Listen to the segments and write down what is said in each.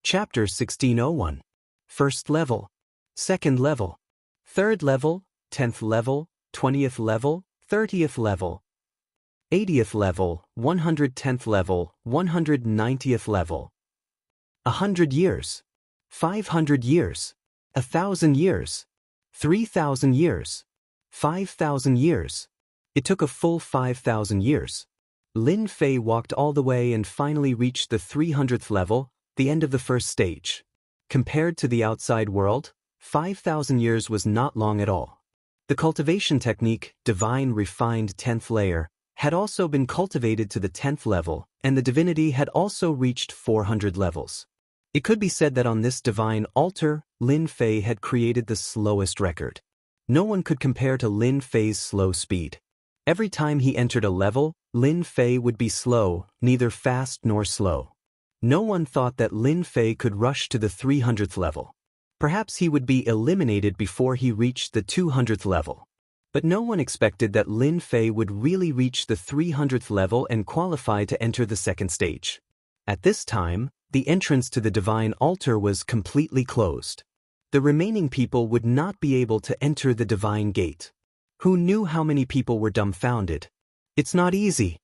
Chapter 1601. First level. Second level. Third level, 10th level, 20th level, 30th level. 80th level, 110th level, 190th level. 100 years. 500 years. 1,000 years. 3,000 years. 5,000 years. It took a full 5,000 years. Lin Fei walked all the way and finally reached the 300th level, the end of the first stage. Compared to the outside world, 5,000 years was not long at all. The cultivation technique, divine refined 10th layer, had also been cultivated to the 10th level, and the divinity had also reached 400 levels. It could be said that on this divine altar, Lin Fei had created the slowest record. No one could compare to Lin Fei's slow speed. Every time he entered a level, Lin Fei would be slow, neither fast nor slow. No one thought that Lin Fei could rush to the 300th level. Perhaps he would be eliminated before he reached the 200th level. But no one expected that Lin Fei would really reach the 300th level and qualify to enter the second stage. At this time, the entrance to the divine altar was completely closed. The remaining people would not be able to enter the divine gate. Who knew how many people were dumbfounded? It's not easy.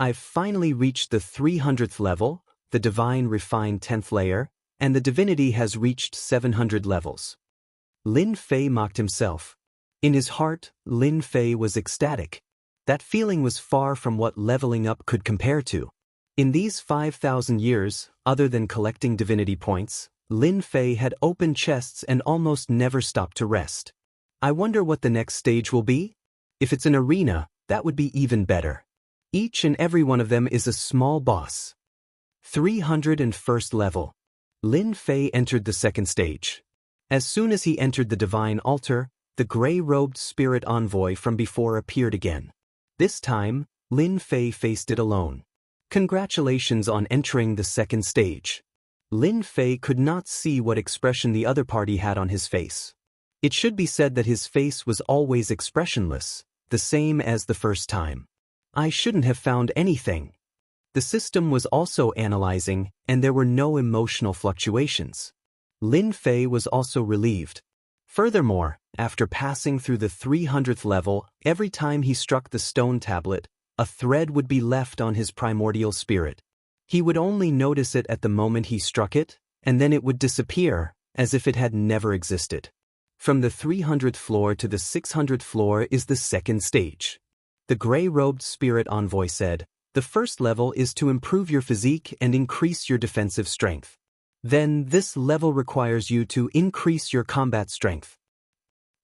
I've finally reached the 300th level, the divine refined 10th layer, and the divinity has reached 700 levels. Lin Fei mocked himself. In his heart, Lin Fei was ecstatic. That feeling was far from what leveling up could compare to. In these 5,000 years, other than collecting divinity points, Lin Fei had opened chests and almost never stopped to rest. I wonder what the next stage will be? If it's an arena, that would be even better. Each and every one of them is a small boss. 301st level. Lin Fei entered the second stage. As soon as he entered the divine altar, the gray-robed spirit envoy from before appeared again. This time, Lin Fei faced it alone. Congratulations on entering the second stage. Lin Fei could not see what expression the other party had on his face. It should be said that his face was always expressionless, the same as the first time. I shouldn't have found anything. The system was also analyzing, and there were no emotional fluctuations. Lin Fei was also relieved. Furthermore, after passing through the 300th level, every time he struck the stone tablet, a thread would be left on his primordial spirit. He would only notice it at the moment he struck it, and then it would disappear, as if it had never existed. From the 300th floor to the 600th floor is the second stage. The gray-robed spirit envoy said, the first level is to improve your physique and increase your defensive strength. Then this level requires you to increase your combat strength.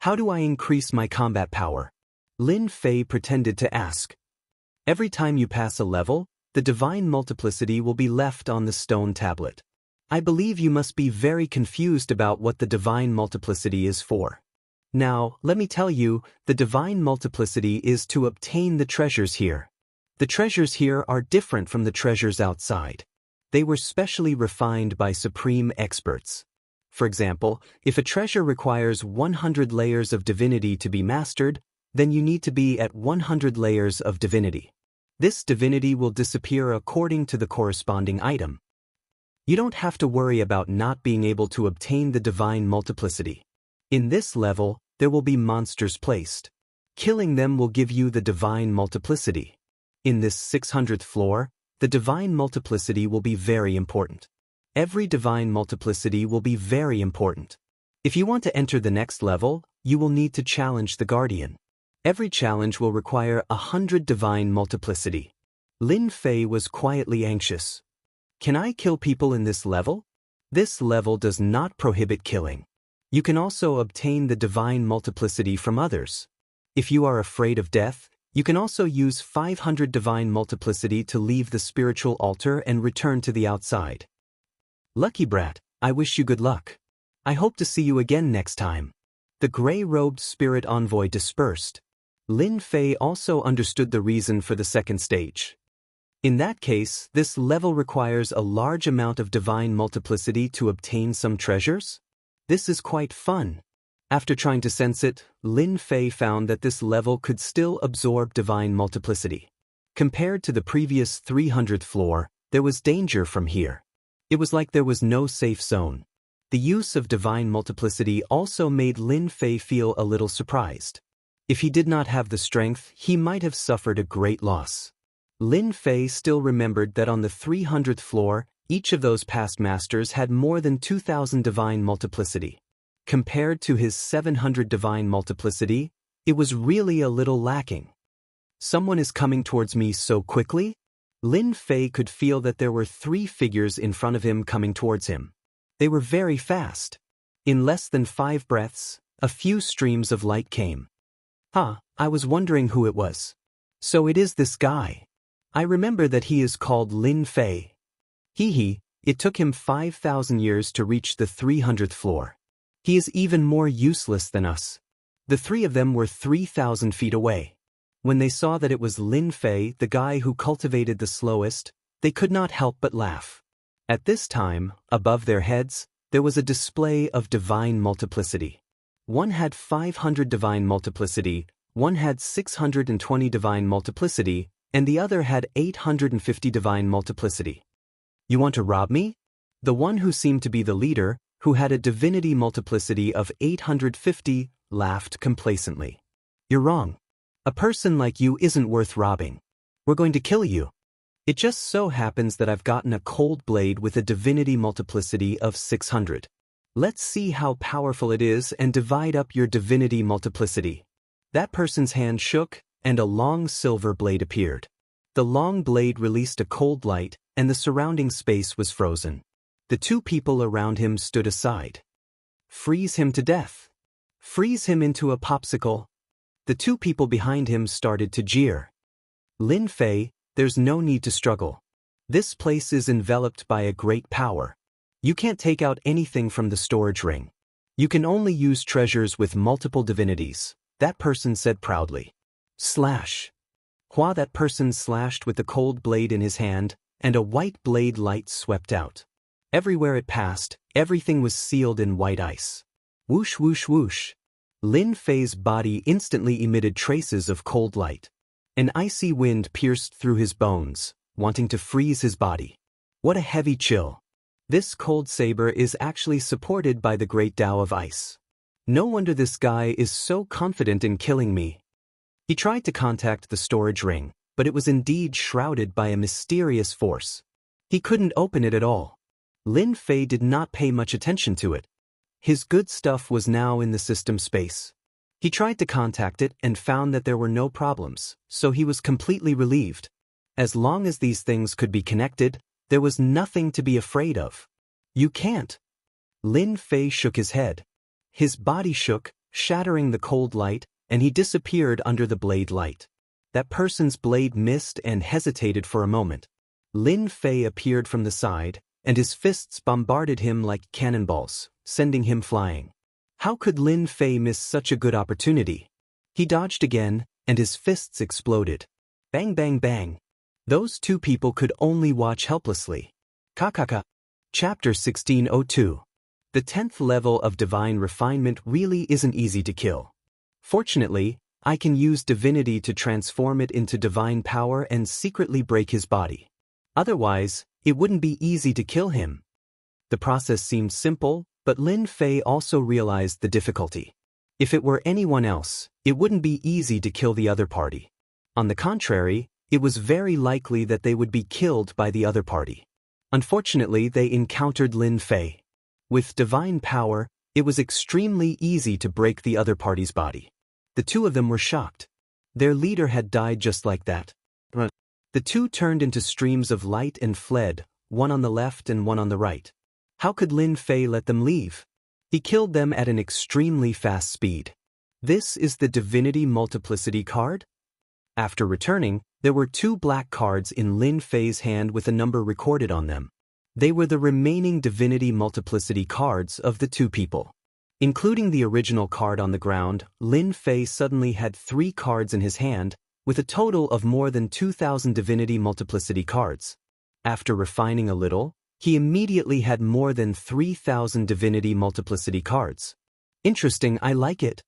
How do I increase my combat power? Lin Fei pretended to ask. Every time you pass a level, the divine multiplicity will be left on the stone tablet. I believe you must be very confused about what the divine multiplicity is for. Now, let me tell you, the divine multiplicity is to obtain the treasures here. The treasures here are different from the treasures outside. They were specially refined by supreme experts. For example, if a treasure requires 100 layers of divinity to be mastered, then you need to be at 100 layers of divinity. This divinity will disappear according to the corresponding item. You don't have to worry about not being able to obtain the divine multiplicity. In this level, there will be monsters placed. Killing them will give you the divine multiplicity. In this 600th floor, the divine multiplicity will be very important. Every divine multiplicity will be very important. If you want to enter the next level, you will need to challenge the guardian. Every challenge will require 100 divine multiplicity. Lin Fei was quietly anxious. Can I kill people in this level? This level does not prohibit killing. You can also obtain the divine multiplicity from others. If you are afraid of death, you can also use 500 divine multiplicity to leave the spiritual altar and return to the outside. Lucky brat, I wish you good luck. I hope to see you again next time. The gray-robed spirit envoy dispersed. Lin Fei also understood the reason for the second stage. In that case, this level requires a large amount of divine multiplicity to obtain some treasures? This is quite fun. After trying to sense it, Lin Fei found that this level could still absorb divine multiplicity. Compared to the previous 300th floor, there was danger from here. It was like there was no safe zone. The use of divine multiplicity also made Lin Fei feel a little surprised. If he did not have the strength, he might have suffered a great loss. Lin Fei still remembered that on the 300th floor, each of those past masters had more than 2,000 divine multiplicity. Compared to his 700 divine multiplicity, it was really a little lacking. Someone is coming towards me so quickly? Lin Fei could feel that there were 3 figures in front of him coming towards him. They were very fast. In less than 5 breaths, a few streams of light came. I was wondering who it was. So it is this guy. I remember that he is called Lin Fei. It took him 5,000 years to reach the 300th floor. He is even more useless than us. The 3 of them were 3,000 feet away. When they saw that it was Lin Fei, the guy who cultivated the slowest, they could not help but laugh. At this time, above their heads, there was a display of divine multiplicity. One had 500 divine multiplicity, one had 620 divine multiplicity, and the other had 850 divine multiplicity. You want to rob me? The one who seemed to be the leader, who had a divinity multiplicity of 850, laughed complacently. You're wrong. A person like you isn't worth robbing. We're going to kill you. It just so happens that I've gotten a cold blade with a divinity multiplicity of 600. Let's see how powerful it is and divide up your divinity multiplicity. That person's hand shook, and a long silver blade appeared. The long blade released a cold light, and the surrounding space was frozen. The 2 people around him stood aside. Freeze him to death. Freeze him into a popsicle. The 2 people behind him started to jeer. Lin Fei, there's no need to struggle. This place is enveloped by a great power. You can't take out anything from the storage ring. You can only use treasures with multiple divinities, that person said proudly. Slash. That person slashed with the cold blade in his hand, and a white blade light swept out. Everywhere it passed, everything was sealed in white ice. Whoosh whoosh whoosh. Lin Fei's body instantly emitted traces of cold light. An icy wind pierced through his bones, wanting to freeze his body. What a heavy chill. This cold saber is actually supported by the great Tao of ice. No wonder this guy is so confident in killing me. He tried to contact the storage ring, but it was indeed shrouded by a mysterious force. He couldn't open it at all. Lin Fei did not pay much attention to it. His good stuff was now in the system space. He tried to contact it and found that there were no problems, so he was completely relieved. As long as these things could be connected, there was nothing to be afraid of. You can't. Lin Fei shook his head. His body shook, shattering the cold light, and he disappeared under the blade light. That person's blade missed and hesitated for a moment. Lin Fei appeared from the side, and his fists bombarded him like cannonballs, sending him flying. How could Lin Fei miss such a good opportunity? He dodged again, and his fists exploded. Bang bang bang. Those 2 people could only watch helplessly. Kakaka. Chapter 1602. The 10th level of divine refinement really isn't easy to kill. Fortunately, I can use divinity to transform it into divine power and secretly break his body. Otherwise, it wouldn't be easy to kill him. The process seemed simple, but Lin Fei also realized the difficulty. If it were anyone else, it wouldn't be easy to kill the other party. On the contrary, it was very likely that they would be killed by the other party. Unfortunately, they encountered Lin Fei. With divine power, it was extremely easy to break the other party's body. The 2 of them were shocked. Their leader had died just like that. The 2 turned into streams of light and fled, one on the left and one on the right. How could Lin Fei let them leave? He killed them at an extremely fast speed. This is the Divinity Multiplicity card? After returning, there were 2 black cards in Lin Fei's hand with a number recorded on them. They were the remaining Divinity Multiplicity cards of the 2 people. Including the original card on the ground, Lin Fei suddenly had 3 cards in his hand, with a total of more than 2,000 Divinity Multiplicity cards. After refining a little, he immediately had more than 3,000 Divinity Multiplicity cards. Interesting, I like it.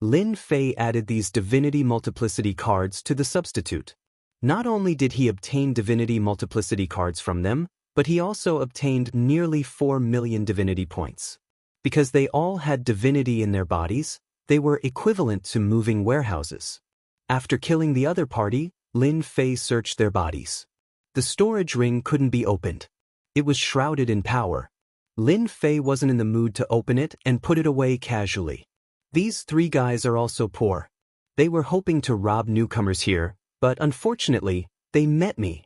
Lin Fei added these Divinity Multiplicity cards to the substitute. Not only did he obtain Divinity Multiplicity cards from them, but he also obtained nearly 4 million divinity points. Because they all had divinity in their bodies, they were equivalent to moving warehouses. After killing the other party, Lin Fei searched their bodies. The storage ring couldn't be opened. It was shrouded in power. Lin Fei wasn't in the mood to open it and put it away casually. These three guys are also poor. They were hoping to rob newcomers here, but unfortunately, they met me.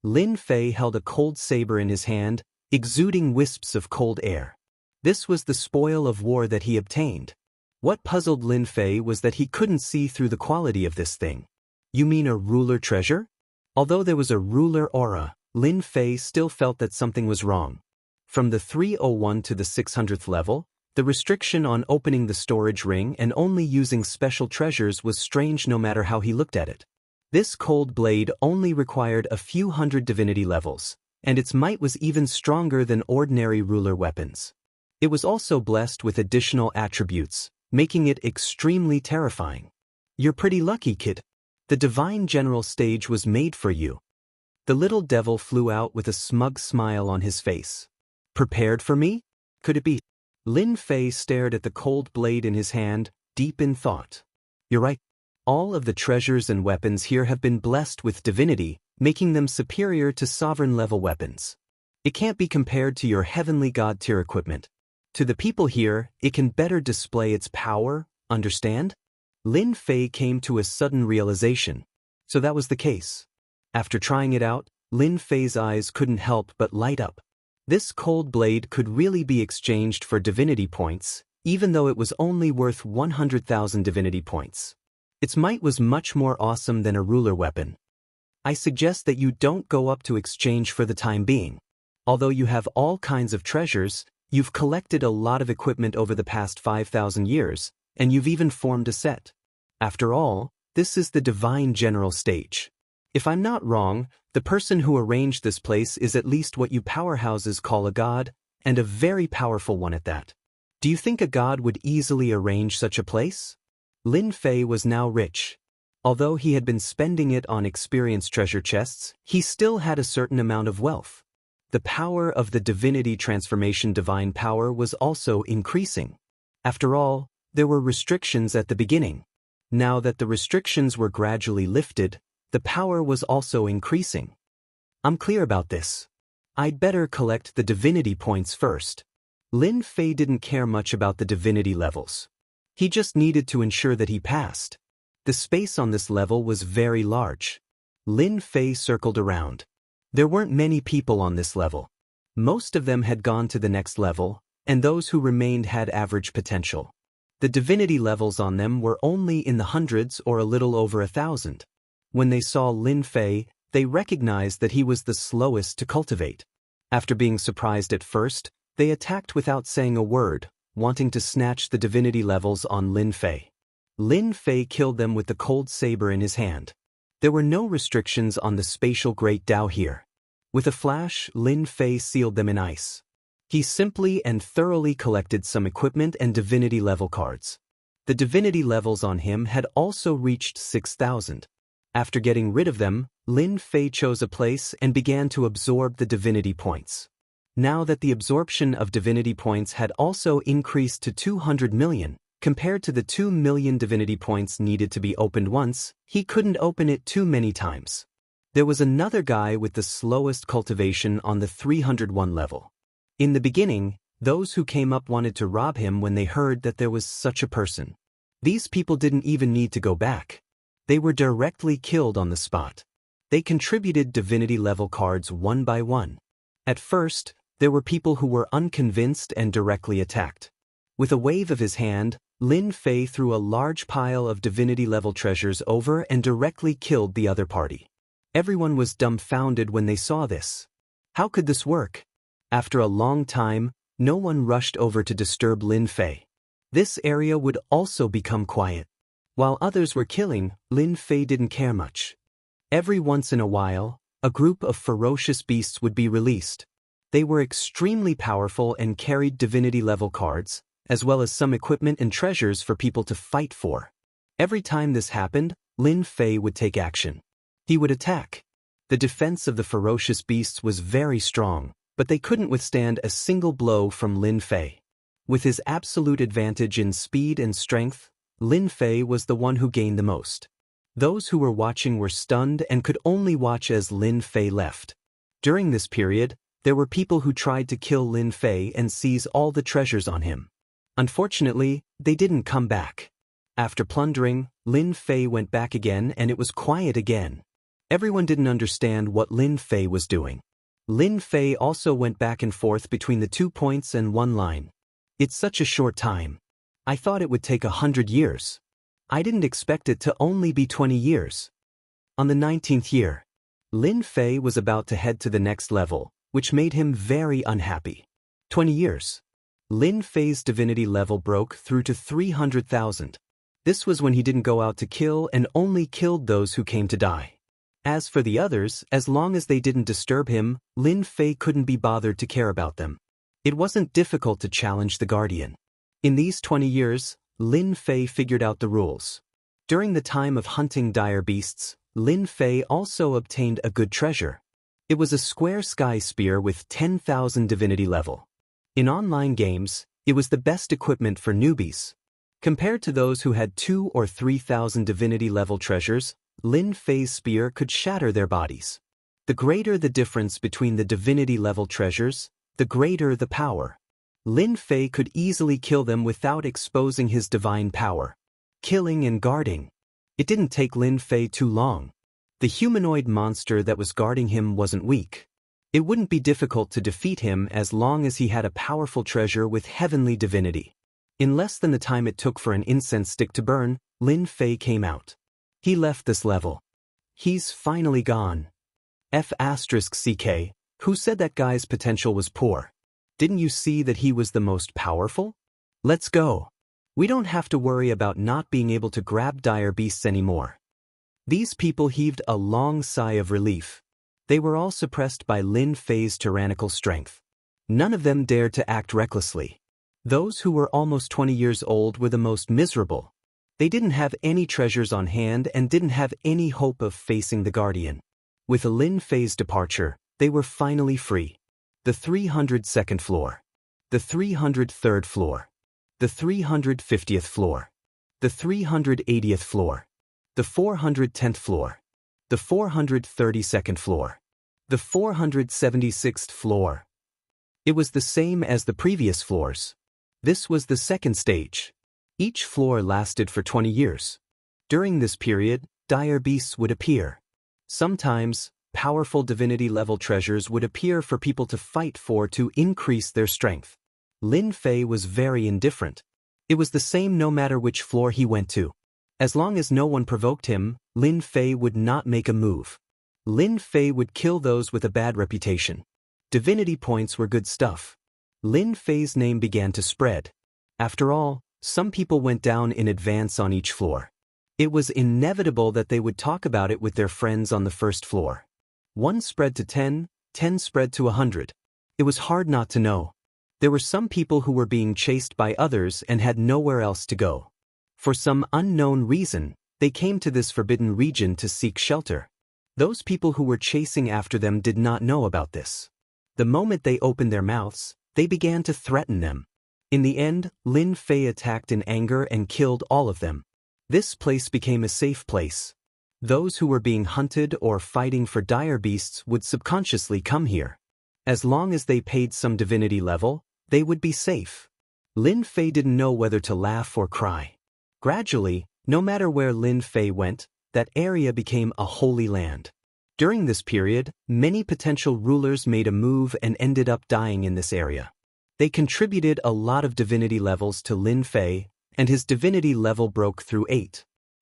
Lin Fei held a cold saber in his hand, exuding wisps of cold air. This was the spoil of war that he obtained. What puzzled Lin Fei was that he couldn't see through the quality of this thing. You mean a ruler treasure? Although there was a ruler aura, Lin Fei still felt that something was wrong. From the 301 to the 600th level, the restriction on opening the storage ring and only using special treasures was strange no matter how he looked at it. This cold blade only required a few hundred divinity levels, and its might was even stronger than ordinary ruler weapons. It was also blessed with additional attributes, making it extremely terrifying. You're pretty lucky, kid. The divine general stage was made for you. The little devil flew out with a smug smile on his face. Prepared for me? Could it be? Lin Fei stared at the cold blade in his hand, deep in thought. You're right. All of the treasures and weapons here have been blessed with divinity, making them superior to sovereign-level weapons. It can't be compared to your heavenly god-tier equipment. To the people here, it can better display its power, understand? Lin Fei came to a sudden realization. So that was the case. After trying it out, Lin Fei's eyes couldn't help but light up. This cold blade could really be exchanged for divinity points, even though it was only worth 100,000 divinity points. Its might was much more awesome than a ruler weapon. I suggest that you don't go up to exchange for the time being. Although you have all kinds of treasures, you've collected a lot of equipment over the past 5,000 years, and you've even formed a set. After all, this is the divine general stage. If I'm not wrong, the person who arranged this place is at least what you powerhouses call a god, and a very powerful one at that. Do you think a god would easily arrange such a place? Lin Fei was now rich. Although he had been spending it on experienced treasure chests, he still had a certain amount of wealth. The power of the divinity transformation divine power was also increasing. After all, there were restrictions at the beginning. Now that the restrictions were gradually lifted, the power was also increasing. I'm clear about this. I'd better collect the divinity points first. Lin Fei didn't care much about the divinity levels. He just needed to ensure that he passed. The space on this level was very large. Lin Fei circled around. There weren't many people on this level. Most of them had gone to the next level, and those who remained had average potential. The divinity levels on them were only in the hundreds or a little over 1,000. When they saw Lin Fei, they recognized that he was the slowest to cultivate. After being surprised at first, they attacked without saying a word, wanting to snatch the divinity levels on Lin Fei. Lin Fei killed them with the cold saber in his hand. There were no restrictions on the spatial Great Tao here. With a flash, Lin Fei sealed them in ice. He simply and thoroughly collected some equipment and divinity level cards. The divinity levels on him had also reached 6,000. After getting rid of them, Lin Fei chose a place and began to absorb the divinity points. Now that the absorption of divinity points had also increased to 200 million, compared to the 2 million divinity points needed to be opened once, he couldn't open it too many times. There was another guy with the slowest cultivation on the 301 level. In the beginning, those who came up wanted to rob him when they heard that there was such a person. These people didn't even need to go back. They were directly killed on the spot. They contributed divinity level cards one by one. At first, there were people who were unconvinced and directly attacked. With a wave of his hand, Lin Fei threw a large pile of divinity level treasures over and directly killed the other party. Everyone was dumbfounded when they saw this. How could this work? After a long time, no one rushed over to disturb Lin Fei. This area would also become quiet. While others were killing, Lin Fei didn't care much. Every once in a while, a group of ferocious beasts would be released. They were extremely powerful and carried divinity-level cards, as well as some equipment and treasures for people to fight for. Every time this happened, Lin Fei would take action. He would attack. The defense of the ferocious beasts was very strong, but they couldn't withstand a single blow from Lin Fei. With his absolute advantage in speed and strength, Lin Fei was the one who gained the most. Those who were watching were stunned and could only watch as Lin Fei left. During this period, there were people who tried to kill Lin Fei and seize all the treasures on him. Unfortunately, they didn't come back. After plundering, Lin Fei went back again and it was quiet again. Everyone didn't understand what Lin Fei was doing. Lin Fei also went back and forth between the 2 points and 1 line. It's such a short time. I thought it would take 100 years. I didn't expect it to only be 20 years. On the 19th year, Lin Fei was about to head to the next level, which made him very unhappy. 20 years. Lin Fei's divinity level broke through to 300,000. This was when he didn't go out to kill and only killed those who came to die. As for the others, as long as they didn't disturb him, Lin Fei couldn't be bothered to care about them. It wasn't difficult to challenge the Guardian. In these 20 years, Lin Fei figured out the rules. During the time of hunting dire beasts, Lin Fei also obtained a good treasure. It was a square sky spear with 10,000 divinity level. In online games, it was the best equipment for newbies. Compared to those who had 2,000 or 3,000 divinity level treasures, Lin Fei's spear could shatter their bodies. The greater the difference between the divinity level treasures, the greater the power. Lin Fei could easily kill them without exposing his divine power. Killing and guarding. It didn't take Lin Fei too long. The humanoid monster that was guarding him wasn't weak. It wouldn't be difficult to defeat him as long as he had a powerful treasure with heavenly divinity. In less than the time it took for an incense stick to burn, Lin Fei came out. He left this level. He's finally gone. F***ck, who said that guy's potential was poor? Didn't you see that he was the most powerful? Let's go. We don't have to worry about not being able to grab dire beasts anymore. These people heaved a long sigh of relief. They were all suppressed by Lin Fei's tyrannical strength. None of them dared to act recklessly. Those who were almost 20 years old were the most miserable. They didn't have any treasures on hand and didn't have any hope of facing the Guardian. With Lin Fei's departure, they were finally free. The 302nd floor. The 303rd floor. The 350th floor. The 380th floor. The 410th floor. The 432nd floor. The 476th floor. It was the same as the previous floors. This was the second stage. Each floor lasted for 20 years. During this period, dire beasts would appear. Sometimes, powerful divinity-level treasures would appear for people to fight for to increase their strength. Lin Fei was very indifferent. It was the same no matter which floor he went to. As long as no one provoked him, Lin Fei would not make a move. Lin Fei would kill those with a bad reputation. Divinity points were good stuff. Lin Fei's name began to spread. After all, some people went down in advance on each floor. It was inevitable that they would talk about it with their friends on the first floor. 1 spread to 10, 10 spread to 100. It was hard not to know. There were some people who were being chased by others and had nowhere else to go. For some unknown reason, they came to this forbidden region to seek shelter. Those people who were chasing after them did not know about this. The moment they opened their mouths, they began to threaten them. In the end, Lin Fei attacked in anger and killed all of them. This place became a safe place. Those who were being hunted or fighting for dire beasts would subconsciously come here. As long as they paid some divinity level, they would be safe. Lin Fei didn't know whether to laugh or cry. Gradually, no matter where Lin Fei went, that area became a holy land. During this period, many potential rulers made a move and ended up dying in this area. They contributed a lot of divinity levels to Lin Fei, and his divinity level broke through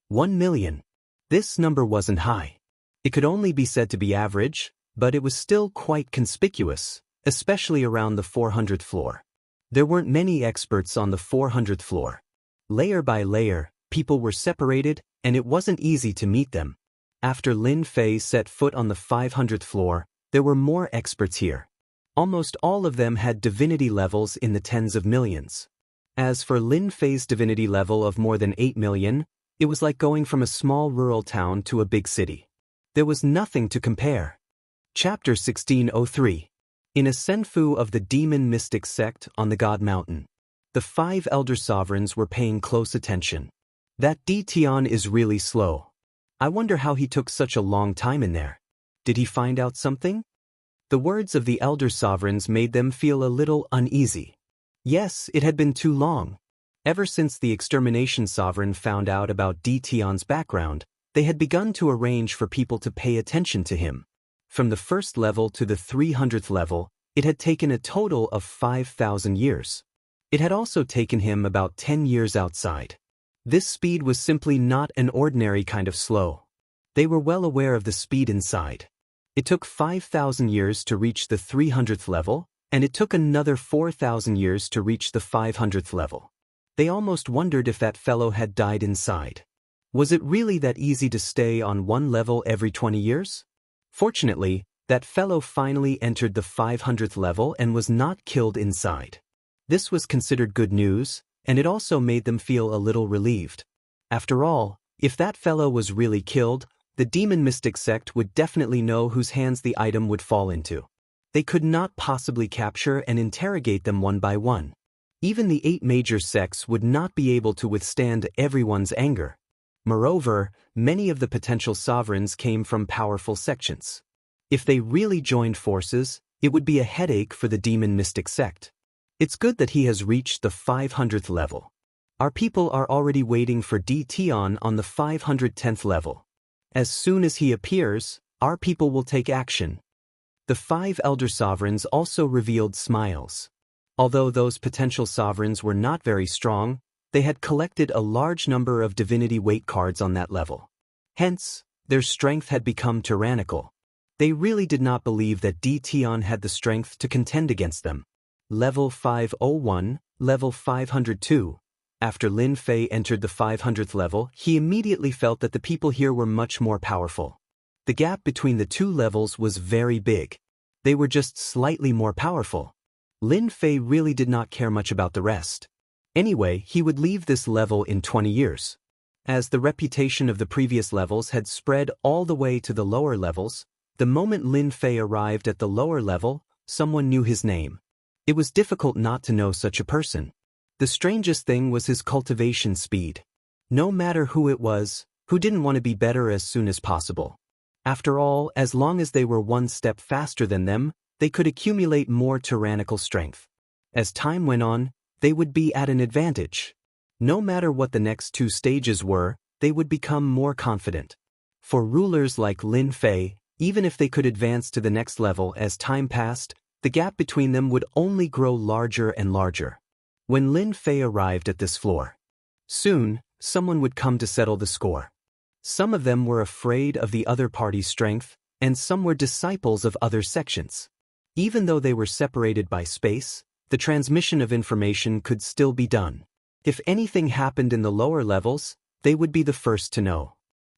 1 million. This number wasn't high. It could only be said to be average, but it was still quite conspicuous, especially around the 400th floor. There weren't many experts on the 400th floor. Layer by layer, people were separated, and it wasn't easy to meet them. After Lin Fei set foot on the 500th floor, there were more experts here. Almost all of them had divinity levels in the tens of millions. As for Lin Fei's divinity level of more than 8 million, it was like going from a small rural town to a big city. There was nothing to compare. Chapter 1603. In a senfu of the demon mystic sect on the God Mountain. The 5 elder sovereigns were paying close attention. That Di Tian is really slow. I wonder how he took such a long time in there. Did he find out something? The words of the elder sovereigns made them feel a little uneasy. Yes, it had been too long. Ever since the extermination sovereign found out about Di Tian's background, they had begun to arrange for people to pay attention to him. From the 1st level to the 300th level, it had taken a total of 5,000 years. It had also taken him about 10 years outside. This speed was simply not an ordinary kind of slow. They were well aware of the speed inside. It took 5,000 years to reach the 300th level, and it took another 4,000 years to reach the 500th level. They almost wondered if that fellow had died inside. Was it really that easy to stay on one level every 20 years? Fortunately, that fellow finally entered the 500th level and was not killed inside. This was considered good news, and it also made them feel a little relieved. After all, if that fellow was really killed, the demon mystic sect would definitely know whose hands the item would fall into. They could not possibly capture and interrogate them one by one. Even the 8 major sects would not be able to withstand everyone's anger. Moreover, many of the potential sovereigns came from powerful sections. If they really joined forces, it would be a headache for the demon mystic sect. It's good that he has reached the 500th level. Our people are already waiting for Di Tian on the 510th level. As soon as he appears, our people will take action. The 5 elder sovereigns also revealed smiles. Although those potential sovereigns were not very strong, they had collected a large number of divinity weight cards on that level. Hence, their strength had become tyrannical. They really did not believe that Di Tian had the strength to contend against them. Level 501, Level 502. After Lin Fei entered the 500th level, he immediately felt that the people here were much more powerful. The gap between the 2 levels was very big. They were just slightly more powerful. Lin Fei really did not care much about the rest. Anyway, he would leave this level in 20 years. As the reputation of the previous levels had spread all the way to the lower levels, the moment Lin Fei arrived at the lower level, someone knew his name. It was difficult not to know such a person. The strangest thing was his cultivation speed. No matter who it was, who didn't want to be better as soon as possible. After all, as long as they were one step faster than them, they could accumulate more tyrannical strength. As time went on, they would be at an advantage. No matter what the next 2 stages were, they would become more confident. For rulers like Lin Fei, even if they could advance to the next level as time passed, the gap between them would only grow larger and larger. When Lin Fei arrived at this floor, soon, someone would come to settle the score. Some of them were afraid of the other party's strength, and some were disciples of other sections. Even though they were separated by space, the transmission of information could still be done. If anything happened in the lower levels, they would be the first to know.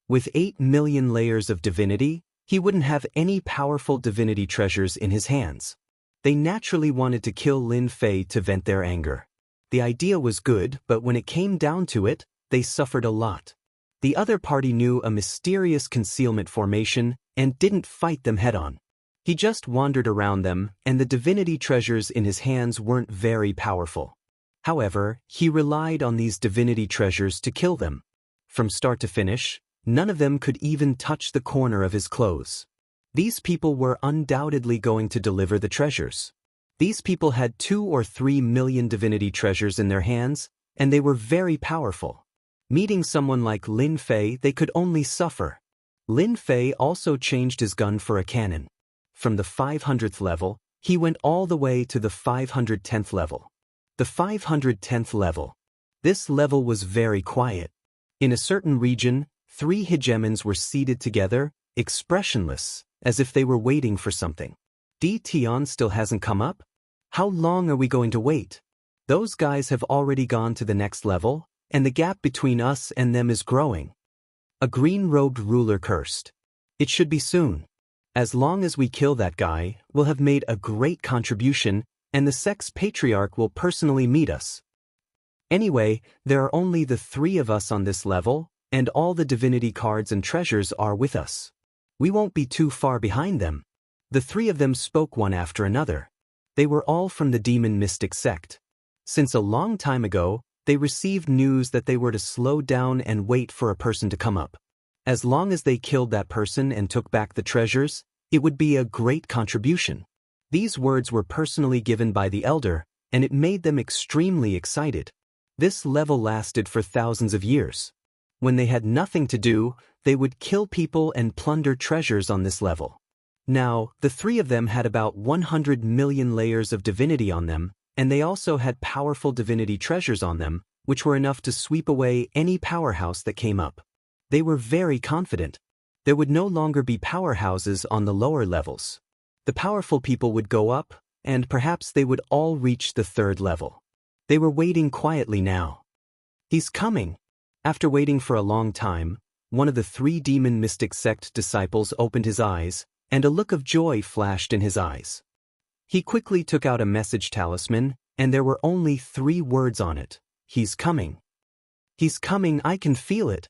With 8 million layers of divinity, he wouldn't have any powerful divinity treasures in his hands. They naturally wanted to kill Lin Fei to vent their anger. The idea was good, but when it came down to it, they suffered a lot. The other party knew a mysterious concealment formation and didn't fight them head-on. He just wandered around them, and the divinity treasures in his hands weren't very powerful. However, he relied on these divinity treasures to kill them. From start to finish, none of them could even touch the corner of his clothes. These people were undoubtedly going to deliver the treasures. These people had 2 or 3 million divinity treasures in their hands, and they were very powerful. Meeting someone like Lin Fei, they could only suffer. Lin Fei also changed his gun for a cannon. From the 500th level, he went all the way to the 510th level. The 510th level. This level was very quiet. In a certain region, 3 hegemons were seated together, expressionless, as if they were waiting for something. Di Tian still hasn't come up? How long are we going to wait? Those guys have already gone to the next level, and the gap between us and them is growing. A green-robed ruler cursed. It should be soon. As long as we kill that guy, we'll have made a great contribution, and the sect's patriarch will personally meet us. Anyway, there are only the 3 of us on this level, and all the divinity cards and treasures are with us. We won't be too far behind them. The three of them spoke one after another. They were all from the demon mystic sect. Since a long time ago, they received news that they were to slow down and wait for a person to come up. As long as they killed that person and took back the treasures, it would be a great contribution. These words were personally given by the elder, and it made them extremely excited. This level lasted for thousands of years. When they had nothing to do, they would kill people and plunder treasures on this level. Now, the three of them had about 100 million layers of divinity on them, and they also had powerful divinity treasures on them, which were enough to sweep away any powerhouse that came up. They were very confident. There would no longer be powerhouses on the lower levels. The powerful people would go up, and perhaps they would all reach the third level. They were waiting quietly now. He's coming. After waiting for a long time, one of the three demon mystic sect disciples opened his eyes, and a look of joy flashed in his eyes. He quickly took out a message talisman, and there were only 3 words on it. He's coming. He's coming, I can feel it.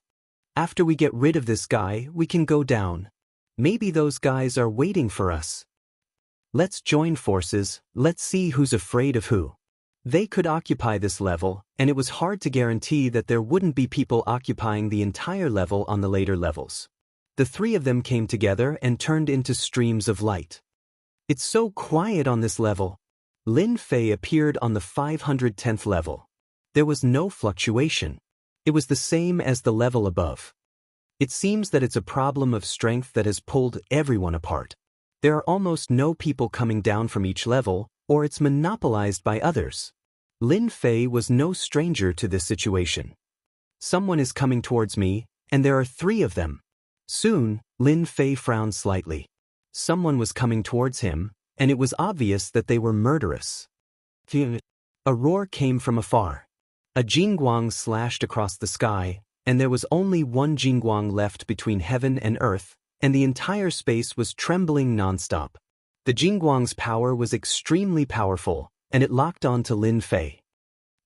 After we get rid of this guy, we can go down. Maybe those guys are waiting for us. Let's join forces, let's see who's afraid of who. They could occupy this level, and it was hard to guarantee that there wouldn't be people occupying the entire level on the later levels. The 3 of them came together and turned into streams of light. It's so quiet on this level. Lin Fei appeared on the 510th level. There was no fluctuation. It was the same as the level above. It seems that it's a problem of strength that has pulled everyone apart. There are almost no people coming down from each level, or it's monopolized by others. Lin Fei was no stranger to this situation. Someone is coming towards me, and there are 3 of them. Soon, Lin Fei frowned slightly. Someone was coming towards him, and it was obvious that they were murderous. A roar came from afar. A jingguang slashed across the sky, and there was only one jingguang left between heaven and earth, and the entire space was trembling nonstop. The jingguang's power was extremely powerful, and it locked on to Lin Fei.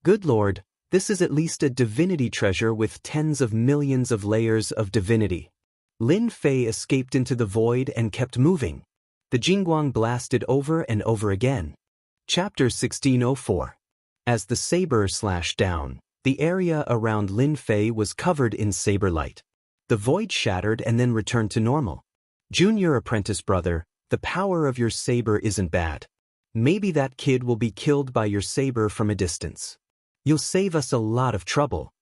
Good Lord, this is at least a divinity treasure with tens of millions of layers of divinity. Lin Fei escaped into the void and kept moving. The jingguang blasted over and over again. Chapter 1604. As the saber slashed down, the area around Lin Fei was covered in saber light. The void shattered and then returned to normal. Junior apprentice brother, the power of your saber isn't bad. Maybe that kid will be killed by your saber from a distance. You'll save us a lot of trouble.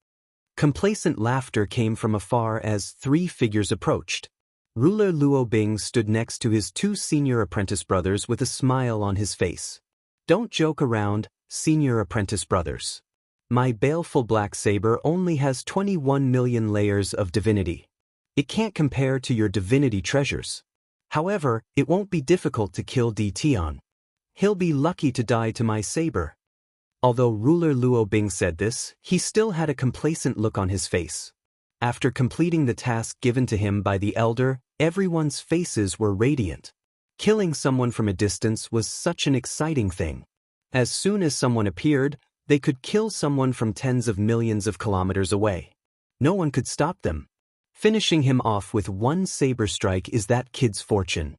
Complacent laughter came from afar as 3 figures approached. Ruler Luo Bing stood next to his 2 senior apprentice brothers with a smile on his face. Don't joke around, senior apprentice brothers. My baleful black saber only has 21 million layers of divinity. It can't compare to your divinity treasures. However, it won't be difficult to kill Tian. He'll be lucky to die to my saber. Although Ruler Luo Bing said this, he still had a complacent look on his face. After completing the task given to him by the elder, everyone's faces were radiant. Killing someone from a distance was such an exciting thing. As soon as someone appeared, they could kill someone from tens of millions of kilometers away. No one could stop them. Finishing him off with 1 saber strike is that kid's fortune.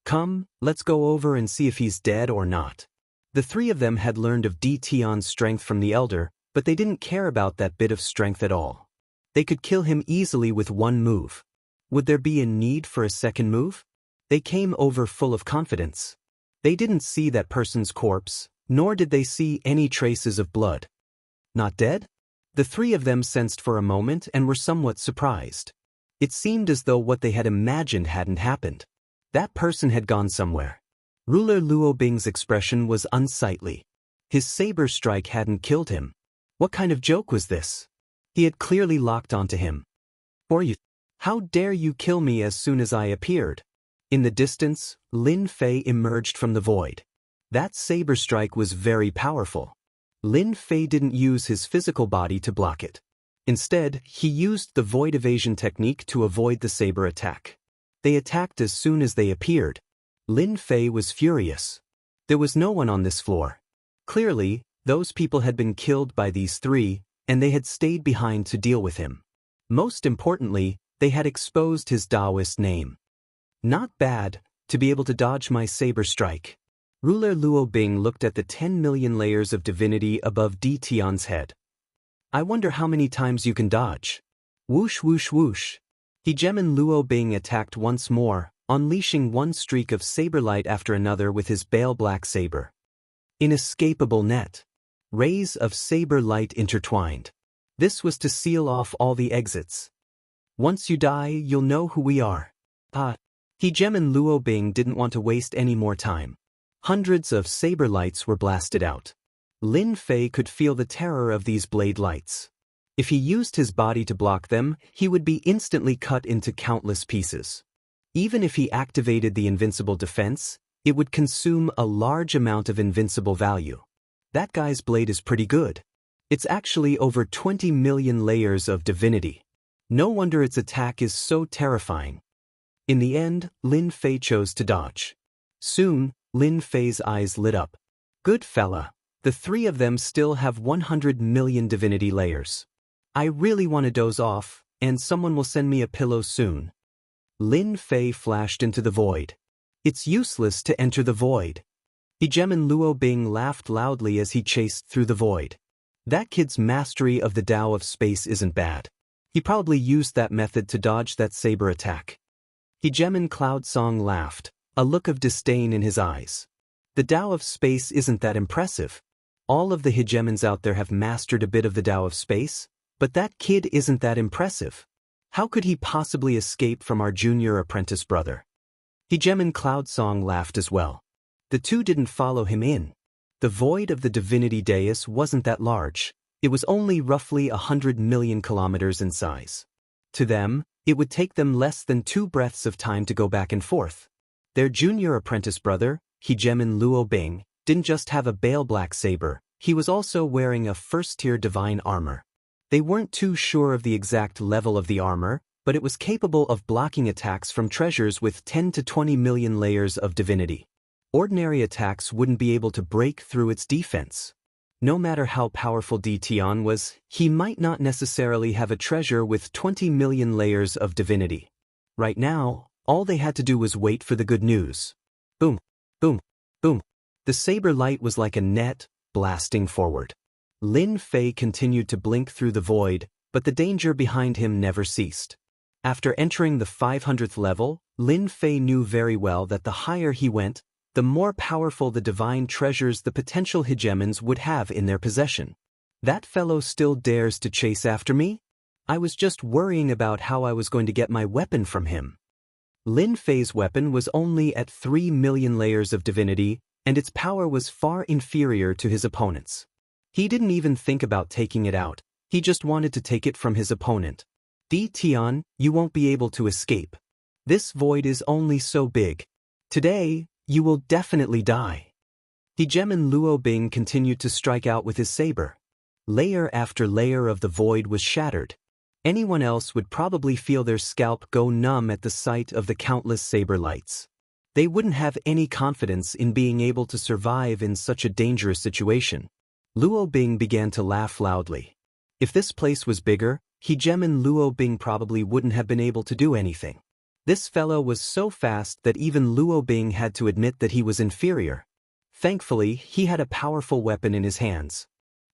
Come, let's go over and see if he's dead or not. The 3 of them had learned of Tian's strength from the elder, but they didn't care about that bit of strength at all. They could kill him easily with 1 move. Would there be a need for a second move? They came over full of confidence. They didn't see that person's corpse, nor did they see any traces of blood. Not dead? The 3 of them sensed for a moment and were somewhat surprised. It seemed as though what they had imagined hadn't happened. That person had gone somewhere. Ruler Luo Bing's expression was unsightly. His saber strike hadn't killed him. What kind of joke was this? He had clearly locked onto him. Or you? How dare you kill me as soon as I appeared? In the distance, Lin Fei emerged from the void. That saber strike was very powerful. Lin Fei didn't use his physical body to block it. Instead, he used the void evasion technique to avoid the saber attack. They attacked as soon as they appeared. Lin Fei was furious. There was no one on this floor. Clearly, those people had been killed by these 3, and they had stayed behind to deal with him. Most importantly, they had exposed his Taoist name. Not bad, to be able to dodge my saber strike. Ruler Luo Bing looked at the 10 million layers of divinity above Di Tian's head. I wonder how many times you can dodge. Whoosh whoosh whoosh. Hegemon Luo Bing attacked once more, unleashing one streak of saber light after another with his bale black saber. Inescapable net. Rays of saber light intertwined. This was to seal off all the exits. Once you die, you'll know who we are. Hegemon Luo Bing didn't want to waste any more time. Hundreds of saber lights were blasted out. Lin Fei could feel the terror of these blade lights. If he used his body to block them, he would be instantly cut into countless pieces. Even if he activated the invincible defense, it would consume a large amount of invincible value. That guy's blade is pretty good. It's actually over 20 million layers of divinity. No wonder its attack is so terrifying. In the end, Lin Fei chose to dodge. Soon, Lin Fei's eyes lit up. Good fella. The three of them still have 100 million divinity layers. I really want to doze off, and someone will send me a pillow soon. Lin Fei flashed into the void. It's useless to enter the void. Hegemon Luo Bing laughed loudly as he chased through the void. That kid's mastery of the Tao of space isn't bad. He probably used that method to dodge that saber attack. Hegemon Cloud Song laughed, a look of disdain in his eyes. The Tao of space isn't that impressive. All of the hegemons out there have mastered a bit of the Tao of space, but that kid isn't that impressive. How could he possibly escape from our junior apprentice brother? Hegemon Cloud Song laughed as well. The two didn't follow him in. The void of the divinity dais wasn't that large. It was only roughly 100 million kilometers in size. To them, it would take them less than 2 breaths of time to go back and forth. Their junior apprentice brother, Hegemon Luo Bing, didn't just have a bale black saber, he was also wearing a first-tier divine armor. They weren't too sure of the exact level of the armor, but it was capable of blocking attacks from treasures with 10 to 20 million layers of divinity. Ordinary attacks wouldn't be able to break through its defense. No matter how powerful Di Tian was, he might not necessarily have a treasure with 20 million layers of divinity. Right now, all they had to do was wait for the good news. Boom, boom, boom. The saber light was like a net, blasting forward. Lin Fei continued to blink through the void, but the danger behind him never ceased. After entering the 500th level, Lin Fei knew very well that the higher he went, the more powerful the divine treasures the potential hegemons would have in their possession. That fellow still dares to chase after me? I was just worrying about how I was going to get my weapon from him. Lin Fei's weapon was only at 3 million layers of divinity, and its power was far inferior to his opponent's. He didn't even think about taking it out, he just wanted to take it from his opponent. Di Tian, you won't be able to escape. This void is only so big. Today, you will definitely die. Hegemon Luo Bing continued to strike out with his saber. Layer after layer of the void was shattered. Anyone else would probably feel their scalp go numb at the sight of the countless saber lights. They wouldn't have any confidence in being able to survive in such a dangerous situation. Luo Bing began to laugh loudly. If this place was bigger, Hegemon Luo Bing probably wouldn't have been able to do anything. This fellow was so fast that even Luo Bing had to admit that he was inferior. Thankfully, he had a powerful weapon in his hands.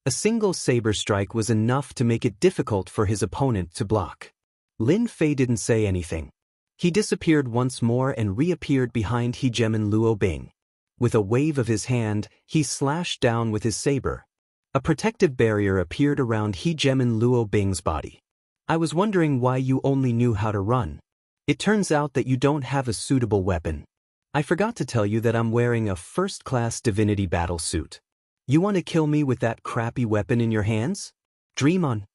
A single saber strike was enough to make it difficult for his opponent to block. Lin Fei didn't say anything. He disappeared once more and reappeared behind Hegemon Luo Bing. With a wave of his hand, he slashed down with his saber. A protective barrier appeared around Hegemon Luo Bing's body. I was wondering why you only knew how to run. It turns out that you don't have a suitable weapon. I forgot to tell you that I'm wearing a first-class divinity battle suit. You want to kill me with that crappy weapon in your hands? Dream on.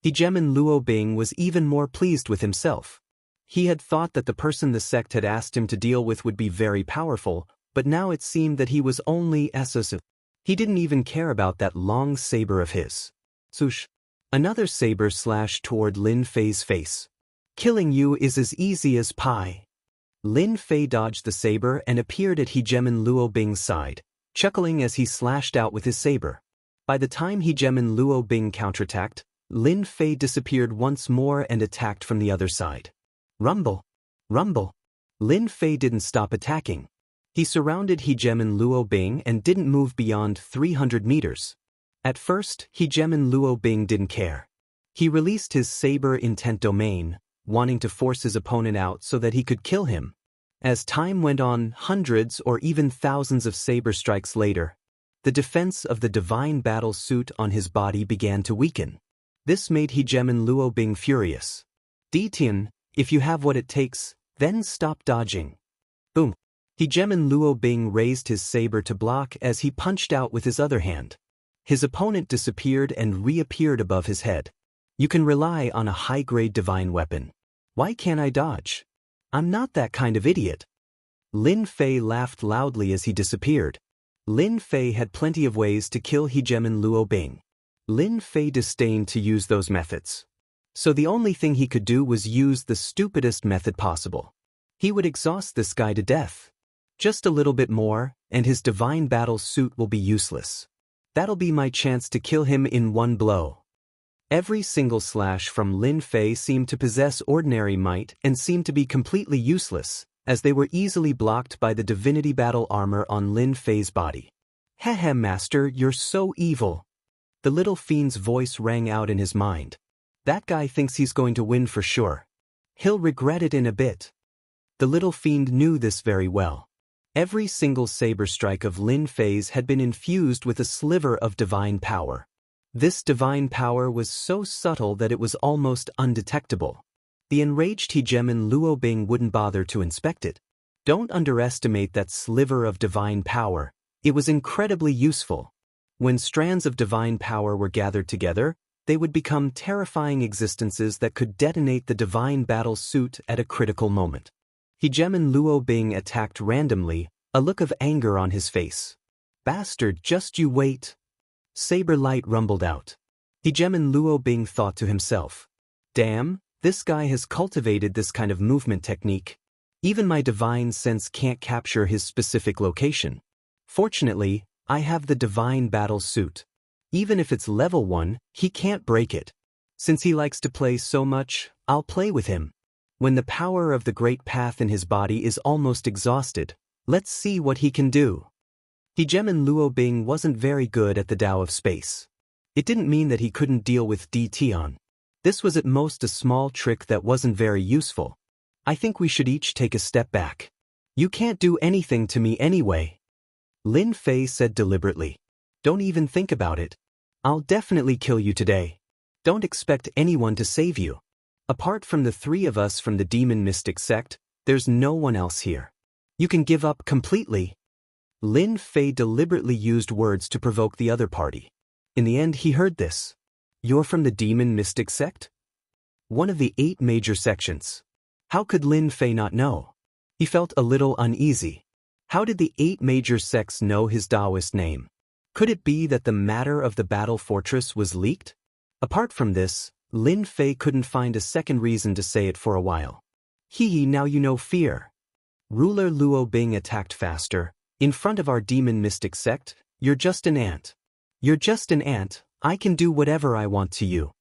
Hegemon Luo Bing was even more pleased with himself. He had thought that the person the sect had asked him to deal with would be very powerful, but now it seemed that he was only SS. He didn't even care about that long saber of his. Swoosh. Another saber slashed toward Lin Fei's face. Killing you is as easy as pie. Lin Fei dodged the saber and appeared at Hegemon Luo Bing's side, chuckling as he slashed out with his saber. By the time Hegemon Luo Bing counterattacked, Lin Fei disappeared once more and attacked from the other side. Rumble, rumble, Lin Fei didn't stop attacking. He surrounded Hegemon Luo Bing and didn't move beyond 300 meters. At first, Hegemon Luo Bing didn't care. He released his saber intent domain, wanting to force his opponent out so that he could kill him. As time went on, hundreds or even thousands of saber strikes later, the defense of the divine battle suit on his body began to weaken. This made Hegemon Luo Bing furious. Ditian, if you have what it takes, then stop dodging. Boom. Hegemon Luo Bing raised his saber to block as he punched out with his other hand. His opponent disappeared and reappeared above his head. You can rely on a high-grade divine weapon. Why can't I dodge? I'm not that kind of idiot. Lin Fei laughed loudly as he disappeared. Lin Fei had plenty of ways to kill Hegemon Luo Bing. Lin Fei disdained to use those methods. So the only thing he could do was use the stupidest method possible. He would exhaust this guy to death. Just a little bit more, and his divine battle suit will be useless. That'll be my chance to kill him in one blow. Every single slash from Lin Fei seemed to possess ordinary might and seemed to be completely useless, as they were easily blocked by the divinity battle armor on Lin Fei's body. Hehe, master, you're so evil. The little fiend's voice rang out in his mind. That guy thinks he's going to win for sure. He'll regret it in a bit. The little fiend knew this very well. Every single saber strike of Lin Fei's had been infused with a sliver of divine power. This divine power was so subtle that it was almost undetectable. The enraged Hegemon Luo Bing wouldn't bother to inspect it. Don't underestimate that sliver of divine power. It was incredibly useful. When strands of divine power were gathered together, they would become terrifying existences that could detonate the divine battle suit at a critical moment. Hegemon Luo Bing attacked randomly, a look of anger on his face. Bastard, just you wait. Saber light rumbled out. Hegemon Luo Bing thought to himself. Damn, this guy has cultivated this kind of movement technique. Even my divine sense can't capture his specific location. Fortunately, I have the divine battle suit. Even if it's level 1, he can't break it. Since he likes to play so much, I'll play with him. When the power of the great path in his body is almost exhausted, let's see what he can do. Hegemon Luo Bing wasn't very good at the Tao of Space. It didn't mean that he couldn't deal with Ditian. This was at most a small trick that wasn't very useful. I think we should each take a step back. You can't do anything to me anyway. Lin Fei said deliberately. Don't even think about it. I'll definitely kill you today. Don't expect anyone to save you. Apart from the 3 of us from the Demon Mystic sect, there's no one else here. You can give up completely. Lin Fei deliberately used words to provoke the other party. In the end, he heard this. You're from the Demon Mystic sect? One of the 8 major sections. How could Lin Fei not know? He felt a little uneasy. How did the 8 major sects know his Taoist name? Could it be that the matter of the battle fortress was leaked? Apart from this, Lin Fei couldn't find a second reason to say it for a while. Hee, now you know fear. Ruler Luo Bing attacked faster. In front of our Demon Mystic sect, you're just an ant. You're just an ant, I can do whatever I want to you.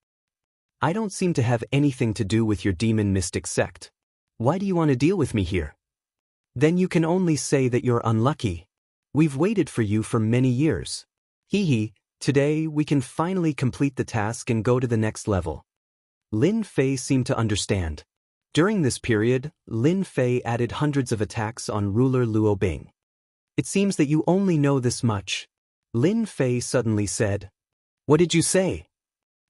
I don't seem to have anything to do with your Demon Mystic sect. Why do you want to deal with me here? Then you can only say that you're unlucky. We've waited for you for many years. Hee, today we can finally complete the task and go to the next level. Lin Fei seemed to understand. During this period, Lin Fei added hundreds of attacks on Ruler Luo Bing. It seems that you only know this much. Lin Fei suddenly said. What did you say?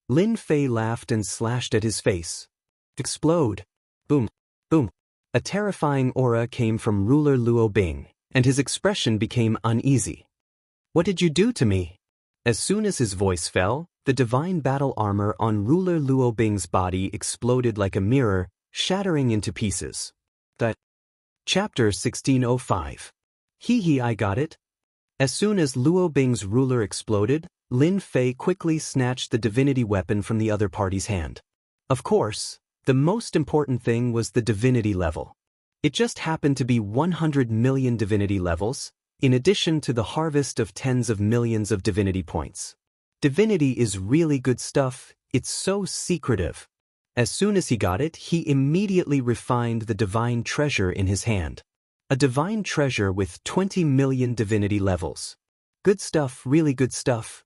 Lin Fei laughed and slashed at his face. Explode. Boom. Boom. A terrifying aura came from Ruler Luo Bing, and his expression became uneasy. What did you do to me? As soon as his voice fell, the divine battle armor on Ruler Luo Bing's body exploded like a mirror, shattering into pieces. Chapter 1605. Hee, I got it. As soon as Luo Bing's ruler exploded, Lin Fei quickly snatched the divinity weapon from the other party's hand. Of course, the most important thing was the divinity level. It just happened to be 100 million divinity levels, in addition to the harvest of tens of millions of divinity points. Divinity is really good stuff, it's so secretive. As soon as he got it, he immediately refined the divine treasure in his hand. A divine treasure with 20 million divinity levels. Good stuff, really good stuff.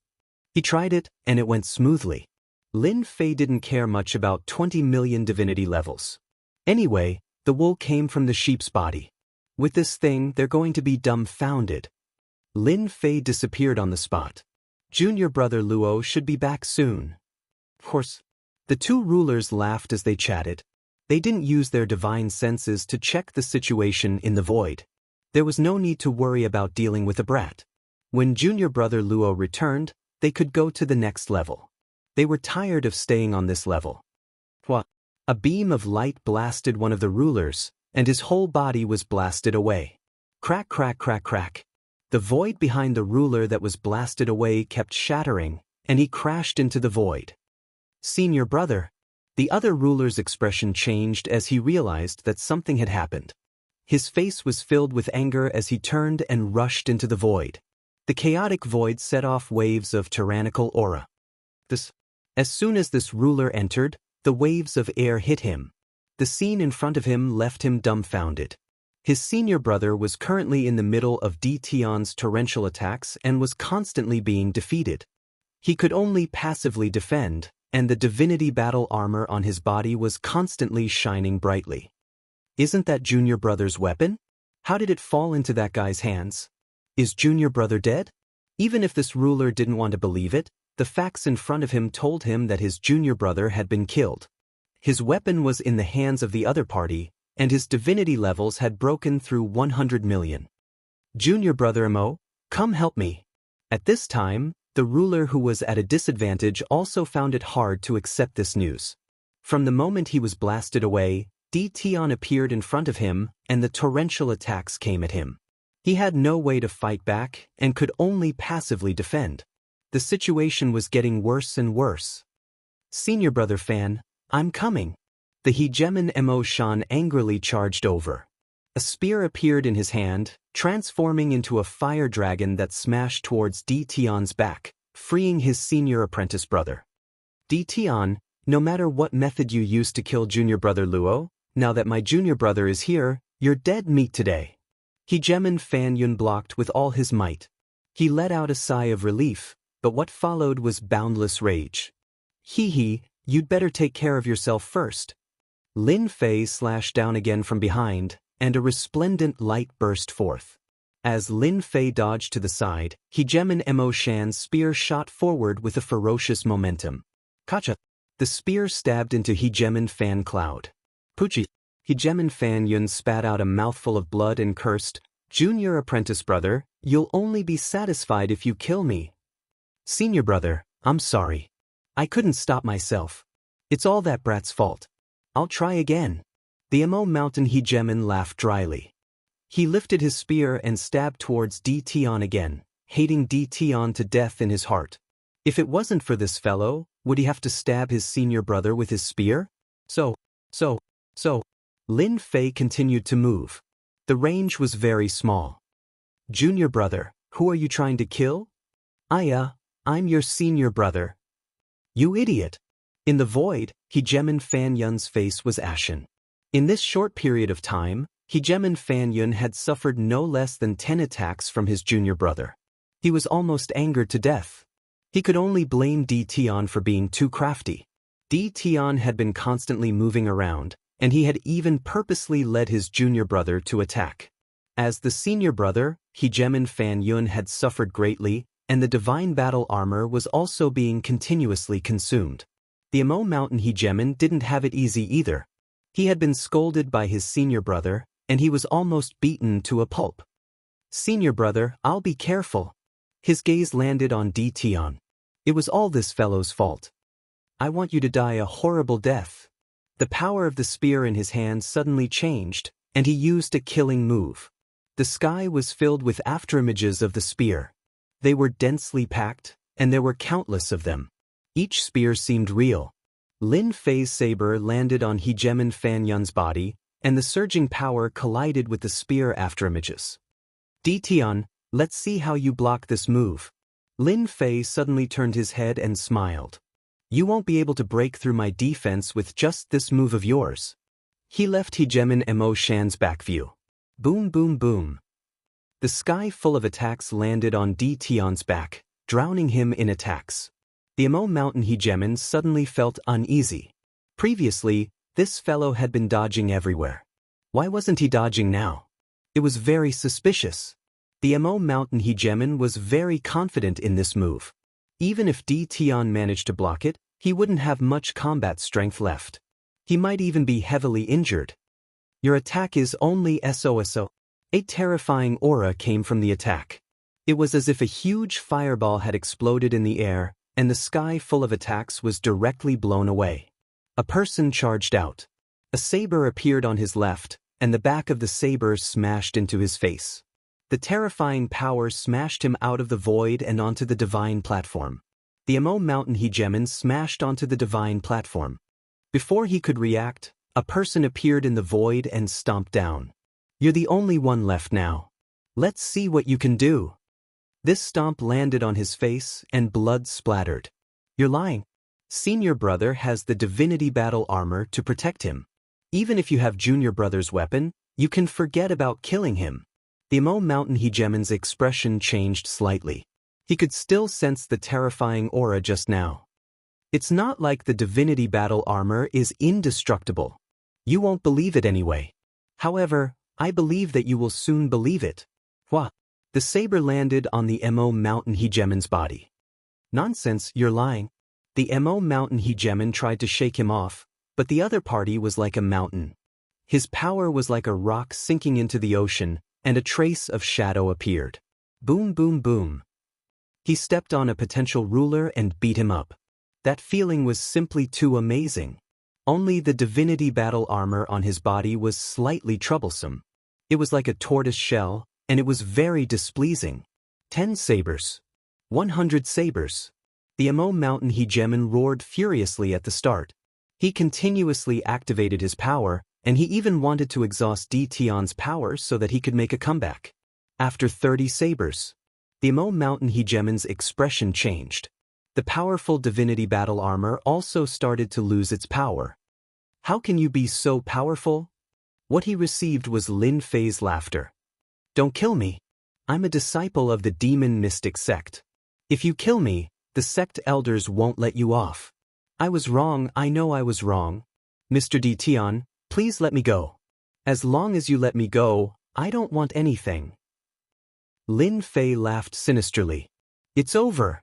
He tried it, and it went smoothly. Lin Fei didn't care much about 20 million divinity levels. Anyway, the wool came from the sheep's body. With this thing, they're going to be dumbfounded. Lin Fei disappeared on the spot. Junior brother Luo should be back soon. Of course, the two rulers laughed as they chatted. They didn't use their divine senses to check the situation in the void. There was no need to worry about dealing with a brat. When junior brother Luo returned, they could go to the next level. They were tired of staying on this level. What? A beam of light blasted one of the rulers, and his whole body was blasted away. Crack, crack, crack, crack. The void behind the ruler that was blasted away kept shattering, and he crashed into the void. Senior brother. The other ruler's expression changed as he realized that something had happened. His face was filled with anger as he turned and rushed into the void. The chaotic void set off waves of tyrannical aura. As soon as this ruler entered, the waves of air hit him. The scene in front of him left him dumbfounded. His senior brother was currently in the middle of D. Tion's torrential attacks and was constantly being defeated. He could only passively defend, and the divinity battle armor on his body was constantly shining brightly. Isn't that junior brother's weapon? How did it fall into that guy's hands? Is junior brother dead? Even if this ruler didn't want to believe it, the facts in front of him told him that his junior brother had been killed. His weapon was in the hands of the other party, and his divinity levels had broken through 100 million. Junior brother Mo, come help me. At this time, the ruler who was at a disadvantage also found it hard to accept this news. From the moment he was blasted away, D. Tion appeared in front of him, and the torrential attacks came at him. He had no way to fight back, and could only passively defend. The situation was getting worse and worse. Senior brother Fan, I'm coming. The hegemon Mo Shan angrily charged over. A spear appeared in his hand, transforming into a fire dragon that smashed towards D. Tion's back, freeing his senior apprentice brother. D. Tion, no matter what method you used to kill junior brother Luo, now that my junior brother is here, you're dead meat today. Hegemon Fan Yun blocked with all his might. He let out a sigh of relief, but what followed was boundless rage. Hee, you'd better take care of yourself first. Lin Fei slashed down again from behind, and a resplendent light burst forth. As Lin Fei dodged to the side, hegemon Mo Shan's spear shot forward with a ferocious momentum. Kacha! The spear stabbed into hegemon Fan Cloud. Puchi! Hegemon Fan Yun spat out a mouthful of blood and cursed, Junior apprentice brother, you'll only be satisfied if you kill me. Senior brother, I'm sorry. I couldn't stop myself. It's all that brat's fault. I'll try again. The Mo Mountain hegemon laughed dryly. He lifted his spear and stabbed towards D. Tion again, hating D. Tion to death in his heart. If it wasn't for this fellow, would he have to stab his senior brother with his spear? So. Lin Fei continued to move. The range was very small. Junior brother, who are you trying to kill? I'm your senior brother. You idiot. In the void, hegemon Fan Yun's face was ashen. In this short period of time, hegemon Fan Yun had suffered no less than 10 attacks from his junior brother. He was almost angered to death. He could only blame D. Tion for being too crafty. D. Tion had been constantly moving around, and he had even purposely led his junior brother to attack. As the senior brother, hegemon Fan Yun had suffered greatly, and the divine battle armor was also being continuously consumed. The Mo Mountain hegemon didn't have it easy either. He had been scolded by his senior brother, and he was almost beaten to a pulp. Senior brother, I'll be careful. His gaze landed on D. Tion. It was all this fellow's fault. I want you to die a horrible death. The power of the spear in his hand suddenly changed, and he used a killing move. The sky was filled with afterimages of the spear. They were densely packed, and there were countless of them. Each spear seemed real. Lin Fei's saber landed on hegemon Fan Yun's body, and the surging power collided with the spear afterimages. D. Tion, let's see how you block this move. Lin Fei suddenly turned his head and smiled. You won't be able to break through my defense with just this move of yours. He left Hegemin Mo Shan's back view. Boom boom boom. The sky full of attacks landed on Di Tian's back, drowning him in attacks. The Mo Mountain Hegemin suddenly felt uneasy. Previously, this fellow had been dodging everywhere. Why wasn't he dodging now? It was very suspicious. The Mo Mountain Hegemin was very confident in this move. Even if Di Tian managed to block it, he wouldn't have much combat strength left. He might even be heavily injured. Your attack is only SOSO. A terrifying aura came from the attack. It was as if a huge fireball had exploded in the air, and the sky full of attacks was directly blown away. A person charged out. A saber appeared on his left, and the back of the saber smashed into his face. The terrifying power smashed him out of the void and onto the divine platform. The Mo Mountain Hegemin smashed onto the divine platform. Before he could react, a person appeared in the void and stomped down. You're the only one left now. Let's see what you can do. This stomp landed on his face and blood splattered. You're lying. Senior brother has the divinity battle armor to protect him. Even if you have junior brother's weapon, you can forget about killing him. The Mo Mountain Hegemin's expression changed slightly. He could still sense the terrifying aura just now. It's not like the divinity battle armor is indestructible. You won't believe it anyway. However, I believe that you will soon believe it. What? The saber landed on the Mo Mountain Hegemin's body. Nonsense, you're lying. The Mo Mountain Hegemin tried to shake him off, but the other party was like a mountain. His power was like a rock sinking into the ocean, and a trace of shadow appeared. Boom boom boom. He stepped on a potential ruler and beat him up. That feeling was simply too amazing. Only the divinity battle armor on his body was slightly troublesome. It was like a tortoise shell, and it was very displeasing. 10 sabers. 100 sabers. The Mo Mountain Hegemin roared furiously at the start. He continuously activated his power, and he even wanted to exhaust Di Tian's power so that he could make a comeback. After 30 sabers, the Mo Mountain Hegemin's expression changed. The powerful divinity battle armor also started to lose its power. How can you be so powerful? What he received was Lin Fei's laughter. Don't kill me. I'm a disciple of the demon mystic sect. If you kill me, the sect elders won't let you off. I was wrong, I know I was wrong. Mr. Di Tian, please let me go. As long as you let me go, I don't want anything. Lin Fei laughed sinisterly. It's over.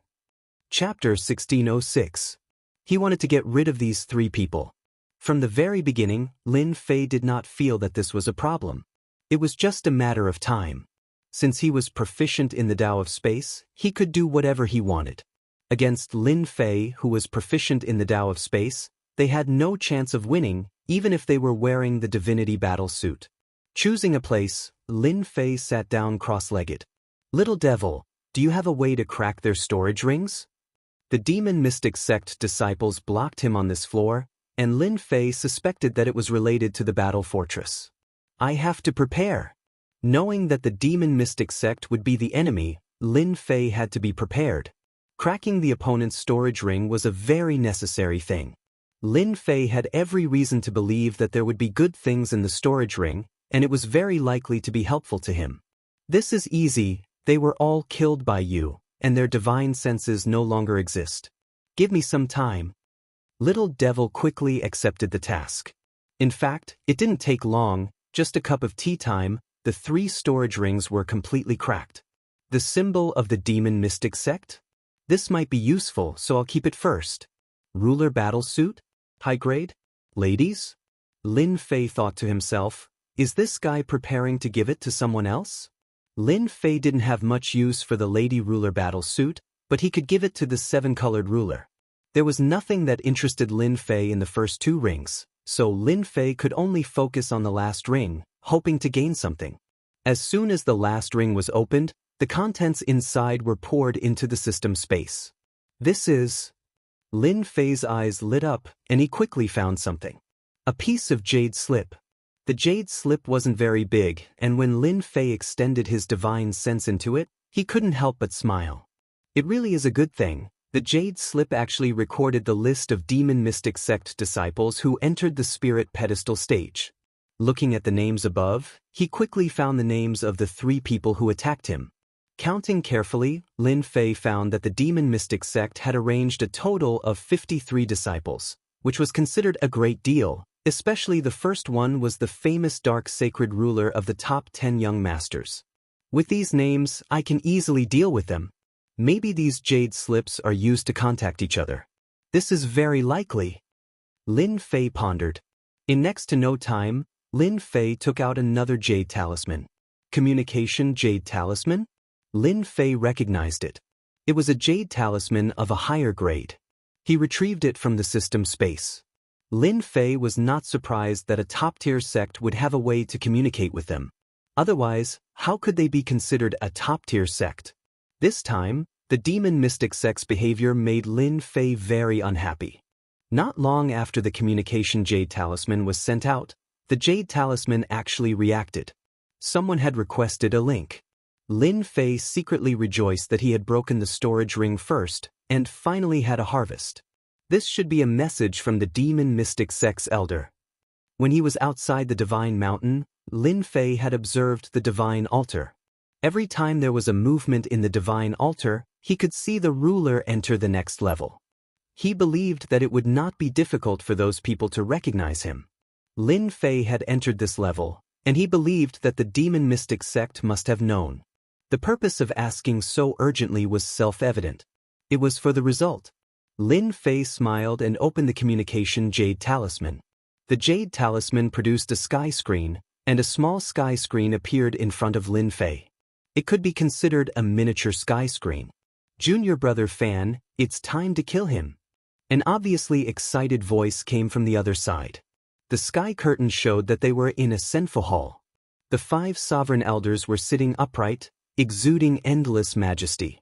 Chapter 1606. He wanted to get rid of these 3 people. From the very beginning, Lin Fei did not feel that this was a problem. It was just a matter of time. Since he was proficient in the Tao of Space, he could do whatever he wanted. Against Lin Fei, who was proficient in the Tao of Space, they had no chance of winning, even if they were wearing the divinity battle suit. Choosing a place, Lin Fei sat down cross-legged. Little devil, do you have a way to crack their storage rings? The demon mystic sect disciples blocked him on this floor, and Lin Fei suspected that it was related to the battle fortress. I have to prepare. Knowing that the demon mystic sect would be the enemy, Lin Fei had to be prepared. Cracking the opponent's storage ring was a very necessary thing. Lin Fei had every reason to believe that there would be good things in the storage ring, and it was very likely to be helpful to him. This is easy, they were all killed by you, and their divine senses no longer exist. Give me some time. Little devil quickly accepted the task. In fact, it didn't take long, just a cup of tea time, the 3 storage rings were completely cracked. The symbol of the demon mystic sect? This might be useful, so I'll keep it first. Ruler battle suit? High grade? Ladies? Lin Fei thought to himself, is this guy preparing to give it to someone else? Lin Fei didn't have much use for the lady ruler battle suit, but he could give it to the 7-colored ruler. There was nothing that interested Lin Fei in the first 2 rings, so Lin Fei could only focus on the last ring, hoping to gain something. As soon as the last ring was opened, the contents inside were poured into the system space. This is... Lin Fei's eyes lit up, and he quickly found something. A piece of jade slip. The jade slip wasn't very big, and when Lin Fei extended his divine sense into it, he couldn't help but smile. It really is a good thing, The Jade Slip actually recorded the list of demon mystic sect disciples who entered the spirit pedestal stage. Looking at the names above, he quickly found the names of the 3 people who attacked him. Counting carefully, Lin Fei found that the demon mystic sect had arranged a total of 53 disciples, which was considered a great deal, especially the first one was the famous dark sacred ruler of the top 10 young masters. With these names, I can easily deal with them. Maybe these jade slips are used to contact each other. This is very likely. Lin Fei pondered. In next to no time, Lin Fei took out another jade talisman. Communication jade talisman? Lin Fei recognized it. It was a jade talisman of a higher grade. He retrieved it from the system space. Lin Fei was not surprised that a top-tier sect would have a way to communicate with them. Otherwise, how could they be considered a top-tier sect? This time, the demon mystic sect's behavior made Lin Fei very unhappy. Not long after the communication jade talisman was sent out, the jade talisman actually reacted. Someone had requested a link. Lin Fei secretly rejoiced that he had broken the storage ring first, and finally had a harvest. This should be a message from the demon mystic sect's elder. When he was outside the divine mountain, Lin Fei had observed the divine altar. Every time there was a movement in the divine altar, he could see the ruler enter the next level. He believed that it would not be difficult for those people to recognize him. Lin Fei had entered this level, and he believed that the demon mystic sect must have known. The purpose of asking so urgently was self-evident. It was for the result. Lin Fei smiled and opened the communication jade talisman. The jade talisman produced a sky screen, and a small sky screen appeared in front of Lin Fei. It could be considered a miniature sky screen. Junior brother Fan, it's time to kill him. An obviously excited voice came from the other side. The sky curtain showed that they were in a sinful hall. The 5 sovereign elders were sitting upright, exuding endless majesty.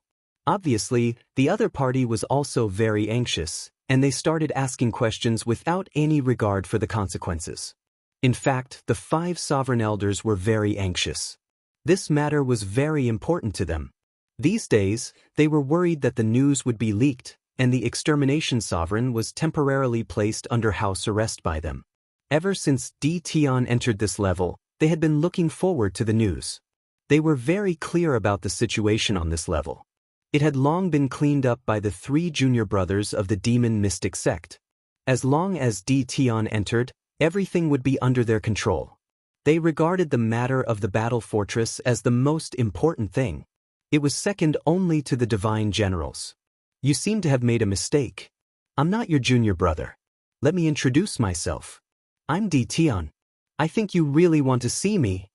Obviously, the other party was also very anxious, and they started asking questions without any regard for the consequences. In fact, the 5 sovereign elders were very anxious. This matter was very important to them. These days, they were worried that the news would be leaked, and the extermination sovereign was temporarily placed under house arrest by them. Ever since Di Tian entered this level, they had been looking forward to the news. They were very clear about the situation on this level. It had long been cleaned up by the 3 junior brothers of the demon mystic sect. As long as Di Tian entered, everything would be under their control. They regarded the matter of the battle fortress as the most important thing. It was second only to the divine generals. You seem to have made a mistake. I'm not your junior brother. Let me introduce myself. I'm Di Tian. I think you really want to see me.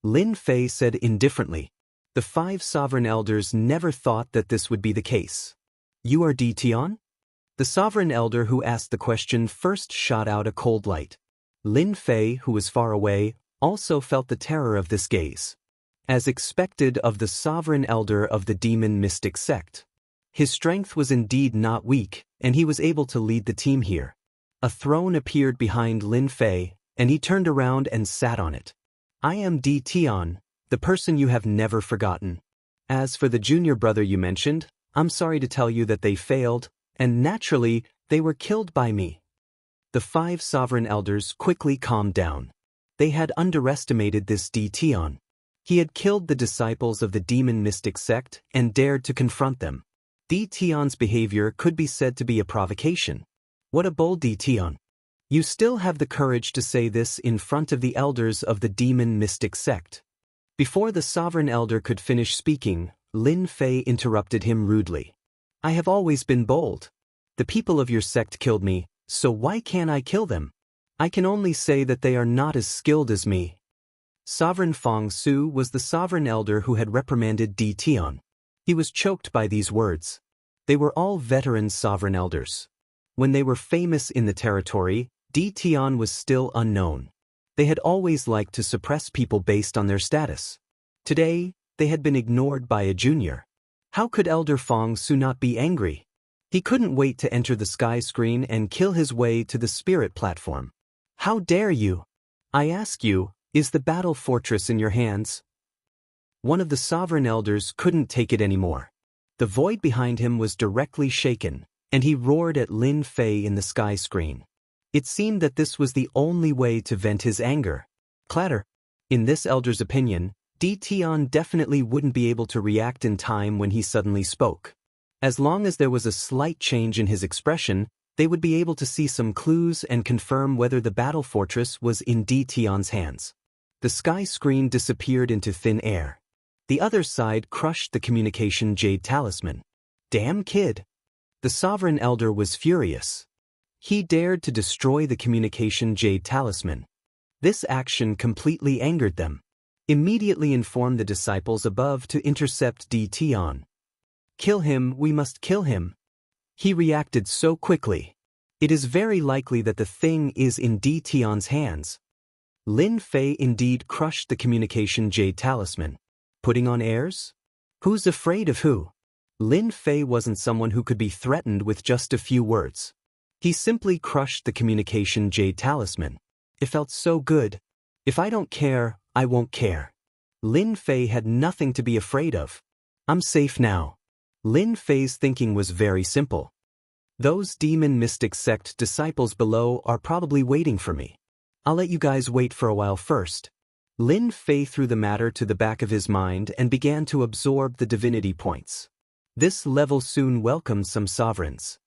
Lin Fei said indifferently. The 5 sovereign elders never thought that this would be the case. You are Di Tian? The sovereign elder who asked the question first shot out a cold light. Lin Fei, who was far away, also felt the terror of this gaze. As expected of the sovereign elder of the demon mystic sect. His strength was indeed not weak, and he was able to lead the team here. A throne appeared behind Lin Fei, and he turned around and sat on it. I am Di Tian, the person you have never forgotten. As for the junior brother you mentioned, I'm sorry to tell you that they failed, and naturally, they were killed by me. The 5 sovereign elders quickly calmed down. They had underestimated this Di Tian. He had killed the disciples of the demon mystic sect and dared to confront them. Di Tian's behavior could be said to be a provocation. What a bold Di Tian. You still have the courage to say this in front of the elders of the demon mystic sect. Before the sovereign elder could finish speaking, Lin Fei interrupted him rudely. I have always been bold. The people of your sect killed me, so why can't I kill them? I can only say that they are not as skilled as me. Sovereign Feng Su was the sovereign elder who had reprimanded Di Tian. He was choked by these words. They were all veteran sovereign elders. When they were famous in the territory, Di Tian was still unknown. They had always liked to suppress people based on their status. Today, they had been ignored by a junior. How could Elder Feng Su not be angry? He couldn't wait to enter the sky screen and kill his way to the spirit platform. How dare you? I ask you, is the battle fortress in your hands? One of the sovereign elders couldn't take it anymore. The void behind him was directly shaken, and he roared at Lin Fei in the sky screen. It seemed that this was the only way to vent his anger. Clatter. In this elder's opinion, Tian definitely wouldn't be able to react in time when he suddenly spoke. As long as there was a slight change in his expression, they would be able to see some clues and confirm whether the battle fortress was in Tian's hands. The sky screen disappeared into thin air. The other side crushed the communication jade talisman. Damn kid! The sovereign elder was furious. He dared to destroy the communication jade talisman. This action completely angered them. Immediately informed the disciples above to intercept Tian. Kill him, we must kill him. He reacted so quickly. It is very likely that the thing is in Tian's hands. Lin Fei indeed crushed the communication jade talisman. Putting on airs? Who's afraid of who? Lin Fei wasn't someone who could be threatened with just a few words. He simply crushed the communication jade talisman. It felt so good. If I don't care, I won't care. Lin Fei had nothing to be afraid of. I'm safe now. Lin Fei's thinking was very simple. Those demon mystic sect disciples below are probably waiting for me. I'll let you guys wait for a while first. Lin Fei threw the matter to the back of his mind and began to absorb the divinity points. This level soon welcomed some sovereigns.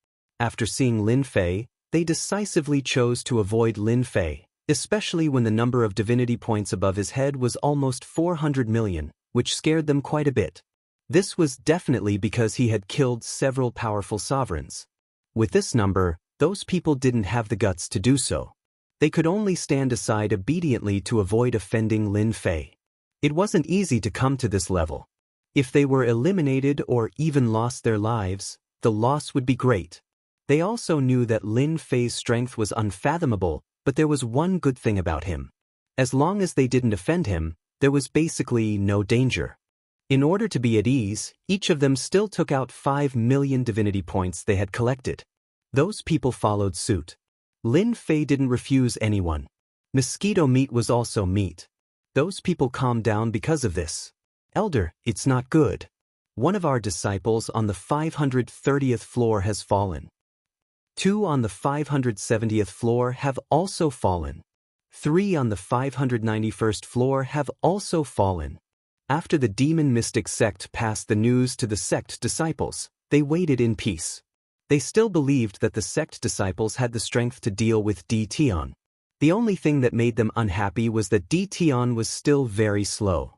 After seeing Lin Fei, they decisively chose to avoid Lin Fei, especially when the number of divinity points above his head was almost 400 million, which scared them quite a bit. This was definitely because he had killed several powerful sovereigns. With this number, those people didn't have the guts to do so. They could only stand aside obediently to avoid offending Lin Fei. It wasn't easy to come to this level. If they were eliminated or even lost their lives, the loss would be great. They also knew that Lin Fei's strength was unfathomable, but there was one good thing about him. As long as they didn't offend him, there was basically no danger. In order to be at ease, each of them still took out 5 million divinity points they had collected. Those people followed suit. Lin Fei didn't refuse anyone. Mosquito meat was also meat. Those people calmed down because of this. Elder, it's not good. One of our disciples on the 530th floor has fallen. 2 on the 570th floor have also fallen. 3 on the 591st floor have also fallen. After the demon mystic sect passed the news to the sect disciples, they waited in peace. They still believed that the sect disciples had the strength to deal with Tian. The only thing that made them unhappy was that Tian was still very slow.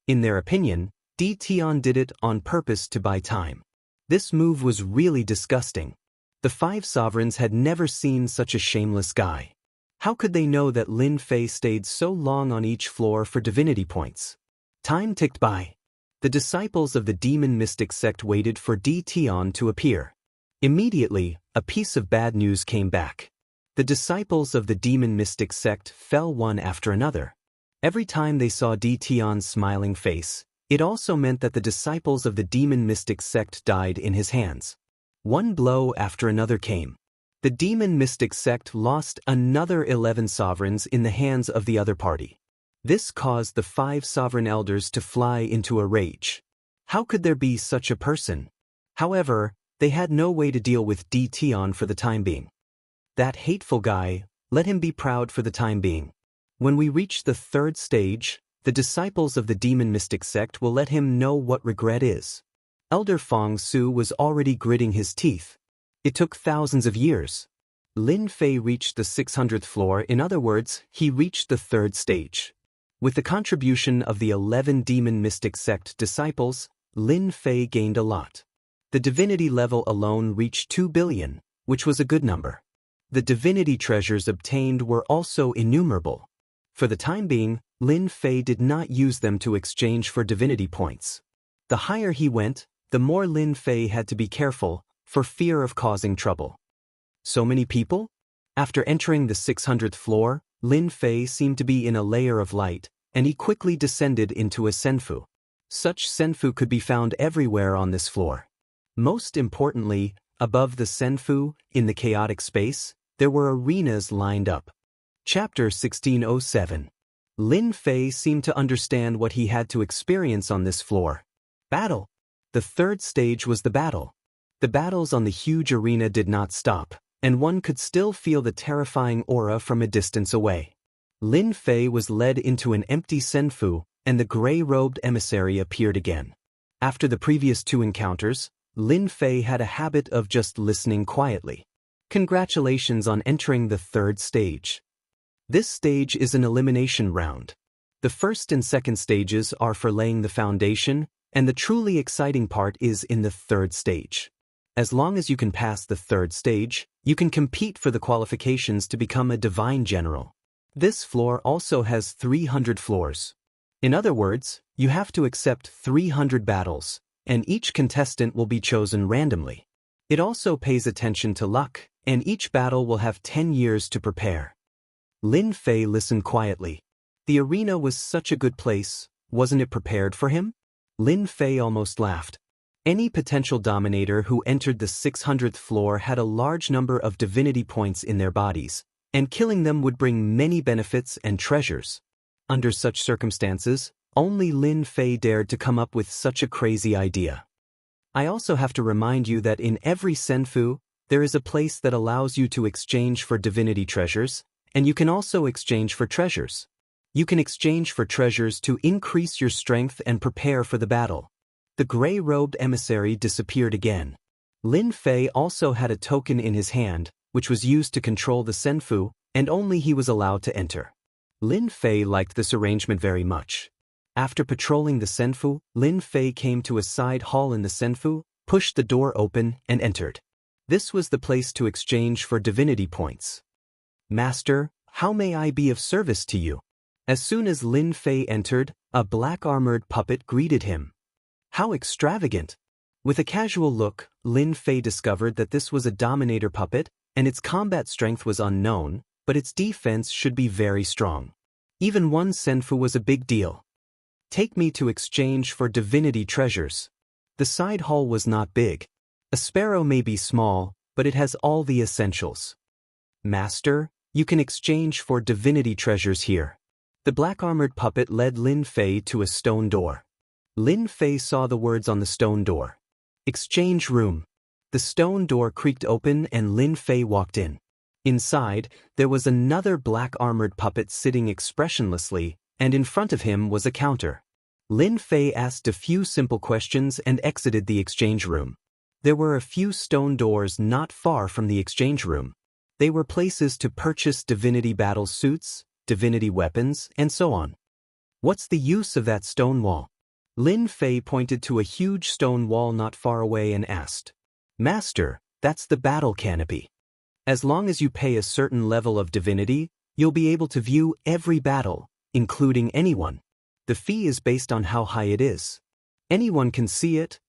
In their opinion, Tian did it on purpose to buy time. This move was really disgusting. The 5 sovereigns had never seen such a shameless guy. How could they know that Lin Fei stayed so long on each floor for divinity points? Time ticked by. The disciples of the demon mystic sect waited for Tian to appear. Immediately, a piece of bad news came back. The disciples of the demon mystic sect fell one after another. Every time they saw Tian's smiling face, it also meant that the disciples of the demon mystic sect died in his hands. One blow after another came. The demon mystic sect lost another 11 sovereigns in the hands of the other party. This caused the 5 sovereign elders to fly into a rage. How could there be such a person? However, they had no way to deal with Tian for the time being. That hateful guy, let him be proud for the time being. When we reach the 3rd stage, the disciples of the demon mystic sect will let him know what regret is. Elder Fong Su was already gritting his teeth. It took thousands of years. Lin Fei reached the 600th floor, in other words, he reached the 3rd stage. With the contribution of the 11 demon mystic sect disciples, Lin Fei gained a lot. The divinity level alone reached 2 billion, which was a good number. The divinity treasures obtained were also innumerable. For the time being, Lin Fei did not use them to exchange for divinity points. The higher he went, the more Lin Fei had to be careful, for fear of causing trouble. So many people? After entering the 600th floor, Lin Fei seemed to be in a layer of light, and he quickly descended into a senfu. Such senfu could be found everywhere on this floor. Most importantly, above the senfu, in the chaotic space, there were arenas lined up. Chapter 1607. Lin Fei seemed to understand what he had to experience on this floor. Battle. The third stage was the battle. The battles on the huge arena did not stop, and one could still feel the terrifying aura from a distance away. Lin Fei was led into an empty senfu, and the gray-robed emissary appeared again. After the previous two encounters, Lin Fei had a habit of just listening quietly. Congratulations on entering the third stage. This stage is an elimination round. The first and second stages are for laying the foundation, and the truly exciting part is in the third stage. As long as you can pass the third stage, you can compete for the qualifications to become a divine general. This floor also has 300 floors. In other words, you have to accept 300 battles, and each contestant will be chosen randomly. It also pays attention to luck, and each battle will have 10 years to prepare. Lin Fei listened quietly. The arena was such a good place, wasn't it prepared for him? Lin Fei almost laughed. Any potential dominator who entered the 600th floor had a large number of divinity points in their bodies, and killing them would bring many benefits and treasures. Under such circumstances, only Lin Fei dared to come up with such a crazy idea. I also have to remind you that in every senfu, there is a place that allows you to exchange for divinity treasures, and you can also exchange for treasures. You can exchange for treasures to increase your strength and prepare for the battle. The gray-robed emissary disappeared again. Lin Fei also had a token in his hand, which was used to control the senfu, and only he was allowed to enter. Lin Fei liked this arrangement very much. After patrolling the senfu, Lin Fei came to a side hall in the senfu, pushed the door open, and entered. This was the place to exchange for divinity points. Master, how may I be of service to you? As soon as Lin Fei entered, a black-armored puppet greeted him. How extravagant! With a casual look, Lin Fei discovered that this was a dominator puppet, and its combat strength was unknown, but its defense should be very strong. Even one senfu was a big deal. Take me to exchange for divinity treasures. The side hall was not big. A sparrow may be small, but it has all the essentials. Master, you can exchange for divinity treasures here. The black-armored puppet led Lin Fei to a stone door. Lin Fei saw the words on the stone door. Exchange room. The stone door creaked open and Lin Fei walked in. Inside, there was another black-armored puppet sitting expressionlessly, and in front of him was a counter. Lin Fei asked a few simple questions and exited the exchange room. There were a few stone doors not far from the exchange room. They were places to purchase divinity battle suits, divinity weapons, and so on. What's the use of that stone wall? Lin Fei pointed to a huge stone wall not far away and asked. Master, that's the battle canopy. As long as you pay a certain level of divinity, you'll be able to view every battle, including anyone. The fee is based on how high it is. Anyone can see it.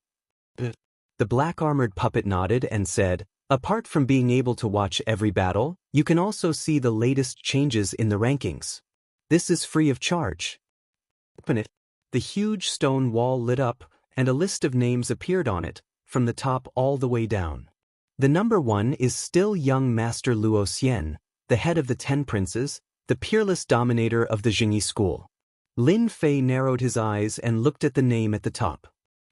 The black-armored puppet nodded and said, apart from being able to watch every battle, you can also see the latest changes in the rankings. This is free of charge. Open it. The huge stone wall lit up, and a list of names appeared on it, from the top all the way down. The number 1 is still young Master Luo Xian, the head of the 10 princes, the peerless dominator of the Jingyi school. Lin Fei narrowed his eyes and looked at the name at the top.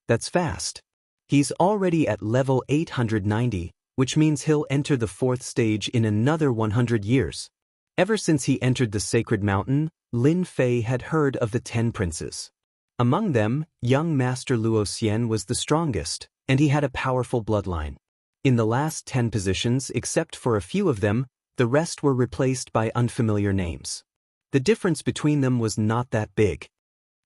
That's fast. He's already at level 890, which means he'll enter the 4th stage in another 100 years. Ever since he entered the sacred mountain, Lin Fei had heard of the 10 princes. Among them, young Master Luo Xian was the strongest, and he had a powerful bloodline. In the last 10 positions, except for a few of them, the rest were replaced by unfamiliar names. The difference between them was not that big.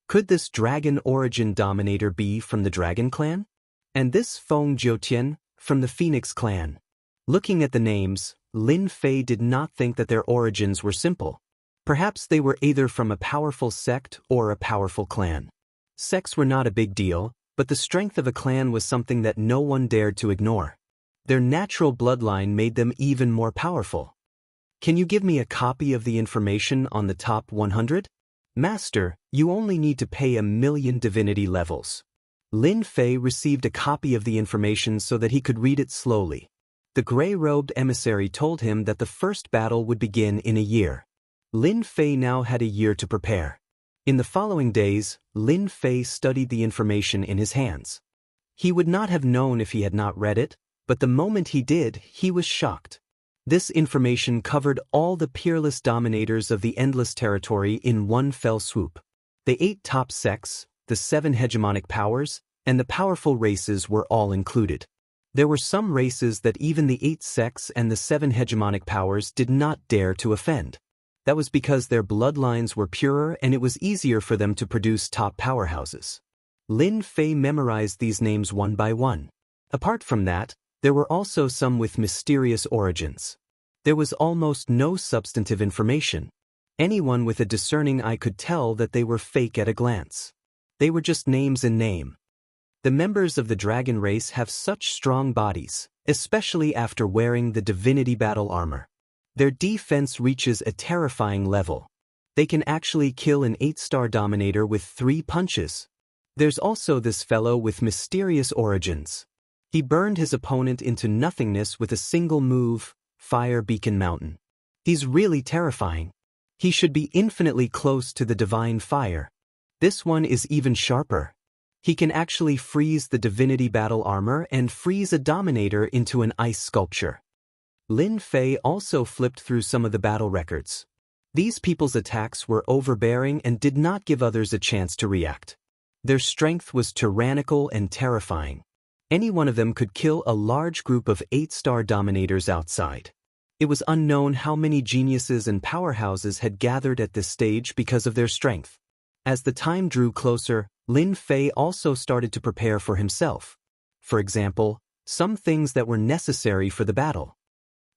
Could this dragon origin dominator be from the Dragon Clan? And this Feng Jiutian, from the Phoenix Clan? Looking at the names, Lin Fei did not think that their origins were simple. Perhaps they were either from a powerful sect or a powerful clan. Sects were not a big deal, but the strength of a clan was something that no one dared to ignore. Their natural bloodline made them even more powerful. Can you give me a copy of the information on the top 100? Master, you only need to pay 1,000,000 divinity levels. Lin Fei received a copy of the information so that he could read it slowly. The gray-robed emissary told him that the first battle would begin in a year. Lin Fei now had a year to prepare. In the following days, Lin Fei studied the information in his hands. He would not have known if he had not read it, but the moment he did, he was shocked. This information covered all the peerless dominators of the Endless Territory in one fell swoop. The 8 top sects, the 7 hegemonic powers, and the powerful races were all included. There were some races that even the 8 sects and the 7 hegemonic powers did not dare to offend. That was because their bloodlines were purer and it was easier for them to produce top powerhouses. Lin Fei memorized these names one by one. Apart from that, there were also some with mysterious origins. There was almost no substantive information. Anyone with a discerning eye could tell that they were fake at a glance. They were just names in name. The members of the dragon race have such strong bodies, especially after wearing the divinity battle armor. Their defense reaches a terrifying level. They can actually kill an 8-star dominator with 3 punches. There's also this fellow with mysterious origins. He burned his opponent into nothingness with a single move, Fire Beacon Mountain. He's really terrifying. He should be infinitely close to the divine fire. This one is even sharper. He can actually freeze the divinity battle armor and freeze a dominator into an ice sculpture. Lin Fei also flipped through some of the battle records. These people's attacks were overbearing and did not give others a chance to react. Their strength was tyrannical and terrifying. Any one of them could kill a large group of 8-star dominators outside. It was unknown how many geniuses and powerhouses had gathered at this stage because of their strength. As the time drew closer, Lin Fei also started to prepare for himself. For example, some things that were necessary for the battle.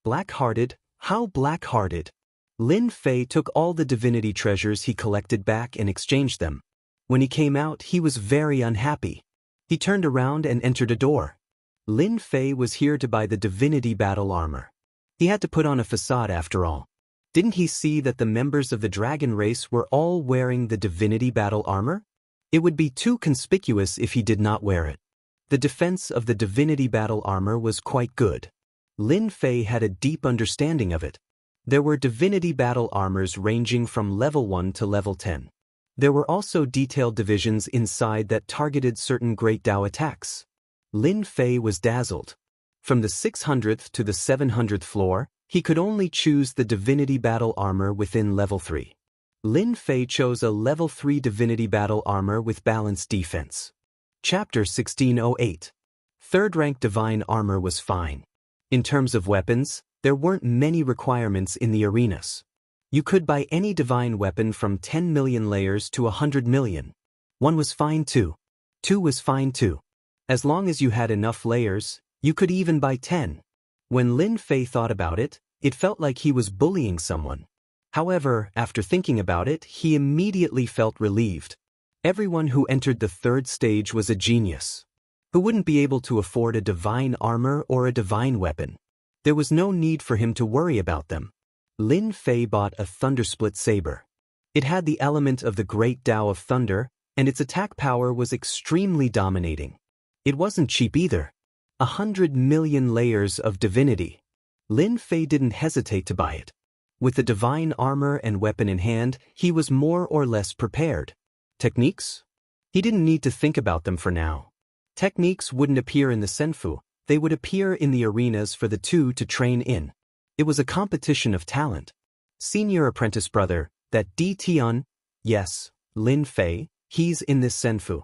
Black-hearted, how black-hearted. Lin Fei took all the divinity treasures he collected back and exchanged them. When he came out, he was very unhappy. He turned around and entered a door. Lin Fei was here to buy the divinity battle armor. He had to put on a facade after all. Didn't he see that the members of the dragon race were all wearing the divinity battle armor? It would be too conspicuous if he did not wear it. The defense of the divinity battle armor was quite good. Lin Fei had a deep understanding of it. There were divinity battle armors ranging from level 1 to level 10. There were also detailed divisions inside that targeted certain Great Dao attacks. Lin Fei was dazzled. From the 600th to the 700th floor, he could only choose the divinity battle armor within level 3. Lin Fei chose a level 3 divinity battle armor with balanced defense. Chapter 1608. Third rank divine armor was fine. In terms of weapons, there weren't many requirements in the arenas. You could buy any divine weapon from 10 million layers to 100 million. 1 was fine too. 2 was fine too. As long as you had enough layers, you could even buy 10. When Lin Fei thought about it, it felt like he was bullying someone. However, after thinking about it, he immediately felt relieved. Everyone who entered the 3rd stage was a genius. Who wouldn't be able to afford a divine armor or a divine weapon? There was no need for him to worry about them. Lin Fei bought a Thundersplit saber. It had the element of the Great Dao of Thunder, and its attack power was extremely dominating. It wasn't cheap either. 100 million layers of divinity. Lin Fei didn't hesitate to buy it. With the divine armor and weapon in hand, he was more or less prepared. Techniques? He didn't need to think about them for now. Techniques wouldn't appear in the Senfu, they would appear in the arenas for the 2 to train in. It was a competition of talent. Senior apprentice brother, that Di Tian, yes, Lin Fei, he's in this Senfu.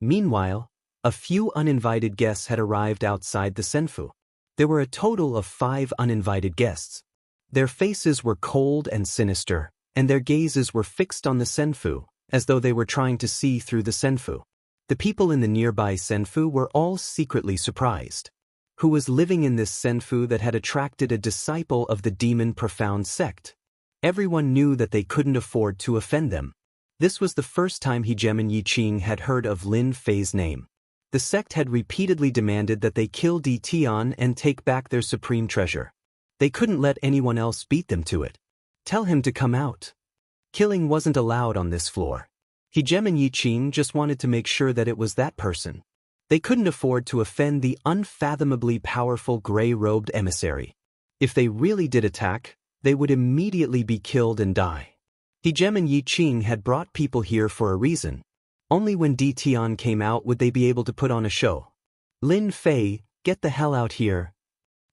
Meanwhile, a few uninvited guests had arrived outside the Senfu. There were a total of 5 uninvited guests. Their faces were cold and sinister, and their gazes were fixed on the Senfu, as though they were trying to see through the Senfu. The people in the nearby Senfu were all secretly surprised. Who was living in this Senfu that had attracted a disciple of the demon profound sect? Everyone knew that they couldn't afford to offend them. This was the first time Hegemon Yiqing had heard of Lin Fei's name. The sect had repeatedly demanded that they kill Di Tian and take back their supreme treasure. They couldn't let anyone else beat them to it. Tell him to come out. Killing wasn't allowed on this floor. Hegemon Yiqing just wanted to make sure that it was that person. They couldn't afford to offend the unfathomably powerful gray-robed emissary. If they really did attack, they would immediately be killed and die. Hegemon Yiqing had brought people here for a reason. Only when Di Tian came out would they be able to put on a show. Lin Fei, get the hell out here.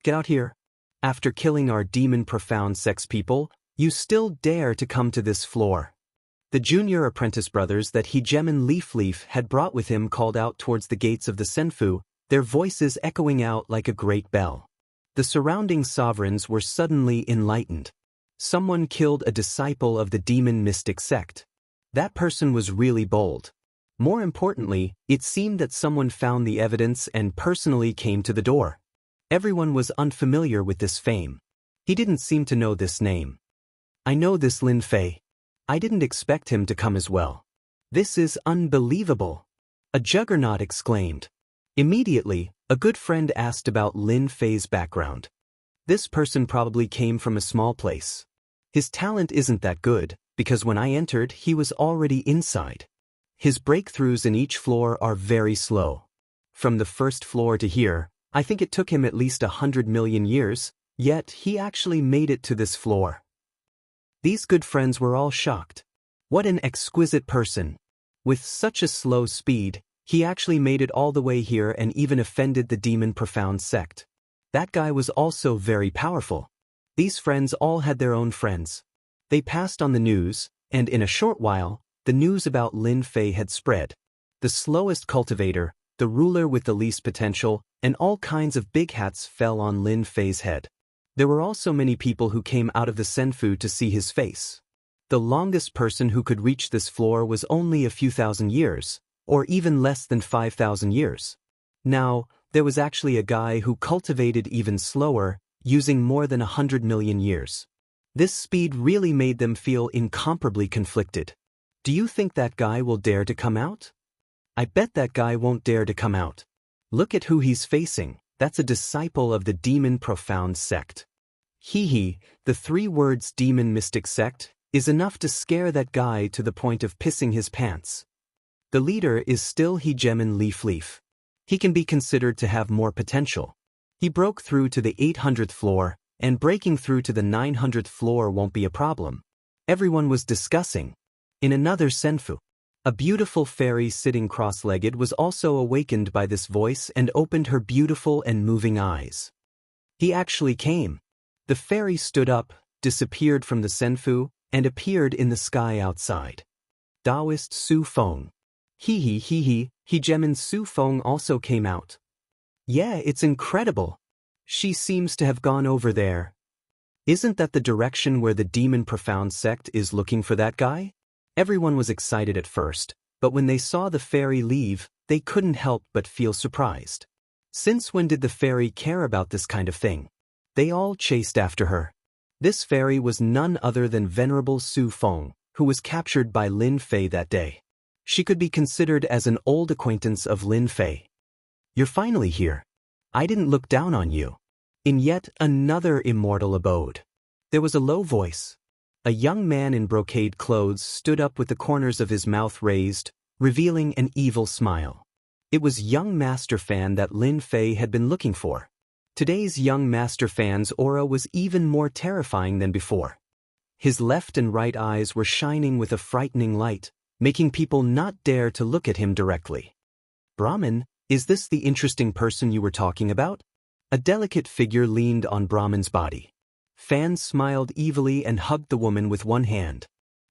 Get out here. After killing our demon profound sex people, you still dare to come to this floor. The junior apprentice brothers that Hegemon Leaf had brought with him called out towards the gates of the Senfu, their voices echoing out like a great bell. The surrounding sovereigns were suddenly enlightened. Someone killed a disciple of the demon mystic sect. That person was really bold. More importantly, it seemed that someone found the evidence and personally came to the door. Everyone was unfamiliar with this fame. He didn't seem to know this name. I know this Lin Fei. I didn't expect him to come as well. This is unbelievable. A juggernaut exclaimed. Immediately, a good friend asked about Lin Fei's background. This person probably came from a small place. His talent isn't that good, because when I entered he was already inside. His breakthroughs in each floor are very slow. From the first floor to here, I think it took him at least 100 million years, yet he actually made it to this floor. These good friends were all shocked. What an exquisite person. With such a slow speed, he actually made it all the way here and even offended the demon profound sect. That guy was also very powerful. These friends all had their own friends. They passed on the news, and in a short while, the news about Lin Fei had spread. The slowest cultivator, the ruler with the least potential, and all kinds of big hats fell on Lin Fei's head. There were also many people who came out of the Senfu to see his face. The longest person who could reach this floor was only a few thousand years, or even less than 5,000 years. Now, there was actually a guy who cultivated even slower, using more than 100 million years. This speed really made them feel incomparably conflicted. Do you think that guy will dare to come out? I bet that guy won't dare to come out. Look at who he's facing. That's a disciple of the demon profound sect. The 3 words demon mystic sect is enough to scare that guy to the point of pissing his pants. The leader is still Hegemon Leaf. He can be considered to have more potential. He broke through to the 800th floor, and breaking through to the 900th floor won't be a problem. Everyone was discussing. In another Senfu, a beautiful fairy sitting cross-legged was also awakened by this voice and opened her beautiful and moving eyes. He actually came. The fairy stood up, disappeared from the Senfu, and appeared in the sky outside. Taoist Su Feng. Hegemon Su Feng also came out. Yeah, it's incredible. She seems to have gone over there. Isn't that the direction where the demon profound sect is looking for that guy? Everyone was excited at first, but when they saw the fairy leave, they couldn't help but feel surprised. Since when did the fairy care about this kind of thing? They all chased after her. This fairy was none other than Venerable Su Feng, who was captured by Lin Fei that day. She could be considered as an old acquaintance of Lin Fei. You're finally here. I didn't look down on you. In yet another immortal abode. There was a low voice. A young man in brocade clothes stood up with the corners of his mouth raised, revealing an evil smile. It was young Master Fan that Lin Fei had been looking for. Today's young Master Fan's aura was even more terrifying than before. His left and right eyes were shining with a frightening light, making people not dare to look at him directly. Brahmin, is this the interesting person you were talking about? A delicate figure leaned on Brahmin's body. Fan smiled evilly and hugged the woman with one hand.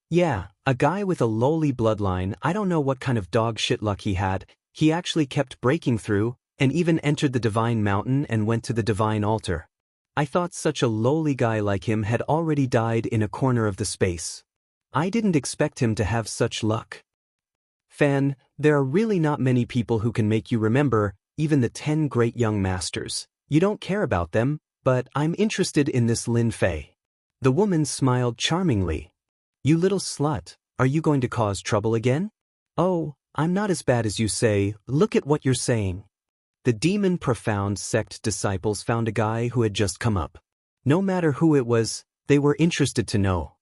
Yeah, a guy with a lowly bloodline. I don't know what kind of dog shit luck he had. He actually kept breaking through, and even entered the divine mountain and went to the divine altar. I thought such a lowly guy like him had already died in a corner of the space. I didn't expect him to have such luck. Fan, there are really not many people who can make you remember, even the 10 great young masters. You don't care about them, but I'm interested in this Lin Fei. The woman smiled charmingly. You little slut, are you going to cause trouble again? Oh, I'm not as bad as you say. Look at what you're saying. The demon profound sect disciples found a guy who had just come up. No matter who it was, they were interested to know.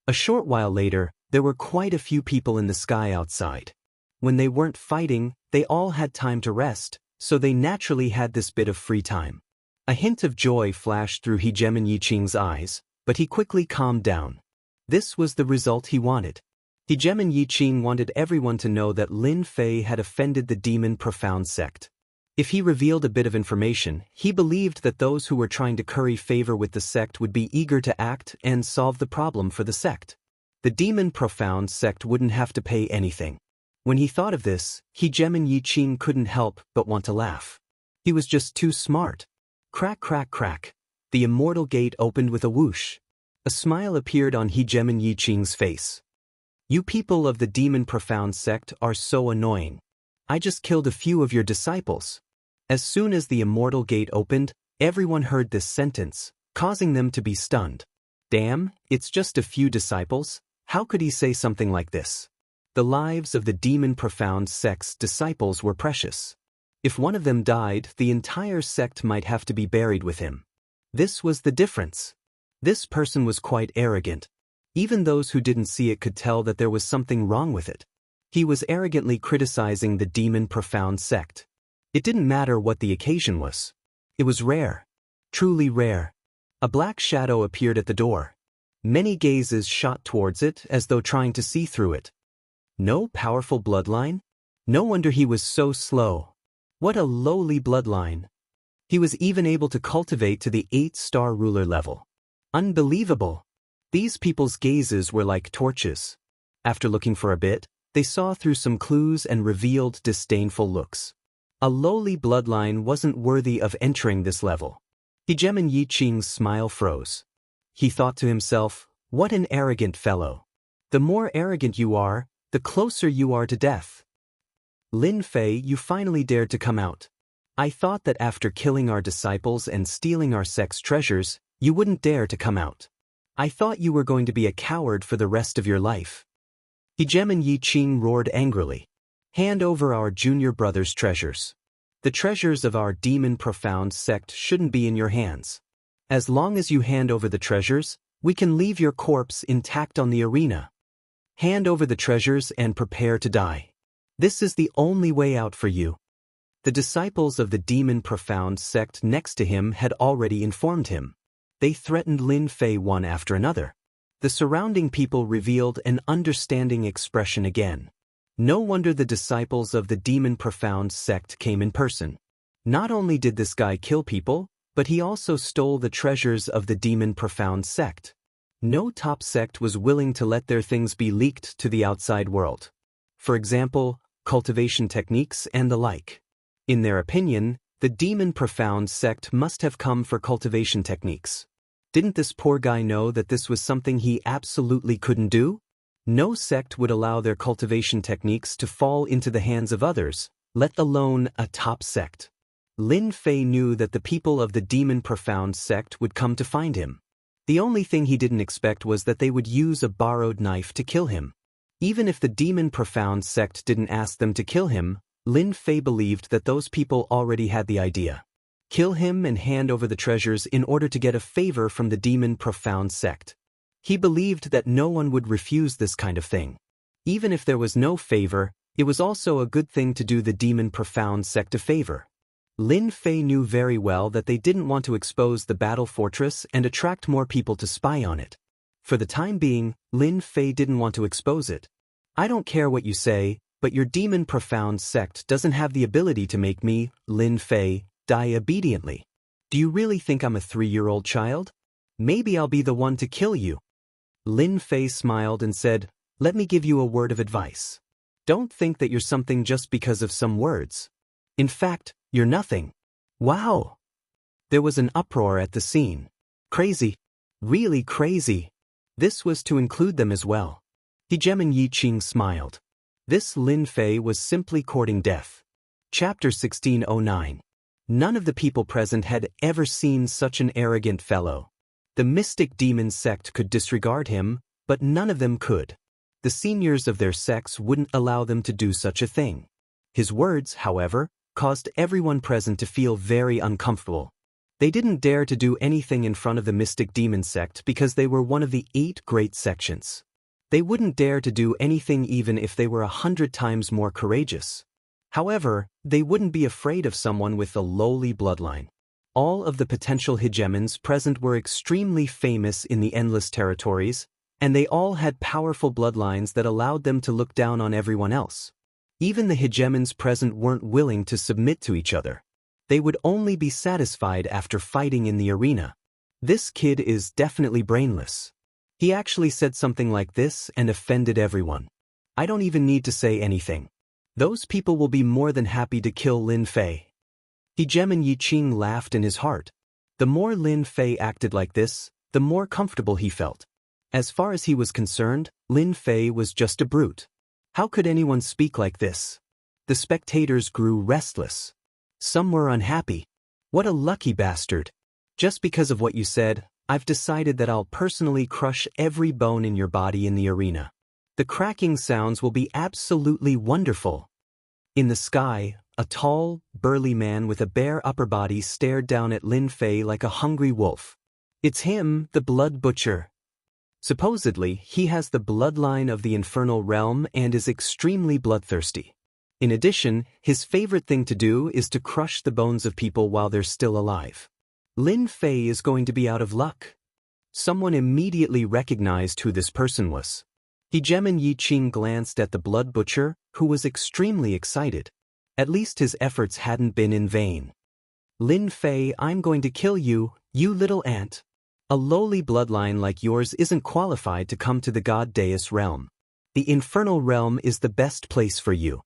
A short while later, there were quite a few people in the sky outside. When they weren't fighting, they all had time to rest, so they naturally had this bit of free time. A hint of joy flashed through Hegemon Yiqing's eyes, but he quickly calmed down. This was the result he wanted. Hegemon Yiqing wanted everyone to know that Lin Fei had offended the demon profound sect. If he revealed a bit of information, he believed that those who were trying to curry favor with the sect would be eager to act and solve the problem for the sect. The demon profound sect wouldn't have to pay anything. When he thought of this, Hegemon Yiqing couldn't help but want to laugh. He was just too smart. Crack, crack, crack. The immortal gate opened with a whoosh. A smile appeared on Hegemon Yiqing's face. You people of the demon profound sect are so annoying. I just killed a few of your disciples. As soon as the immortal gate opened, everyone heard this sentence, causing them to be stunned. Damn, it's just a few disciples? How could he say something like this? The lives of the demon profound sect's disciples were precious. If one of them died, the entire sect might have to be buried with him. This was the difference. This person was quite arrogant. Even those who didn't see it could tell that there was something wrong with it. He was arrogantly criticizing the demon profound sect. It didn't matter what the occasion was. It was rare. Truly rare. A black shadow appeared at the door. Many gazes shot towards it as though trying to see through it. No powerful bloodline? No wonder he was so slow. What a lowly bloodline. He was even able to cultivate to the 8-star ruler level. Unbelievable. These people's gazes were like torches. After looking for a bit, they saw through some clues and revealed disdainful looks. A lowly bloodline wasn't worthy of entering this level. Hegemon Yiqing's smile froze. He thought to himself, what an arrogant fellow. The more arrogant you are, the closer you are to death. Lin Fei, you finally dared to come out. I thought that after killing our disciples and stealing our sect's treasures, you wouldn't dare to come out. I thought you were going to be a coward for the rest of your life. Hegemon Yiqing roared angrily. Hand over our junior brother's treasures. The treasures of our demon profound sect shouldn't be in your hands. As long as you hand over the treasures, we can leave your corpse intact on the arena. Hand over the treasures and prepare to die. This is the only way out for you. The disciples of the demon profound sect next to him had already informed him. They threatened Lin Fei one after another. The surrounding people revealed an understanding expression again. No wonder the disciples of the demon profound sect came in person. Not only did this guy kill people, but he also stole the treasures of the demon profound sect. No top sect was willing to let their things be leaked to the outside world. For example, cultivation techniques and the like. In their opinion, the demon profound sect must have come for cultivation techniques. Didn't this poor guy know that this was something he absolutely couldn't do? No sect would allow their cultivation techniques to fall into the hands of others, let alone a top sect. Lin Fei knew that the people of the demon profound sect would come to find him. The only thing he didn't expect was that they would use a borrowed knife to kill him. Even if the demon profound sect didn't ask them to kill him, Lin Fei believed that those people already had the idea. Kill him and hand over the treasures in order to get a favor from the demon profound sect. He believed that no one would refuse this kind of thing. Even if there was no favor, it was also a good thing to do the demon profound sect a favor. Lin Fei knew very well that they didn't want to expose the battle fortress and attract more people to spy on it. For the time being, Lin Fei didn't want to expose it. I don't care what you say, but your demon profound sect doesn't have the ability to make me, Lin Fei, die obediently. Do you really think I'm a 3-year-old child? Maybe I'll be the one to kill you. Lin Fei smiled and said, let me give you a word of advice. Don't think that you're something just because of some words. In fact, you're nothing. Wow! There was an uproar at the scene. Crazy. Really crazy. This was to include them as well. Hegemon Yiqing smiled. This Lin Fei was simply courting death. Chapter 1609. None of the people present had ever seen such an arrogant fellow. The mystic demon sect could disregard him, but none of them could. The seniors of their sects wouldn't allow them to do such a thing. His words, however, caused everyone present to feel very uncomfortable. They didn't dare to do anything in front of the mystic demon sect because they were one of the 8 great sections. They wouldn't dare to do anything even if they were 100 times more courageous. However, they wouldn't be afraid of someone with a lowly bloodline. All of the potential hegemons present were extremely famous in the endless territories, and they all had powerful bloodlines that allowed them to look down on everyone else. Even the hegemons present weren't willing to submit to each other. They would only be satisfied after fighting in the arena. This kid is definitely brainless. He actually said something like this and offended everyone. I don't even need to say anything. Those people will be more than happy to kill Lin Fei. Hegemon Yiqing laughed in his heart. The more Lin Fei acted like this, the more comfortable he felt. As far as he was concerned, Lin Fei was just a brute. How could anyone speak like this? The spectators grew restless. Some were unhappy. What a lucky bastard. Just because of what you said, I've decided that I'll personally crush every bone in your body in the arena. The cracking sounds will be absolutely wonderful. In the sky, a tall, burly man with a bare upper body stared down at Lin Fei like a hungry wolf. It's him, the Blood Butcher. Supposedly, he has the bloodline of the infernal realm and is extremely bloodthirsty. In addition, his favorite thing to do is to crush the bones of people while they're still alive. Lin Fei is going to be out of luck. Someone immediately recognized who this person was. Hegemon Yiqing glanced at the Blood Butcher, who was extremely excited. At least his efforts hadn't been in vain. Lin Fei, I'm going to kill you, you little ant. A lowly bloodline like yours isn't qualified to come to the God Deus realm. The infernal realm is the best place for you.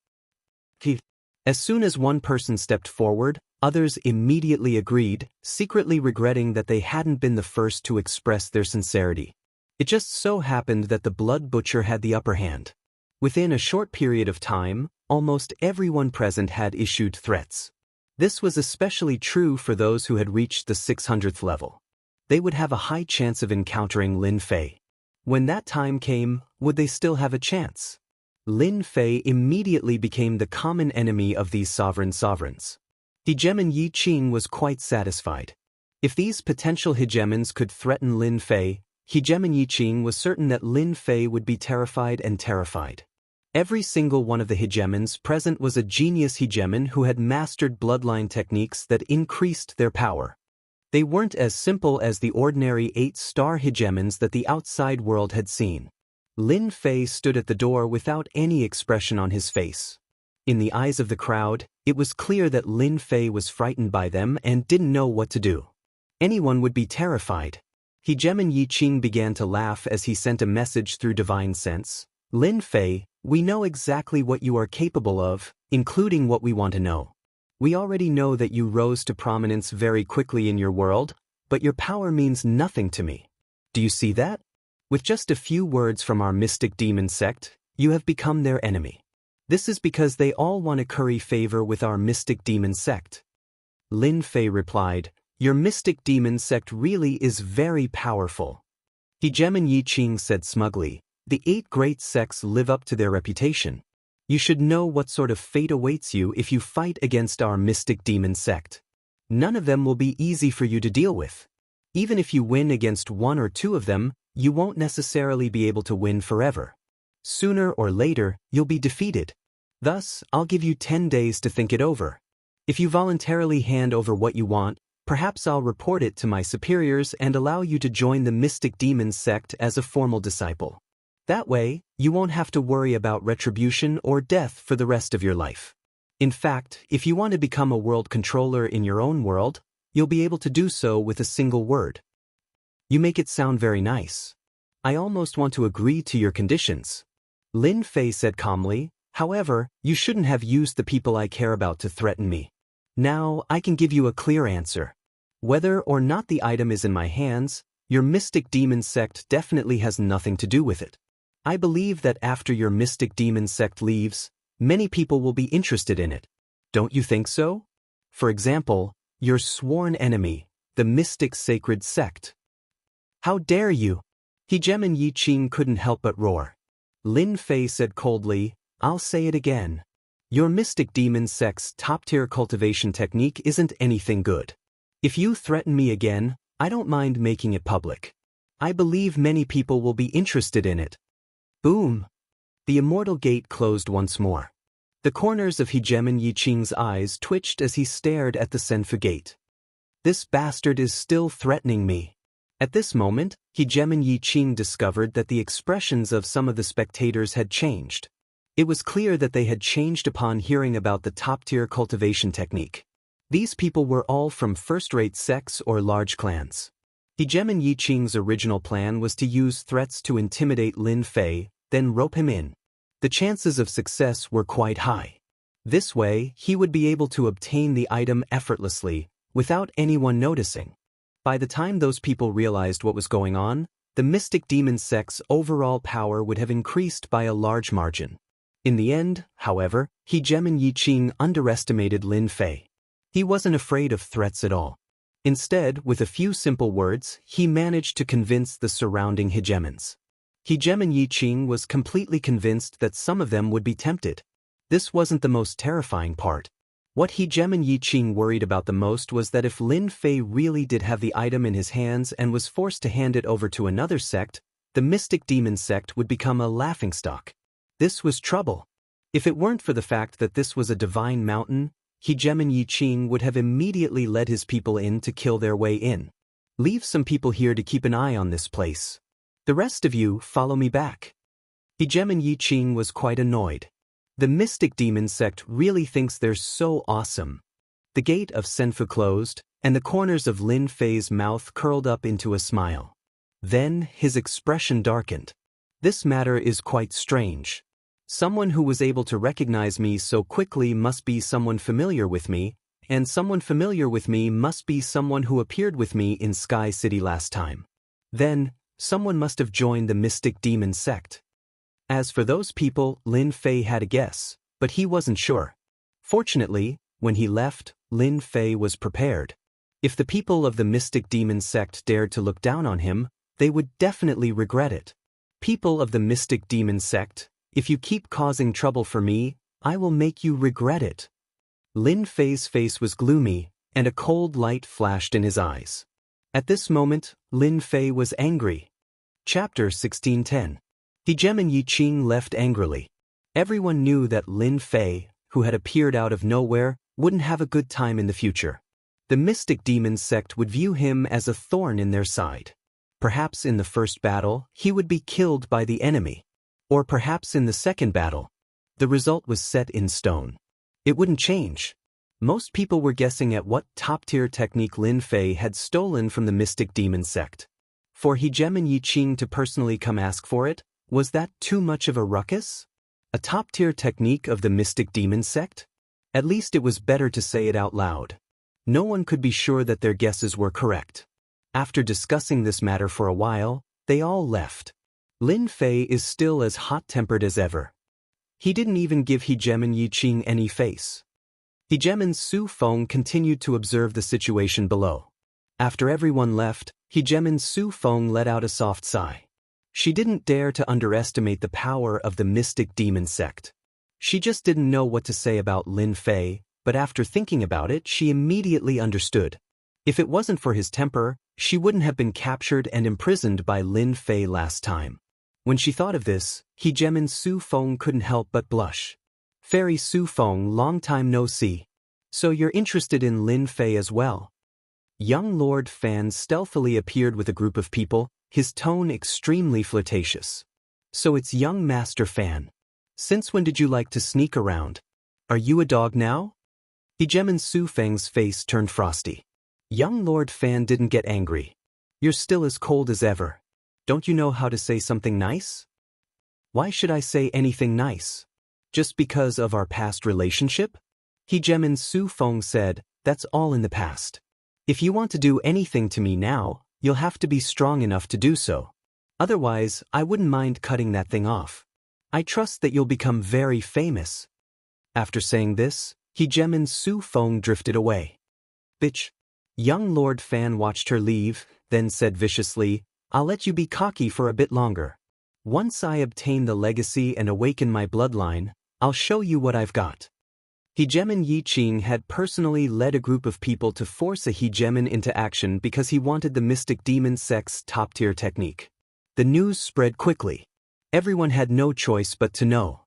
As soon as one person stepped forward, others immediately agreed, secretly regretting that they hadn't been the first to express their sincerity. It just so happened that the Blood Butcher had the upper hand. Within a short period of time, almost everyone present had issued threats. This was especially true for those who had reached the 600th level. They would have a high chance of encountering Lin Fei. When that time came, would they still have a chance? Lin Fei immediately became the common enemy of these sovereigns. Hegemon Yiqing was quite satisfied. If these potential hegemons could threaten Lin Fei, Hegemon Yiqing was certain that Lin Fei would be terrified and terrified. Every single one of the hegemons present was a genius hegemon who had mastered bloodline techniques that increased their power. They weren't as simple as the ordinary 8-star hegemons that the outside world had seen. Lin Fei stood at the door without any expression on his face. In the eyes of the crowd, it was clear that Lin Fei was frightened by them and didn't know what to do. Anyone would be terrified. Hegemon Yiqing began to laugh as he sent a message through divine sense. Lin Fei, we know exactly what you are capable of, including what we want to know. We already know that you rose to prominence very quickly in your world, but your power means nothing to me. Do you see that? With just a few words from our mystic demon sect, you have become their enemy. This is because they all want to curry favor with our mystic demon sect. Lin Fei replied, your mystic demon sect really is very powerful. Hegemon Yiqing said smugly, the 8 great sects live up to their reputation. You should know what sort of fate awaits you if you fight against our mystic demon sect. None of them will be easy for you to deal with. Even if you win against 1 or 2 of them, you won't necessarily be able to win forever. Sooner or later, you'll be defeated. Thus, I'll give you 10 days to think it over. If you voluntarily hand over what you want, perhaps I'll report it to my superiors and allow you to join the mystic demon sect as a formal disciple. That way, you won't have to worry about retribution or death for the rest of your life. In fact, if you want to become a world controller in your own world, you'll be able to do so with a single word. You make it sound very nice. I almost want to agree to your conditions. Lin Fei said calmly, however, you shouldn't have used the people I care about to threaten me. Now, I can give you a clear answer. Whether or not the item is in my hands, your mystic demon sect definitely has nothing to do with it. I believe that after your mystic demon sect leaves, many people will be interested in it. Don't you think so? For example, your sworn enemy, the mystic sacred sect. How dare you? Hegemon Yiqing couldn't help but roar. Lin Fei said coldly, I'll say it again. Your mystic demon sect's top-tier cultivation technique isn't anything good. If you threaten me again, I don't mind making it public. I believe many people will be interested in it. Boom! The immortal gate closed once more. The corners of Hegemon Yiqing's eyes twitched as he stared at the Senfu gate. This bastard is still threatening me. At this moment, Hegemon Yiqing discovered that the expressions of some of the spectators had changed. It was clear that they had changed upon hearing about the top-tier cultivation technique. These people were all from first-rate sects or large clans. Hegemon Yiqing's original plan was to use threats to intimidate Lin Fei, then rope him in. The chances of success were quite high. This way, he would be able to obtain the item effortlessly, without anyone noticing. By the time those people realized what was going on, the Mystic Demon sect's overall power would have increased by a large margin. In the end, however, Hegemon Yiqing underestimated Lin Fei. He wasn't afraid of threats at all. Instead, with a few simple words, he managed to convince the surrounding hegemons. Hegemon Yiqing was completely convinced that some of them would be tempted. This wasn't the most terrifying part. What Hegemon Yiqing worried about the most was that if Lin Fei really did have the item in his hands and was forced to hand it over to another sect, the Mystic Demon sect would become a laughingstock. This was trouble. If it weren't for the fact that this was a divine mountain, Hegemon Yiqing would have immediately led his people in to kill their way in. Leave some people here to keep an eye on this place. The rest of you follow me back. Hegemon Yiqing was quite annoyed. The Mystic Demon sect really thinks they're so awesome. The gate of Senfu closed, and the corners of Lin Fei's mouth curled up into a smile. Then his expression darkened. This matter is quite strange. Someone who was able to recognize me so quickly must be someone familiar with me, and someone familiar with me must be someone who appeared with me in Sky City last time. Then, someone must have joined the Mystic Demon sect. As for those people, Lin Fei had a guess, but he wasn't sure. Fortunately, when he left, Lin Fei was prepared. If the people of the Mystic Demon sect dared to look down on him, they would definitely regret it. People of the Mystic Demon sect, if you keep causing trouble for me, I will make you regret it. Lin Fei's face was gloomy, and a cold light flashed in his eyes. At this moment, Lin Fei was angry. Chapter 1610. Hegemon Yiqing left angrily. Everyone knew that Lin Fei, who had appeared out of nowhere, wouldn't have a good time in the future. The Mystic Demon sect would view him as a thorn in their side. Perhaps in the first battle, he would be killed by the enemy. Or perhaps in the second battle. The result was set in stone. It wouldn't change. Most people were guessing at what top-tier technique Lin Fei had stolen from the Mystic Demon sect. For Hegemon Yiqing to personally come ask for it, was that too much of a ruckus? A top-tier technique of the Mystic Demon sect? At least it was better to say it out loud. No one could be sure that their guesses were correct. After discussing this matter for a while, they all left. Lin Fei is still as hot-tempered as ever. He didn't even give Hegemon Yiqing any face. Hegemon Su Feng continued to observe the situation below. After everyone left, Hegemon Su Feng let out a soft sigh. She didn't dare to underestimate the power of the Mystic Demon sect. She just didn't know what to say about Lin Fei, but after thinking about it, she immediately understood. If it wasn't for his temper, she wouldn't have been captured and imprisoned by Lin Fei last time. When she thought of this, Hegemon Su Feng couldn't help but blush. Fairy Su Feng, long time no see. So you're interested in Lin Fei as well? Young Lord Fan stealthily appeared with a group of people, his tone extremely flirtatious. So it's young Master Fan. Since when did you like to sneak around? Are you a dog now? Hegemon Su Feng's face turned frosty. Young Lord Fan didn't get angry. You're still as cold as ever. Don't you know how to say something nice? Why should I say anything nice? Just because of our past relationship? Hegemon Su Feng said, that's all in the past. If you want to do anything to me now, you'll have to be strong enough to do so. Otherwise, I wouldn't mind cutting that thing off. I trust that you'll become very famous. After saying this, Hegemon Su Feng drifted away. Bitch. Young Lord Fan watched her leave, then said viciously, I'll let you be cocky for a bit longer. Once I obtain the legacy and awaken my bloodline, I'll show you what I've got. Hegemon Yiqing had personally led a group of people to force a hegemon into action because he wanted the Mystic Demon sect's top-tier technique. The news spread quickly. Everyone had no choice but to know.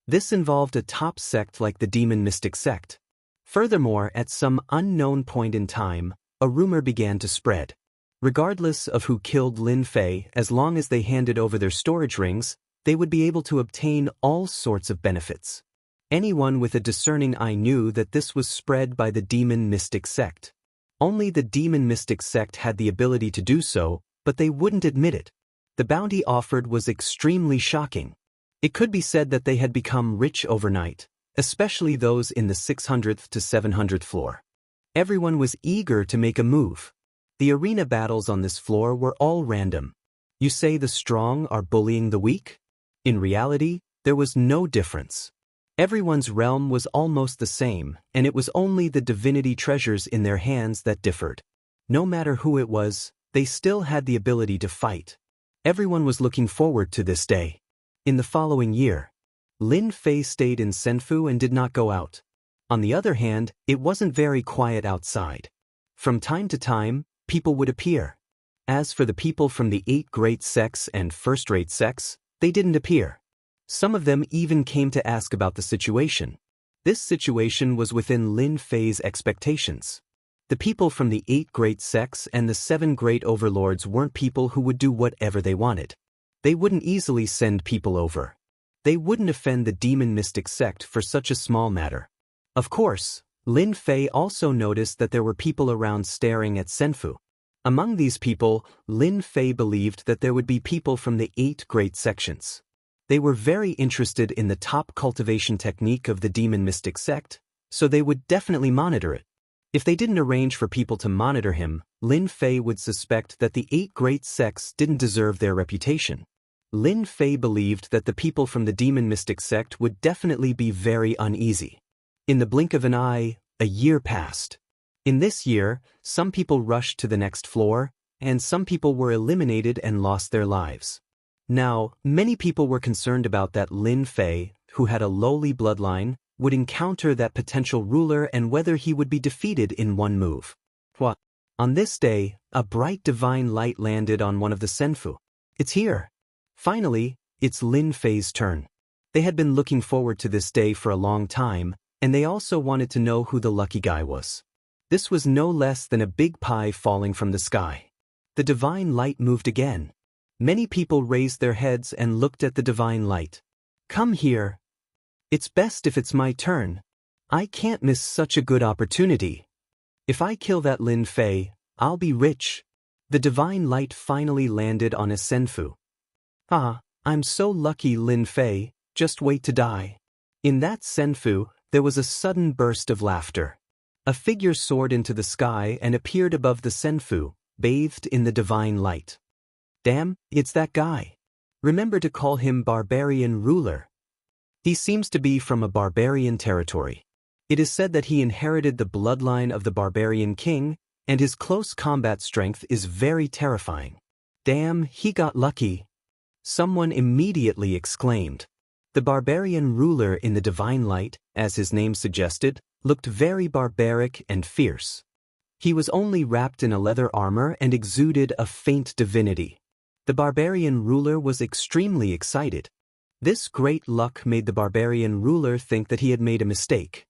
This involved a top sect like the Demon Mystic sect. Furthermore, at some unknown point in time, a rumor began to spread. Regardless of who killed Lin Fei, as long as they handed over their storage rings, they would be able to obtain all sorts of benefits. Anyone with a discerning eye knew that this was spread by the demon mystic sect. Only the demon mystic sect had the ability to do so, but they wouldn't admit it. The bounty offered was extremely shocking. It could be said that they had become rich overnight, especially those in the 600th to 700th floor. Everyone was eager to make a move. The arena battles on this floor were all random. You say the strong are bullying the weak? In reality, there was no difference. Everyone's realm was almost the same, and it was only the divinity treasures in their hands that differed. No matter who it was, they still had the ability to fight. Everyone was looking forward to this day. In the following year, Lin Fei stayed in Senfu and did not go out. On the other hand, it wasn't very quiet outside. From time to time, people would appear. As for the people from the 8 great sects and first-rate sects, they didn't appear. Some of them even came to ask about the situation. This situation was within Lin Fei's expectations. The people from the 8 great sects and the 7 great overlords weren't people who would do whatever they wanted. They wouldn't easily send people over. They wouldn't offend the demon mystic sect for such a small matter. Of course, Lin Fei also noticed that there were people around staring at Senfu. Among these people, Lin Fei believed that there would be people from the 8 great sections. They were very interested in the top cultivation technique of the demon mystic sect, so they would definitely monitor it. If they didn't arrange for people to monitor him, Lin Fei would suspect that the 8 great sects didn't deserve their reputation. Lin Fei believed that the people from the demon mystic sect would definitely be very uneasy. In the blink of an eye, a year passed. In this year, some people rushed to the next floor, and some people were eliminated and lost their lives. Now, many people were concerned about that Lin Fei, who had a lowly bloodline, would encounter that potential ruler and whether he would be defeated in one move. What? On this day, a bright divine light landed on one of the Senfu. It's here. Finally, it's Lin Fei's turn. They had been looking forward to this day for a long time, and they also wanted to know who the lucky guy was. This was no less than a big pie falling from the sky. The divine light moved again. Many people raised their heads and looked at the divine light. Come here. It's best if it's my turn. I can't miss such a good opportunity. If I kill that Lin Fei, I'll be rich. The divine light finally landed on a Senfu. Ah, I'm so lucky, Lin Fei, just wait to die. In that Senfu, there was a sudden burst of laughter. A figure soared into the sky and appeared above the Senfu, bathed in the divine light. Damn, it's that guy. Remember to call him Barbarian Ruler. He seems to be from a barbarian territory. It is said that he inherited the bloodline of the barbarian king, and his close combat strength is very terrifying. Damn, he got lucky. Someone immediately exclaimed. The barbarian ruler in the divine light, as his name suggested, looked very barbaric and fierce. He was only wrapped in a leather armor and exuded a faint divinity. The barbarian ruler was extremely excited. This great luck made the barbarian ruler think that he had made a mistake.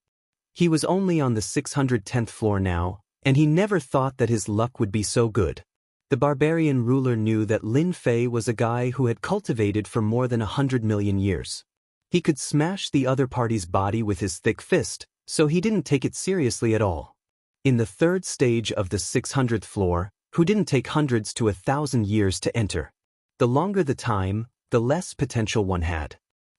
He was only on the 610th floor now, and he never thought that his luck would be so good. The barbarian ruler knew that Lin Fei was a guy who had cultivated for more than 100 million years. He could smash the other party's body with his thick fist, so he didn't take it seriously at all. In the 3rd stage of the 600th floor, who didn't take hundreds to 1,000 years to enter. The longer the time, the less potential one had.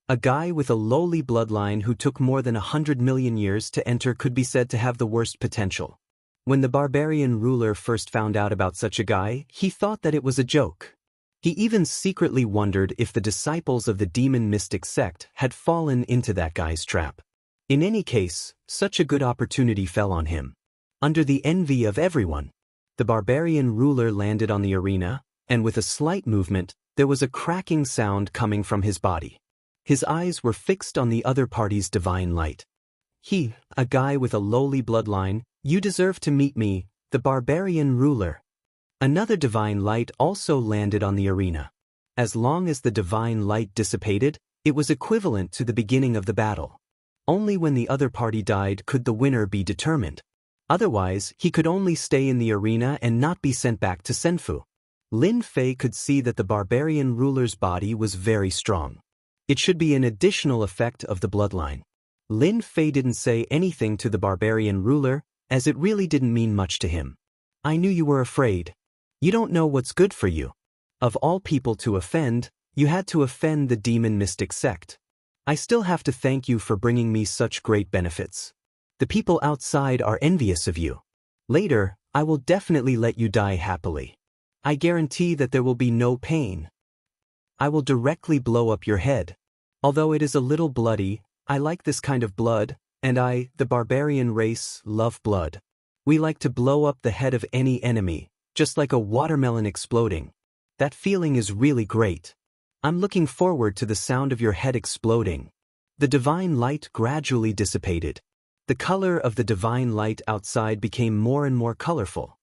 A guy with a lowly bloodline who took more than 100 million years to enter could be said to have the worst potential. When the barbarian ruler first found out about such a guy, he thought that it was a joke. He even secretly wondered if the disciples of the demon mystic sect had fallen into that guy's trap. In any case, such a good opportunity fell on him. Under the envy of everyone, the barbarian ruler landed on the arena, and with a slight movement, there was a cracking sound coming from his body. His eyes were fixed on the other party's divine light. He, a guy with a lowly bloodline, you deserve to meet me, the barbarian ruler. Another divine light also landed on the arena. As long as the divine light dissipated, it was equivalent to the beginning of the battle. Only when the other party died could the winner be determined. Otherwise, he could only stay in the arena and not be sent back to Senfu. Lin Fei could see that the barbarian ruler's body was very strong. It should be an additional effect of the bloodline. Lin Fei didn't say anything to the barbarian ruler, as it really didn't mean much to him. I knew you were afraid. You don't know what's good for you. Of all people to offend, you had to offend the demon mystic sect. I still have to thank you for bringing me such great benefits. The people outside are envious of you. Later, I will definitely let you die happily. I guarantee that there will be no pain. I will directly blow up your head. Although it is a little bloody, I like this kind of blood, and I, the barbarian race, love blood. We like to blow up the head of any enemy, just like a watermelon exploding. That feeling is really great. I'm looking forward to the sound of your head exploding. The divine light gradually dissipated. The color of the divine light outside became more and more colorful.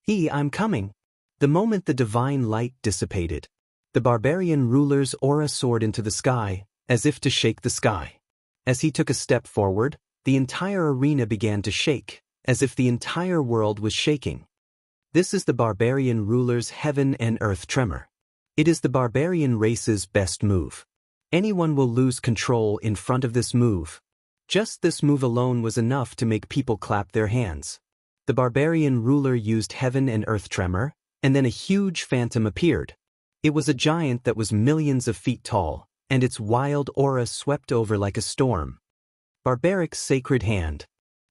I'm coming. The moment the divine light dissipated, the barbarian ruler's aura soared into the sky, as if to shake the sky. As he took a step forward, the entire arena began to shake, as if the entire world was shaking. This is the barbarian ruler's heaven and earth tremor. It is the barbarian race's best move. Anyone will lose control in front of this move. Just this move alone was enough to make people clap their hands. The barbarian ruler used heaven and earth tremor, and then a huge phantom appeared. It was a giant that was millions of feet tall, and its wild aura swept over like a storm. Barbaric sacred hand.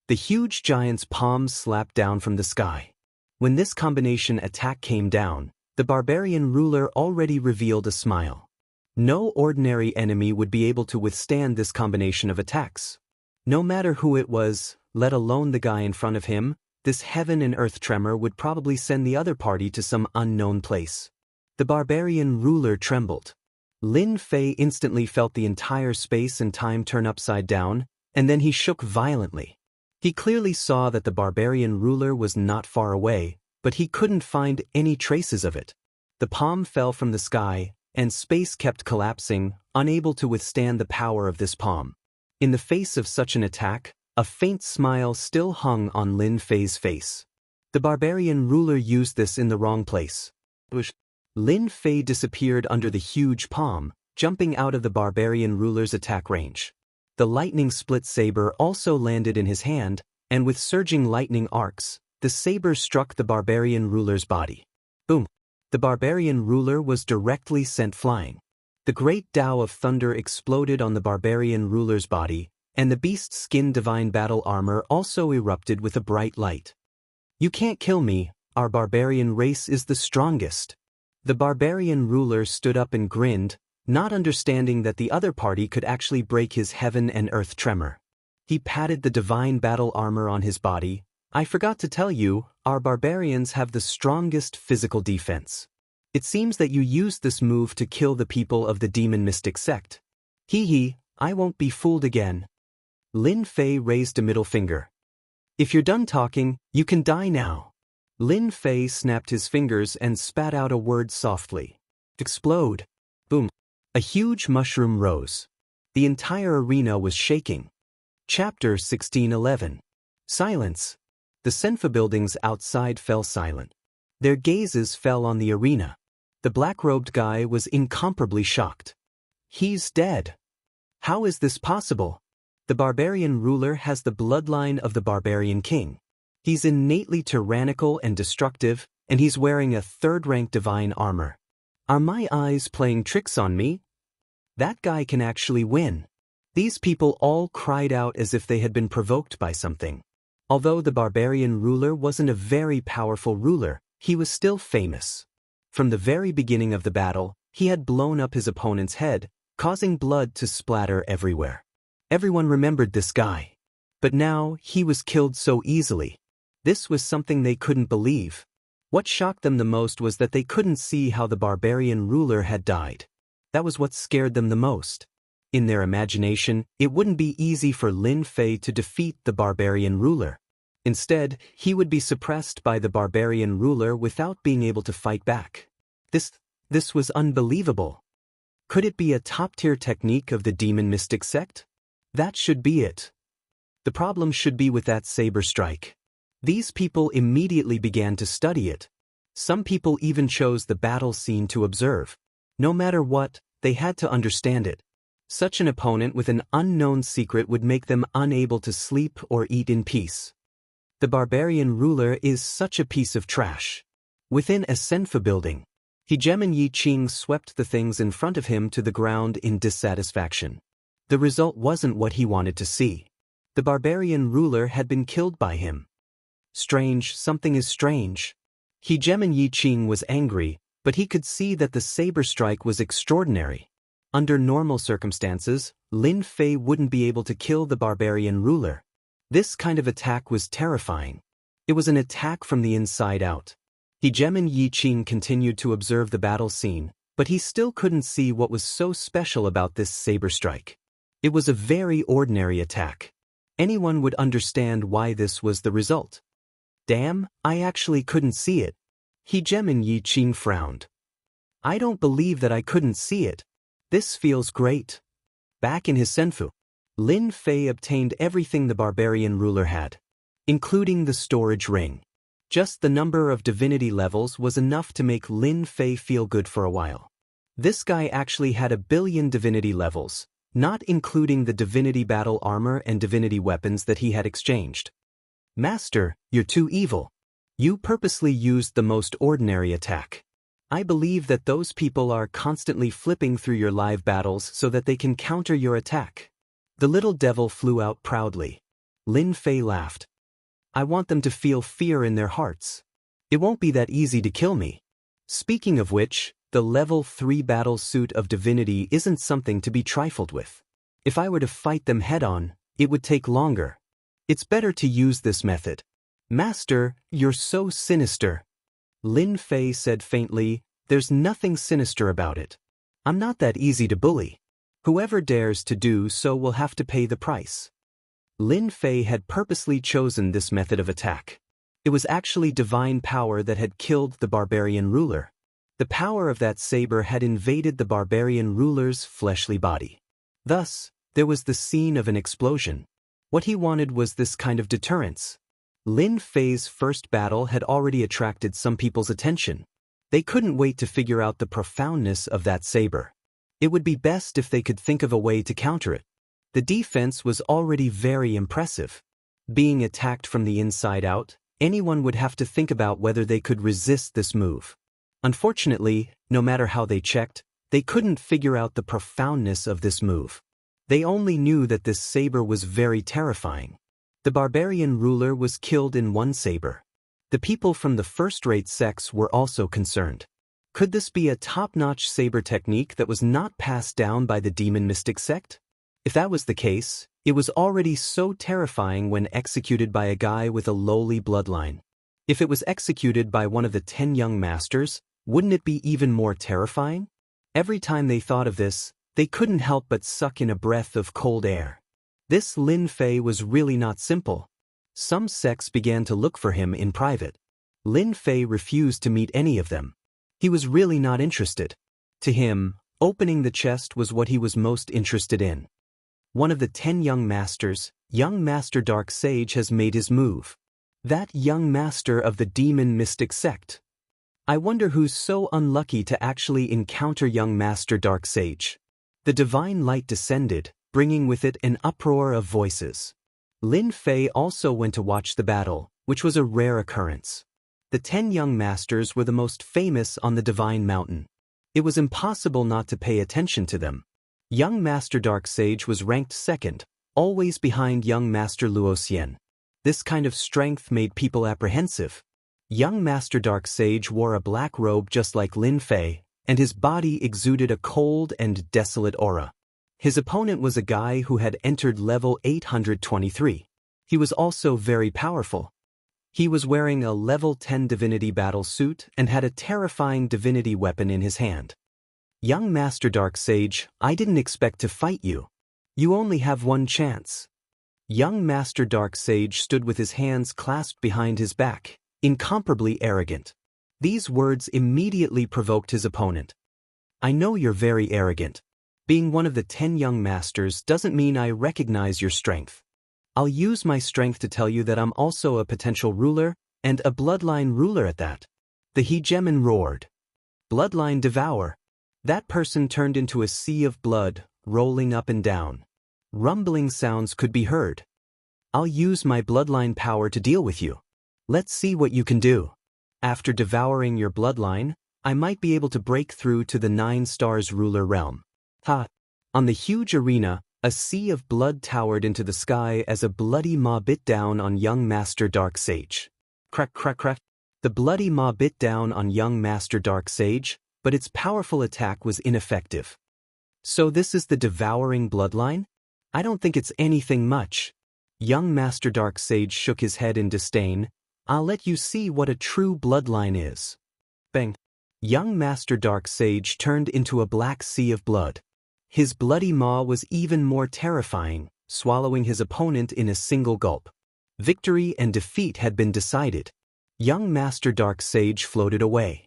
The huge giant's palms slapped down from the sky. When this combination attack came down, the barbarian ruler already revealed a smile. No ordinary enemy would be able to withstand this combination of attacks. No matter who it was, let alone the guy in front of him, this heaven and earth tremor would probably send the other party to some unknown place. The barbarian ruler trembled. Lin Fei instantly felt the entire space and time turn upside down, and then he shook violently. He clearly saw that the barbarian ruler was not far away, but he couldn't find any traces of it. The palm fell from the sky, and space kept collapsing, unable to withstand the power of this palm. In the face of such an attack, a faint smile still hung on Lin Fei's face. The barbarian ruler used this in the wrong place. Lin Fei disappeared under the huge palm, jumping out of the barbarian ruler's attack range. The lightning split saber also landed in his hand, and with surging lightning arcs, the saber struck the barbarian ruler's body. Boom! The barbarian ruler was directly sent flying. The great Tao of thunder exploded on the barbarian ruler's body, and the beast's skin divine battle armor also erupted with a bright light. You can't kill me, our barbarian race is the strongest. The barbarian ruler stood up and grinned, not understanding that the other party could actually break his heaven and earth tremor. He patted the divine battle armor on his body. I forgot to tell you, our barbarians have the strongest physical defense. It seems that you used this move to kill the people of the demon mystic sect. I won't be fooled again. Lin Fei raised a middle finger. If you're done talking, you can die now. Lin Fei snapped his fingers and spat out a word softly. Explode. Boom. A huge mushroom rose. The entire arena was shaking. Chapter 1611. Silence. The Senfa buildings outside fell silent. Their gazes fell on the arena. The black-robed guy was incomparably shocked. He's dead. How is this possible? The barbarian ruler has the bloodline of the barbarian king. He's innately tyrannical and destructive, and he's wearing a third-rank divine armor. Are my eyes playing tricks on me? That guy can actually win. These people all cried out as if they had been provoked by something. Although the barbarian ruler wasn't a very powerful ruler, he was still famous. From the very beginning of the battle, he had blown up his opponent's head, causing blood to splatter everywhere. Everyone remembered this guy. But now, he was killed so easily. This was something they couldn't believe. What shocked them the most was that they couldn't see how the barbarian ruler had died. That was what scared them the most. In their imagination, it wouldn't be easy for Lin Fei to defeat the barbarian ruler. Instead, he would be suppressed by the barbarian ruler without being able to fight back. This was unbelievable. Could it be a top-tier technique of the demon mystic sect? That should be it. The problem should be with that saber strike. These people immediately began to study it. Some people even chose the battle scene to observe. No matter what, they had to understand it. Such an opponent with an unknown secret would make them unable to sleep or eat in peace. The barbarian ruler is such a piece of trash. Within a Senfa building, Hegemon Yi Qing swept the things in front of him to the ground in dissatisfaction. The result wasn't what he wanted to see. The barbarian ruler had been killed by him. Strange, something is strange. Hegemon Yi Qing was angry, but he could see that the saber strike was extraordinary. Under normal circumstances, Lin Fei wouldn't be able to kill the barbarian ruler. This kind of attack was terrifying. It was an attack from the inside out. Hegemon Yi Qing continued to observe the battle scene, but he still couldn't see what was so special about this saber strike. It was a very ordinary attack. Anyone would understand why this was the result. Damn, I actually couldn't see it. Hegemon Yi Qing frowned. I don't believe that I couldn't see it. This feels great. Back in his senfu, Lin Fei obtained everything the barbarian ruler had, including the storage ring. Just the number of divinity levels was enough to make Lin Fei feel good for a while. This guy actually had 1 billion divinity levels, not including the divinity battle armor and divinity weapons that he had exchanged. Master, you're too evil. You purposely used the most ordinary attack. I believe that those people are constantly flipping through your live battles so that they can counter your attack. The little devil flew out proudly. Lin Fei laughed. I want them to feel fear in their hearts. It won't be that easy to kill me. Speaking of which, the level 3 battle suit of divinity isn't something to be trifled with. If I were to fight them head-on, it would take longer. It's better to use this method. Master, you're so sinister. Lin Fei said faintly, there's nothing sinister about it. I'm not that easy to bully. Whoever dares to do so will have to pay the price. Lin Fei had purposely chosen this method of attack. It was actually divine power that had killed the barbarian ruler. The power of that saber had invaded the barbarian ruler's fleshly body. Thus, there was the scene of an explosion. What he wanted was this kind of deterrence. Lin Fei's first battle had already attracted some people's attention. They couldn't wait to figure out the profoundness of that saber. It would be best if they could think of a way to counter it. The defense was already very impressive. Being attacked from the inside out, anyone would have to think about whether they could resist this move. Unfortunately, no matter how they checked, they couldn't figure out the profoundness of this move. They only knew that this saber was very terrifying. The barbarian ruler was killed in one saber. The people from the first-rate sects were also concerned. Could this be a top-notch saber technique that was not passed down by the demon mystic sect? If that was the case, it was already so terrifying when executed by a guy with a lowly bloodline. If it was executed by one of the 10 young masters, wouldn't it be even more terrifying? Every time they thought of this, they couldn't help but suck in a breath of cold air. This Lin Fei was really not simple. Some sects began to look for him in private. Lin Fei refused to meet any of them. He was really not interested. To him, opening the chest was what he was most interested in. One of the 10 young masters, young Master Dark Sage, has made his move. That young master of the demon mystic sect. I wonder who's so unlucky to actually encounter young Master Dark Sage. The divine light descended, bringing with it an uproar of voices. Lin Fei also went to watch the battle, which was a rare occurrence. The 10 young masters were the most famous on the Divine Mountain. It was impossible not to pay attention to them. Young Master Dark Sage was ranked second, always behind young Master Luoxian. This kind of strength made people apprehensive. Young Master Dark Sage wore a black robe just like Lin Fei, and his body exuded a cold and desolate aura. His opponent was a guy who had entered level 823. He was also very powerful. He was wearing a level 10 divinity battle suit and had a terrifying divinity weapon in his hand. Young Master Dark Sage, I didn't expect to fight you. You only have one chance. Young Master Dark Sage stood with his hands clasped behind his back, incomparably arrogant. These words immediately provoked his opponent. I know you're very arrogant. Being one of the 10 young masters doesn't mean I recognize your strength. I'll use my strength to tell you that I'm also a potential ruler, and a bloodline ruler at that. The hegemon roared. Bloodline devour. That person turned into a sea of blood, rolling up and down. Rumbling sounds could be heard. I'll use my bloodline power to deal with you. Let's see what you can do. After devouring your bloodline, I might be able to break through to the 9 stars ruler realm. Ha! On the huge arena, a sea of blood towered into the sky as a bloody maw bit down on young Master Dark Sage. Crack, crack, crack. The bloody maw bit down on young Master Dark Sage, but its powerful attack was ineffective. So this is the devouring bloodline? I don't think it's anything much. Young Master Dark Sage shook his head in disdain. I'll let you see what a true bloodline is. Bang. Young Master Dark Sage turned into a black sea of blood. His bloody maw was even more terrifying, swallowing his opponent in a single gulp. Victory and defeat had been decided. Young Master Dark Sage floated away.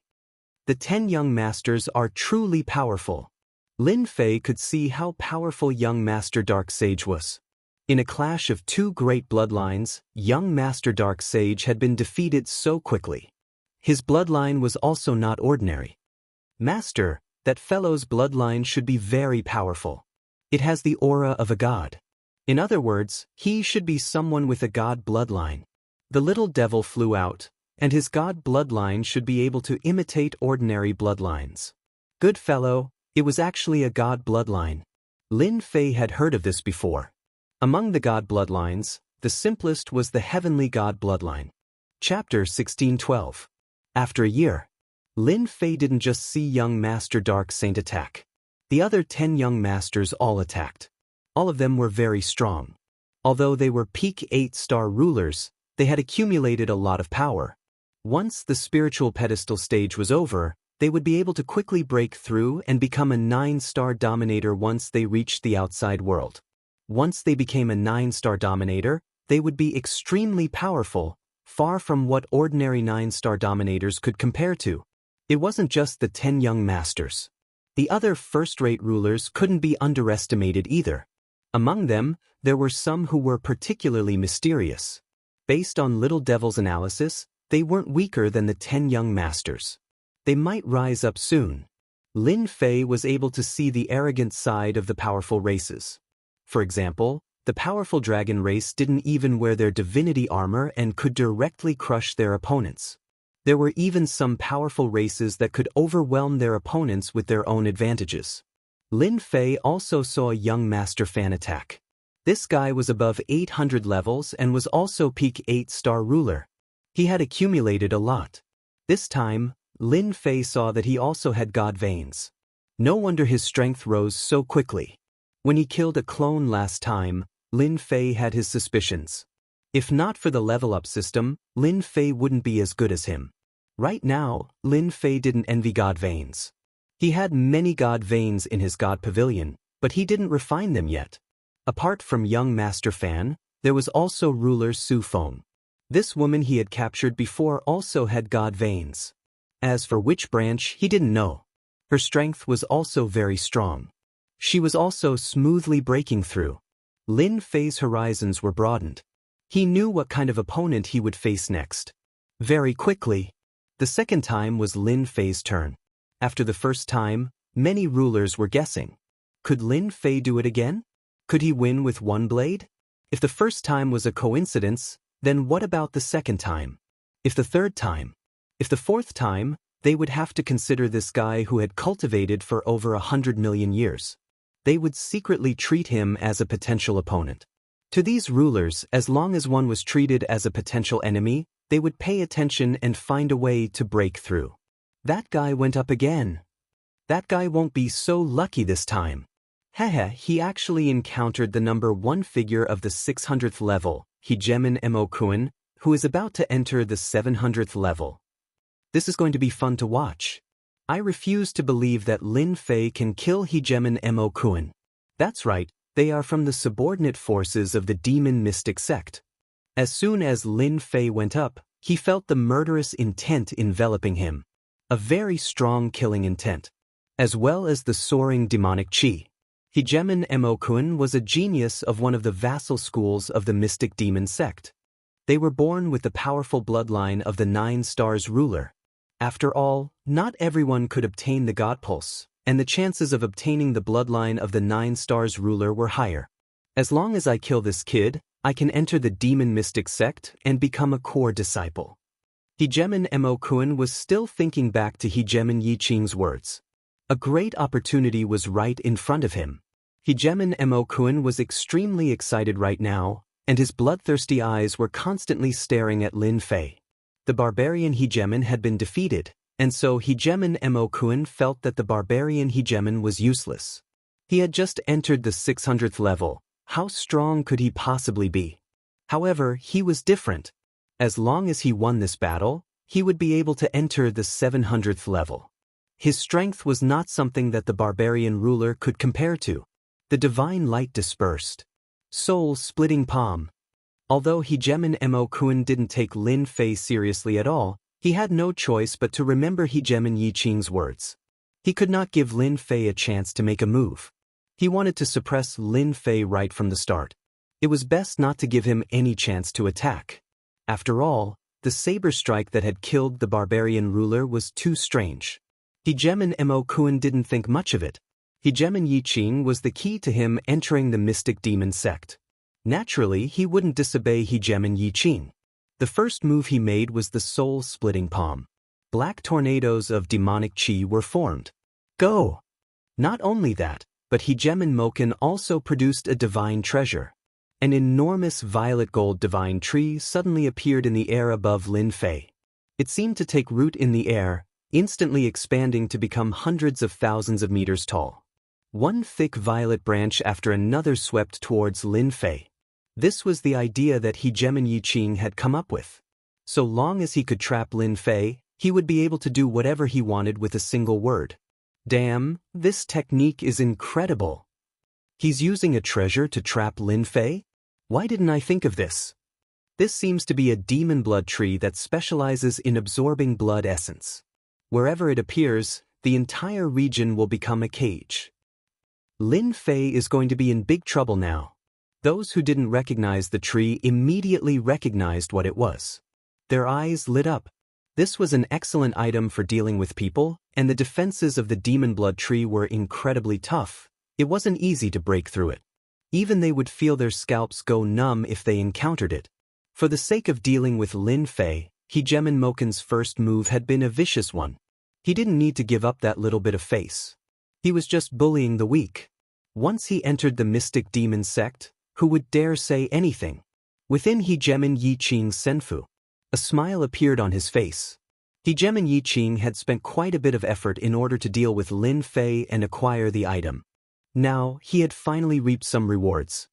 The 10 young masters are truly powerful. Lin Fei could see how powerful young Master Dark Sage was. In a clash of 2 great bloodlines, young Master Dark Sage had been defeated so quickly. His bloodline was also not ordinary. Master, that fellow's bloodline should be very powerful. It has the aura of a god. In other words, he should be someone with a god bloodline. The little devil flew out, and his god bloodline should be able to imitate ordinary bloodlines. Good fellow, it was actually a god bloodline. Lin Fei had heard of this before. Among the god bloodlines, the simplest was the heavenly god bloodline. Chapter 1612. After a year, Lin Fei didn't just see young Master Dark Saint attack. The other 10 young masters all attacked. All of them were very strong. Although they were peak 8-star rulers, they had accumulated a lot of power. Once the spiritual pedestal stage was over, they would be able to quickly break through and become a 9-star dominator once they reached the outside world. Once they became a 9-star dominator, they would be extremely powerful, far from what ordinary 9-star dominators could compare to. It wasn't just the 10 young masters. The other first-rate rulers couldn't be underestimated either. Among them, there were some who were particularly mysterious. Based on Little Devil's analysis, they weren't weaker than the 10 young masters. They might rise up soon. Lin Fei was able to see the arrogant side of the powerful races. For example, the powerful dragon race didn't even wear their divinity armor and could directly crush their opponents. There were even some powerful races that could overwhelm their opponents with their own advantages. Lin Fei also saw a young Master Fan attack. This guy was above 800 levels and was also peak 8-star ruler. He had accumulated a lot. This time, Lin Fei saw that he also had god veins. No wonder his strength rose so quickly. When he killed a clone last time, Lin Fei had his suspicions. If not for the level-up system, Lin Fei wouldn't be as good as him. Right now, Lin Fei didn't envy god veins. He had many god veins in his god pavilion, but he didn't refine them yet. Apart from young Master Fan, there was also ruler Su Feng. This woman he had captured before also had god veins. As for which branch, he didn't know. Her strength was also very strong. She was also smoothly breaking through. Lin Fei's horizons were broadened. He knew what kind of opponent he would face next. Very quickly. The second time was Lin Fei's turn. After the first time, many rulers were guessing. Could Lin Fei do it again? Could he win with one blade? If the first time was a coincidence, then what about the second time? If the third time? If the fourth time, they would have to consider this guy who had cultivated for over 100 million years. They would secretly treat him as a potential opponent. To these rulers, as long as one was treated as a potential enemy, they would pay attention and find a way to break through. That guy went up again. That guy won't be so lucky this time. Hehe, he actually encountered the number 1 figure of the 600th level, Hegemin Emokuen, who is about to enter the 700th level. This is going to be fun to watch. I refuse to believe that Lin Fei can kill Hegemin Emokuen. That's right, they are from the subordinate forces of the demon mystic sect. As soon as Lin Fei went up, he felt the murderous intent enveloping him. A very strong killing intent. As well as the soaring demonic chi. Hegemin Emokuen was a genius of one of the vassal schools of the mystic demon sect. They were born with the powerful bloodline of the 9 stars ruler. After all, not everyone could obtain the god pulse, and the chances of obtaining the bloodline of the 9 Stars ruler were higher. As long as I kill this kid, I can enter the demon mystic sect and become a core disciple. Hegemen Mo Kun was still thinking back to Hegemen Yi Qing's words. A great opportunity was right in front of him. Hegemen Mo Kun was extremely excited right now, and his bloodthirsty eyes were constantly staring at Lin Fei. The barbarian Hegemen had been defeated, and so Hegemen Mo Kun felt that the barbarian Hegemen was useless. He had just entered the 600th level. How strong could he possibly be? However, he was different. As long as he won this battle, he would be able to enter the 700th level. His strength was not something that the barbarian ruler could compare to. The divine light dispersed. Soul-splitting palm. Although Hegemen Mo Kun didn't take Lin Fei seriously at all, he had no choice but to remember Hegemen Yi Qing's words. He could not give Lin Fei a chance to make a move. He wanted to suppress Lin Fei right from the start. It was best not to give him any chance to attack. After all, the saber strike that had killed the barbarian ruler was too strange. Hegemen Mo Kun didn't think much of it. Hegemen Yi Qing was the key to him entering the mystic demon sect. Naturally, he wouldn't disobey Hegemen Yi Qing. The first move he made was the soul-splitting palm. Black tornadoes of demonic chi were formed. Go! Not only that, but Hegemen Moken also produced a divine treasure. An enormous violet gold divine tree suddenly appeared in the air above Lin Fei. It seemed to take root in the air, instantly expanding to become hundreds of thousands of meters tall. One thick violet branch after another swept towards Lin Fei. This was the idea that Hegemen Yi Qing had come up with. So long as he could trap Lin Fei, he would be able to do whatever he wanted with a single word. Damn, this technique is incredible. He's using a treasure to trap Lin Fei? Why didn't I think of this? This seems to be a demon blood tree that specializes in absorbing blood essence. Wherever it appears, the entire region will become a cage. Lin Fei is going to be in big trouble now. Those who didn't recognize the tree immediately recognized what it was. Their eyes lit up. This was an excellent item for dealing with people, and the defenses of the demon blood tree were incredibly tough. It wasn't easy to break through it. Even they would feel their scalps go numb if they encountered it. For the sake of dealing with Lin Fei, Hegemen Moken's first move had been a vicious one. He didn't need to give up that little bit of face. He was just bullying the weak. Once he entered the mystic demon sect, who would dare say anything? Within Hegemen Yi Qing's senfu, a smile appeared on his face. Hegemen Yi Qing had spent quite a bit of effort in order to deal with Lin Fei and acquire the item. Now, he had finally reaped some rewards.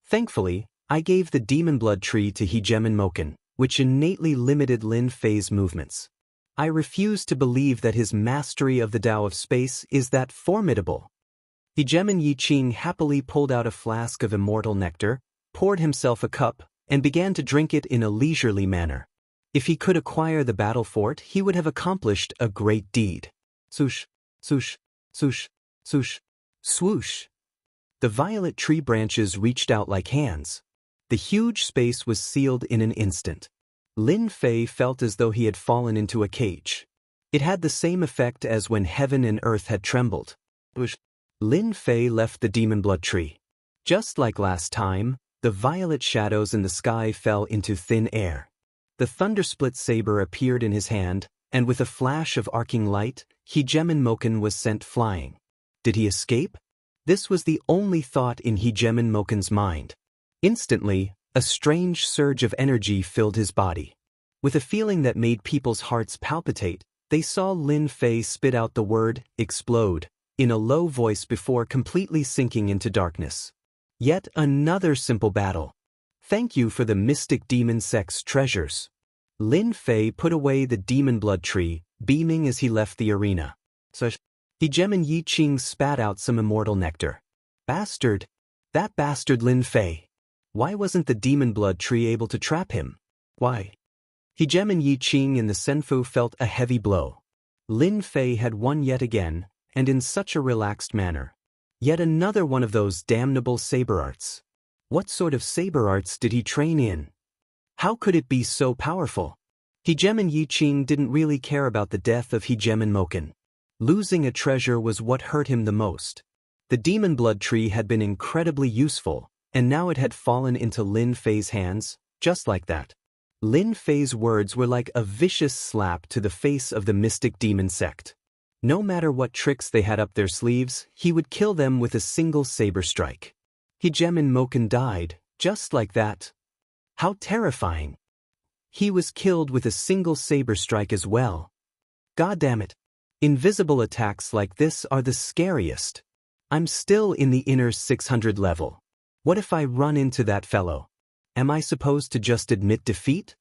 Thankfully, I gave the demon blood tree to Hegemen Moken, which innately limited Lin Fei's movements. I refuse to believe that his mastery of the Tao of space is that formidable. Hegemen Yi Qing happily pulled out a flask of immortal nectar, poured himself a cup, and began to drink it in a leisurely manner. If he could acquire the battle fort, he would have accomplished a great deed. Swoosh, swoosh, swoosh, swoosh. Swoosh! The violet tree branches reached out like hands. The huge space was sealed in an instant. Lin Fei felt as though he had fallen into a cage. It had the same effect as when heaven and earth had trembled. Lin Fei left the demon blood tree. Just like last time, the violet shadows in the sky fell into thin air. The thundersplit saber appeared in his hand, and with a flash of arcing light, Hegemen Moken was sent flying. Did he escape? This was the only thought in Hegemen Moken's mind. Instantly, a strange surge of energy filled his body. With a feeling that made people's hearts palpitate, they saw Lin Fei spit out the word, explode, in a low voice before completely sinking into darkness. Yet another simple battle. Thank you for the mystic demon sect's treasures. Lin Fei put away the demon blood tree, beaming as he left the arena. Hegemen Yi Qing spat out some immortal nectar. Bastard! That bastard Lin Fei! Why wasn't the demon blood tree able to trap him? Why? Hegemen Yi Qing in the senfu felt a heavy blow. Lin Fei had won yet again, and in such a relaxed manner. Yet another one of those damnable saber arts. What sort of saber arts did he train in? How could it be so powerful? Hegemen Yi Qing didn't really care about the death of Hegemen Moken. Losing a treasure was what hurt him the most. The demon blood tree had been incredibly useful, and now it had fallen into Lin Fei's hands, just like that. Lin Fei's words were like a vicious slap to the face of the mystic demon sect. No matter what tricks they had up their sleeves, he would kill them with a single saber strike. Hegemen Moken died, just like that. How terrifying. He was killed with a single saber strike as well. God damn it. Invisible attacks like this are the scariest. I'm still in the inner 600 level. What if I run into that fellow? Am I supposed to just admit defeat?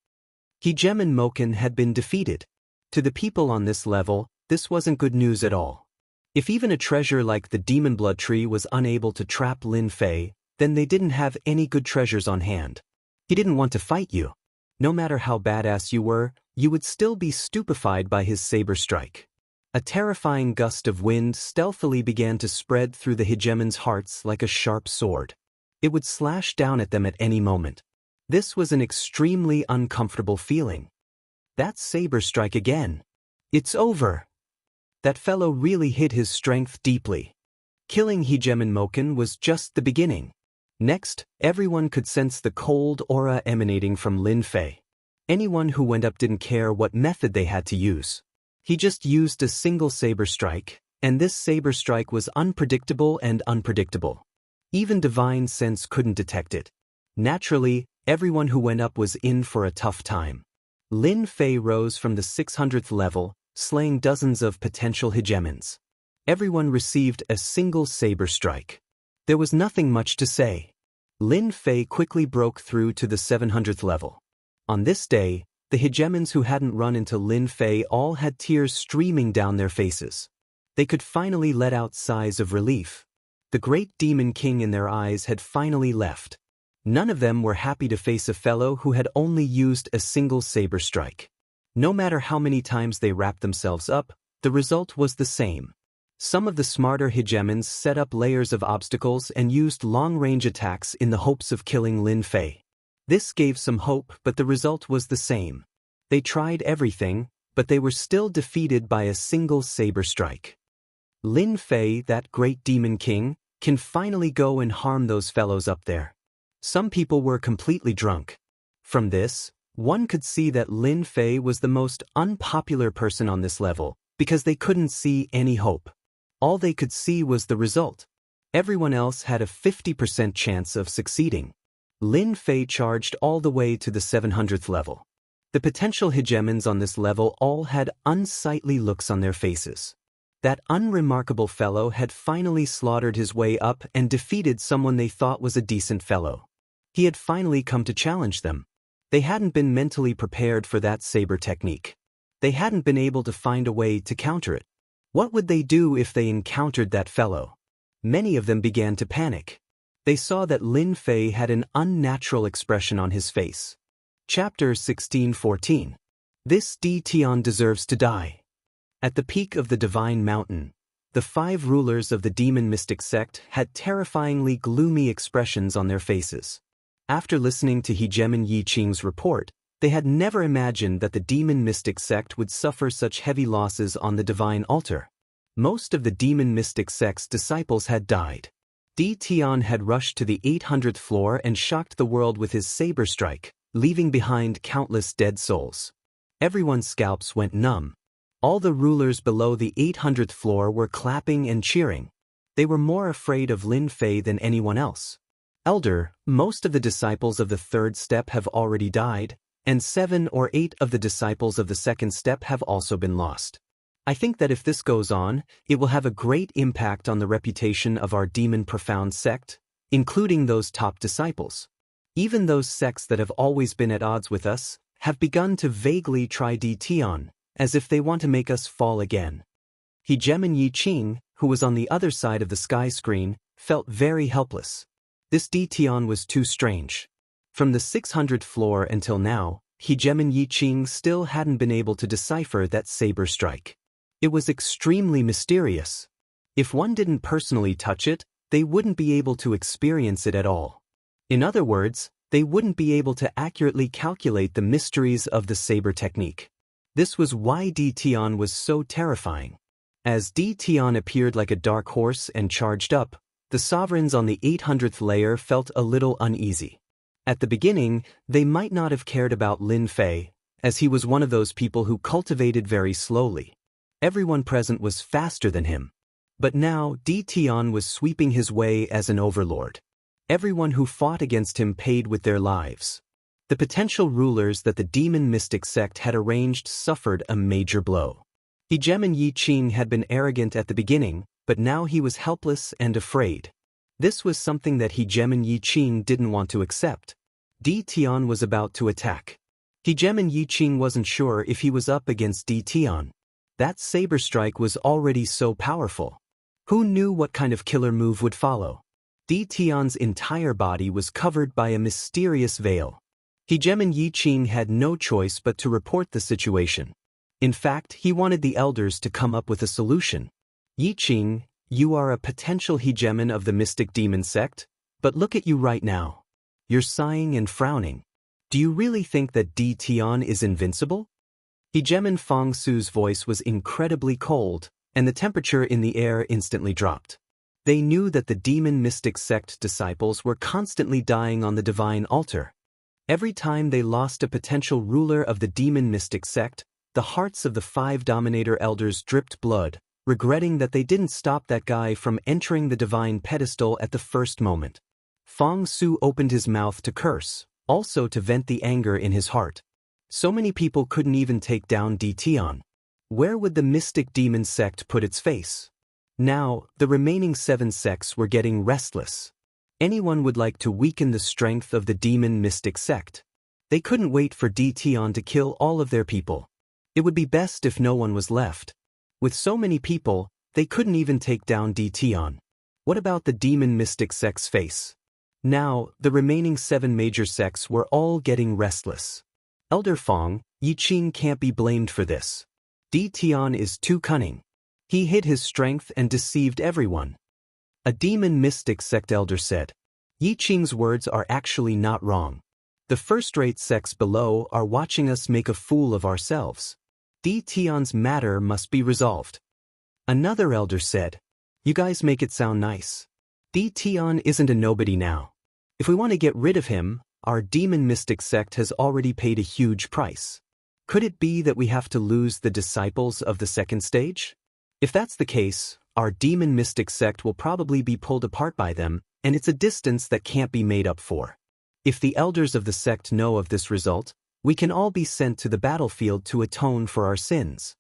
Hegemen Moken had been defeated. To the people on this level, this wasn't good news at all. If even a treasure like the demon blood tree was unable to trap Lin Fei, then they didn't have any good treasures on hand. He didn't want to fight you. No matter how badass you were, you would still be stupefied by his saber strike. A terrifying gust of wind stealthily began to spread through the hegemon's hearts like a sharp sword. It would slash down at them at any moment. This was an extremely uncomfortable feeling. That saber strike again. It's over. That fellow really hid his strength deeply. Killing Hegemen Moken was just the beginning. Next, everyone could sense the cold aura emanating from Lin Fei. Anyone who went up didn't care what method they had to use. He just used a single saber strike, and this saber strike was unpredictable and unpredictable. Even divine sense couldn't detect it. Naturally, everyone who went up was in for a tough time. Lin Fei rose from the 600th level, slaying dozens of potential hegemons. Everyone received a single saber strike. There was nothing much to say. Lin Fei quickly broke through to the 700th level. On this day, the hegemons who hadn't run into Lin Fei all had tears streaming down their faces. They could finally let out sighs of relief. The great demon king in their eyes had finally left. None of them were happy to face a fellow who had only used a single saber strike. No matter how many times they wrapped themselves up, the result was the same. Some of the smarter hegemons set up layers of obstacles and used long-range attacks in the hopes of killing Lin Fei. This gave some hope, but the result was the same. They tried everything, but they were still defeated by a single saber strike. Lin Fei, that great demon king, can finally go and harm those fellows up there. Some people were completely drunk. From this, one could see that Lin Fei was the most unpopular person on this level, because they couldn't see any hope. All they could see was the result. Everyone else had a 50% chance of succeeding. Lin Fei charged all the way to the 700th level. The potential hegemons on this level all had unsightly looks on their faces. That unremarkable fellow had finally slaughtered his way up and defeated someone they thought was a decent fellow. He had finally come to challenge them. They hadn't been mentally prepared for that saber technique. They hadn't been able to find a way to counter it. What would they do if they encountered that fellow? Many of them began to panic. They saw that Lin Fei had an unnatural expression on his face. Chapter 16:14. This D. Tian deserves to die. At the peak of the Divine Mountain, the 5 rulers of the demon mystic sect had terrifyingly gloomy expressions on their faces. After listening to Hegemon Yi Qing's report, they had never imagined that the demon mystic sect would suffer such heavy losses on the divine altar. Most of the demon mystic sect's disciples had died. D. Tian had rushed to the 800th floor and shocked the world with his saber strike, leaving behind countless dead souls. Everyone's scalps went numb. All the rulers below the 800th floor were clapping and cheering. They were more afraid of Lin Fei than anyone else. Elder, most of the disciples of the 3rd step have already died, and 7 or 8 of the disciples of the 2nd step have also been lost. I think that if this goes on, it will have a great impact on the reputation of our demon profound sect, including those top disciples. Even those sects that have always been at odds with us have begun to vaguely try D. Tian, as if they want to make us fall again. Hegemon Yi Qing, who was on the other side of the sky screen, felt very helpless. This D. Tian was too strange. From the 600th floor until now, Hegemon Yi Qing still hadn't been able to decipher that saber strike. It was extremely mysterious. If one didn't personally touch it, they wouldn't be able to experience it at all. In other words, they wouldn't be able to accurately calculate the mysteries of the saber technique. This was why D. Tian was so terrifying. As Di Tian appeared like a dark horse and charged up, the sovereigns on the 800th layer felt a little uneasy. At the beginning, they might not have cared about Lin Fei, as he was one of those people who cultivated very slowly. Everyone present was faster than him. But now, Di Tian was sweeping his way as an overlord. Everyone who fought against him paid with their lives. The potential rulers that the demon mystic sect had arranged suffered a major blow. Hegemon Yi Qing had been arrogant at the beginning, but now he was helpless and afraid. This was something that Hegemon Yi Qing didn't want to accept. Di Tian was about to attack. Hegemon Yi Qing wasn't sure if he was up against Di Tian. That saber strike was already so powerful. Who knew what kind of killer move would follow? Di Tian's entire body was covered by a mysterious veil. Hegemon Yi Qing had no choice but to report the situation. In fact, he wanted the elders to come up with a solution. Yi Qing, you are a potential hegemon of the mystic demon sect, but look at you right now. You're sighing and frowning. Do you really think that Di Tian is invincible? Hegemon Fang Su's voice was incredibly cold, and the temperature in the air instantly dropped. They knew that the demon mystic sect disciples were constantly dying on the divine altar. Every time they lost a potential ruler of the demon mystic sect, the hearts of the 5 dominator elders dripped blood, regretting that they didn't stop that guy from entering the divine pedestal at the first moment. Fang Su opened his mouth to curse, also to vent the anger in his heart. So many people couldn't even take down Di Tian. Where would the mystic demon sect put its face? Now, the remaining 7 sects were getting restless. Anyone would like to weaken the strength of the demon mystic sect. They couldn't wait for Di Tian to kill all of their people. It would be best if no one was left. With so many people, they couldn't even take down Di Tian. What about the demon mystic sect's face? Now, the remaining 7 major sects were all getting restless. Elder Fang, Yi Qing can't be blamed for this. Di Tian is too cunning. He hid his strength and deceived everyone. A demon mystic sect elder said. Yi Qing's words are actually not wrong. The first-rate sects below are watching us make a fool of ourselves. Di Tian's matter must be resolved. Another elder said. You guys make it sound nice. Di Tian isn't a nobody now. If we want to get rid of him, our demon mystic sect has already paid a huge price. Could it be that we have to lose the disciples of the second stage? If that's the case, our demon mystic sect will probably be pulled apart by them, and it's a distance that can't be made up for. If the elders of the sect know of this result, we can all be sent to the battlefield to atone for our sins.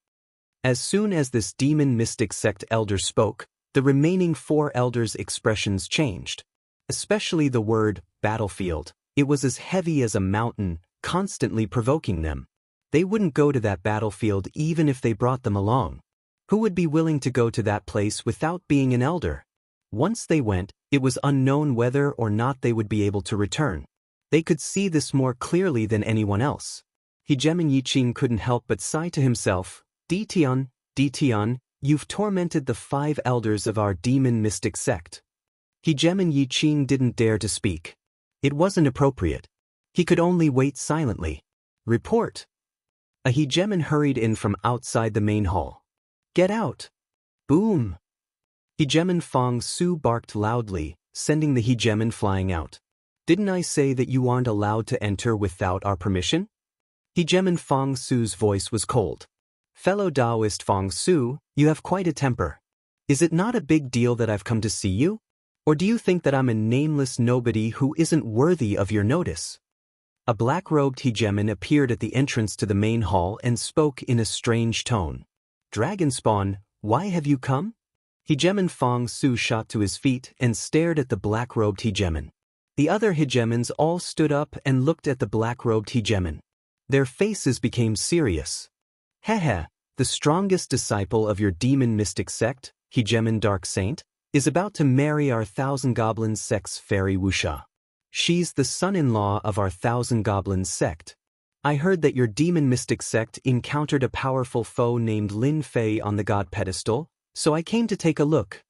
As soon as this demon mystic sect elder spoke, the remaining 4 elders' expressions changed. Especially the word battlefield. It was as heavy as a mountain, constantly provoking them. They wouldn't go to that battlefield even if they brought them along. Who would be willing to go to that place without being an elder? Once they went, it was unknown whether or not they would be able to return. They could see this more clearly than anyone else. Hegemon Yi Qing couldn't help but sigh to himself, Di Tian, you've tormented the 5 elders of our demon mystic sect. Hegemon Yi Qing didn't dare to speak. It wasn't appropriate. He could only wait silently. Report. A hegemon hurried in from outside the main hall. Get out. Boom. Hegemon Fang Su barked loudly, sending the hegemon flying out. Didn't I say that you aren't allowed to enter without our permission? Hegemon Fang Su's voice was cold. Fellow Taoist Fang Su, you have quite a temper. Is it not a big deal that I've come to see you? Or do you think that I'm a nameless nobody who isn't worthy of your notice? A black-robed hegemon appeared at the entrance to the main hall and spoke in a strange tone. Dragonspawn, why have you come? Hegemon Fang Su shot to his feet and stared at the black-robed hegemon. The other hegemons all stood up and looked at the black-robed hegemon. Their faces became serious. Hehe, the strongest disciple of your demon mystic sect, hegemon Dark Saint, is about to marry our 1,000 Goblins sect's fairy Wuxia. She's the son-in-law of our 1,000 Goblins sect. I heard that your demon mystic sect encountered a powerful foe named Lin Fei on the god pedestal, so I came to take a look.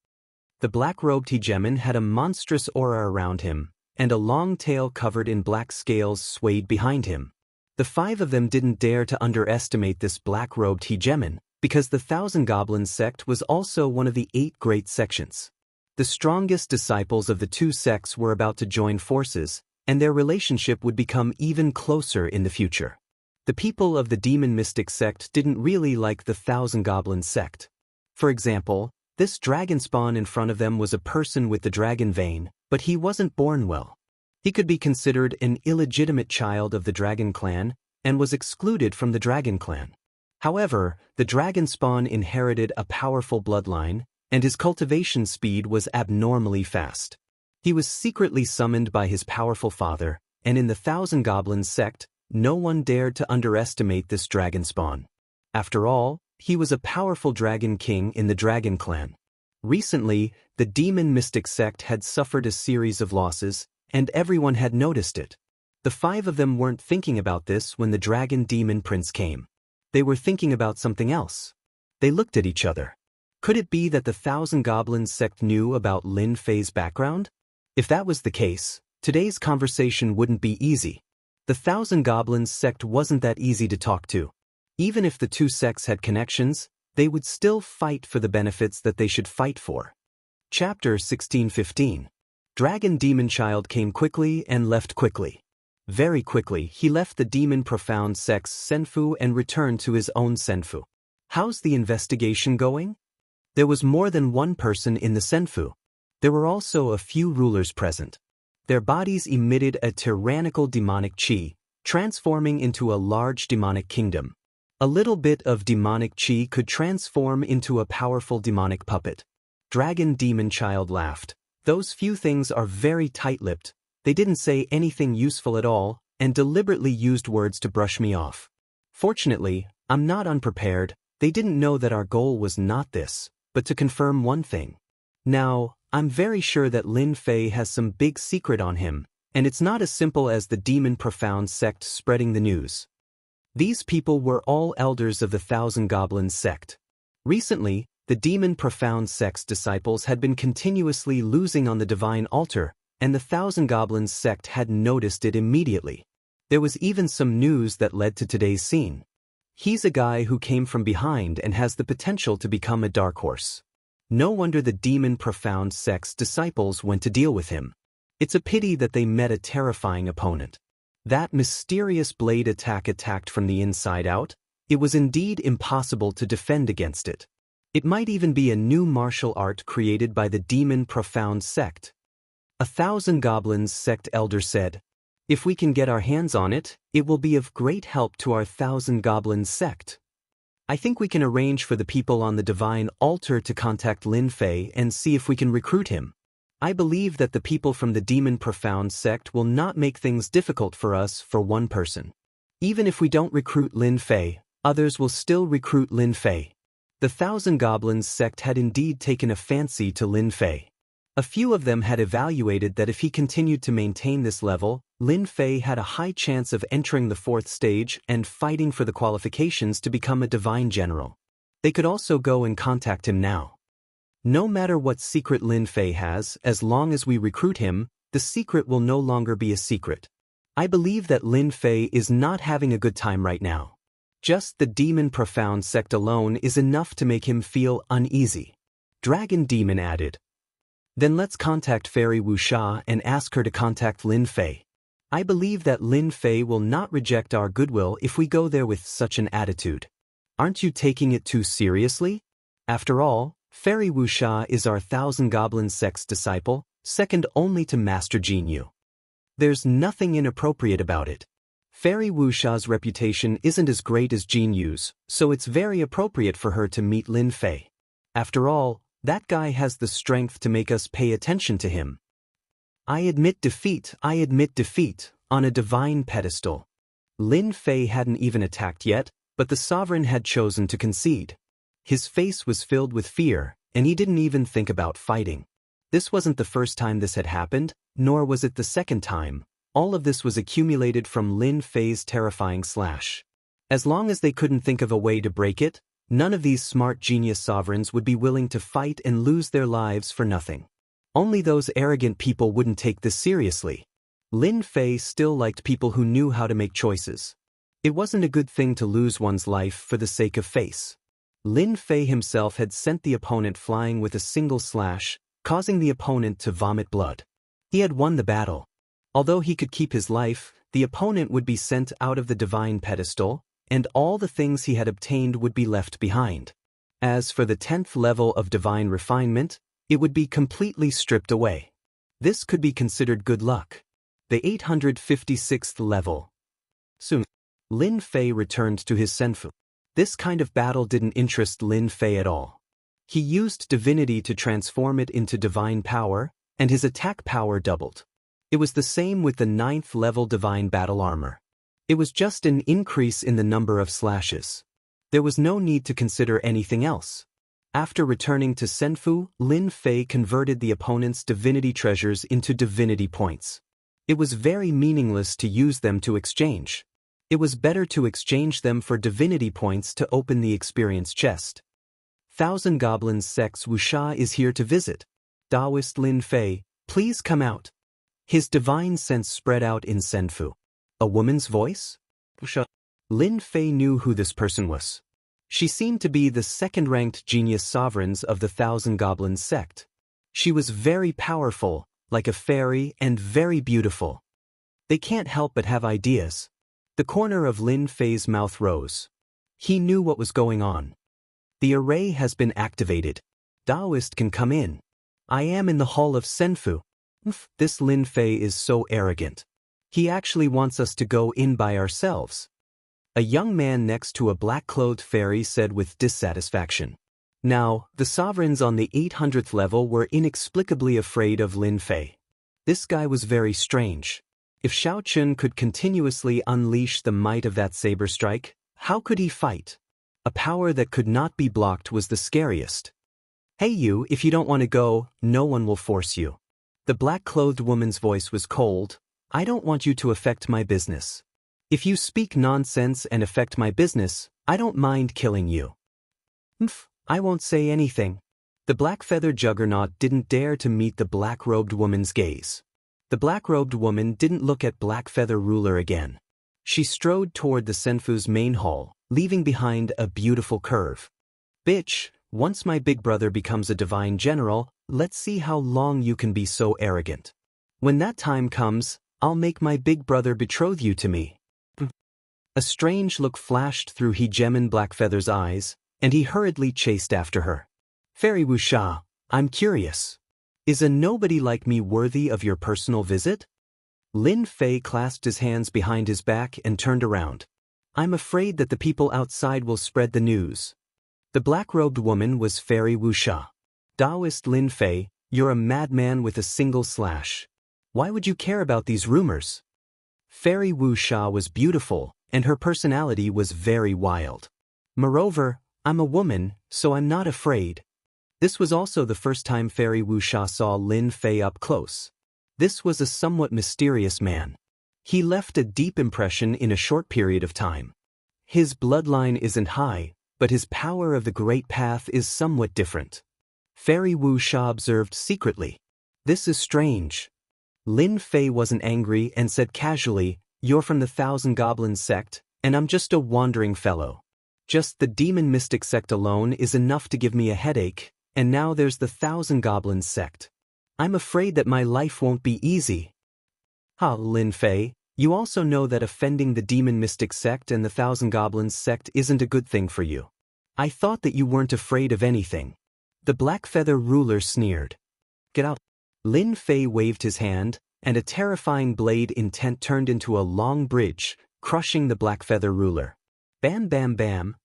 The black-robed hegemon had a monstrous aura around him, and a long tail covered in black scales swayed behind him. The 5 of them didn't dare to underestimate this black-robed hegemon, because the Thousand Goblins sect was also one of the 8 great sections. The strongest disciples of the 2 sects were about to join forces, and their relationship would become even closer in the future. The people of the Demon Mystic sect didn't really like the Thousand Goblins sect. For example, this dragon spawn in front of them was a person with the dragon vein, but he wasn't born well. He could be considered an illegitimate child of the dragon clan, and was excluded from the dragon clan. However, the dragon spawn inherited a powerful bloodline, and his cultivation speed was abnormally fast. He was secretly summoned by his powerful father, and in the Thousand Goblins sect, no one dared to underestimate this dragon spawn. After all, he was a powerful dragon king in the dragon clan. Recently, the Demon Mystic sect had suffered a series of losses, and everyone had noticed it. The 5 of them weren't thinking about this when the dragon demon prince came. They were thinking about something else. They looked at each other. Could it be that the Thousand Goblins sect knew about Lin Fei's background? If that was the case, today's conversation wouldn't be easy. The Thousand Goblins sect wasn't that easy to talk to. Even if the 2 sects had connections, they would still fight for the benefits that they should fight for. Chapter 1615. Dragon Demon Child came quickly and left quickly. Very quickly, he left the Demon Profound sect's Senfu and returned to his own Senfu. How's the investigation going? There was more than one person in the Senfu. There were also a few rulers present. Their bodies emitted a tyrannical demonic chi, transforming into a large demonic kingdom. A little bit of demonic chi could transform into a powerful demonic puppet. Dragon Demon Child laughed. Those few things are very tight-lipped. They didn't say anything useful at all, and deliberately used words to brush me off. Fortunately, I'm not unprepared. They didn't know that our goal was not this, but to confirm one thing. Now, I'm very sure that Lin Fei has some big secret on him, and it's not as simple as the Demon Profound sect spreading the news. These people were all elders of the Thousand Goblins sect. Recently, the Demon Profound sect's disciples had been continuously losing on the divine altar, and the Thousand Goblins sect had noticed it immediately. There was even some news that led to today's scene. He's a guy who came from behind and has the potential to become a dark horse. No wonder the Demon Profound sect's disciples went to deal with him. It's a pity that they met a terrifying opponent. That mysterious blade attack attacked from the inside out. It was indeed impossible to defend against it. It might even be a new martial art created by the Demon Profound sect. A Thousand Goblins sect elder said, "If we can get our hands on it, it will be of great help to our Thousand Goblins sect. I think we can arrange for the people on the divine altar to contact Lin Fei and see if we can recruit him. I believe that the people from the Demon Profound sect will not make things difficult for us for one person. Even if we don't recruit Lin Fei, others will still recruit Lin Fei." The Thousand Goblins sect had indeed taken a fancy to Lin Fei. A few of them had evaluated that if he continued to maintain this level, Lin Fei had a high chance of entering the 4th stage and fighting for the qualifications to become a divine general. They could also go and contact him now. No matter what secret Lin Fei has, as long as we recruit him, the secret will no longer be a secret. I believe that Lin Fei is not having a good time right now. Just the Demon Profound sect alone is enough to make him feel uneasy. Dragon Demon added, "Then let's contact Fairy Wuxia and ask her to contact Lin Fei. I believe that Lin Fei will not reject our goodwill if we go there with such an attitude. Aren't you taking it too seriously? After all, Fairy Wuxia is our Thousand Goblins sect's disciple, second only to Master Jinyu. There's nothing inappropriate about it. Fairy Wuxia's reputation isn't as great as Jinyu's, so it's very appropriate for her to meet Lin Fei. After all, that guy has the strength to make us pay attention to him." I admit defeat, on a divine pedestal. Lin Fei hadn't even attacked yet, but the sovereign had chosen to concede. His face was filled with fear, and he didn't even think about fighting. This wasn't the first time this had happened, nor was it the second time. All of this was accumulated from Lin Fei's terrifying slash. As long as they couldn't think of a way to break it, none of these smart genius sovereigns would be willing to fight and lose their lives for nothing. Only those arrogant people wouldn't take this seriously. Lin Fei still liked people who knew how to make choices. It wasn't a good thing to lose one's life for the sake of face. Lin Fei himself had sent the opponent flying with a single slash, causing the opponent to vomit blood. He had won the battle. Although he could keep his life, the opponent would be sent out of the divine pedestal, and all the things he had obtained would be left behind. As for the 10th level of divine refinement, it would be completely stripped away. This could be considered good luck. The 856th level. Soon, Lin Fei returned to his senfu. This kind of battle didn't interest Lin Fei at all. He used divinity to transform it into divine power, and his attack power doubled. It was the same with the 9th level divine battle armor. It was just an increase in the number of slashes. There was no need to consider anything else. After returning to senfu, Lin Fei converted the opponent's divinity treasures into divinity points. It was very meaningless to use them to exchange. It was better to exchange them for divinity points to open the experience chest. Thousand Goblins sects Wuxia is here to visit. Taoist Lin Fei, please come out. His divine sense spread out in senfu. A woman's voice? Wuxia. Lin Fei knew who this person was. She seemed to be the second-ranked genius sovereigns of the Thousand Goblins sect. She was very powerful, like a fairy, and very beautiful. They can't help but have ideas. The corner of Lin Fei's mouth rose. He knew what was going on. The array has been activated. Taoist can come in. I am in the hall of senfu. This Lin Fei is so arrogant. He actually wants us to go in by ourselves. A young man next to a black-clothed fairy said with dissatisfaction. Now, the sovereigns on the 800th level were inexplicably afraid of Lin Fei. This guy was very strange. If Xiao Chun could continuously unleash the might of that saber strike, how could he fight? A power that could not be blocked was the scariest. Hey you, if you don't want to go, no one will force you. The black-clothed woman's voice was cold. I don't want you to affect my business. If you speak nonsense and affect my business, I don't mind killing you. I won't say anything. The black-feathered juggernaut didn't dare to meet the black-robed woman's gaze. The black-robed woman didn't look at Black-Feather Ruler again. She strode toward the senfu's main hall, leaving behind a beautiful curve. Bitch, once my big brother becomes a divine general, let's see how long you can be so arrogant. When that time comes, I'll make my big brother betroth you to me. A strange look flashed through Hegemon Blackfeather's eyes, and he hurriedly chased after her. Fairy Wuxia, I'm curious. Is a nobody like me worthy of your personal visit? Lin Fei clasped his hands behind his back and turned around. I'm afraid that the people outside will spread the news. The black-robed woman was Fairy Wuxia. Taoist Lin Fei, you're a madman with a single slash. Why would you care about these rumors? Fairy Wuxia was beautiful, and her personality was very wild. Moreover, I'm a woman, so I'm not afraid. This was also the first time Fairy Wuxia saw Lin Fei up close. This was a somewhat mysterious man. He left a deep impression in a short period of time. His bloodline isn't high, but his power of the Great Path is somewhat different. Fairy Wuxia observed secretly. This is strange. Lin Fei wasn't angry and said casually, you're from the Thousand Goblins sect, and I'm just a wandering fellow. Just the demon mystic sect alone is enough to give me a headache, and now there's the Thousand Goblins sect. I'm afraid that my life won't be easy. Lin Fei, you also know that offending the demon mystic sect and the Thousand Goblins sect isn't a good thing for you. I thought that you weren't afraid of anything. The Black-Feather Ruler sneered. Get out. Lin Fei waved his hand, and a terrifying blade intent turned into a long bridge, crushing the Black-Feather Ruler. Bam bam bam.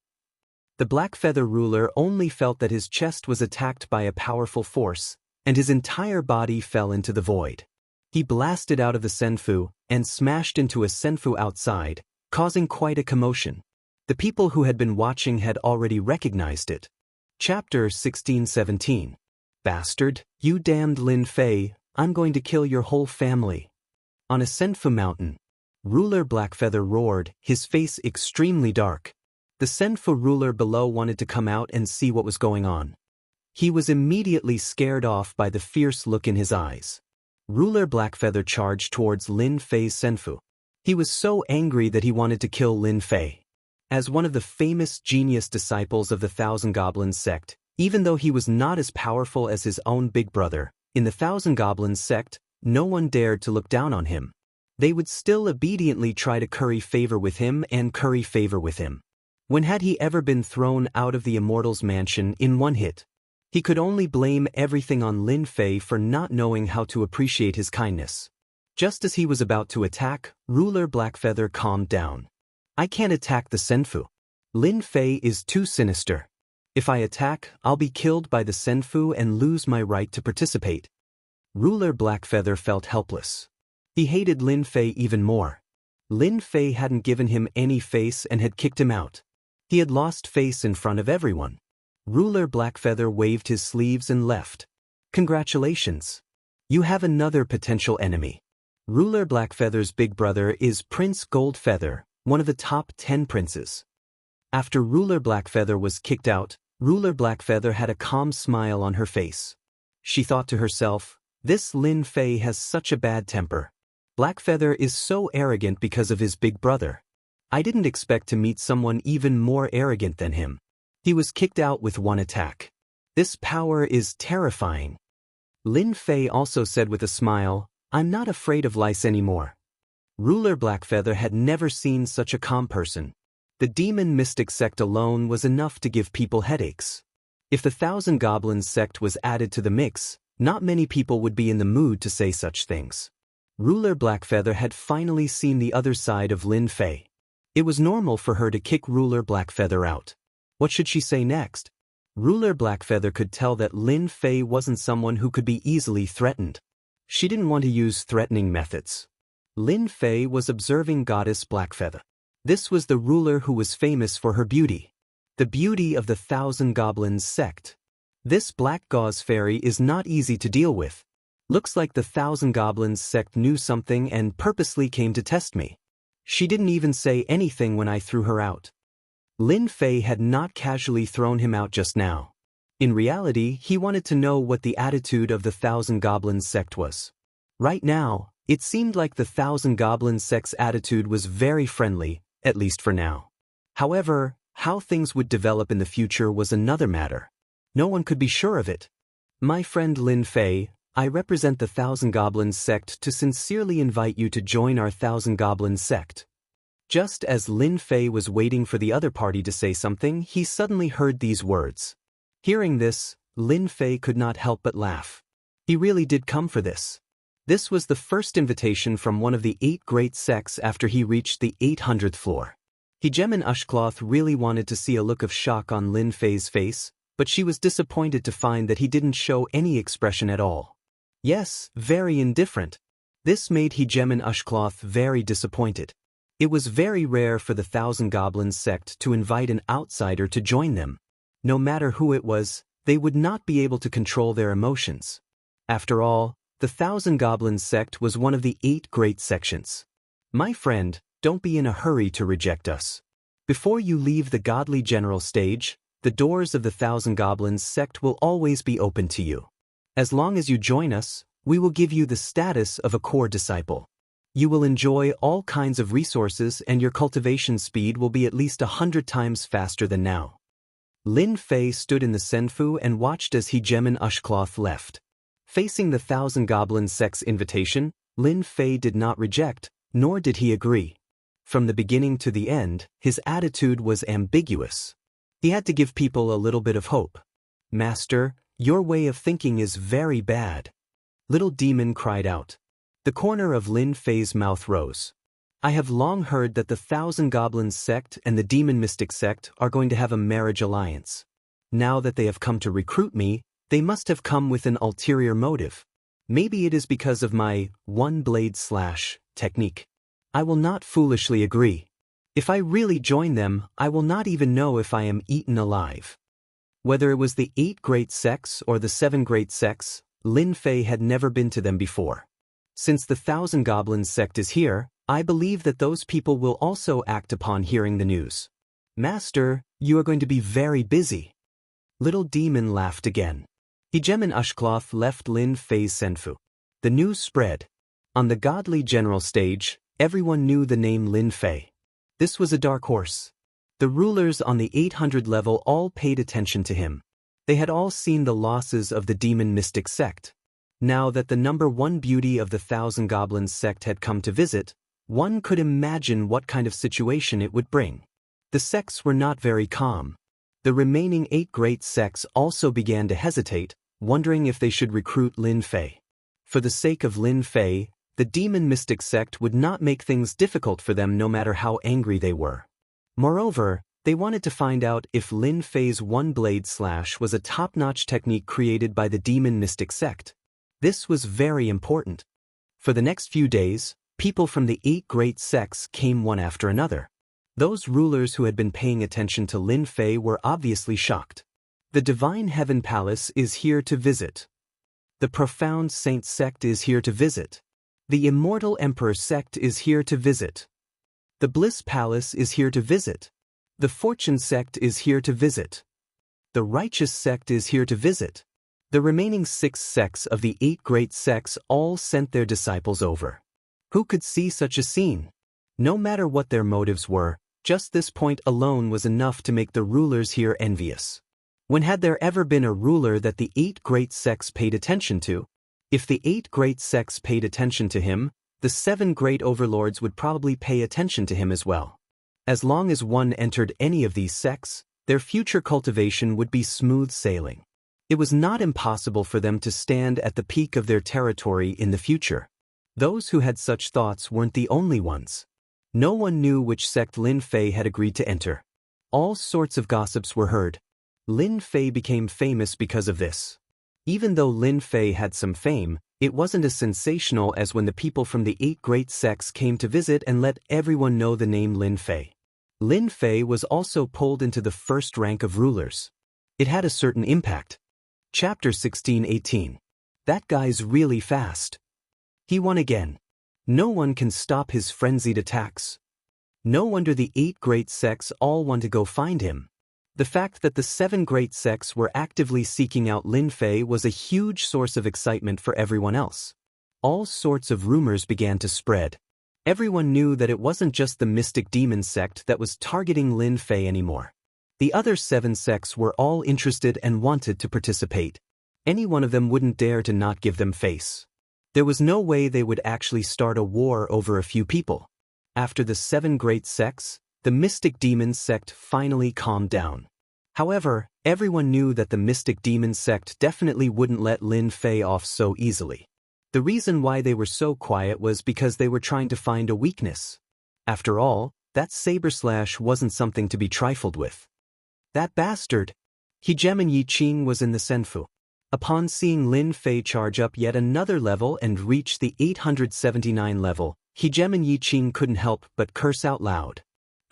The Black-Feather Ruler only felt that his chest was attacked by a powerful force, and his entire body fell into the void. He blasted out of the senfu, and smashed into a senfu outside, causing quite a commotion. The people who had been watching had already recognized it. Chapter 16-17. Bastard, you damned Lin Fei, I'm going to kill your whole family. On a senfu mountain, Ruler Blackfeather roared, his face extremely dark. The senfu ruler below wanted to come out and see what was going on. He was immediately scared off by the fierce look in his eyes. Ruler Blackfeather charged towards Lin Fei's senfu. He was so angry that he wanted to kill Lin Fei. As one of the famous genius disciples of the Thousand Goblins sect, even though he was not as powerful as his own big brother, in the Thousand Goblins sect, no one dared to look down on him. They would still obediently try to curry favor with him and curry favor with him. When had he ever been thrown out of the Immortal's mansion in one hit? He could only blame everything on Lin Fei for not knowing how to appreciate his kindness. Just as he was about to attack, Ruler Blackfeather calmed down. I can't attack the Senfu. Lin Fei is too sinister. If I attack, I'll be killed by the Senfu and lose my right to participate. Ruler Blackfeather felt helpless. He hated Lin Fei even more. Lin Fei hadn't given him any face and had kicked him out. He had lost face in front of everyone. Ruler Blackfeather waved his sleeves and left. Congratulations. You have another potential enemy. Ruler Blackfeather's big brother is Prince Goldfeather, one of the top 10 princes. After Ruler Blackfeather was kicked out, Ruler Blackfeather had a calm smile on her face. She thought to herself, this Lin Fei has such a bad temper. Blackfeather is so arrogant because of his big brother. I didn't expect to meet someone even more arrogant than him. He was kicked out with one attack. This power is terrifying. Lin Fei also said with a smile, I'm not afraid of lice anymore. Ruler Blackfeather had never seen such a calm person. The demon mystic sect alone was enough to give people headaches. If the Thousand Goblins sect was added to the mix, not many people would be in the mood to say such things. Ruler Blackfeather had finally seen the other side of Lin Fei. It was normal for her to kick Ruler Blackfeather out. What should she say next? Ruler Blackfeather could tell that Lin Fei wasn't someone who could be easily threatened. She didn't want to use threatening methods. Lin Fei was observing Goddess Blackfeather. This was the ruler who was famous for her beauty. The beauty of the Thousand Goblins sect. This black gauze fairy is not easy to deal with. Looks like the Thousand Goblins sect knew something and purposely came to test me. She didn't even say anything when I threw her out. Lin Fei had not casually thrown him out just now. In reality, he wanted to know what the attitude of the Thousand Goblins sect was. Right now, it seemed like the Thousand Goblins sect's attitude was very friendly, at least for now. However, how things would develop in the future was another matter. No one could be sure of it. My friend Lin Fei, I represent the Thousand Goblins sect to sincerely invite you to join our Thousand Goblins sect. Just as Lin Fei was waiting for the other party to say something, he suddenly heard these words. Hearing this, Lin Fei could not help but laugh. He really did come for this. This was the first invitation from one of the 8 great sects after he reached the 800th floor. Hegemin Ushcloth really wanted to see a look of shock on Lin Fei's face, but she was disappointed to find that he didn't show any expression at all. Yes, very indifferent. This made Hegemin Ushcloth very disappointed. It was very rare for the Thousand Goblins sect to invite an outsider to join them. No matter who it was, they would not be able to control their emotions. After all, the Thousand Goblins sect was one of the 8 great sections. My friend, don't be in a hurry to reject us. Before you leave the godly general stage, the doors of the Thousand Goblins sect will always be open to you. As long as you join us, we will give you the status of a core disciple. You will enjoy all kinds of resources and your cultivation speed will be at least 100 times faster than now. Lin Fei stood in the Senfu and watched as Hegemin Ushcloth left. Facing the Thousand Goblins sect's invitation, Lin Fei did not reject, nor did he agree. From the beginning to the end, his attitude was ambiguous. He had to give people a little bit of hope. Master, your way of thinking is very bad. Little Demon cried out. The corner of Lin Fei's mouth rose. I have long heard that the Thousand Goblins sect and the Demon Mystic sect are going to have a marriage alliance. Now that they have come to recruit me, they must have come with an ulterior motive. Maybe it is because of my one-blade slash technique. I will not foolishly agree. If I really join them, I will not even know if I am eaten alive. Whether it was the 8 great sects or the 7 great sects, Lin Fei had never been to them before. Since the Thousand Goblins sect is here, I believe that those people will also act upon hearing the news. Master, you are going to be very busy. Little Demon laughed again. Hegemin Ushcloth left Lin Fei's Senfu. The news spread. On the godly general stage, everyone knew the name Lin Fei. This was a dark horse. The rulers on the 800 level all paid attention to him. They had all seen the losses of the demon mystic sect. Now that the number one beauty of the Thousand Goblins sect had come to visit, one could imagine what kind of situation it would bring. The sects were not very calm. The remaining 8 great sects also began to hesitate, wondering if they should recruit Lin Fei. For the sake of Lin Fei, the demon mystic sect would not make things difficult for them no matter how angry they were. Moreover, they wanted to find out if Lin Fei's one-blade slash was a top-notch technique created by the demon mystic sect. This was very important. For the next few days, people from the 8 great sects came one after another. Those rulers who had been paying attention to Lin Fei were obviously shocked. The Divine Heaven Palace is here to visit. The Profound Saint sect is here to visit. The Immortal Emperor sect is here to visit. The Bliss Palace is here to visit. The Fortune sect is here to visit. The Righteous sect is here to visit. The remaining 6 sects of the 8 great sects all sent their disciples over. Who could see such a scene? No matter what their motives were, just this point alone was enough to make the rulers here envious. When had there ever been a ruler that the 8 great sects paid attention to? If the 8 great sects paid attention to him, the 7 great overlords would probably pay attention to him as well. As long as one entered any of these sects, their future cultivation would be smooth sailing. It was not impossible for them to stand at the peak of their territory in the future. Those who had such thoughts weren't the only ones. No one knew which sect Lin Fei had agreed to enter. All sorts of gossips were heard. Lin Fei became famous because of this. Even though Lin Fei had some fame, it wasn't as sensational as when the people from the 8 great sects came to visit and let everyone know the name Lin Fei. Lin Fei was also pulled into the first rank of rulers. It had a certain impact. Chapter 16-18. That guy's really fast. He won again. No one can stop his frenzied attacks. No wonder the 8 great sects all want to go find him. The fact that the 7 great sects were actively seeking out Lin Fei was a huge source of excitement for everyone else. All sorts of rumors began to spread. Everyone knew that it wasn't just the mystic demon sect that was targeting Lin Fei anymore. The other 7 sects were all interested and wanted to participate. Any one of them wouldn't dare to not give them face. There was no way they would actually start a war over a few people. After the 7 great sects, the mystic demon sect finally calmed down. However, everyone knew that the mystic demon sect definitely wouldn't let Lin Fei off so easily. The reason why they were so quiet was because they were trying to find a weakness. After all, that saber slash wasn't something to be trifled with. That bastard! Hegemon Yiqing was in the Senfu. Upon seeing Lin Fei charge up yet another level and reach the 879 level, Hegemon Yiqing couldn't help but curse out loud.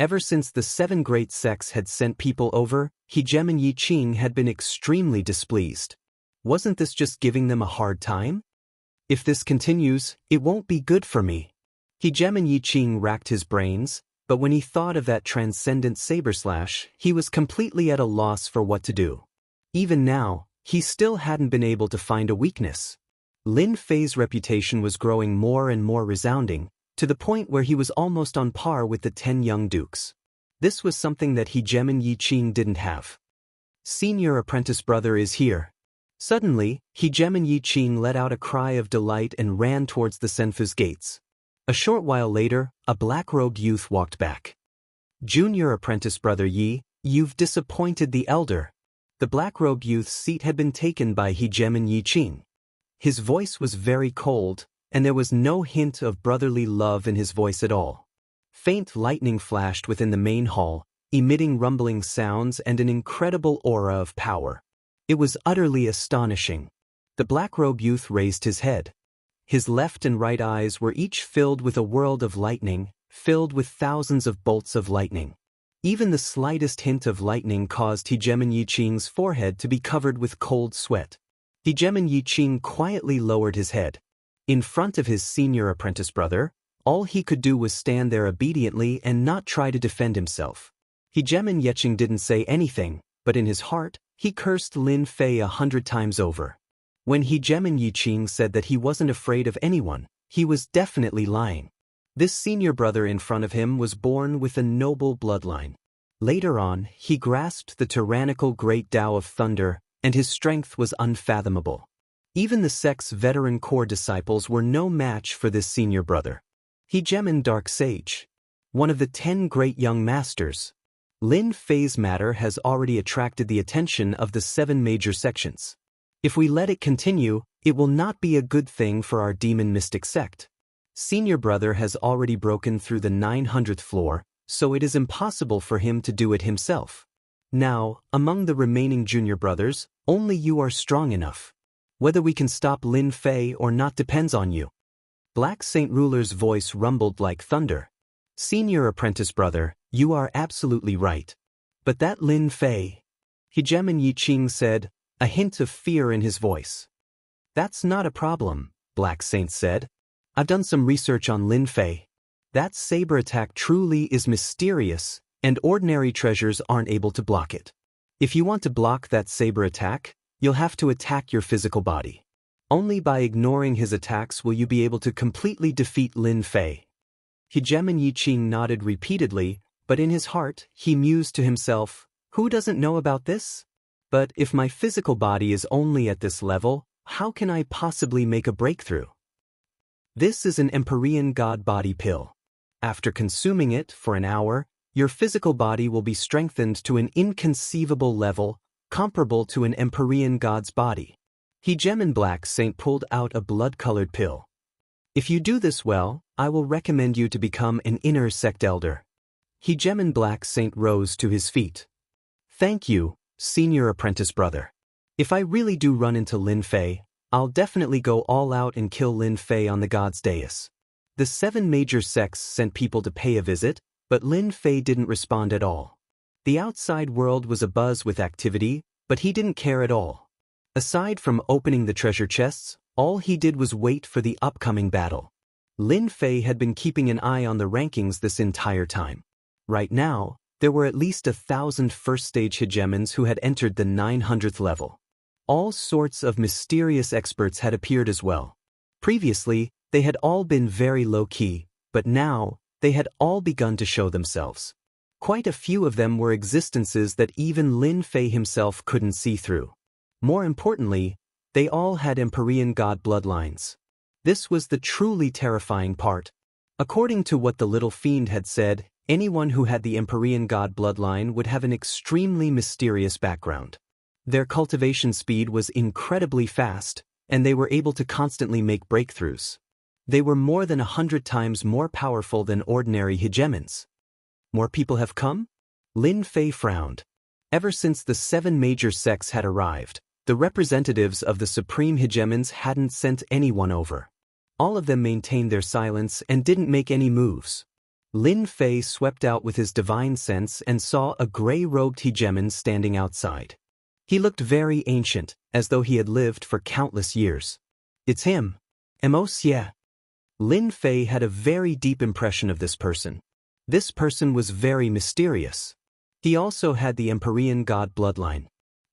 Ever since the 7 great sects had sent people over, Hegemon Yiqing had been extremely displeased. Wasn't this just giving them a hard time? If this continues, it won't be good for me. Hegemon Yiqing racked his brains, but when he thought of that transcendent saber slash, he was completely at a loss for what to do. Even now, he still hadn't been able to find a weakness. Lin Fei's reputation was growing more and more resounding, to the point where he was almost on par with the 10 young dukes. This was something that Hegemon Yiqing didn't have. Senior apprentice brother is here. Suddenly, Hegemon Yiqing let out a cry of delight and ran towards the Senfu's gates. A short while later, a black-robed youth walked back. Junior apprentice brother Yi, you've disappointed the elder. The black-robed youth's seat had been taken by Hegemon Yiqing. His voice was very cold, and there was no hint of brotherly love in his voice at all. Faint lightning flashed within the main hall, emitting rumbling sounds and an incredible aura of power. It was utterly astonishing. The black-robed youth raised his head. His left and right eyes were each filled with a world of lightning, filled with thousands of bolts of lightning. Even the slightest hint of lightning caused Hegemon Yiqing's forehead to be covered with cold sweat. Hegemon Yiqing quietly lowered his head. In front of his senior apprentice brother, all he could do was stand there obediently and not try to defend himself. Hegemon Yiqing didn't say anything, but in his heart, he cursed Lin Fei 100 times over. When Hegemon Yiqing said that he wasn't afraid of anyone, he was definitely lying. This senior brother in front of him was born with a noble bloodline. Later on, he grasped the tyrannical great Tao of thunder, and his strength was unfathomable. Even the sect's veteran core disciples were no match for this senior brother. Hegemon Dark Sage, one of the 10 great young masters. Lin Fei's matter has already attracted the attention of the 7 major sections. If we let it continue, it will not be a good thing for our demon mystic sect. Senior brother has already broken through the 900th floor, so it is impossible for him to do it himself. Now, among the remaining junior brothers, only you are strong enough. Whether we can stop Lin Fei or not depends on you. Black Saint Ruler's voice rumbled like thunder. Senior apprentice brother, you are absolutely right. But that Lin Fei, Hegemon Yi Qing said, a hint of fear in his voice. That's not a problem, Black Saint said. I've done some research on Lin Fei. That saber attack truly is mysterious, and ordinary treasures aren't able to block it. If you want to block that saber attack, you'll have to attack your physical body. Only by ignoring his attacks will you be able to completely defeat Lin Fei. Hegemon Yi Qing nodded repeatedly, but in his heart, he mused to himself, who doesn't know about this? But if my physical body is only at this level, how can I possibly make a breakthrough? This is an Empyrean God body pill. After consuming it for an hour, your physical body will be strengthened to an inconceivable level, comparable to an Empyrean God's body. Hegemon Black Saint pulled out a blood-colored pill. If you do this well, I will recommend you to become an inner sect elder. Hegemon Black Saint rose to his feet. Thank you, senior apprentice brother. If I really do run into Lin Fei, I'll definitely go all out and kill Lin Fei on the God's dais. The 7 major sects sent people to pay a visit, but Lin Fei didn't respond at all. The outside world was abuzz with activity, but he didn't care at all. Aside from opening the treasure chests, all he did was wait for the upcoming battle. Lin Fei had been keeping an eye on the rankings this entire time. Right now, there were at least 1,000 first-stage hegemons who had entered the 900th level. All sorts of mysterious experts had appeared as well. Previously, they had all been very low-key, but now, they had all begun to show themselves. Quite a few of them were existences that even Lin Fei himself couldn't see through. More importantly, they all had Empyrean God bloodlines. This was the truly terrifying part. According to what the little fiend had said, anyone who had the Empyrean God bloodline would have an extremely mysterious background. Their cultivation speed was incredibly fast, and they were able to constantly make breakthroughs. They were more than 100 times more powerful than ordinary hegemons. More people have come? Lin Fei frowned. Ever since the 7 major sects had arrived, the representatives of the supreme hegemons hadn't sent anyone over. All of them maintained their silence and didn't make any moves. Lin Fei swept out with his divine sense and saw a gray-robed hegemon standing outside. He looked very ancient, as though he had lived for countless years. It's him. Xia. Lin Fei had a very deep impression of this person. This person was very mysterious. He also had the Empyrean God bloodline.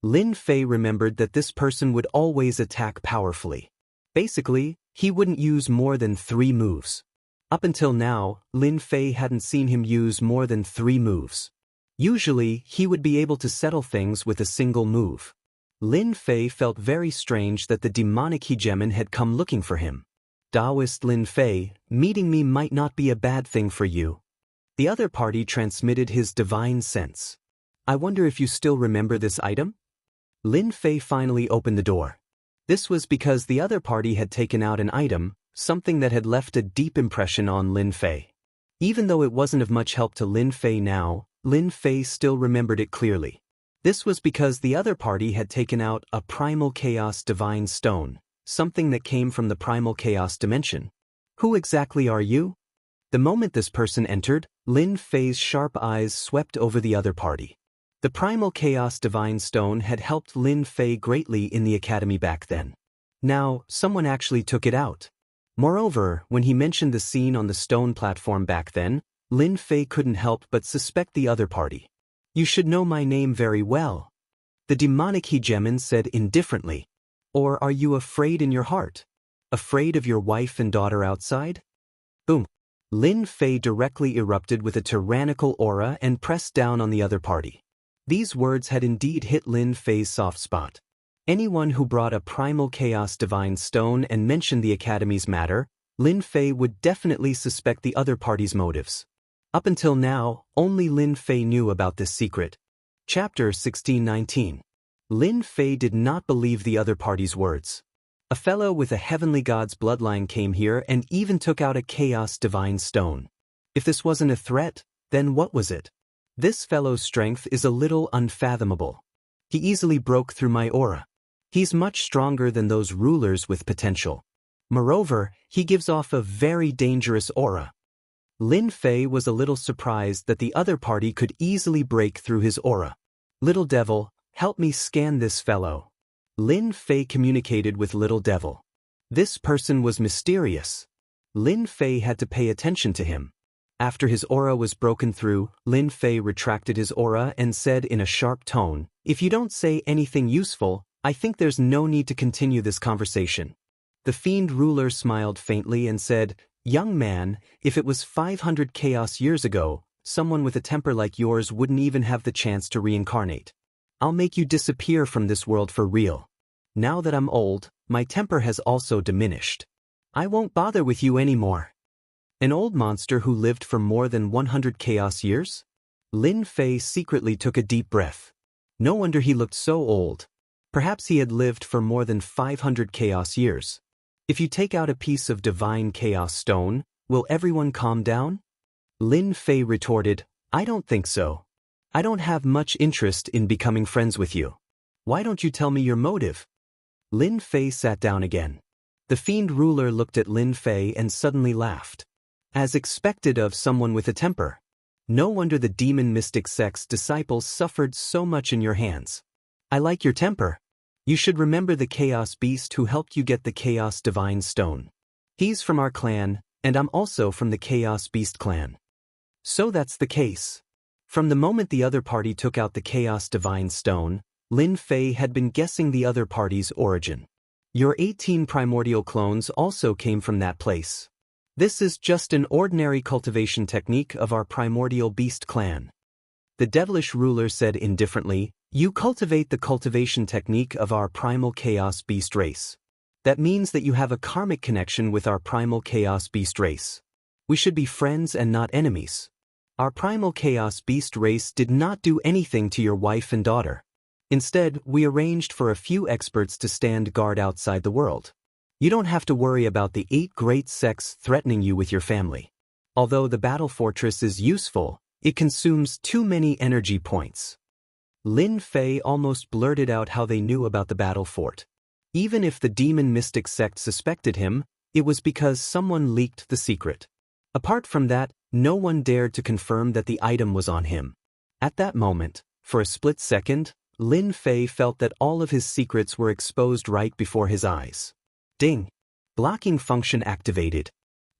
Lin Fei remembered that this person would always attack powerfully. Basically, he wouldn't use more than 3 moves. Up until now, Lin Fei hadn't seen him use more than 3 moves. Usually, he would be able to settle things with a single move. Lin Fei felt very strange that the demonic hegemon had come looking for him. Taoist Lin Fei, meeting me might not be a bad thing for you. The other party transmitted his divine sense. I wonder if you still remember this item? Lin Fei finally opened the door. This was because the other party had taken out an item, something that had left a deep impression on Lin Fei. Even though it wasn't of much help to Lin Fei now, Lin Fei still remembered it clearly. This was because the other party had taken out a primal chaos divine stone, something that came from the primal chaos dimension. Who exactly are you? The moment this person entered, Lin Fei's sharp eyes swept over the other party. The primal chaos divine stone had helped Lin Fei greatly in the academy back then. Now, someone actually took it out. Moreover, when he mentioned the scene on the stone platform back then, Lin Fei couldn't help but suspect the other party. You should know my name very well. The demonic hegemon said indifferently. Or are you afraid in your heart? Afraid of your wife and daughter outside? Boom. Lin Fei directly erupted with a tyrannical aura and pressed down on the other party. These words had indeed hit Lin Fei's soft spot. Anyone who brought a primal chaos divine stone and mentioned the Academy's matter, Lin Fei would definitely suspect the other party's motives. Up until now, only Lin Fei knew about this secret. Chapter 1619. Lin Fei did not believe the other party's words. A fellow with a heavenly god's bloodline came here and even took out a chaos divine stone. If this wasn't a threat, then what was it? This fellow's strength is a little unfathomable. He easily broke through my aura. He's much stronger than those rulers with potential. Moreover, he gives off a very dangerous aura. Lin Fei was a little surprised that the other party could easily break through his aura. Little Devil, help me scan this fellow. Lin Fei communicated with Little Devil. This person was mysterious. Lin Fei had to pay attention to him. After his aura was broken through, Lin Fei retracted his aura and said in a sharp tone, "If you don't say anything useful, I think there's no need to continue this conversation." The fiend ruler smiled faintly and said, "Young man, if it was 500 chaos years ago, someone with a temper like yours wouldn't even have the chance to reincarnate. I'll make you disappear from this world for real. Now that I'm old, my temper has also diminished. I won't bother with you anymore." An old monster who lived for more than 100 chaos years? Lin Fei secretly took a deep breath. No wonder he looked so old. Perhaps he had lived for more than 500 chaos years. If you take out a piece of divine chaos stone, will everyone calm down? Lin Fei retorted, "I don't think so. I don't have much interest in becoming friends with you. Why don't you tell me your motive?" Lin Fei sat down again. The fiend ruler looked at Lin Fei and suddenly laughed. As expected of someone with a temper. No wonder the demon mystic sect's disciples suffered so much in your hands. I like your temper. You should remember the Chaos Beast who helped you get the Chaos Divine Stone. He's from our clan, and I'm also from the Chaos Beast clan. So that's the case. From the moment the other party took out the Chaos Divine Stone, Lin Fei had been guessing the other party's origin. Your 18 primordial clones also came from that place. This is just an ordinary cultivation technique of our primordial beast clan. The devilish ruler said indifferently, "You cultivate the cultivation technique of our primal chaos beast race. That means that you have a karmic connection with our primal chaos beast race. We should be friends and not enemies. Our primal chaos beast race did not do anything to your wife and daughter. Instead, we arranged for a few experts to stand guard outside the world. You don't have to worry about the 8 great sects threatening you with your family. Although the battle fortress is useful, it consumes too many energy points." Lin Fei almost blurted out how they knew about the battle fort. Even if the demon mystic sect suspected him, it was because someone leaked the secret. Apart from that, no one dared to confirm that the item was on him. At that moment, for a split second, Lin Fei felt that all of his secrets were exposed right before his eyes. Ding! Blocking function activated.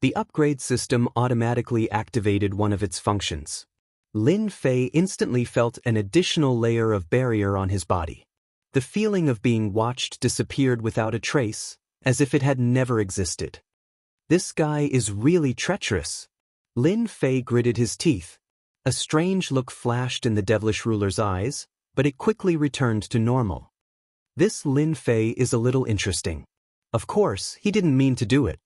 The upgrade system automatically activated one of its functions. Lin Fei instantly felt an additional layer of barrier on his body. The feeling of being watched disappeared without a trace, as if it had never existed. This guy is really treacherous. Lin Fei gritted his teeth. A strange look flashed in the devilish ruler's eyes, but it quickly returned to normal. This Lin Fei is a little interesting. Of course, he didn't mean to do it.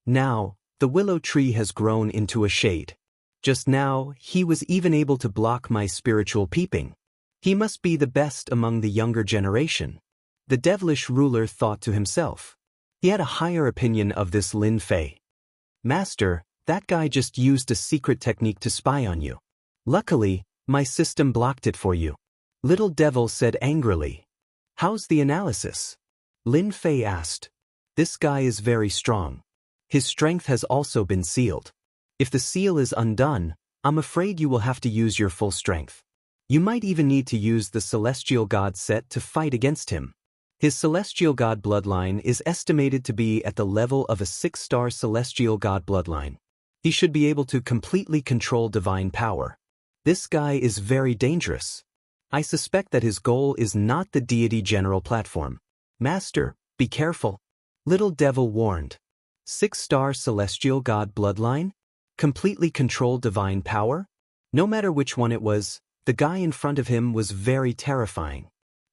Now, the willow tree has grown into a shade. Just now, he was even able to block my spiritual peeping. He must be the best among the younger generation. The devilish ruler thought to himself. He had a higher opinion of this Lin Fei. "Master, that guy just used a secret technique to spy on you. Luckily, my system blocked it for you." Little Devil said angrily. "How's the analysis?" Lin Fei asked. "This guy is very strong. His strength has also been sealed. If the seal is undone, I'm afraid you will have to use your full strength. You might even need to use the Celestial God set to fight against him. His Celestial God bloodline is estimated to be at the level of a 6-star Celestial God bloodline. He should be able to completely control divine power. This guy is very dangerous. I suspect that his goal is not the deity general platform. Master, be careful." Little Devil warned. 6-star Celestial God bloodline? Completely control divine power? No matter which one it was, the guy in front of him was very terrifying.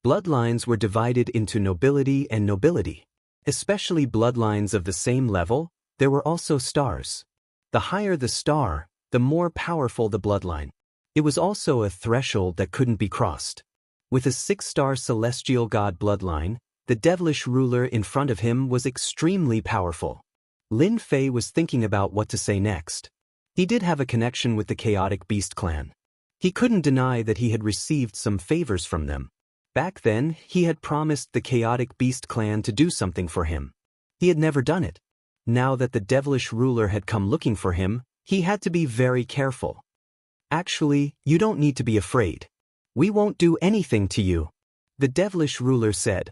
Bloodlines were divided into nobility and nobility. Especially bloodlines of the same level, there were also stars. The higher the star, the more powerful the bloodline. It was also a threshold that couldn't be crossed. With a 6-star celestial god bloodline, the devilish ruler in front of him was extremely powerful. Lin Fei was thinking about what to say next. He did have a connection with the chaotic beast clan. He couldn't deny that he had received some favors from them. Back then, he had promised the chaotic beast clan to do something for him. He had never done it. Now that the devilish ruler had come looking for him, he had to be very careful. Actually, you don't need to be afraid. We won't do anything to you, the devilish ruler said.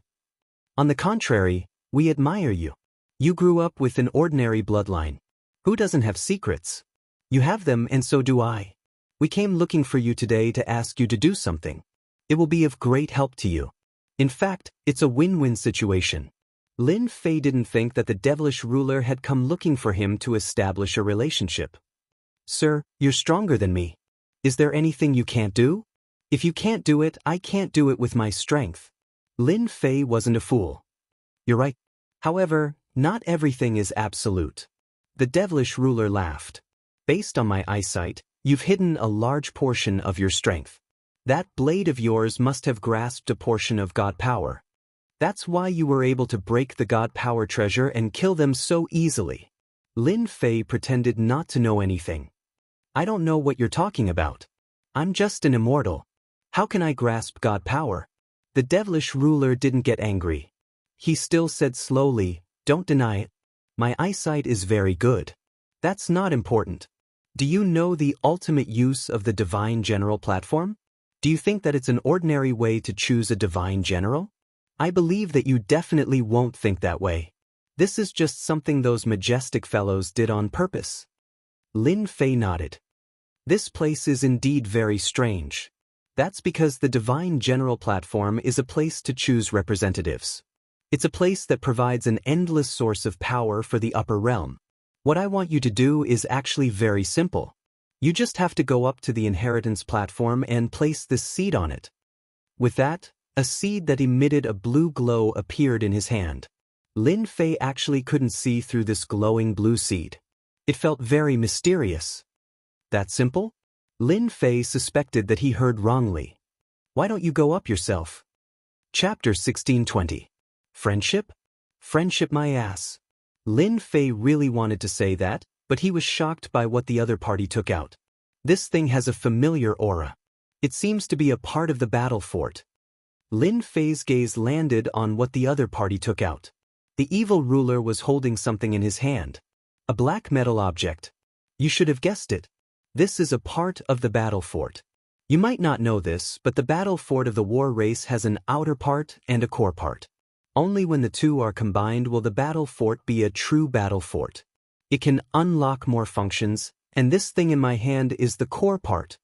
On the contrary, we admire you. You grew up with an ordinary bloodline. Who doesn't have secrets? You have them and so do I. We came looking for you today to ask you to do something. It will be of great help to you. In fact, it's a win-win situation. Lin Fei didn't think that the devilish ruler had come looking for him to establish a relationship. Sir, you're stronger than me. Is there anything you can't do? If you can't do it, I can't do it with my strength. Lin Fei wasn't a fool. You're right. However, not everything is absolute. The devilish ruler laughed. Based on my eyesight, you've hidden a large portion of your strength. That blade of yours must have grasped a portion of God power. That's why you were able to break the God power treasure and kill them so easily. Lin Fei pretended not to know anything. I don't know what you're talking about. I'm just an immortal. How can I grasp God power? The devilish ruler didn't get angry. He still said slowly, don't deny it. My eyesight is very good. That's not important. Do you know the ultimate use of the divine general platform? Do you think that it's an ordinary way to choose a divine general? I believe that you definitely won't think that way. This is just something those majestic fellows did on purpose. Lin Fei nodded. This place is indeed very strange. That's because the divine general platform is a place to choose representatives. It's a place that provides an endless source of power for the upper realm. What I want you to do is actually very simple. You just have to go up to the inheritance platform and place this seed on it. With that, a seed that emitted a blue glow appeared in his hand. Lin Fei actually couldn't see through this glowing blue seed. It felt very mysterious. That simple? Lin Fei suspected that he heard wrongly. Why don't you go up yourself? Chapter 1620. Friendship? Friendship my ass. Lin Fei really wanted to say that, but he was shocked by what the other party took out. This thing has a familiar aura. It seems to be a part of the battle fort. Lin Fei's gaze landed on what the other party took out. The evil ruler was holding something in his hand. A black metal object. You should have guessed it. This is a part of the battle fort. You might not know this, but the battle fort of the war race has an outer part and a core part. Only when the two are combined will the battle fort be a true battle fort. It can unlock more functions, and this thing in my hand is the core part.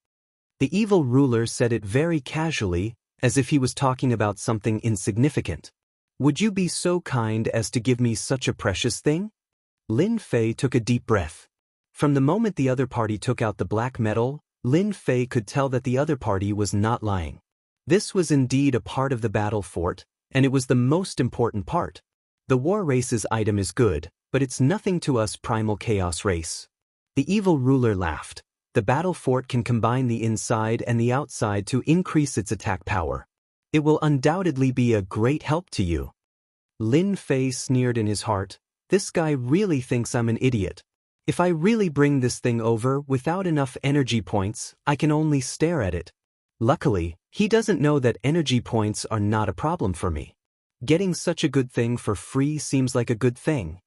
The evil ruler said it very casually, as if he was talking about something insignificant. Would you be so kind as to give me such a precious thing? Lin Fei took a deep breath. From the moment the other party took out the black metal, Lin Fei could tell that the other party was not lying. This was indeed a part of the battle fort, and it was the most important part. The war race's item is good, but it's nothing to us primal chaos race. The evil ruler laughed. The battle fort can combine the inside and the outside to increase its attack power. It will undoubtedly be a great help to you. Lin Fei sneered in his heart. This guy really thinks I'm an idiot. If I really bring this thing over without enough energy points, I can only stare at it. Luckily, he doesn't know that energy points are not a problem for me. Getting such a good thing for free seems like a good thing.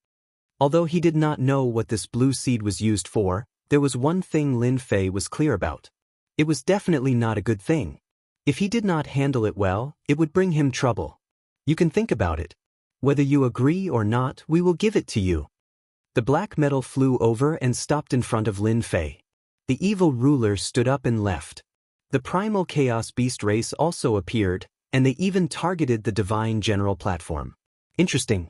Although he did not know what this blue seed was used for, there was one thing Lin Fei was clear about. It was definitely not a good thing. If he did not handle it well, it would bring him trouble. You can think about it. Whether you agree or not, we will give it to you. The black metal flew over and stopped in front of Lin Fei. The evil ruler stood up and left. The primal chaos beast race also appeared, and they even targeted the divine general platform. Interesting.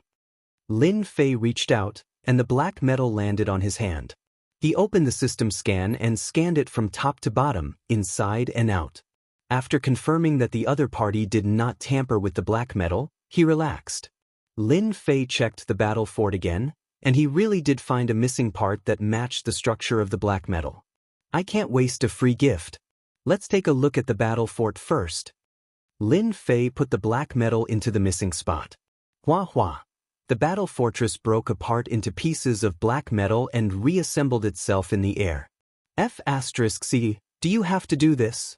Lin Fei reached out, and the black metal landed on his hand. He opened the system scan and scanned it from top to bottom, inside and out. After confirming that the other party did not tamper with the black metal, he relaxed. Lin Fei checked the battle fort again, and he really did find a missing part that matched the structure of the black metal. I can't waste a free gift. Let's take a look at the battle fort first. Lin Fei put the black metal into the missing spot. Hua hua. The battle fortress broke apart into pieces of black metal and reassembled itself in the air. F*C, do you have to do this?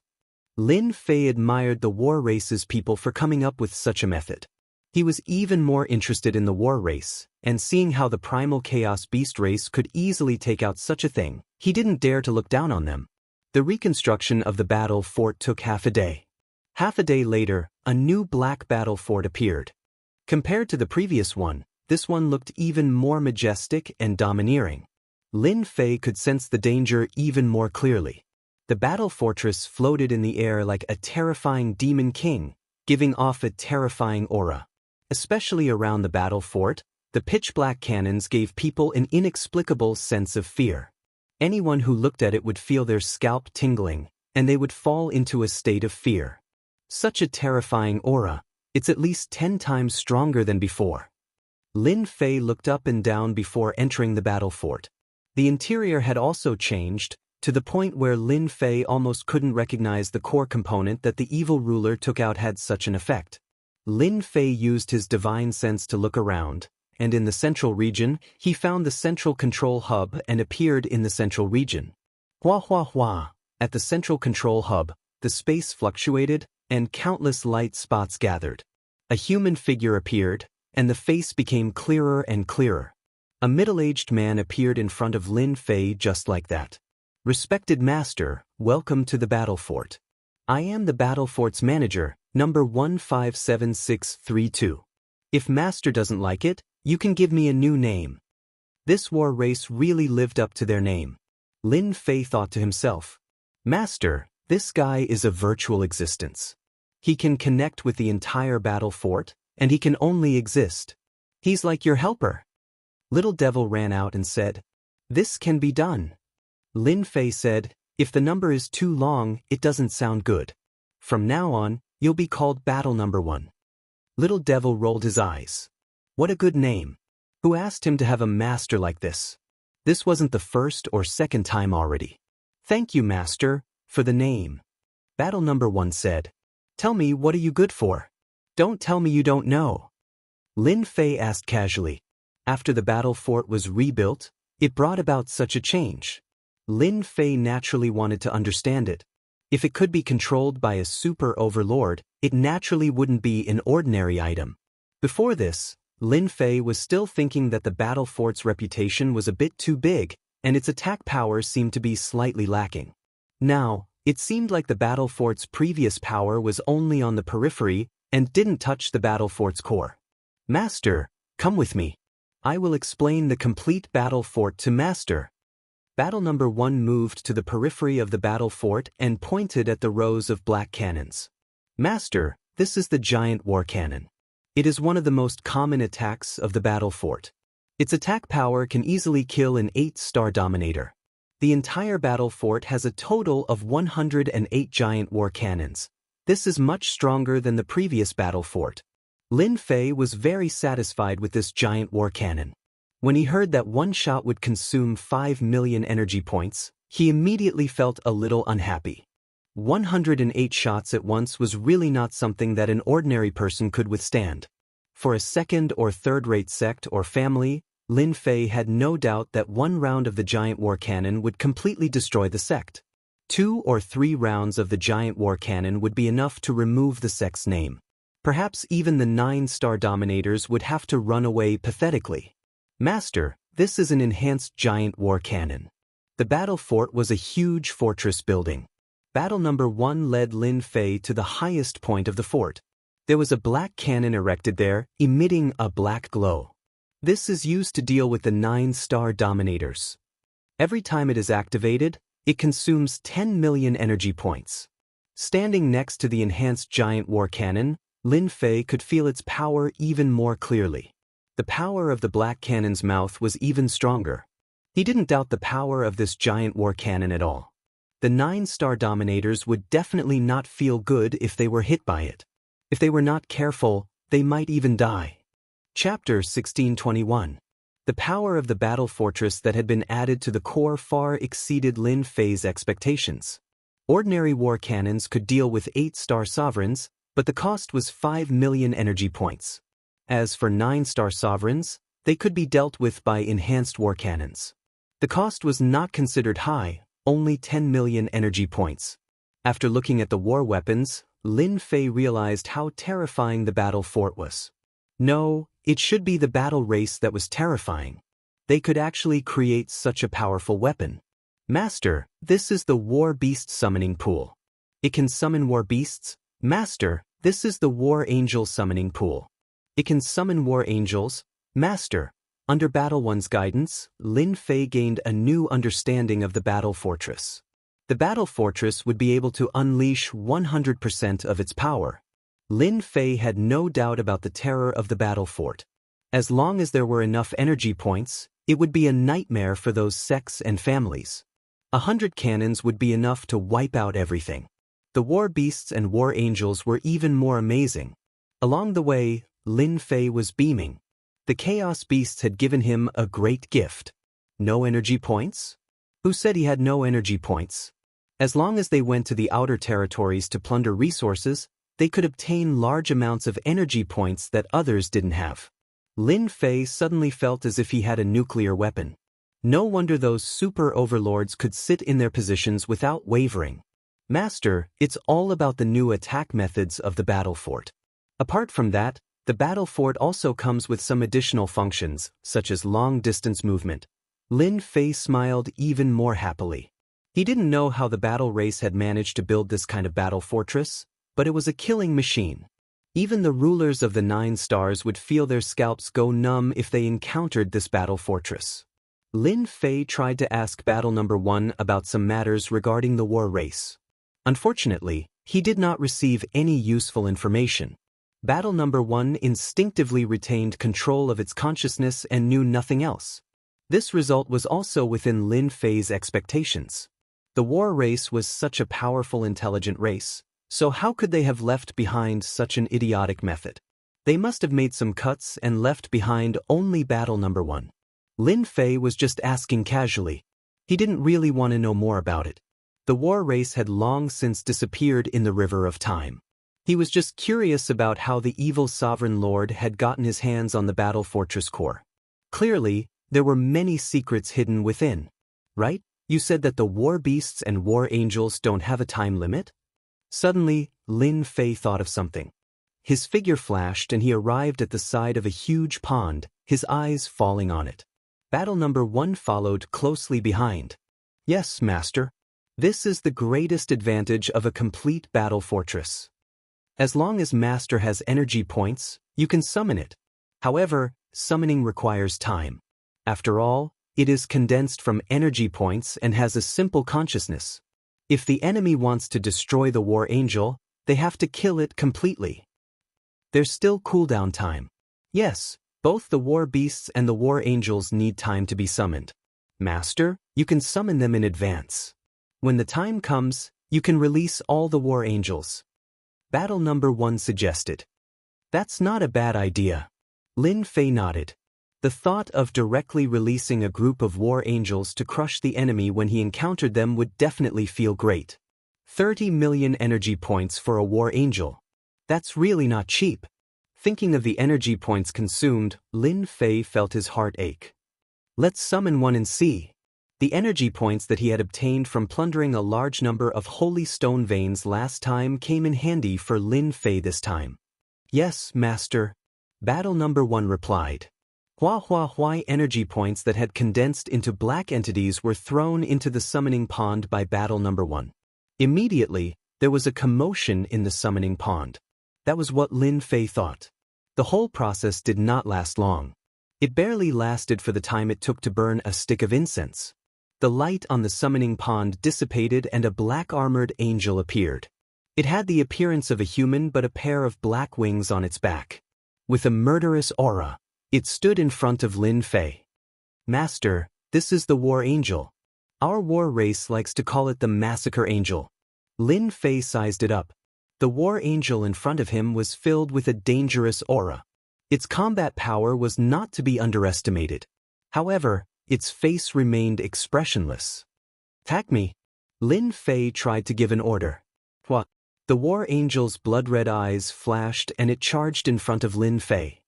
Lin Fei admired the war race's people for coming up with such a method. He was even more interested in the war race, and seeing how the primal chaos beast race could easily take out such a thing, he didn't dare to look down on them. The reconstruction of the battle fort took half a day. Half a day later, a new black battle fort appeared. Compared to the previous one, this one looked even more majestic and domineering. Lin Fei could sense the danger even more clearly. The battle fortress floated in the air like a terrifying demon king, giving off a terrifying aura. Especially around the battle fort, the pitch-black cannons gave people an inexplicable sense of fear. Anyone who looked at it would feel their scalp tingling, and they would fall into a state of fear. Such a terrifying aura, it's at least 10 times stronger than before. Lin Fei looked up and down before entering the battle fort. The interior had also changed, to the point where Lin Fei almost couldn't recognize the core component that the evil ruler took out had such an effect. Lin Fei used his divine sense to look around, and in the central region, he found the central control hub and appeared in the central region. Hua hua hua. At the central control hub, the space fluctuated, and countless light spots gathered. A human figure appeared, and the face became clearer and clearer. A middle-aged man appeared in front of Lin Fei just like that. Respected Master, welcome to the battle fort. I am the battle fort's manager, number 157632. If Master doesn't like it, you can give me a new name. This war race really lived up to their name. Lin Fei thought to himself, Master, this guy is a virtual existence. He can connect with the entire battle fort, and he can only exist. He's like your helper. Little Devil ran out and said, This can be done. Lin Fei said, If the number is too long, it doesn't sound good. From now on, you'll be called Battle Number 1. Little Devil rolled his eyes. What a good name. Who asked him to have a master like this? This wasn't the first or second time already. Thank you, Master, for the name. Battle Number 1 said, Tell me, what are you good for? Don't tell me you don't know. Lin Fei asked casually. After the battle fort was rebuilt, it brought about such a change. Lin Fei naturally wanted to understand it. If it could be controlled by a super overlord, it naturally wouldn't be an ordinary item. Before this, Lin Fei was still thinking that the battle fort's reputation was a bit too big, and its attack power seemed to be slightly lacking. Now, it seemed like the battle fort's previous power was only on the periphery and didn't touch the battle fort's core. Master, come with me. I will explain the complete battle fort to Master. Battle Number 1 moved to the periphery of the battle fort and pointed at the rows of black cannons. Master, this is the giant war cannon. It is one of the most common attacks of the battle fort. Its attack power can easily kill an 8-star dominator. The entire battle fort has a total of 108 giant war cannons. This is much stronger than the previous battle fort. Lin Fei was very satisfied with this giant war cannon. When he heard that one shot would consume 5 million energy points, he immediately felt a little unhappy. 108 shots at once was really not something that an ordinary person could withstand. For a second or third-rate sect or family, Lin Fei had no doubt that one round of the giant war cannon would completely destroy the sect. 2 or 3 rounds of the giant war cannon would be enough to remove the sect's name. Perhaps even the 9-star dominators would have to run away pathetically. Master, this is an enhanced giant war cannon. The battle fort was a huge fortress building. Battle Number 1 led Lin Fei to the highest point of the fort. There was a black cannon erected there, emitting a black glow. This is used to deal with the 9-star dominators. Every time it is activated, it consumes 10 million energy points. Standing next to the enhanced giant war cannon, Lin Fei could feel its power even more clearly. The power of the black cannon's mouth was even stronger. He didn't doubt the power of this giant war cannon at all. The 9-star dominators would definitely not feel good if they were hit by it. If they were not careful, they might even die. Chapter 1621. The power of the battle fortress that had been added to the core far exceeded Lin Fei's expectations. Ordinary war cannons could deal with 8-star sovereigns, but the cost was 5 million energy points. As for 9-star sovereigns, they could be dealt with by enhanced war cannons. The cost was not considered high, only 10 million energy points. After looking at the war weapons, Lin Fei realized how terrifying the battle fort was. No, it should be the battle race that was terrifying. They could actually create such a powerful weapon. Master, this is the war beast summoning pool. It can summon war beasts. Master, this is the war angel summoning pool. It can summon war angels. Master, under Battle One's guidance, Lin Fei gained a new understanding of the battle fortress. The battle fortress would be able to unleash 100% of its power. Lin Fei had no doubt about the terror of the battle fort. As long as there were enough energy points, it would be a nightmare for those sects and families. 100 cannons would be enough to wipe out everything. The war beasts and war angels were even more amazing. Along the way, Lin Fei was beaming. The chaos beasts had given him a great gift. No energy points? Who said he had no energy points? As long as they went to the outer territories to plunder resources, they could obtain large amounts of energy points that others didn't have. Lin Fei suddenly felt as if he had a nuclear weapon. No wonder those super overlords could sit in their positions without wavering. Master, it's all about the new attack methods of the battle fort. Apart from that, the battle fort also comes with some additional functions, such as long-distance movement. Lin Fei smiled even more happily. He didn't know how the battle race had managed to build this kind of battle fortress, but it was a killing machine. Even the rulers of the 9 stars would feel their scalps go numb if they encountered this battle fortress. Lin Fei tried to ask Battle Number 1 about some matters regarding the war race. Unfortunately, he did not receive any useful information. Battle Number 1 instinctively retained control of its consciousness and knew nothing else. This result was also within Lin Fei's expectations. The war race was such a powerful, intelligent race, so how could they have left behind such an idiotic method? They must have made some cuts and left behind only Battle Number 1. Lin Fei was just asking casually. He didn't really want to know more about it. The war race had long since disappeared in the river of time. He was just curious about how the evil sovereign lord had gotten his hands on the battle fortress core. Clearly, there were many secrets hidden within. Right? You said that the war beasts and war angels don't have a time limit? Suddenly, Lin Fei thought of something. His figure flashed and he arrived at the side of a huge pond, his eyes falling on it. Battle Number 1 followed closely behind. Yes, Master. This is the greatest advantage of a complete battle fortress. As long as Master has energy points, you can summon it. However, summoning requires time. After all, it is condensed from energy points and has a simple consciousness. If the enemy wants to destroy the war angel, they have to kill it completely. There's still cooldown time. Yes, both the war beasts and the war angels need time to be summoned. Master, you can summon them in advance. When the time comes, you can release all the war angels. Battle Number 1 suggested. That's not a bad idea. Lin Fei nodded. The thought of directly releasing a group of war angels to crush the enemy when he encountered them would definitely feel great. 30 million energy points for a war angel. That's really not cheap. Thinking of the energy points consumed, Lin Fei felt his heart ache. Let's summon one and see. The energy points that he had obtained from plundering a large number of holy stone veins last time came in handy for Lin Fei this time. Yes, Master. Battle Number 1 replied. Hua energy points that had condensed into black entities were thrown into the summoning pond by Battle Number 1. Immediately, there was a commotion in the summoning pond. That was what Lin Fei thought. The whole process did not last long. It barely lasted for the time it took to burn a stick of incense. The light on the summoning pond dissipated and a black-armored angel appeared. It had the appearance of a human but a pair of black wings on its back. With a murderous aura, it stood in front of Lin Fei. Master, This is the War Angel. Our war race likes to call it the Massacre Angel. Lin Fei sized it up. The War Angel in front of him was filled with a dangerous aura. Its combat power was not to be underestimated. However, its face remained expressionless. Attack me. Lin Fei tried to give an order. What? The War Angel's blood-red eyes flashed and it charged in front of Lin Fei.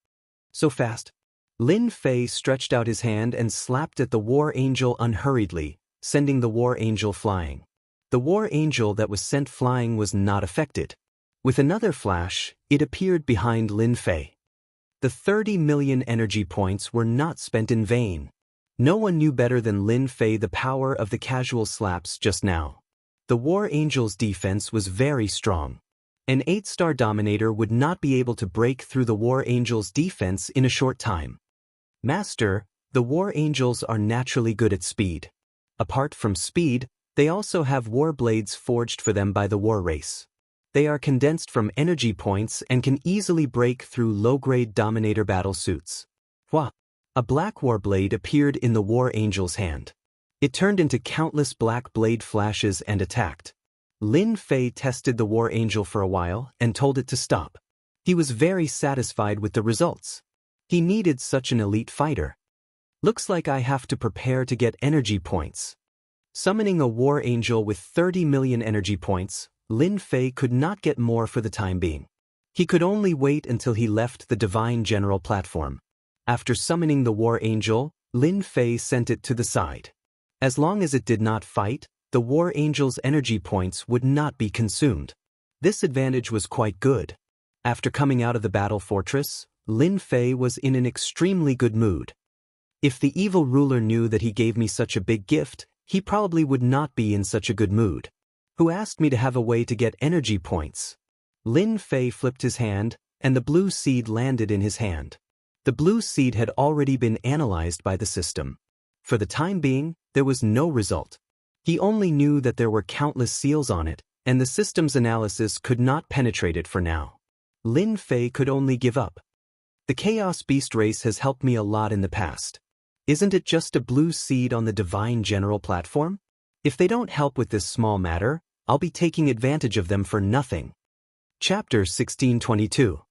So fast. Lin Fei stretched out his hand and slapped at the War Angel unhurriedly, sending the War Angel flying. The War Angel that was sent flying was not affected. With another flash, it appeared behind Lin Fei. The 30 million energy points were not spent in vain. No one knew better than Lin Fei the power of the casual slaps just now. The War Angel's defense was very strong. An 8-star Dominator would not be able to break through the War Angel's defense in a short time. Master, the War Angels are naturally good at speed. Apart from speed, they also have war blades forged for them by the war race. They are condensed from energy points and can easily break through low-grade Dominator battle suits. Wah! A black war blade appeared in the War Angel's hand. It turned into countless black blade flashes and attacked. Lin Fei tested the War Angel for a while and told it to stop. He was very satisfied with the results. He needed such an elite fighter. Looks like I have to prepare to get energy points. Summoning a War Angel with 30 million energy points, Lin Fei could not get more for the time being. He could only wait until he left the Divine General platform. After summoning the War Angel, Lin Fei sent it to the side. As long as it did not fight, the War Angel's energy points would not be consumed. This advantage was quite good. After coming out of the battle fortress, Lin Fei was in an extremely good mood. If the evil ruler knew that he gave me such a big gift, he probably would not be in such a good mood. Who asked me to have a way to get energy points? Lin Fei flipped his hand, and the blue seed landed in his hand. The blue seed had already been analyzed by the system. For the time being, there was no result. He only knew that there were countless seals on it, and the system's analysis could not penetrate it for now. Lin Fei could only give up. The Chaos Beast race has helped me a lot in the past. Isn't it just a blue seed on the Divine General platform? If they don't help with this small matter, I'll be taking advantage of them for nothing. Chapter 1622.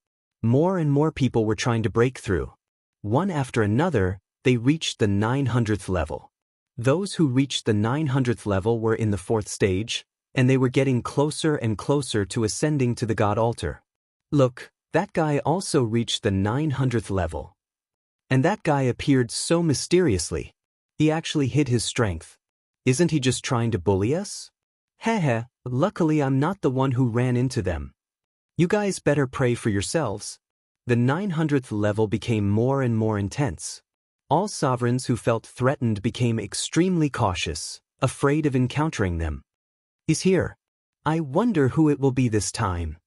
More and more people were trying to break through. One after another, they reached the 900th level. Those who reached the 900th level were in the 4th stage, and they were getting closer and closer to ascending to the God Altar. Look, that guy also reached the 900th level. And that guy appeared so mysteriously. He actually hid his strength. Isn't he just trying to bully us? Heh, luckily I'm not the one who ran into them. You guys better pray for yourselves. The 900th level became more and more intense. All sovereigns who felt threatened became extremely cautious, afraid of encountering them. He's here. I wonder who it will be this time.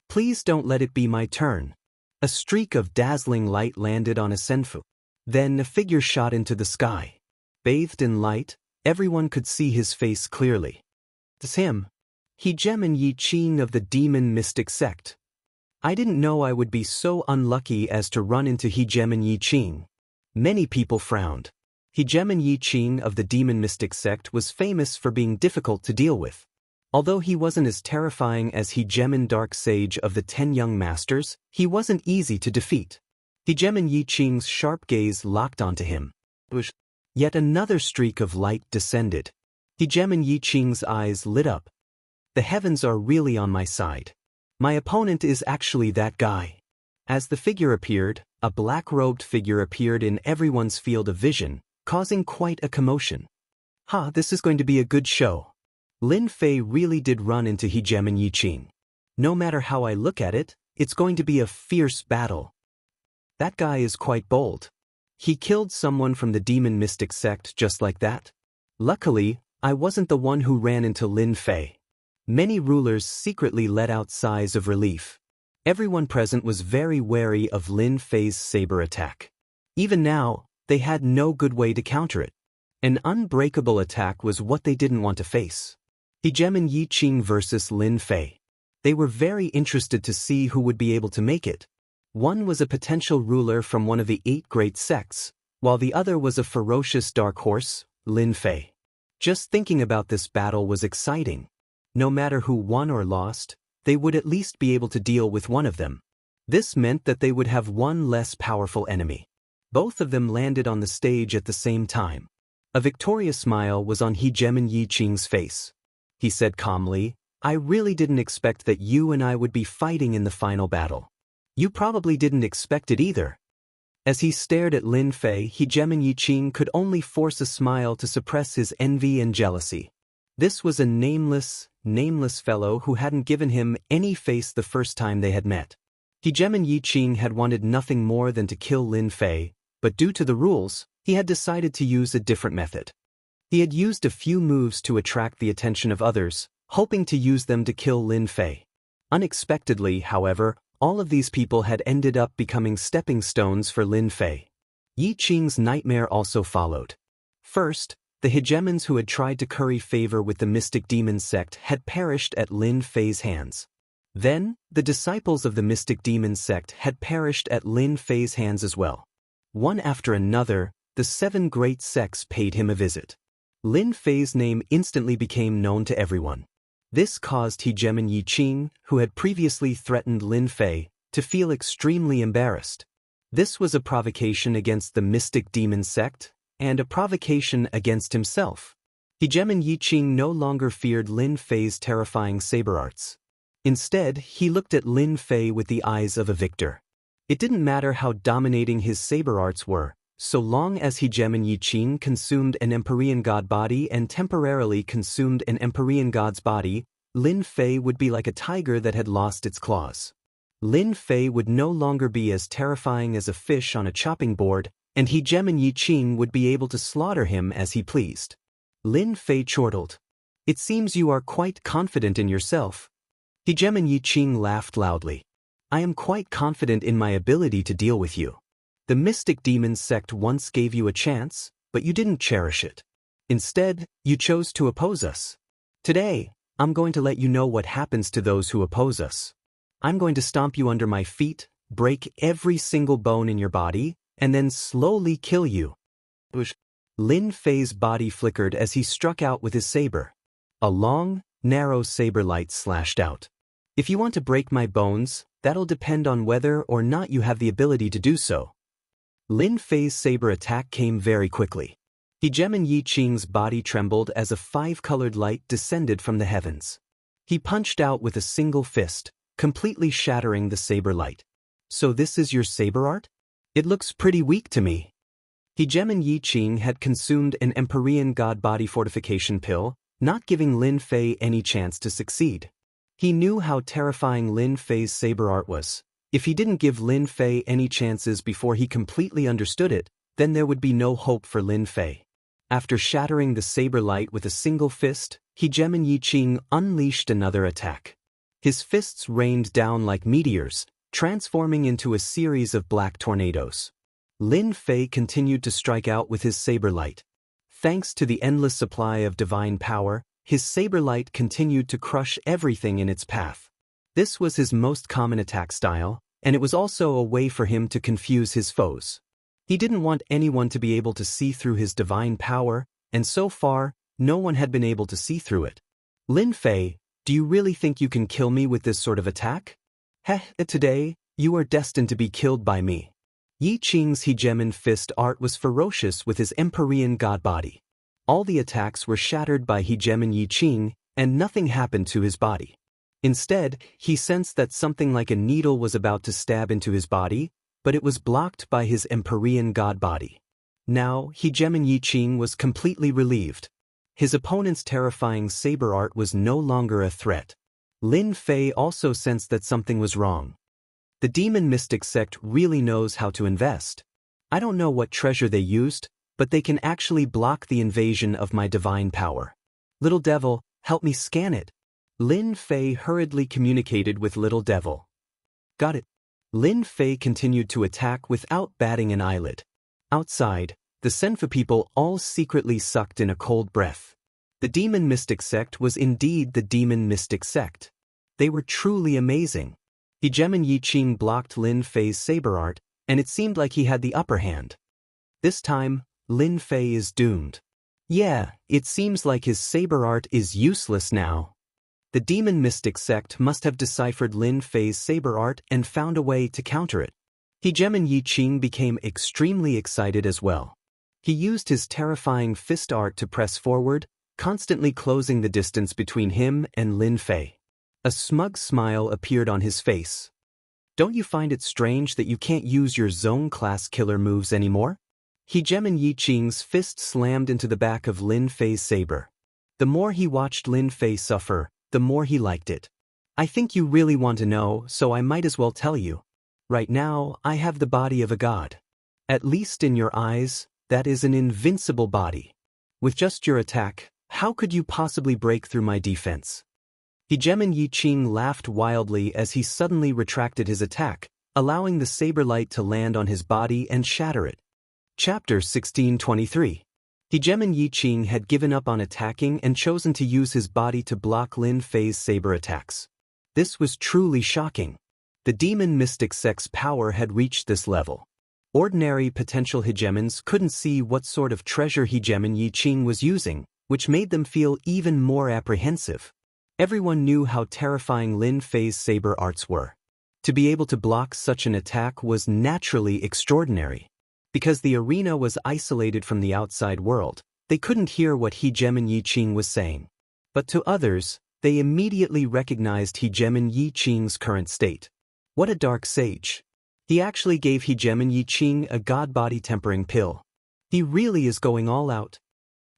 Please don't let it be my turn. A streak of dazzling light landed on a senfu. Then a figure shot into the sky. Bathed in light, everyone could see his face clearly. It's him. Hegemon Yi Qing of the Demon Mystic Sect. I didn't know I would be so unlucky as to run into Hegemon Yi Qing. Many people frowned. Hegemon Yi Qing of the Demon Mystic Sect was famous for being difficult to deal with. Although he wasn't as terrifying as Hegemon Dark Sage of the 10 Young Masters, he wasn't easy to defeat. Hegemon Yi Qing's sharp gaze locked onto him. Yet another streak of light descended. Hegemon Yi Qing's eyes lit up. The heavens are really on my side. My opponent is actually that guy. As the figure appeared, a black-robed figure appeared in everyone's field of vision, causing quite a commotion. This is going to be a good show. Lin Fei really did run into Hegemon Yi Qing. No matter how I look at it, it's going to be a fierce battle. That guy is quite bold. He killed someone from the Demon Mystic Sect just like that. Luckily, I wasn't the one who ran into Lin Fei. Many rulers secretly let out sighs of relief. Everyone present was very wary of Lin Fei's saber attack. Even now, they had no good way to counter it. An unbreakable attack was what they didn't want to face. Hegemon Yi Qing versus Lin Fei. They were very interested to see who would be able to make it. One was a potential ruler from one of the 8 great sects, while the other was a ferocious dark horse, Lin Fei. Just thinking about this battle was exciting. No matter who won or lost, they would at least be able to deal with one of them. This meant that they would have one less powerful enemy. Both of them landed on the stage at the same time. A victorious smile was on Hegemon Yi Qing's face. He said calmly, "I really didn't expect that you and I would be fighting in the final battle. You probably didn't expect it either." As he stared at Lin Fei, Hegemon Yi Qing could only force a smile to suppress his envy and jealousy. This was a nameless fellow who hadn't given him any face the first time they had met. Hegemon Yi Qing had wanted nothing more than to kill Lin Fei, but due to the rules, he had decided to use a different method. He had used a few moves to attract the attention of others, hoping to use them to kill Lin Fei. Unexpectedly, however, all of these people had ended up becoming stepping stones for Lin Fei. Yi Qing's nightmare also followed. First, the hegemons who had tried to curry favor with the mystic demon sect had perished at Lin Fei's hands. Then, the disciples of the mystic demon sect had perished at Lin Fei's hands as well. One after another, the 7 great sects paid him a visit. Lin Fei's name instantly became known to everyone. This caused Hegemon Yi Qing, who had previously threatened Lin Fei, to feel extremely embarrassed. This was a provocation against the mystic demon sect, and a provocation against himself. Hegemon Yi Qing no longer feared Lin Fei's terrifying saber arts. Instead, he looked at Lin Fei with the eyes of a victor. It didn't matter how dominating his saber arts were, so long as Hegemon Yi Qing consumed an Empyrean god body and temporarily consumed an Empyrean god's body, Lin Fei would be like a tiger that had lost its claws. Lin Fei would no longer be as terrifying as a fish on a chopping board, and Hegemon Yi Qing would be able to slaughter him as he pleased. Lin Fei chortled. "It seems you are quite confident in yourself." Hegemon Yi Qing laughed loudly. "I am quite confident in my ability to deal with you. The mystic demon sect once gave you a chance, but you didn't cherish it. Instead, you chose to oppose us. Today, I'm going to let you know what happens to those who oppose us. I'm going to stomp you under my feet, break every single bone in your body, and then slowly kill you." Lin Fei's body flickered as he struck out with his saber. A long, narrow saber light slashed out. "If you want to break my bones, that'll depend on whether or not you have the ability to do so." Lin Fei's saber attack came very quickly. Hegemon Yi Qing's body trembled as a 5-colored light descended from the heavens. He punched out with a single fist, completely shattering the saber light. "So this is your saber art? It looks pretty weak to me." Hegemon Yi Qing had consumed an Empyrean god body fortification pill, not giving Lin Fei any chance to succeed. He knew how terrifying Lin Fei's saber art was. If he didn't give Lin Fei any chances before he completely understood it, then there would be no hope for Lin Fei. After shattering the saber light with a single fist, Hegemon Yi Qing unleashed another attack. His fists rained down like meteors, transforming into a series of black tornadoes. Lin Fei continued to strike out with his saber light. Thanks to the endless supply of divine power, his saber light continued to crush everything in its path. This was his most common attack style, and it was also a way for him to confuse his foes. He didn't want anyone to be able to see through his divine power, and so far, no one had been able to see through it. "Lin Fei, do you really think you can kill me with this sort of attack? Today, you are destined to be killed by me." Yi Qing's Hegemon fist art was ferocious with his Empyrean god body. All the attacks were shattered by Hegemon Yi Qing, and nothing happened to his body. Instead, he sensed that something like a needle was about to stab into his body, but it was blocked by his Empyrean god body. Now, Hegemon Yi Qing was completely relieved. His opponent's terrifying saber art was no longer a threat. Lin Fei also sensed that something was wrong. The demon mystic sect really knows how to invest. I don't know what treasure they used, but they can actually block the invasion of my divine power. Little Devil, help me scan it. Lin Fei hurriedly communicated with Little Devil. Got it. Lin Fei continued to attack without batting an eyelid. Outside, the Senfa people all secretly sucked in a cold breath. The demon mystic sect was indeed the demon mystic sect. They were truly amazing. Hegemon Yi Qing blocked Lin Fei's saber art, and it seemed like he had the upper hand. This time, Lin Fei is doomed. Yeah, it seems like his saber art is useless now. The demon mystic sect must have deciphered Lin Fei's saber art and found a way to counter it. Hegemon Yi Qing became extremely excited as well. He used his terrifying fist art to press forward, constantly closing the distance between him and Lin Fei. A smug smile appeared on his face. Don't you find it strange that you can't use your zone-class killer moves anymore? Hegemon Yi Qing's fist slammed into the back of Lin Fei's saber. The more he watched Lin Fei suffer, the more he liked it. I think you really want to know, so I might as well tell you. Right now, I have the body of a god. At least in your eyes, that is an invincible body. With just your attack, how could you possibly break through my defense? Hegemon Yi Qing laughed wildly as he suddenly retracted his attack, allowing the saber light to land on his body and shatter it. Chapter 1623. Hegemon Yi Qing had given up on attacking and chosen to use his body to block Lin Fei's saber attacks. This was truly shocking. The demon mystic sect's power had reached this level. Ordinary potential hegemons couldn't see what sort of treasure Hegemon Yi Qing was using, which made them feel even more apprehensive. Everyone knew how terrifying Lin Fei's saber arts were. To be able to block such an attack was naturally extraordinary. Because the arena was isolated from the outside world, they couldn't hear what Hegemon Yi Qing was saying. But to others, they immediately recognized Hegemon Yi Qing's current state. What a dark sage. He actually gave Hegemon Yi Qing a god body tempering pill. He really is going all out.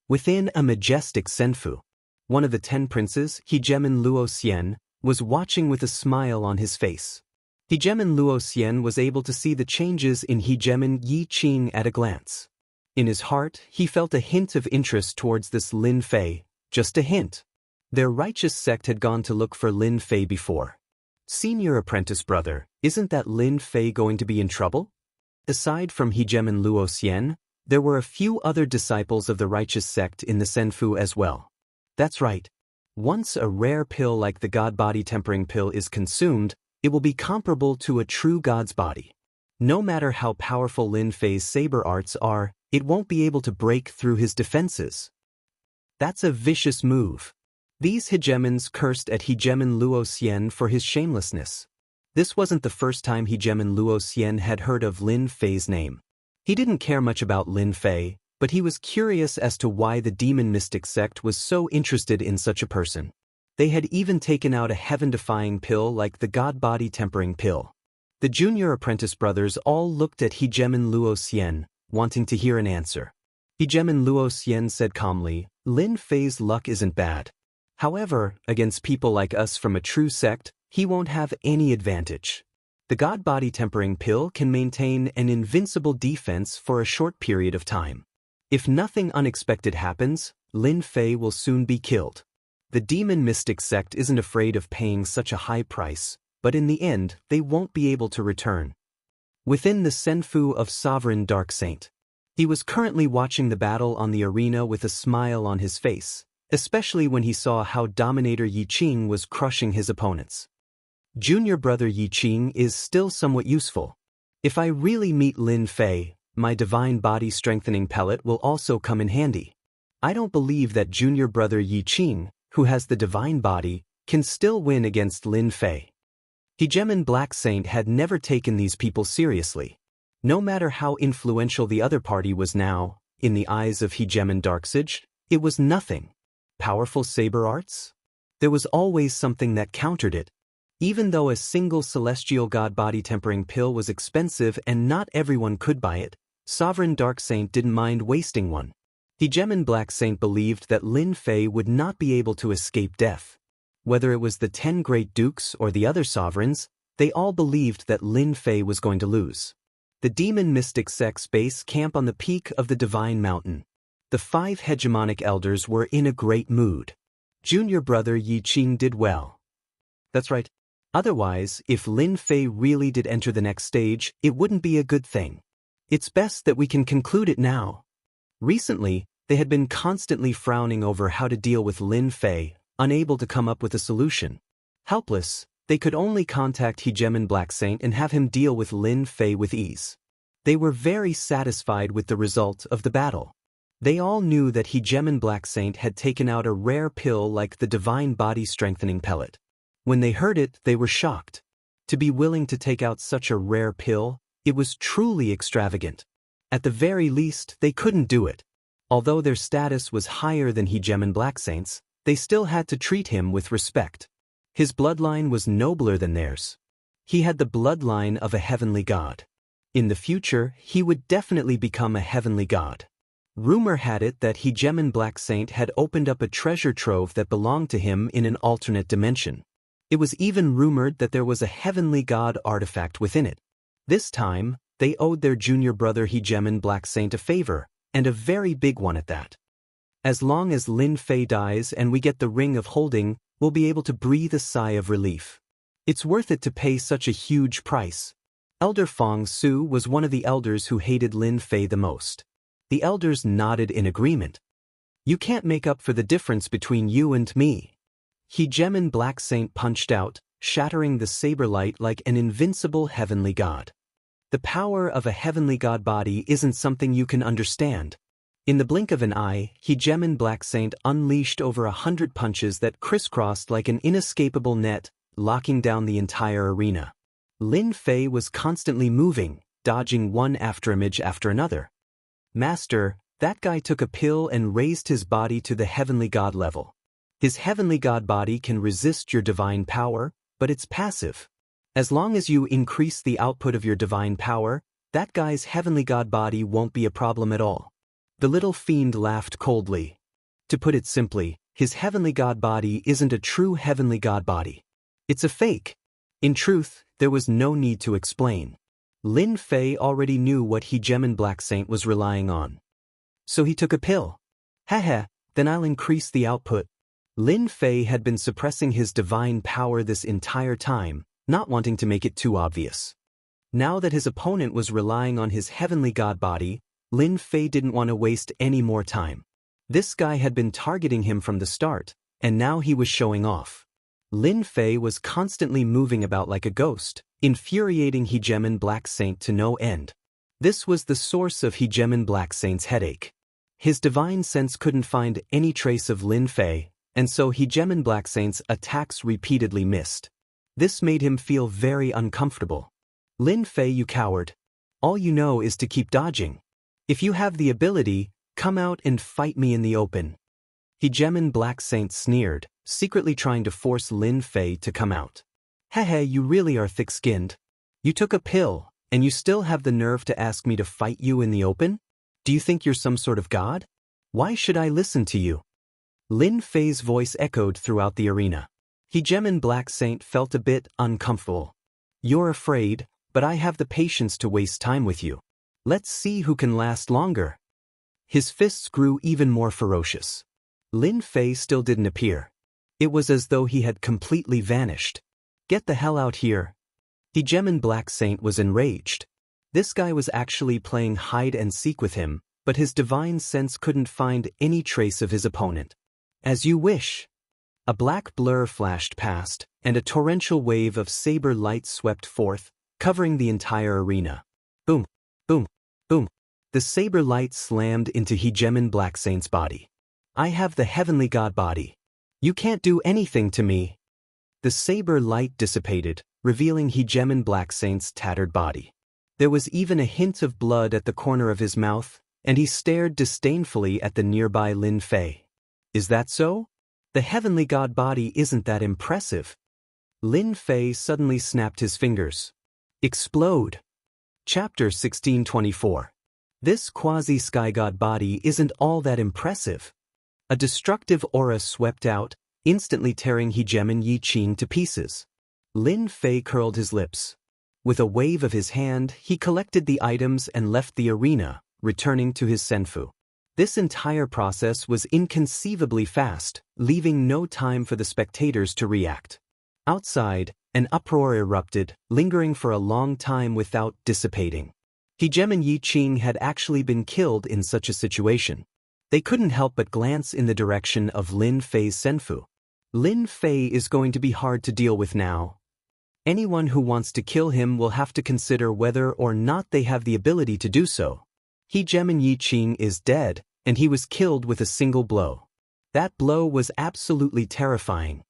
Within a majestic senfu, one of the 10 princes, Hegemon Luoxian, was watching with a smile on his face. Hegemon Luoxian was able to see the changes in Hegemon Yi Qing at a glance. In his heart, he felt a hint of interest towards this Lin Fei, just a hint. Their righteous sect had gone to look for Lin Fei before. Senior apprentice brother, isn't that Lin Fei going to be in trouble? Aside from Hegemon Luoxian, there were a few other disciples of the righteous sect in the senfu as well. That's right. Once a rare pill like the god body tempering pill is consumed, it will be comparable to a true god's body. No matter how powerful Lin Fei's saber arts are, it won't be able to break through his defenses. That's a vicious move. These hegemons cursed at Hegemon Luoxian for his shamelessness. This wasn't the first time Hegemon Luoxian had heard of Lin Fei's name. He didn't care much about Lin Fei, but he was curious as to why the demon mystic sect was so interested in such a person. They had even taken out a heaven-defying pill like the god body tempering pill. The junior apprentice brothers all looked at Hegemon Luoxian, wanting to hear an answer. Hegemon Luoxian said calmly, Lin Fei's luck isn't bad. However, against people like us from a true sect, he won't have any advantage. The god body tempering pill can maintain an invincible defense for a short period of time. If nothing unexpected happens, Lin Fei will soon be killed. The demon mystic sect isn't afraid of paying such a high price, but in the end, they won't be able to return. Within the senfu of Sovereign Dark Saint, he was currently watching the battle on the arena with a smile on his face, especially when he saw how Dominator Yi Qing was crushing his opponents. Junior brother Yi Qing is still somewhat useful. If I really meet Lin Fei, my divine body strengthening pellet will also come in handy. I don't believe that junior brother Yi Qing, who has the divine body, can still win against Lin Fei. Hegemon Black Saint had never taken these people seriously. No matter how influential the other party was now, in the eyes of Hegemon Darksage, it was nothing. Powerful saber arts? There was always something that countered it. Even though a single celestial god body tempering pill was expensive and not everyone could buy it, Sovereign Dark Saint didn't mind wasting one. Hegemon Black Saint believed that Lin Fei would not be able to escape death. Whether it was the 10 Great Dukes or the other sovereigns, they all believed that Lin Fei was going to lose. The demon mystic sect's base camp on the peak of the Divine Mountain. The 5 hegemonic elders were in a great mood. Junior brother Yi Qing did well. That's right. Otherwise, if Lin Fei really did enter the next stage, it wouldn't be a good thing. It's best that we can conclude it now. Recently, they had been constantly frowning over how to deal with Lin Fei, unable to come up with a solution. Helpless, they could only contact Hegemon Black Saint and have him deal with Lin Fei with ease. They were very satisfied with the result of the battle. They all knew that Hegemon Black Saint had taken out a rare pill like the Divine Body Strengthening Pellet. When they heard it, they were shocked. To be willing to take out such a rare pill, it was truly extravagant. At the very least, they couldn't do it. Although their status was higher than Hegemon Black Saint's, they still had to treat him with respect. His bloodline was nobler than theirs. He had the bloodline of a heavenly god. In the future, he would definitely become a heavenly god. Rumor had it that Hegemon Black Saint had opened up a treasure trove that belonged to him in an alternate dimension. It was even rumored that there was a heavenly god artifact within it. This time, they owed their junior brother Hegemon Black Saint a favor, and a very big one at that. As long as Lin Fei dies and we get the Ring of Holding, we'll be able to breathe a sigh of relief. It's worth it to pay such a huge price. Elder Fong Su was one of the elders who hated Lin Fei the most. The elders nodded in agreement. You can't make up for the difference between you and me. Hegemon Black Saint punched out, shattering the saber light like an invincible heavenly god. The power of a heavenly god body isn't something you can understand. In the blink of an eye, Hegemon Black Saint unleashed over 100 punches that crisscrossed like an inescapable net, locking down the entire arena. Lin Fei was constantly moving, dodging one afterimage after another. Master, that guy took a pill and raised his body to the heavenly god level. His heavenly god body can resist your divine power, but it's passive. As long as you increase the output of your divine power, that guy's heavenly god body won't be a problem at all. The little fiend laughed coldly. To put it simply, his heavenly god body isn't a true heavenly god body. It's a fake. In truth, there was no need to explain. Lin Fei already knew what Hegemon Black Saint was relying on. So he took a pill. Haha, then I'll increase the output. Lin Fei had been suppressing his divine power this entire time, not wanting to make it too obvious. Now that his opponent was relying on his heavenly god body, Lin Fei didn't want to waste any more time. This guy had been targeting him from the start, and now he was showing off. Lin Fei was constantly moving about like a ghost, infuriating Hegemon Black Saint to no end. This was the source of Hegemon Black Saint's headache. His divine sense couldn't find any trace of Lin Fei, and so Hegemon Black Saint's attacks repeatedly missed. This made him feel very uncomfortable. Lin Fei, you coward. All you know is to keep dodging. If you have the ability, come out and fight me in the open. Hegemon Black Saint sneered, secretly trying to force Lin Fei to come out. Hehe, you really are thick-skinned. You took a pill, and you still have the nerve to ask me to fight you in the open? Do you think you're some sort of god? Why should I listen to you? Lin Fei's voice echoed throughout the arena. Hegemon Black Saint felt a bit uncomfortable. You're afraid, but I have the patience to waste time with you. Let's see who can last longer. His fists grew even more ferocious. Lin Fei still didn't appear. It was as though he had completely vanished. Get the hell out here. Hegemon Black Saint was enraged. This guy was actually playing hide and seek with him, but his divine sense couldn't find any trace of his opponent. As you wish. A black blur flashed past, and a torrential wave of saber light swept forth, covering the entire arena. Boom, boom, boom. The saber light slammed into Hegemon Black Saint's body. I have the heavenly god body. You can't do anything to me. The saber light dissipated, revealing Hegemon Black Saint's tattered body. There was even a hint of blood at the corner of his mouth, and he stared disdainfully at the nearby Lin Fei. Is that so? The heavenly god body isn't that impressive. Lin Fei suddenly snapped his fingers. Explode. Chapter 1624. This quasi-sky god body isn't all that impressive. A destructive aura swept out, instantly tearing Hegemon Yi Qing to pieces. Lin Fei curled his lips. With a wave of his hand, he collected the items and left the arena, returning to his senfu. This entire process was inconceivably fast, leaving no time for the spectators to react. Outside, an uproar erupted, lingering for a long time without dissipating. Hegemon Yi Qing had actually been killed in such a situation. They couldn't help but glance in the direction of Lin Fei's senfu. Lin Fei is going to be hard to deal with now. Anyone who wants to kill him will have to consider whether or not they have the ability to do so. Hegemon Yiqing is dead, and he was killed with a single blow. That blow was absolutely terrifying.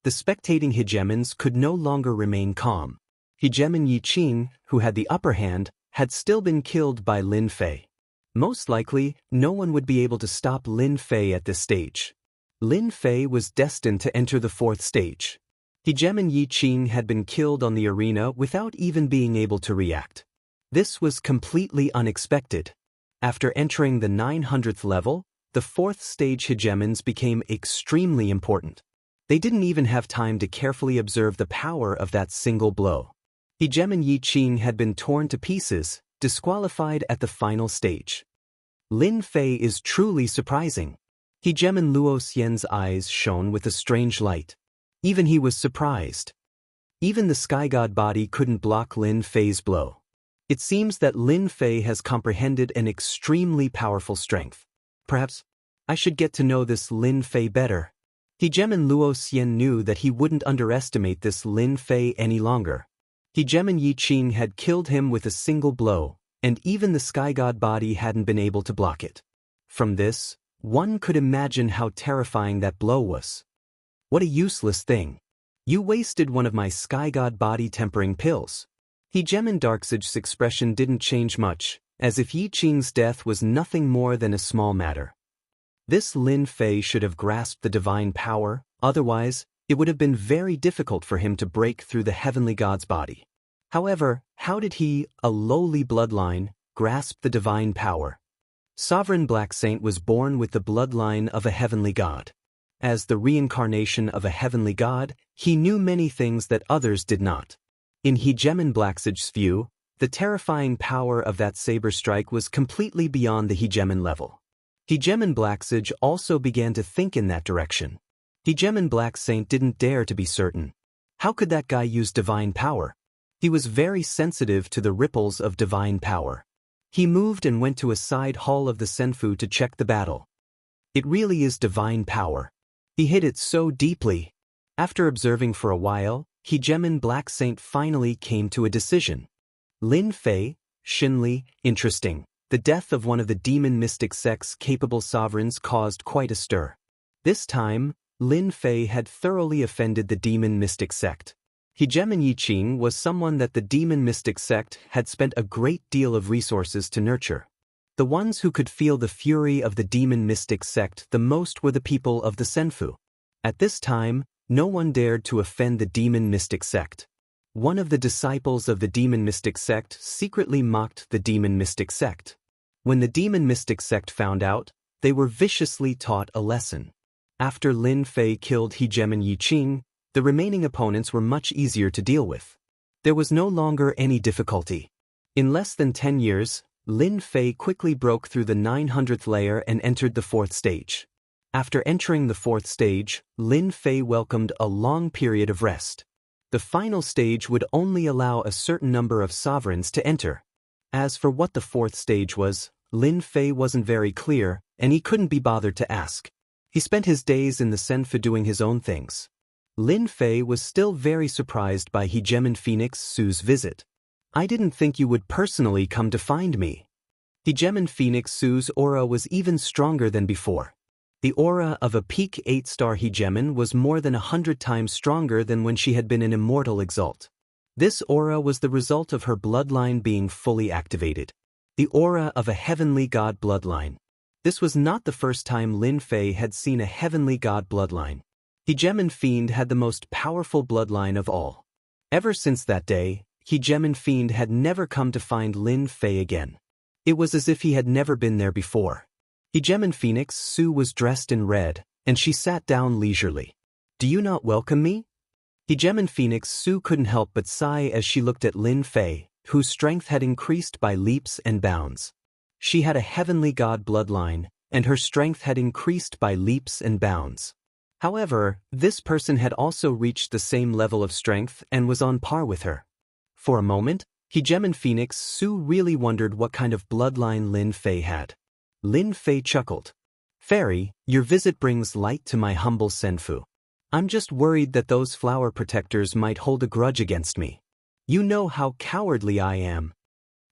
The spectating hegemons could no longer remain calm. Hegemon Yiqing, who had the upper hand, had still been killed by Lin Fei. Most likely, no one would be able to stop Lin Fei at this stage. Lin Fei was destined to enter the fourth stage. Hegemon Yiqing had been killed on the arena without even being able to react. This was completely unexpected. After entering the 900th level, the fourth stage hegemons became extremely important. They didn't even have time to carefully observe the power of that single blow. Hegemon Yiqing had been torn to pieces, disqualified at the final stage. Lin Fei is truly surprising. Hegemon Luo Xian's eyes shone with a strange light. Even he was surprised. Even the sky god body couldn't block Lin Fei's blow. It seems that Lin Fei has comprehended an extremely powerful strength. Perhaps I should get to know this Lin Fei better. Hegemon Luo Xian knew that he wouldn't underestimate this Lin Fei any longer. Hegemon Yiqing had killed him with a single blow, and even the sky god body hadn't been able to block it. From this, one could imagine how terrifying that blow was. What a useless thing. You wasted one of my sky god body tempering pills. Hegemon Darksage's expression didn't change much, as if Yiqing's death was nothing more than a small matter. This Lin Fei should have grasped the divine power, otherwise, it would have been very difficult for him to break through the heavenly god's body. However, how did he, a lowly bloodline, grasp the divine power? Sovereign Black Saint was born with the bloodline of a heavenly god. As the reincarnation of a heavenly god, he knew many things that others did not. In Hegemon Blacksage's view, the terrifying power of that saber strike was completely beyond the Hegemon level. Hegemon Blacksage also began to think in that direction. Hegemon Black Saint didn't dare to be certain. How could that guy use divine power? He was very sensitive to the ripples of divine power. He moved and went to a side hall of the Senfu to check the battle. It really is divine power. He hid it so deeply. After observing for a while, Hegemon Black Saint finally came to a decision. Lin Fei, Xinli, interesting. The death of one of the demon mystic sects' capable sovereigns caused quite a stir. This time, Lin Fei had thoroughly offended the demon mystic sect. Hegemon Yiqing was someone that the demon mystic sect had spent a great deal of resources to nurture. The ones who could feel the fury of the demon mystic sect the most were the people of the Senfu. At this time, no one dared to offend the demon mystic sect. One of the disciples of the demon mystic sect secretly mocked the demon mystic sect. When the demon mystic sect found out, they were viciously taught a lesson. After Lin Fei killed Hegemon Yiqing, the remaining opponents were much easier to deal with. There was no longer any difficulty. In less than 10 years, Lin Fei quickly broke through the 900th layer and entered the fourth stage. After entering the fourth stage, Lin Fei welcomed a long period of rest. The final stage would only allow a certain number of sovereigns to enter. As for what the fourth stage was, Lin Fei wasn't very clear, and he couldn't be bothered to ask. He spent his days in the Senfu doing his own things. Lin Fei was still very surprised by Hegemon Phoenix Su's visit. I didn't think you would personally come to find me. Hegemon Phoenix Su's aura was even stronger than before. The aura of a peak 8-star Hegemon was more than 100 times stronger than when she had been an Immortal Exalt. This aura was the result of her bloodline being fully activated. The aura of a heavenly god bloodline. This was not the first time Lin Fei had seen a heavenly god bloodline. Hegemon Fiend had the most powerful bloodline of all. Ever since that day, Hegemon Fiend had never come to find Lin Fei again. It was as if he had never been there before. Hegemon Phoenix Su was dressed in red, and she sat down leisurely. Do you not welcome me? Hegemon Phoenix Su couldn't help but sigh as she looked at Lin Fei, whose strength had increased by leaps and bounds. She had a heavenly god bloodline, and her strength had increased by leaps and bounds. However, this person had also reached the same level of strength and was on par with her. For a moment, Hegemon Phoenix Su really wondered what kind of bloodline Lin Fei had. Lin Fei chuckled. Fairy, your visit brings light to my humble Senfu. I'm just worried that those flower protectors might hold a grudge against me. You know how cowardly I am."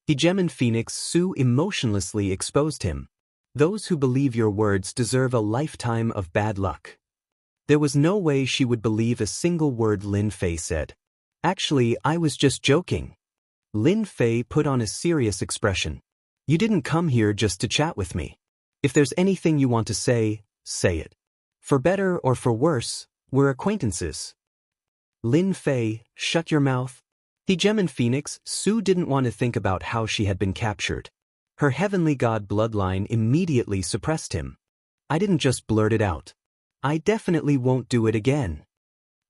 Hegemon Phoenix Su emotionlessly exposed him. "Those who believe your words deserve a lifetime of bad luck." There was no way she would believe a single word Lin Fei said. "Actually, I was just joking." Lin Fei put on a serious expression. "You didn't come here just to chat with me. If there's anything you want to say, say it. For better or for worse, we're acquaintances." "Lin Fei, shut your mouth." Hegemon Phoenix Su didn't want to think about how she had been captured. Her heavenly god bloodline immediately suppressed him. "I didn't just blurt it out. I definitely won't do it again."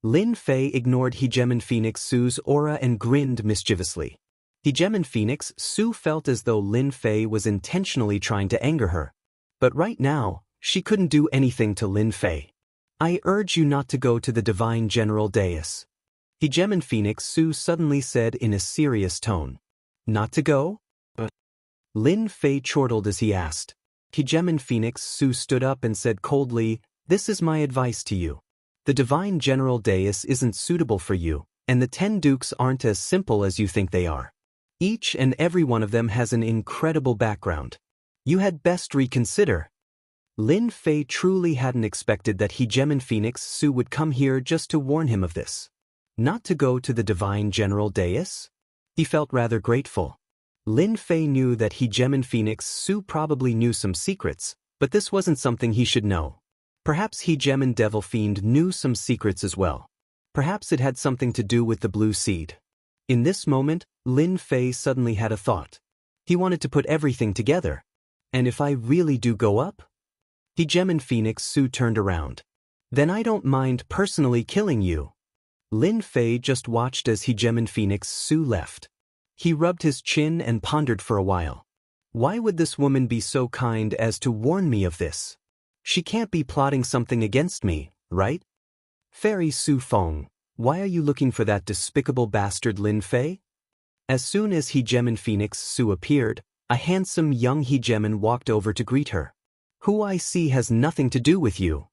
Lin Fei ignored Hegemon Phoenix Su's aura and grinned mischievously. Hegemon Phoenix Su felt as though Lin Fei was intentionally trying to anger her. But right now, she couldn't do anything to Lin Fei. "I urge you not to go to the Divine General Dais," Hegemon Phoenix Su suddenly said in a serious tone. "Not to go?" Lin Fei chortled as he asked. Hegemon Phoenix Su stood up and said coldly, "This is my advice to you. The Divine General Dais isn't suitable for you, and the 10 Dukes aren't as simple as you think they are. Each and every one of them has an incredible background. You had best reconsider." Lin Fei truly hadn't expected that Hegemon Phoenix Su would come here just to warn him of this. Not to go to the Divine General Dais? He felt rather grateful. Lin Fei knew that Hegemon Phoenix Su probably knew some secrets, but this wasn't something he should know. Perhaps Hegemon Devil Fiend knew some secrets as well. Perhaps it had something to do with the blue seed. In this moment, Lin Fei suddenly had a thought. He wanted to put everything together. "And if I really do go up?" Hegemon Phoenix Su turned around. "Then I don't mind personally killing you." Lin Fei just watched as Hegemon Phoenix Su left. He rubbed his chin and pondered for a while. Why would this woman be so kind as to warn me of this? She can't be plotting something against me, right? "Fairy Su Feng, why are you looking for that despicable bastard Lin Fei?" As soon as Hegemon Phoenix Su appeared, a handsome young Hegemon walked over to greet her. "Who I see has nothing to do with you."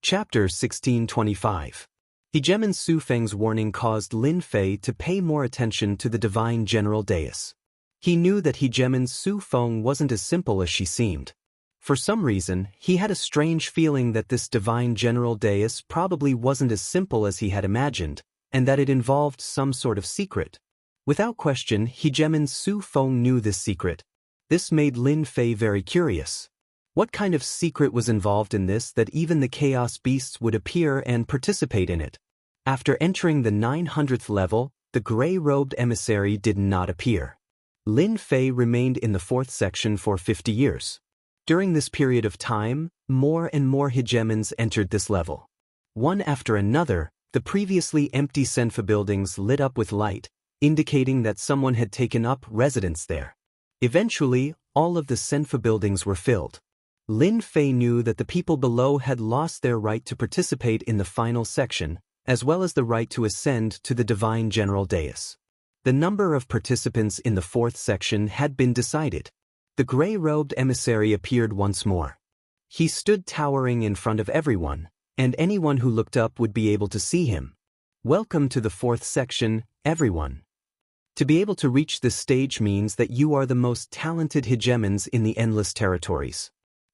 Chapter 1625. Hegemon Su Feng's warning caused Lin Fei to pay more attention to the Divine General Dais. He knew that Hegemon Su Feng wasn't as simple as she seemed. For some reason, he had a strange feeling that this Divine General Dais probably wasn't as simple as he had imagined, and that it involved some sort of secret. Without question, Hegemon Su Feng knew this secret. This made Lin Fei very curious. What kind of secret was involved in this that even the Chaos Beasts would appear and participate in it? After entering the 900th level, the gray-robed emissary did not appear. Lin Fei remained in the 4th section for 50 years. During this period of time, more and more hegemons entered this level. One after another, the previously empty Senfa buildings lit up with light, indicating that someone had taken up residence there. Eventually, all of the Senfa buildings were filled. Lin Fei knew that the people below had lost their right to participate in the final section, as well as the right to ascend to the Divine General Dais. The number of participants in the 4th section had been decided. The gray-robed emissary appeared once more. He stood towering in front of everyone, and anyone who looked up would be able to see him. "Welcome to the 4th section, everyone. To be able to reach this stage means that you are the most talented hegemons in the Endless Territories.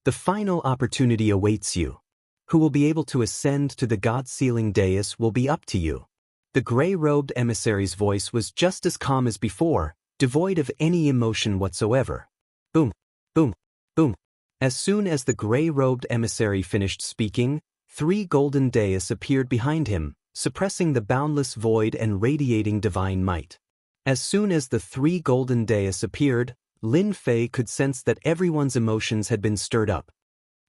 The final opportunity awaits you. Who will be able to ascend to the God-Sealing Dais will be up to you." The gray-robed emissary's voice was just as calm as before, devoid of any emotion whatsoever. Boom, boom, boom. As soon as the gray-robed emissary finished speaking, 3 golden dais appeared behind him, suppressing the boundless void and radiating divine might. As soon as the 3 golden dais appeared, Lin Fei could sense that everyone's emotions had been stirred up.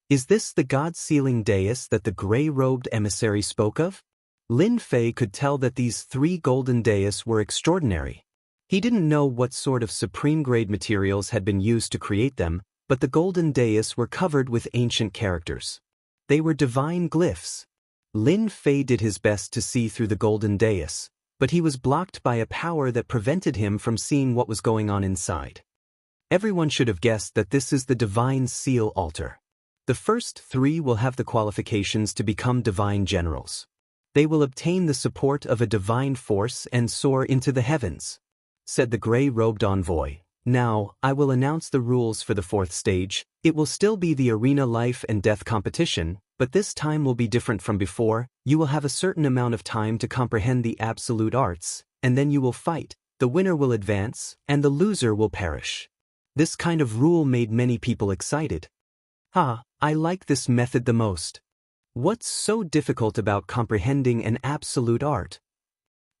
Is this the God-Sealing Dais that the gray-robed emissary spoke of? Lin Fei could tell that these 3 golden dais were extraordinary. He didn't know what sort of supreme-grade materials had been used to create them, but the golden dais were covered with ancient characters. They were divine glyphs. Lin Fei did his best to see through the golden dais, but he was blocked by a power that prevented him from seeing what was going on inside. Everyone should have guessed that this is the Divine Seal Altar. The first 3 will have the qualifications to become divine generals. They will obtain the support of a divine force and soar into the heavens," said the gray-robed envoy. "Now, I will announce the rules for the fourth stage. It will still be the arena life and death competition, but this time will be different from before. You will have a certain amount of time to comprehend the absolute arts, and then you will fight. The winner will advance, and the loser will perish." This kind of rule made many people excited. I like this method the most. What's so difficult about comprehending an absolute art?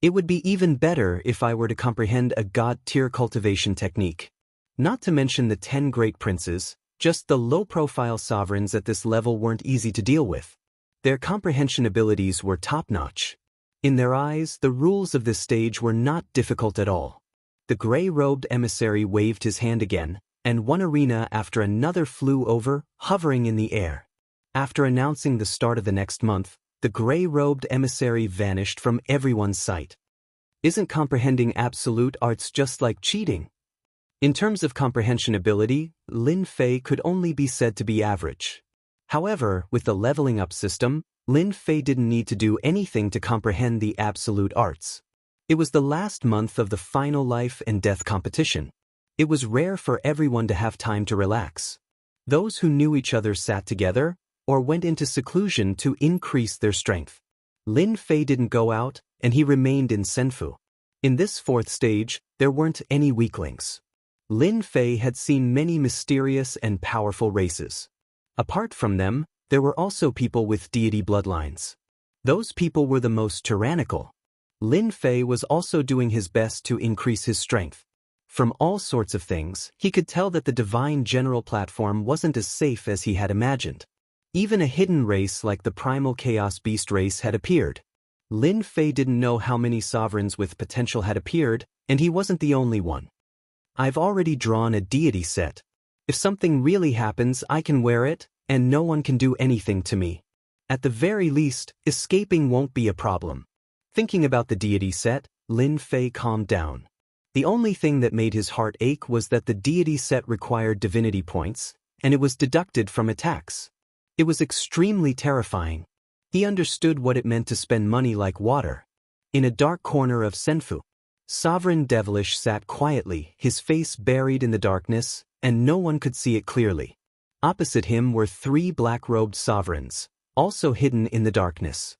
It would be even better if I were to comprehend a god-tier cultivation technique. Not to mention the 10 great princes, just the low-profile sovereigns at this level weren't easy to deal with. Their comprehension abilities were top-notch. In their eyes, the rules of this stage were not difficult at all. The gray-robed emissary waved his hand again, and one arena after another flew over, hovering in the air. After announcing the start of the next month, the gray-robed emissary vanished from everyone's sight. Isn't comprehending absolute arts just like cheating? In terms of comprehension ability, Lin Fei could only be said to be average. However, with the leveling up system, Lin Fei didn't need to do anything to comprehend the absolute arts. It was the last month of the final life and death competition. It was rare for everyone to have time to relax. Those who knew each other sat together, or went into seclusion to increase their strength. Lin Fei didn't go out, and he remained in Senfu. In this fourth stage, there weren't any weaklings. Lin Fei had seen many mysterious and powerful races. Apart from them, there were also people with deity bloodlines. Those people were the most tyrannical. Lin Fei was also doing his best to increase his strength. From all sorts of things, he could tell that the divine general platform wasn't as safe as he had imagined. Even a hidden race like the primal chaos beast race had appeared. Lin Fei didn't know how many sovereigns with potential had appeared, and he wasn't the only one. "I've already drawn a deity set. If something really happens, I can wear it, and no one can do anything to me. At the very least, escaping won't be a problem." Thinking about the deity set, Lin Fei calmed down. The only thing that made his heart ache was that the deity set required divinity points, and it was deducted from attacks. It was extremely terrifying. He understood what it meant to spend money like water. In a dark corner of Senfu, Sovereign Devilish sat quietly, his face buried in the darkness, and no one could see it clearly. Opposite him were 3 black-robed sovereigns, also hidden in the darkness.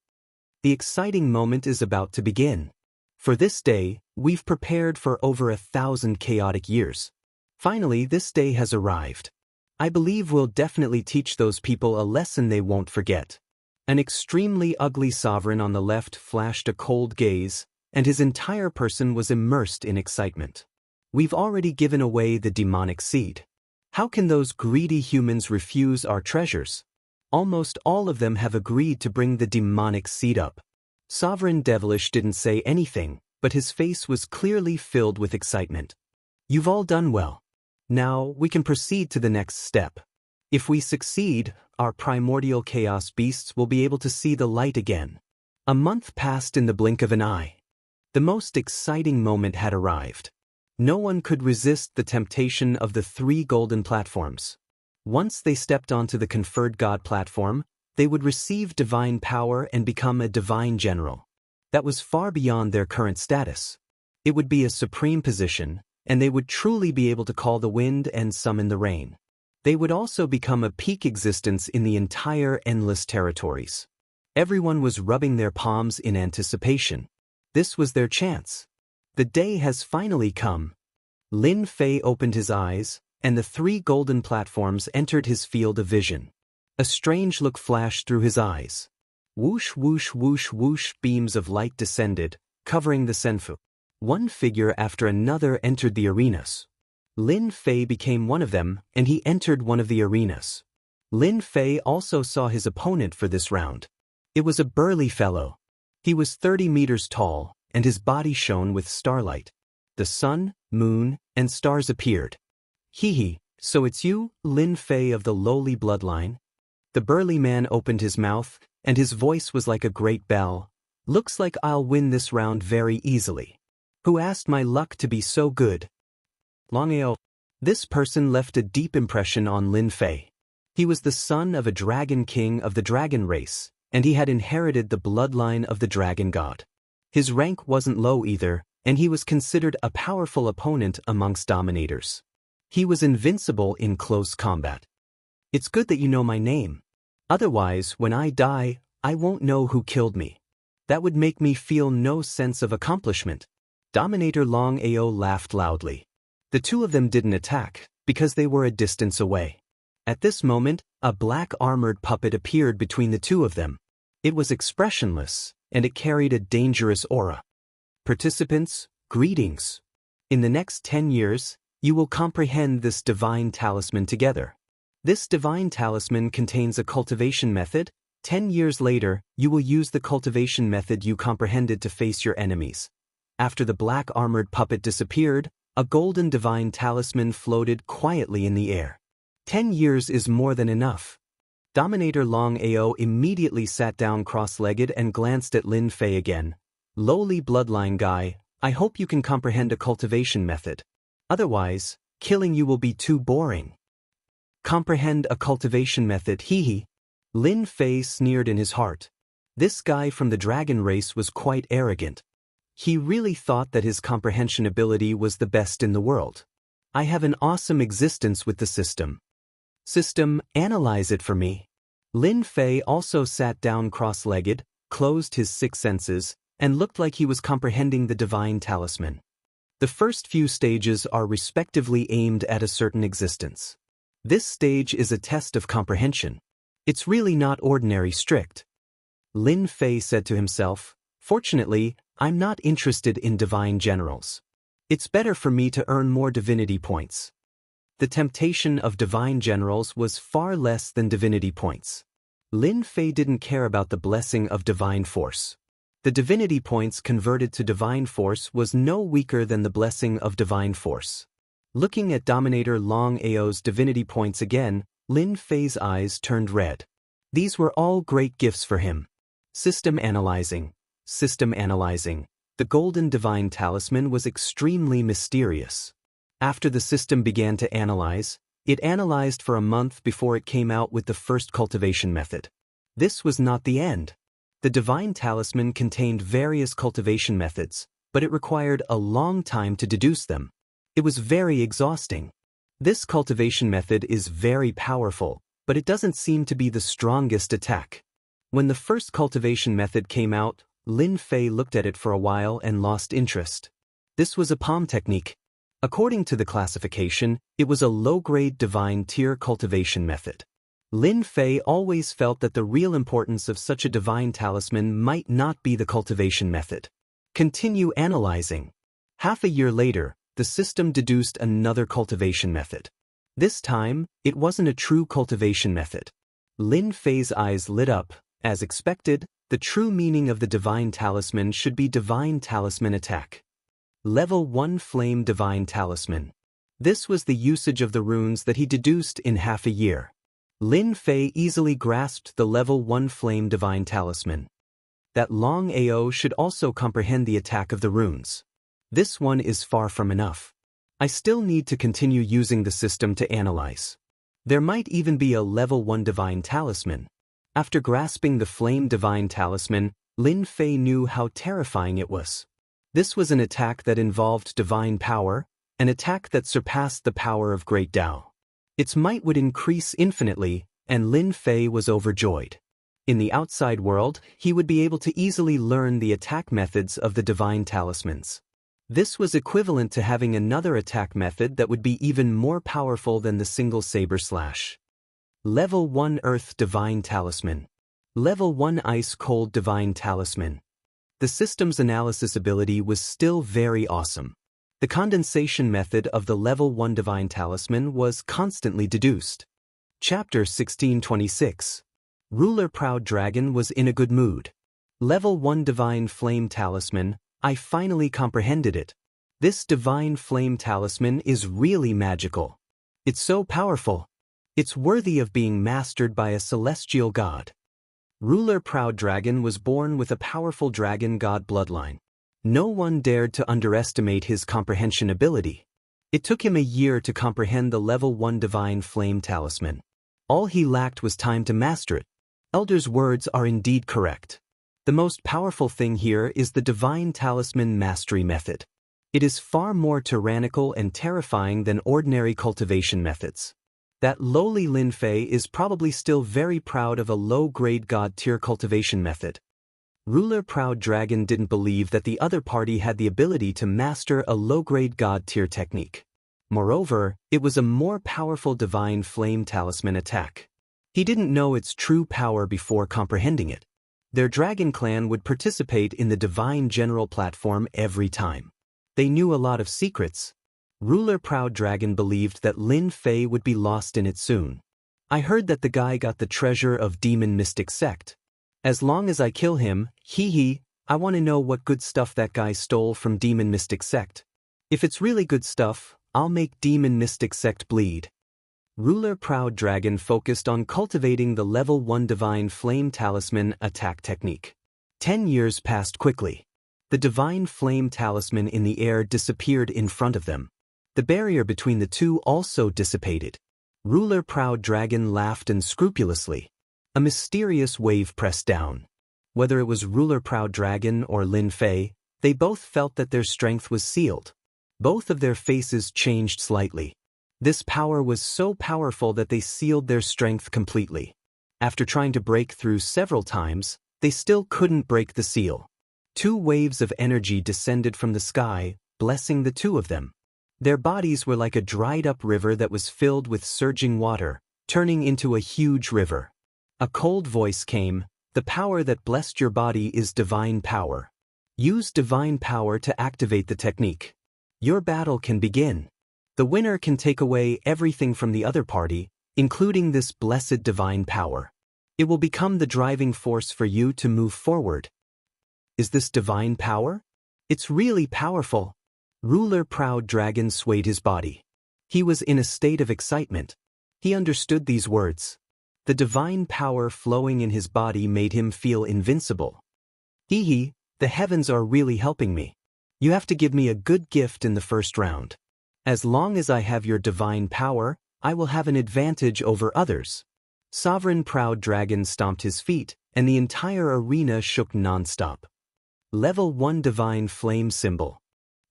The exciting moment is about to begin. For this day, we've prepared for over 1,000 chaotic years. Finally, this day has arrived. I believe we'll definitely teach those people a lesson they won't forget. An extremely ugly sovereign on the left flashed a cold gaze, and his entire person was immersed in excitement. "We've already given away the demonic seed. How can those greedy humans refuse our treasures? Almost all of them have agreed to bring the demonic seed up." Sovereign Devilish didn't say anything, but his face was clearly filled with excitement. "You've all done well. Now, we can proceed to the next step. If we succeed, our primordial chaos beasts will be able to see the light again." A month passed in the blink of an eye. The most exciting moment had arrived. No one could resist the temptation of the 3 golden platforms. Once they stepped onto the conferred god platform, they would receive divine power and become a divine general. That was far beyond their current status. It would be a supreme position, and they would truly be able to call the wind and summon the rain. They would also become a peak existence in the entire endless territories. Everyone was rubbing their palms in anticipation. This was their chance. The day has finally come. Lin Fei opened his eyes, and the 3 golden platforms entered his field of vision. A strange look flashed through his eyes. Whoosh, whoosh, whoosh, whoosh, beams of light descended, covering the Senfu. One figure after another entered the arenas. Lin Fei became one of them, and he entered one of the arenas. Lin Fei also saw his opponent for this round. It was a burly fellow. He was 30 meters tall, and his body shone with starlight. The sun, moon, and stars appeared. "Hee, so it's you, Lin Fei of the lowly bloodline?" The burly man opened his mouth, and his voice was like a great bell. "Looks like I'll win this round very easily. Who asked my luck to be so good?" Longeo. This person left a deep impression on Lin Fei. He was the son of a dragon king of the dragon race, and he had inherited the bloodline of the dragon god. His rank wasn't low either, and he was considered a powerful opponent amongst dominators. He was invincible in close combat. It's good that you know my name. Otherwise, when I die, I won't know who killed me. That would make me feel no sense of accomplishment. Dominator Long Ao laughed loudly. The two of them didn't attack, because they were a distance away. At this moment, a black armored puppet appeared between the two of them. It was expressionless, and it carried a dangerous aura. Participants, greetings. In the next 10 years, you will comprehend this divine talisman together. This divine talisman contains a cultivation method. 10 years later, you will use the cultivation method you comprehended to face your enemies. After the black armored puppet disappeared, a golden divine talisman floated quietly in the air. 10 years is more than enough. Dominator Long Ao immediately sat down cross-legged and glanced at Lin Fei again. Lowly bloodline guy, I hope you can comprehend a cultivation method. Otherwise, killing you will be too boring. Comprehend a cultivation method, hee. Lin Fei sneered in his heart. This guy from the dragon race was quite arrogant. He really thought that his comprehension ability was the best in the world. I have an awesome existence with the system. System, analyze it for me. Lin Fei also sat down cross-legged, closed his 6 senses, and looked like he was comprehending the divine talisman. The first few stages are respectively aimed at a certain existence. This stage is a test of comprehension. It's really not ordinary strict. Lin Fei said to himself, fortunately, I'm not interested in divine generals. It's better for me to earn more divinity points. The temptation of divine generals was far less than divinity points. Lin Fei didn't care about the blessing of divine force. The divinity points converted to divine force was no weaker than the blessing of divine force. Looking at Dominator Long Ao's divinity points again, Lin Fei's eyes turned red. These were all great gifts for him. System analyzing. System analyzing. The golden divine talisman was extremely mysterious. After the system began to analyze, it analyzed for a month before it came out with the first cultivation method. This was not the end. The divine talisman contained various cultivation methods, but it required a long time to deduce them. It was very exhausting. This cultivation method is very powerful, but it doesn't seem to be the strongest attack. When the first cultivation method came out, Lin Fei looked at it for a while and lost interest. This was a palm technique. According to the classification, it was a low-grade divine tier cultivation method. Lin Fei always felt that the real importance of such a divine talisman might not be the cultivation method. Continue analyzing. Half a year later, the system deduced another cultivation method. This time, it wasn't a true cultivation method. Lin Fei's eyes lit up. As expected, the true meaning of the divine talisman should be divine talisman attack. Level 1 Flame Divine Talisman. This was the usage of the runes that he deduced in half a year. Lin Fei easily grasped the Level 1 Flame Divine Talisman. That Long Ao should also comprehend the attack of the runes. This one is far from enough. I still need to continue using the system to analyze. There might even be a Level 1 Divine Talisman. After grasping the Flame Divine Talisman, Lin Fei knew how terrifying it was. This was an attack that involved divine power, an attack that surpassed the power of Great Tao. Its might would increase infinitely, and Lin Fei was overjoyed. In the outside world, he would be able to easily learn the attack methods of the divine talismans. This was equivalent to having another attack method that would be even more powerful than the single saber slash. Level 1 Earth Divine Talisman. Level 1 Ice Cold Divine Talisman. The system's analysis ability was still very awesome. The condensation method of the Level 1 Divine Talisman was constantly deduced. Chapter 1626. Ruler Proud Dragon was in a good mood. Level 1 Divine Flame Talisman, I finally comprehended it. This Divine Flame Talisman is really magical. It's so powerful. It's worthy of being mastered by a celestial god. Ruler Proud Dragon was born with a powerful dragon god bloodline. No one dared to underestimate his comprehension ability. It took him a year to comprehend the Level 1 Divine Flame Talisman. All he lacked was time to master it. Elder's words are indeed correct. The most powerful thing here is the Divine Talisman Mastery Method. It is far more tyrannical and terrifying than ordinary cultivation methods. That lowly Lin Fei is probably still very proud of a low-grade god-tier cultivation method. Ruler Proud Dragon didn't believe that the other party had the ability to master a low-grade god-tier technique. Moreover, it was a more powerful Divine Flame Talisman attack. He didn't know its true power before comprehending it. Their dragon clan would participate in the Divine General platform every time. They knew a lot of secrets. Ruler Proud Dragon believed that Lin Fei would be lost in it soon. I heard that the guy got the treasure of Demon Mystic Sect. As long as I kill him, I want to know what good stuff that guy stole from Demon Mystic Sect. If it's really good stuff, I'll make Demon Mystic Sect bleed. Ruler Proud Dragon focused on cultivating the level 1 Divine Flame Talisman attack technique. 10 years passed quickly. The Divine Flame Talisman in the air disappeared in front of them. The barrier between the two also dissipated. Ruler Proud Dragon laughed unscrupulously. A mysterious wave pressed down. Whether it was Ruler Proud Dragon or Lin Fei, they both felt that their strength was sealed. Both of their faces changed slightly. This power was so powerful that they sealed their strength completely. After trying to break through several times, they still couldn't break the seal. 2 waves of energy descended from the sky, blessing the two of them. Their bodies were like a dried-up river that was filled with surging water, turning into a huge river. A cold voice came, "The power that blessed your body is divine power. Use divine power to activate the technique. Your battle can begin. The winner can take away everything from the other party, including this blessed divine power. It will become the driving force for you to move forward." Is this divine power? It's really powerful. Ruler Proud Dragon swayed his body. He was in a state of excitement. He understood these words. The divine power flowing in his body made him feel invincible. The heavens are really helping me. You have to give me a good gift in the first round. As long as I have your divine power, I will have an advantage over others. Sovereign Proud Dragon stomped his feet, and the entire arena shook non-stop. Level 1 Divine Flame Symbol.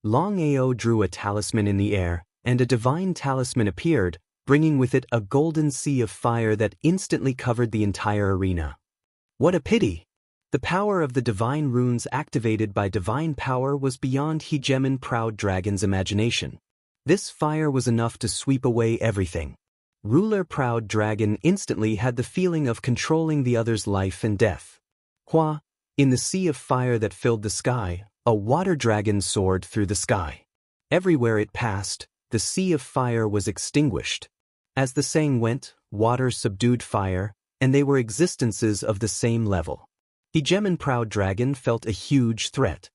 Long Ao drew a talisman in the air, and a divine talisman appeared, bringing with it a golden sea of fire that instantly covered the entire arena. What a pity! The power of the divine runes activated by divine power was beyond Hegemon Proud Dragon's imagination. This fire was enough to sweep away everything. Ruler Proud Dragon instantly had the feeling of controlling the other's life and death. In the sea of fire that filled the sky, a water dragon soared through the sky. Everywhere it passed, the sea of fire was extinguished. As the saying went, water subdued fire, and they were existences of the same level. Hegemon Proud Dragon felt a huge threat.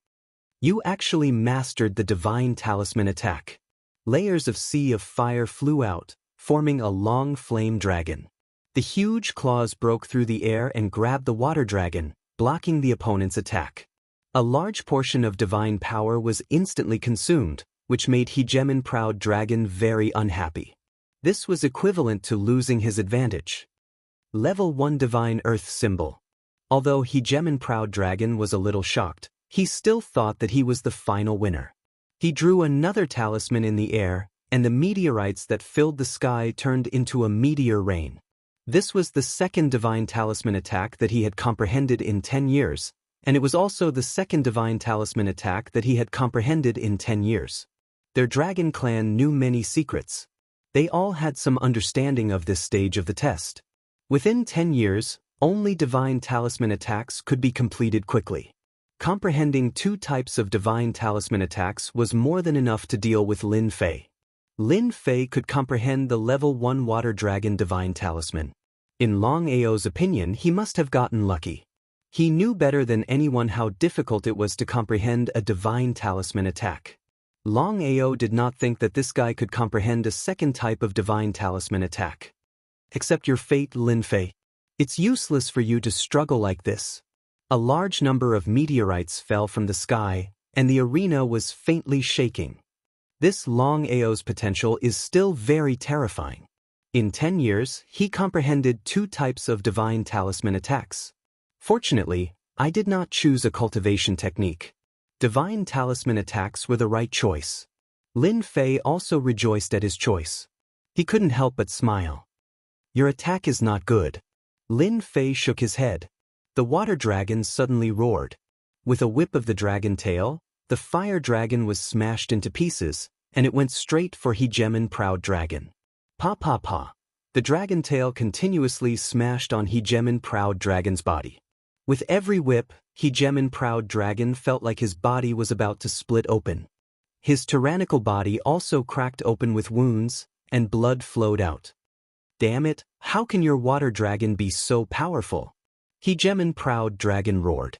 You actually mastered the divine talisman attack. Layers of sea of fire flew out, forming a long flame dragon. The huge claws broke through the air and grabbed the water dragon, blocking the opponent's attack. A large portion of divine power was instantly consumed, which made Hegemon Proud Dragon very unhappy. This was equivalent to losing his advantage. Level 1 Divine Earth Symbol. Although Hegemon Proud Dragon was a little shocked, he still thought that he was the final winner. He drew another talisman in the air, and the meteorites that filled the sky turned into a meteor rain. This was the second divine talisman attack that he had comprehended in 10 years, and it was also the second divine talisman attack that he had comprehended in 10 years. Their dragon clan knew many secrets. They all had some understanding of this stage of the test. Within 10 years, only divine talisman attacks could be completed quickly. Comprehending 2 types of divine talisman attacks was more than enough to deal with Lin Fei. Lin Fei could comprehend the level 1 water dragon divine talisman. In Long Ao's opinion, he must have gotten lucky. He knew better than anyone how difficult it was to comprehend a divine talisman attack. Long Ao did not think that this guy could comprehend a second type of divine talisman attack. Accept your fate, Lin Fei. It's useless for you to struggle like this. A large number of meteorites fell from the sky, and the arena was faintly shaking. This Long Ao's potential is still very terrifying. In 10 years, he comprehended 2 types of divine talisman attacks. Fortunately, I did not choose a cultivation technique. Divine talisman attacks were the right choice. Lin Fei also rejoiced at his choice. He couldn't help but smile. Your attack is not good. Lin Fei shook his head. The water dragon suddenly roared. With a whip of the dragon tail, the fire dragon was smashed into pieces, and it went straight for Hegemin Proud Dragon. Pa pa pa. The dragon tail continuously smashed on Hegemin Proud Dragon's body. With every whip, Hegemin Proud Dragon felt like his body was about to split open. His tyrannical body also cracked open with wounds, and blood flowed out. Damn it, how can your water dragon be so powerful? Hegemin Proud Dragon roared.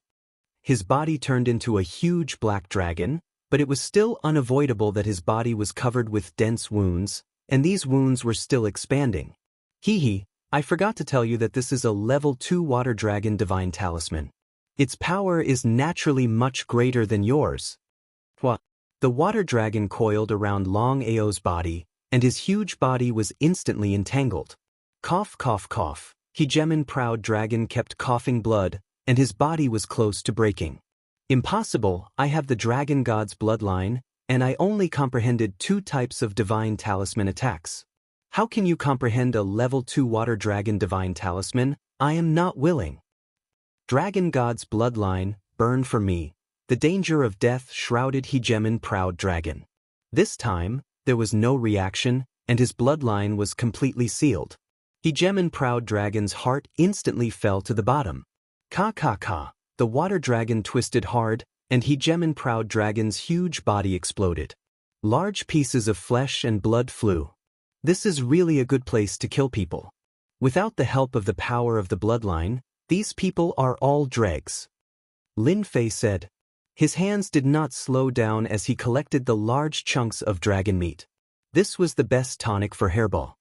His body turned into a huge black dragon, but it was still unavoidable that his body was covered with dense wounds, and these wounds were still expanding. Hee, I forgot to tell you that this is a level 2 water dragon divine talisman. Its power is naturally much greater than yours. What? The water dragon coiled around Long Ao's body, and his huge body was instantly entangled. Cough cough cough. Hegemin Proud Dragon kept coughing blood, and his body was close to breaking. Impossible, I have the dragon god's bloodline, and I only comprehended 2 types of divine talisman attacks. How can you comprehend a level 2 water dragon divine talisman? I am not willing. Dragon god's bloodline, burn for me. The danger of death shrouded Hegemin Proud Dragon. This time, there was no reaction, and his bloodline was completely sealed. Hegemin Proud Dragon's heart instantly fell to the bottom. Ka ka ka. The water dragon twisted hard, and Hegemin Proud Dragon's huge body exploded. Large pieces of flesh and blood flew. This is really a good place to kill people. Without the help of the power of the bloodline, these people are all dregs. Lin Fei said. His hands did not slow down as he collected the large chunks of dragon meat. This was the best tonic for hairball.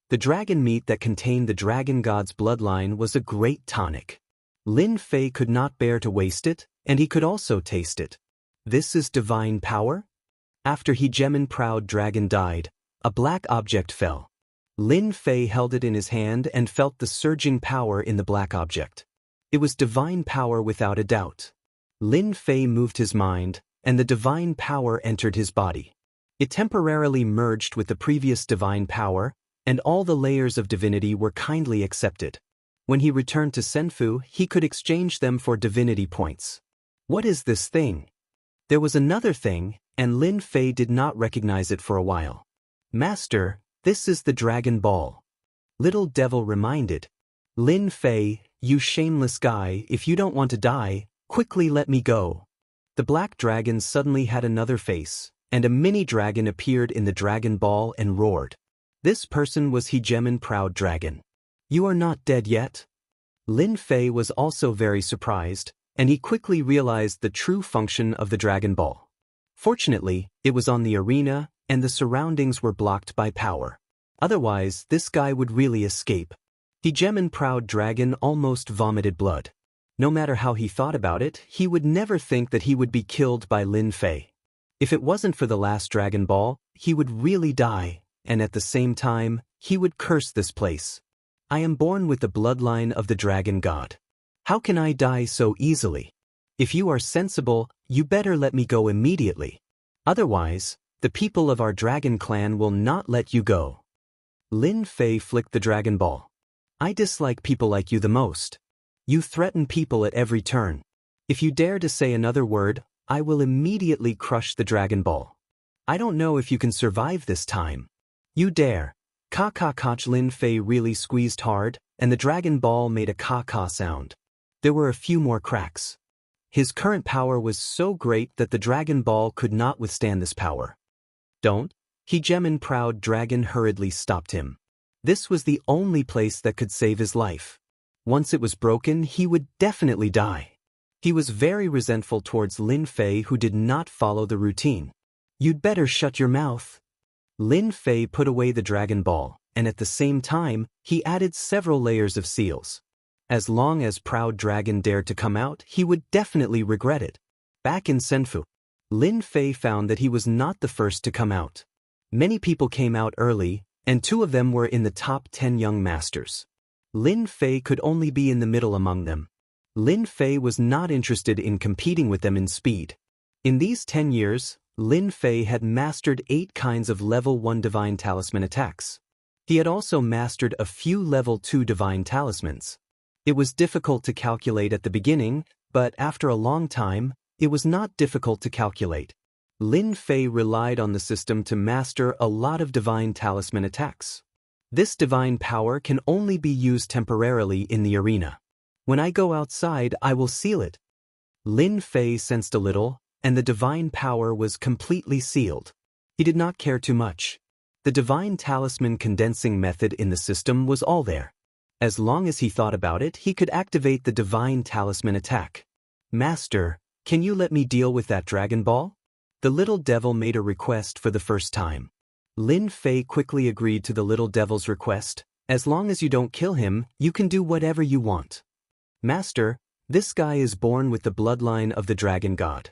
The dragon meat that contained the dragon god's bloodline was a great tonic. Lin Fei could not bear to waste it, and he could also taste it. This is divine power? After Hegemin Proud Dragon died, a black object fell. Lin Fei held it in his hand and felt the surging power in the black object. It was divine power without a doubt. Lin Fei moved his mind, and the divine power entered his body. It temporarily merged with the previous divine power, and all the layers of divinity were kindly accepted. When he returned to Senfu, he could exchange them for divinity points. What is this thing? There was another thing, and Lin Fei did not recognize it for a while. Master, this is the Dragon Ball. Little Devil reminded. Lin Fei, you shameless guy, if you don't want to die, quickly let me go. The black dragon suddenly had another face, and a mini dragon appeared in the Dragon Ball and roared. This person was Hegemin Proud Dragon. You are not dead yet? Lin Fei was also very surprised, and he quickly realized the true function of the Dragon Ball. Fortunately, it was on the arena, and the surroundings were blocked by power. Otherwise, this guy would really escape. Hegemin Proud Dragon almost vomited blood. No matter how he thought about it, he would never think that he would be killed by Lin Fei. If it wasn't for the last Dragon Ball, he would really die, and at the same time, he would curse this place. I am born with the bloodline of the Dragon God. How can I die so easily? If you are sensible, you better let me go immediately. Otherwise, the people of our dragon clan will not let you go. Lin Fei flicked the Dragon Ball. I dislike people like you the most. You threaten people at every turn. If you dare to say another word, I will immediately crush the Dragon Ball. I don't know if you can survive this time. You dare. Ka-ka-ka. Lin Fei really squeezed hard, and the Dragon Ball made a ka-ka sound. There were a few more cracks. His current power was so great that the Dragon Ball could not withstand this power. Don't. Hegemin Proud Dragon hurriedly stopped him. This was the only place that could save his life. Once it was broken, he would definitely die. He was very resentful towards Lin Fei, who did not follow the routine. You'd better shut your mouth. Lin Fei put away the Dragon Ball, and at the same time, he added several layers of seals. As long as Proud Dragon dared to come out, he would definitely regret it. Back in Senfu, Lin Fei found that he was not the first to come out. Many people came out early, and 2 of them were in the top 10 young masters. Lin Fei could only be in the middle among them. Lin Fei was not interested in competing with them in speed. In these 10 years, Lin Fei had mastered 8 kinds of level 1 divine talisman attacks. He had also mastered a few level 2 divine talismans. It was difficult to calculate at the beginning, but after a long time, it was not difficult to calculate. Lin Fei relied on the system to master a lot of divine talisman attacks. This divine power can only be used temporarily in the arena. When I go outside, I will seal it. Lin Fei sensed a little, and the divine power was completely sealed. He did not care too much. The divine talisman condensing method in the system was all there. As long as he thought about it, he could activate the divine talisman attack. Master, can you let me deal with that Dragon Ball? The little devil made a request for the first time. Lin Fei quickly agreed to the little devil's request. As long as you don't kill him, you can do whatever you want. Master, this guy is born with the bloodline of the dragon god.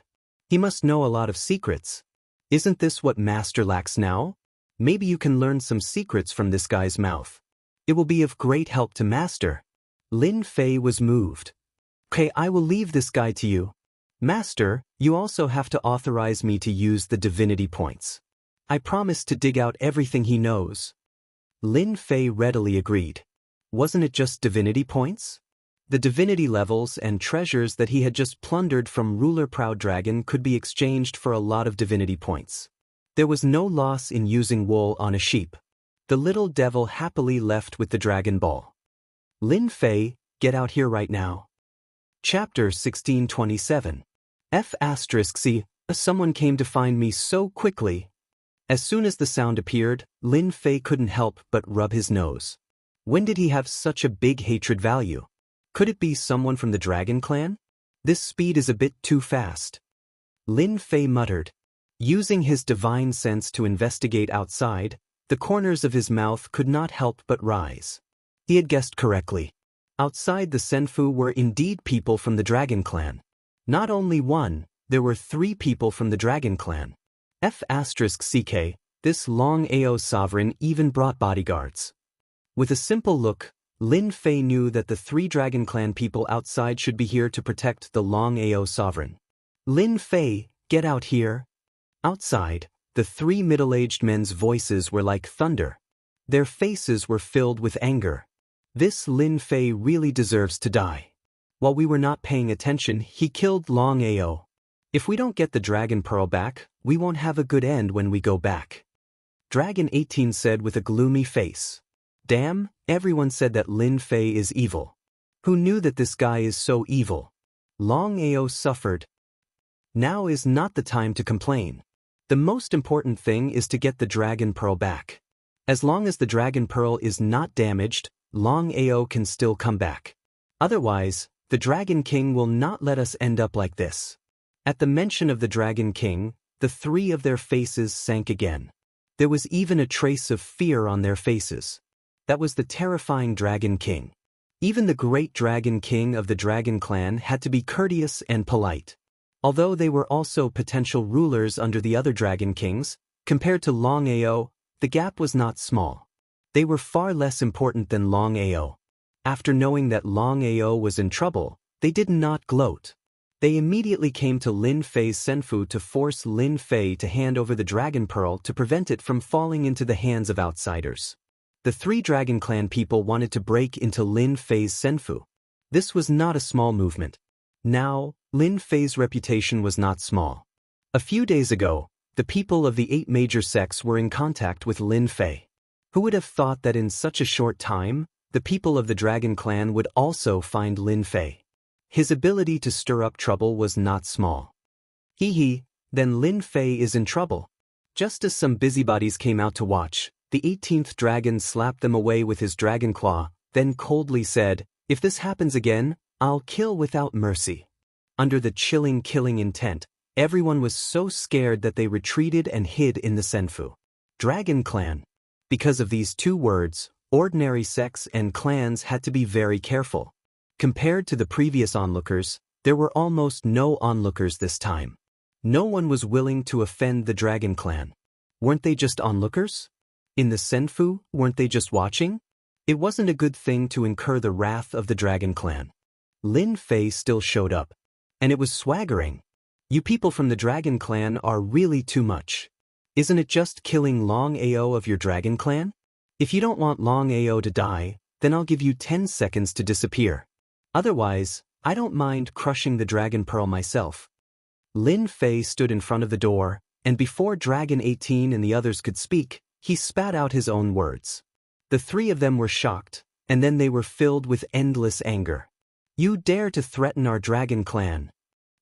He must know a lot of secrets. Isn't this what Master lacks now? Maybe you can learn some secrets from this guy's mouth. It will be of great help to Master. Lin Fei was moved. Okay, I will leave this guy to you. Master, you also have to authorize me to use the divinity points. I promise to dig out everything he knows. Lin Fei readily agreed. Wasn't it just divinity points? The divinity levels and treasures that he had just plundered from Ruler Proud Dragon could be exchanged for a lot of divinity points. There was no loss in using wool on a sheep. The little devil happily left with the Dragon Ball. Lin Fei, get out here right now. Chapter 1627. F***C, someone came to find me so quickly. As soon as the sound appeared, Lin Fei couldn't help but rub his nose. When did he have such a big hatred value? Could it be someone from the Dragon Clan? This speed is a bit too fast. Lin Fei muttered. Using his divine sense to investigate outside, the corners of his mouth could not help but rise. He had guessed correctly. Outside the Senfu were indeed people from the Dragon Clan. Not only one, there were 3 people from the Dragon Clan. F***ck, this Long Ao sovereign even brought bodyguards. With a simple look, Lin Fei knew that the 3 Dragon Clan people outside should be here to protect the Long Ao sovereign. Lin Fei, get out here. Outside, the 3 middle-aged men's voices were like thunder. Their faces were filled with anger. This Lin Fei really deserves to die. While we were not paying attention, he killed Long Ao. If we don't get the Dragon Pearl back, we won't have a good end when we go back. Dragon 18 said with a gloomy face. Damn, everyone said that Lin Fei is evil. Who knew that this guy is so evil? Long Ao suffered. Now is not the time to complain. The most important thing is to get the Dragon Pearl back. As long as the Dragon Pearl is not damaged, Long Ao can still come back. Otherwise, the Dragon King will not let us end up like this. At the mention of the Dragon King, the 3 of their faces sank again. There was even a trace of fear on their faces. That was the terrifying Dragon King. Even the great Dragon King of the Dragon Clan had to be courteous and polite. Although they were also potential rulers under the other Dragon Kings, compared to Long Ao, the gap was not small. They were far less important than Long Ao. After knowing that Long Ao was in trouble, they did not gloat. They immediately came to Lin Fei's Senfu to force Lin Fei to hand over the Dragon Pearl to prevent it from falling into the hands of outsiders. The 3 Dragon Clan people wanted to break into Lin Fei's Senfu. This was not a small movement. Now, Lin Fei's reputation was not small. A few days ago, the people of the 8 major sects were in contact with Lin Fei. Who would have thought that in such a short time, the people of the Dragon Clan would also find Lin Fei? His ability to stir up trouble was not small. Then Lin Fei is in trouble. Just as some busybodies came out to watch, the 18th dragon slapped them away with his dragon claw, then coldly said, "If this happens again, I'll kill without mercy." Under the chilling killing intent, everyone was so scared that they retreated and hid in the Senfu. Dragon Clan. Because of these 2 words, ordinary sects and clans had to be very careful. Compared to the previous onlookers, there were almost no onlookers this time. No one was willing to offend the Dragon Clan. Weren't they just onlookers? In the Senfu, weren't they just watching? It wasn't a good thing to incur the wrath of the Dragon Clan. Lin Fei still showed up. And it was swaggering. You people from the Dragon Clan are really too much. Isn't it just killing Long Ao of your Dragon Clan? If you don't want Long Ao to die, then I'll give you 10 seconds to disappear. Otherwise, I don't mind crushing the Dragon Pearl myself. Lin Fei stood in front of the door, and before Dragon 18 and the others could speak, he spat out his own words. The three of them were shocked, and then they were filled with endless anger. You dare to threaten our Dragon Clan?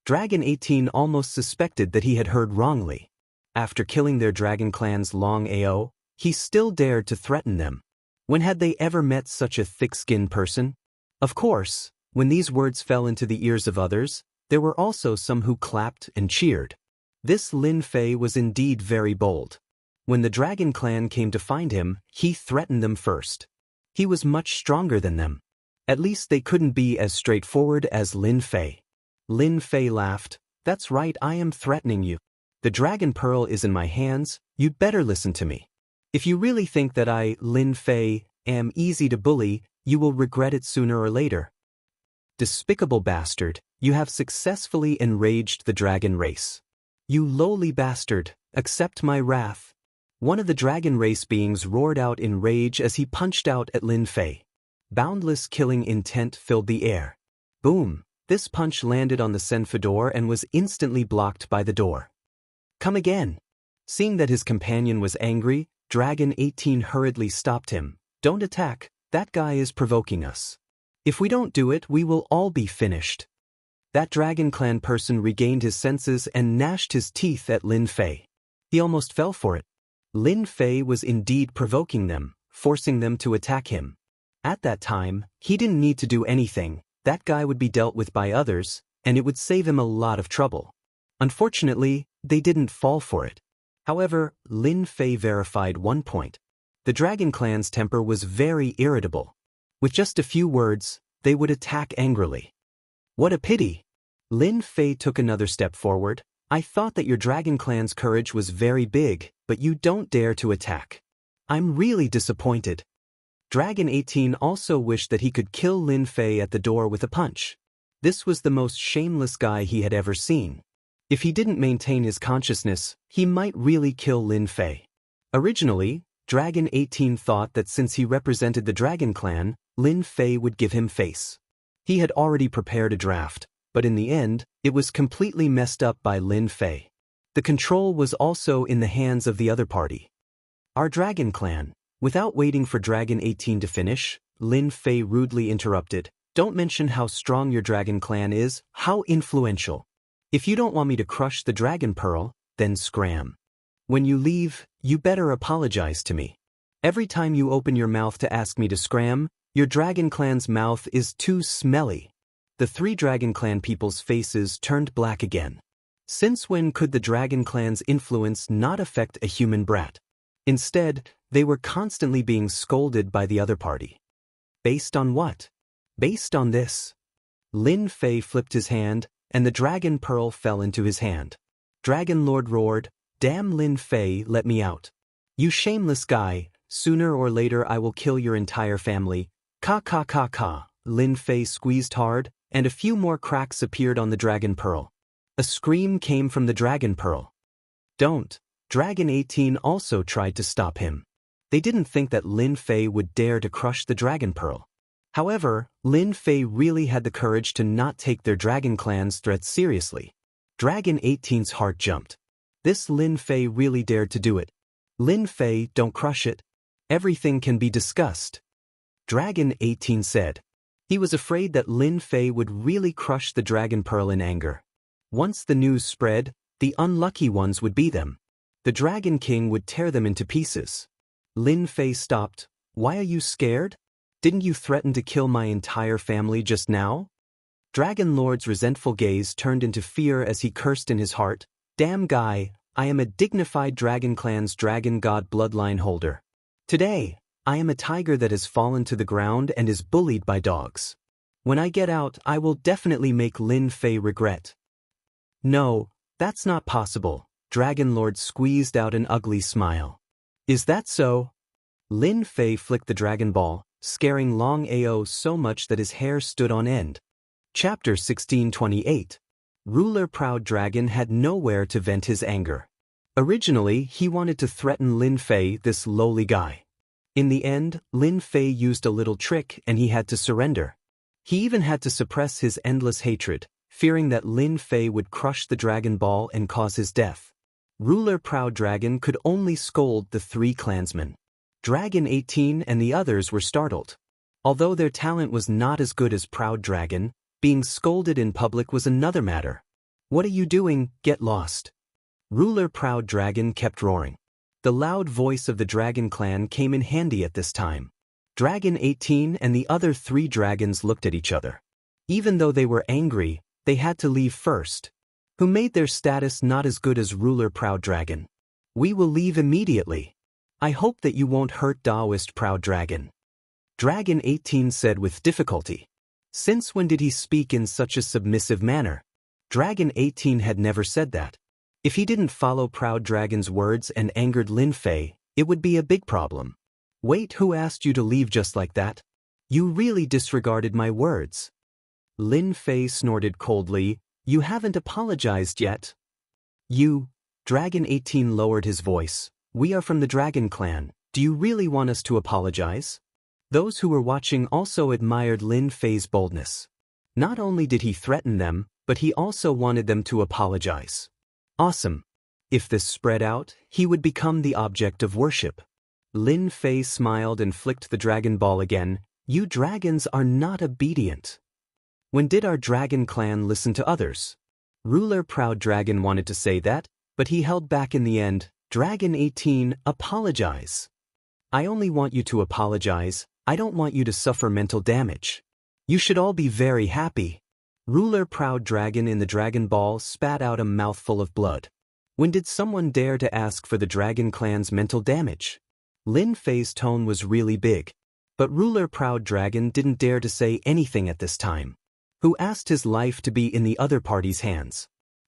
Dragon 18 almost suspected that he had heard wrongly. After killing their Dragon Clan's Long Ao, he still dared to threaten them. When had they ever met such a thick-skinned person? Of course, when these words fell into the ears of others, there were also some who clapped and cheered. This Lin Fei was indeed very bold. When the Dragon Clan came to find him, he threatened them first. He was much stronger than them. At least they couldn't be as straightforward as Lin Fei. Lin Fei laughed. That's right, I am threatening you. The Dragon Pearl is in my hands, you'd better listen to me. If you really think that I, Lin Fei, am easy to bully, you will regret it sooner or later. Despicable bastard, you have successfully enraged the dragon race. You lowly bastard, accept my wrath. One of the dragon race beings roared out in rage as he punched out at Lin Fei. Boundless killing intent filled the air. Boom! This punch landed on the Senfu door and was instantly blocked by the door. Come again! Seeing that his companion was angry, Dragon 18 hurriedly stopped him. Don't attack, that guy is provoking us. If we don't do it, we will all be finished. That Dragon Clan person regained his senses and gnashed his teeth at Lin Fei. He almost fell for it. Lin Fei was indeed provoking them, forcing them to attack him. At that time, he didn't need to do anything. That guy would be dealt with by others, and it would save him a lot of trouble. Unfortunately, they didn't fall for it. However, Lin Fei verified one point. The Dragon Clan's temper was very irritable. With just a few words, they would attack angrily. What a pity! Lin Fei took another step forward. I thought that your Dragon Clan's courage was very big, but you don't dare to attack. I'm really disappointed. Dragon 18 also wished that he could kill Lin Fei at the door with a punch. This was the most shameless guy he had ever seen. If he didn't maintain his consciousness, he might really kill Lin Fei. Originally, Dragon 18 thought that since he represented the Dragon Clan, Lin Fei would give him face. He had already prepared a draft, but in the end, it was completely messed up by Lin Fei. The control was also in the hands of the other party. Our Dragon Clan. Without waiting for Dragon 18 to finish, Lin Fei rudely interrupted. Don't mention how strong your Dragon Clan is, how influential. If you don't want me to crush the Dragon Pearl, then scram. When you leave, you better apologize to me. Every time you open your mouth to ask me to scram, your Dragon Clan's mouth is too smelly. The three Dragon Clan people's faces turned black again. Since when could the Dragon Clan's influence not affect a human brat? Instead, they were constantly being scolded by the other party. Based on what? Based on this. Lin Fei flipped his hand, and the Dragon Pearl fell into his hand. Dragon Lord roared, Damn Lin Fei, let me out. You shameless guy, sooner or later I will kill your entire family. Ka ka ka ka. Lin Fei squeezed hard, and a few more cracks appeared on the Dragon Pearl. A scream came from the Dragon Pearl. Don't. Dragon 18 also tried to stop him. They didn't think that Lin Fei would dare to crush the Dragon Pearl. However, Lin Fei really had the courage to not take their Dragon Clan's threats seriously. Dragon 18's heart jumped. This Lin Fei really dared to do it. Lin Fei, don't crush it. Everything can be discussed. Dragon 18 said. He was afraid that Lin Fei would really crush the Dragon Pearl in anger. Once the news spread, the unlucky ones would be them. The Dragon King would tear them into pieces. Lin Fei stopped. Why are you scared? Didn't you threaten to kill my entire family just now? Dragon Lord's resentful gaze turned into fear as he cursed in his heart. Damn guy, I am a dignified Dragon Clan's Dragon God bloodline holder. Today, I am a tiger that has fallen to the ground and is bullied by dogs. When I get out, I will definitely make Lin Fei regret. No, that's not possible. Dragon Lord squeezed out an ugly smile. Is that so? Lin Fei flicked the Dragon Ball, scaring Long Ao so much that his hair stood on end. Chapter 1628. Ruler Proud Dragon had nowhere to vent his anger. Originally, he wanted to threaten Lin Fei, this lowly guy. In the end, Lin Fei used a little trick and he had to surrender. He even had to suppress his endless hatred, fearing that Lin Fei would crush the Dragon Ball and cause his death. Ruler Proud Dragon could only scold the 3 clansmen. Dragon 18 and the others were startled. Although their talent was not as good as Proud Dragon, being scolded in public was another matter. "What are you doing? Get lost." Ruler Proud Dragon kept roaring. The loud voice of the Dragon clan came in handy at this time. Dragon 18 and the other 3 dragons looked at each other. Even though they were angry, they had to leave first. Who made their status not as good as Ruler Proud Dragon? "We will leave immediately. I hope that you won't hurt Taoist Proud Dragon." Dragon 18 said with difficulty. Since when did he speak in such a submissive manner? Dragon 18 had never said that. If he didn't follow Proud Dragon's words and angered Lin Fei, it would be a big problem. "Wait, who asked you to leave just like that? You really disregarded my words." Lin Fei snorted coldly. "You haven't apologized yet." Dragon 18 lowered his voice. "We are from the Dragon clan. Do you really want us to apologize?" Those who were watching also admired Lin Fei's boldness. Not only did he threaten them, but he also wanted them to apologize. Awesome. If this spread out, he would become the object of worship. Lin Fei smiled and flicked the Dragon Ball again. "You dragons are not obedient. When did our Dragon clan listen to others?" Ruler Proud Dragon wanted to say that, but he held back in the end. Dragon 18, apologize. "I only want you to apologize. I don't want you to suffer mental damage. You should all be very happy." Ruler Proud Dragon in the Dragon Ball spat out a mouthful of blood. When did someone dare to ask for the Dragon clan's mental damage? Lin Fei's tone was really big. But Ruler Proud Dragon didn't dare to say anything at this time. Who asked his life to be in the other party's hands?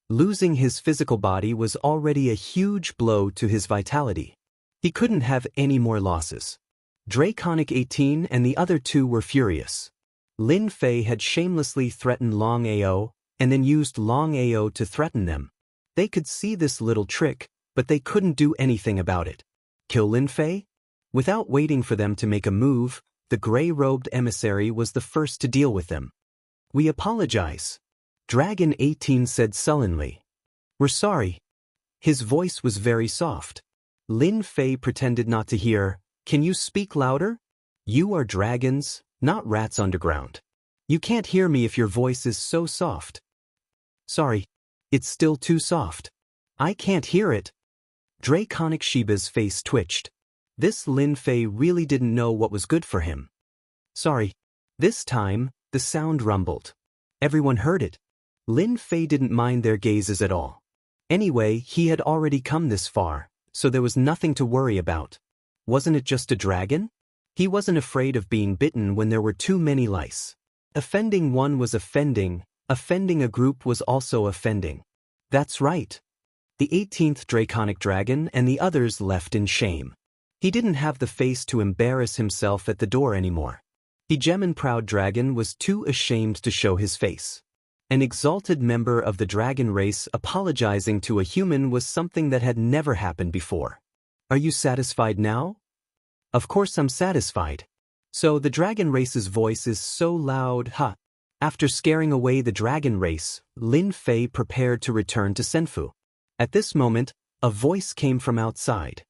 Losing his physical body was already a huge blow to his vitality. He couldn't have any more losses. Draconic 18 and the other 2 were furious. Lin Fei had shamelessly threatened Long Ao, and then used Long Ao to threaten them. They could see this little trick, but they couldn't do anything about it. Kill Lin Fei? Without waiting for them to make a move, the gray-robed emissary was the first to deal with them. "We apologize," Dragon 18 said sullenly. "We're sorry." His voice was very soft. Lin Fei pretended not to hear. "Can you speak louder? You are dragons, not rats underground. You can't hear me if your voice is so soft." "Sorry. It's still too soft. I can't hear it." Draconic Shiba's face twitched. This Lin Fei really didn't know what was good for him. "Sorry." This time, the sound rumbled. Everyone heard it. Lin Fei didn't mind their gazes at all. Anyway, he had already come this far, so there was nothing to worry about. Wasn't it just a dragon? He wasn't afraid of being bitten when there were too many lice. Offending one was offending a group was also offending. That's right. The 18th Draconic Dragon and the others left in shame. He didn't have the face to embarrass himself at the door anymore. Hegemon Proud Dragon was too ashamed to show his face. An exalted member of the dragon race apologizing to a human was something that had never happened before. "Are you satisfied now?" "Of course I'm satisfied." "So the dragon race's voice is so loud, huh?" After scaring away the dragon race, Lin Fei prepared to return to Senfu. At this moment, a voice came from outside.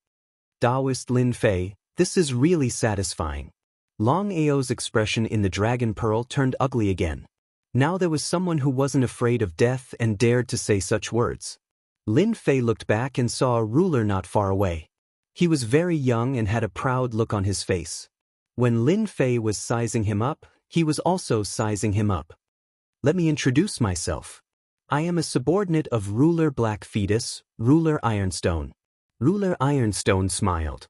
"Taoist Lin Fei, this is really satisfying." Long Ao's expression in the Dragon Pearl turned ugly again. Now there was someone who wasn't afraid of death and dared to say such words. Lin Fei looked back and saw a ruler not far away. He was very young and had a proud look on his face. When Lin Fei was sizing him up, he was also sizing him up. "Let me introduce myself. I am a subordinate of Ruler Black Fetus, Ruler Ironstone." Ruler Ironstone smiled.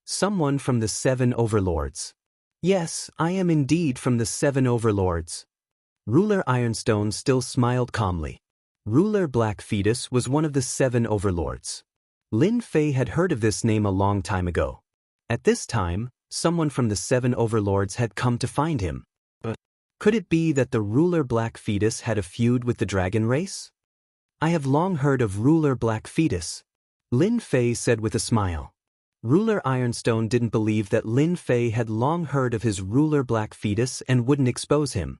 "Someone from the 7 Overlords." "Yes, I am indeed from the 7 Overlords." Ruler Ironstone still smiled calmly. Ruler Black Fetus was one of the 7 Overlords. Lin Fei had heard of this name a long time ago. At this time, someone from the 7 overlords had come to find him. But could it be that the ruler Black Fetus had a feud with the dragon race? I have long heard of ruler Black Fetus, Lin Fei said with a smile. Ruler Ironstone didn't believe that Lin Fei had long heard of his ruler Black Fetus and wouldn't expose him.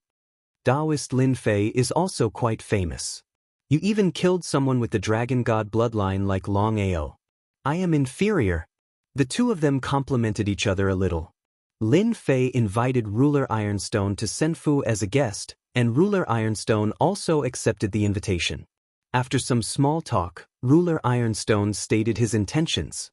Taoist Lin Fei is also quite famous. You even killed someone with the dragon god bloodline like Long Ao. I am inferior. The two of them complimented each other a little. Lin Fei invited ruler Ironstone to Senfu as a guest, and ruler Ironstone also accepted the invitation. After some small talk, ruler Ironstone stated his intentions.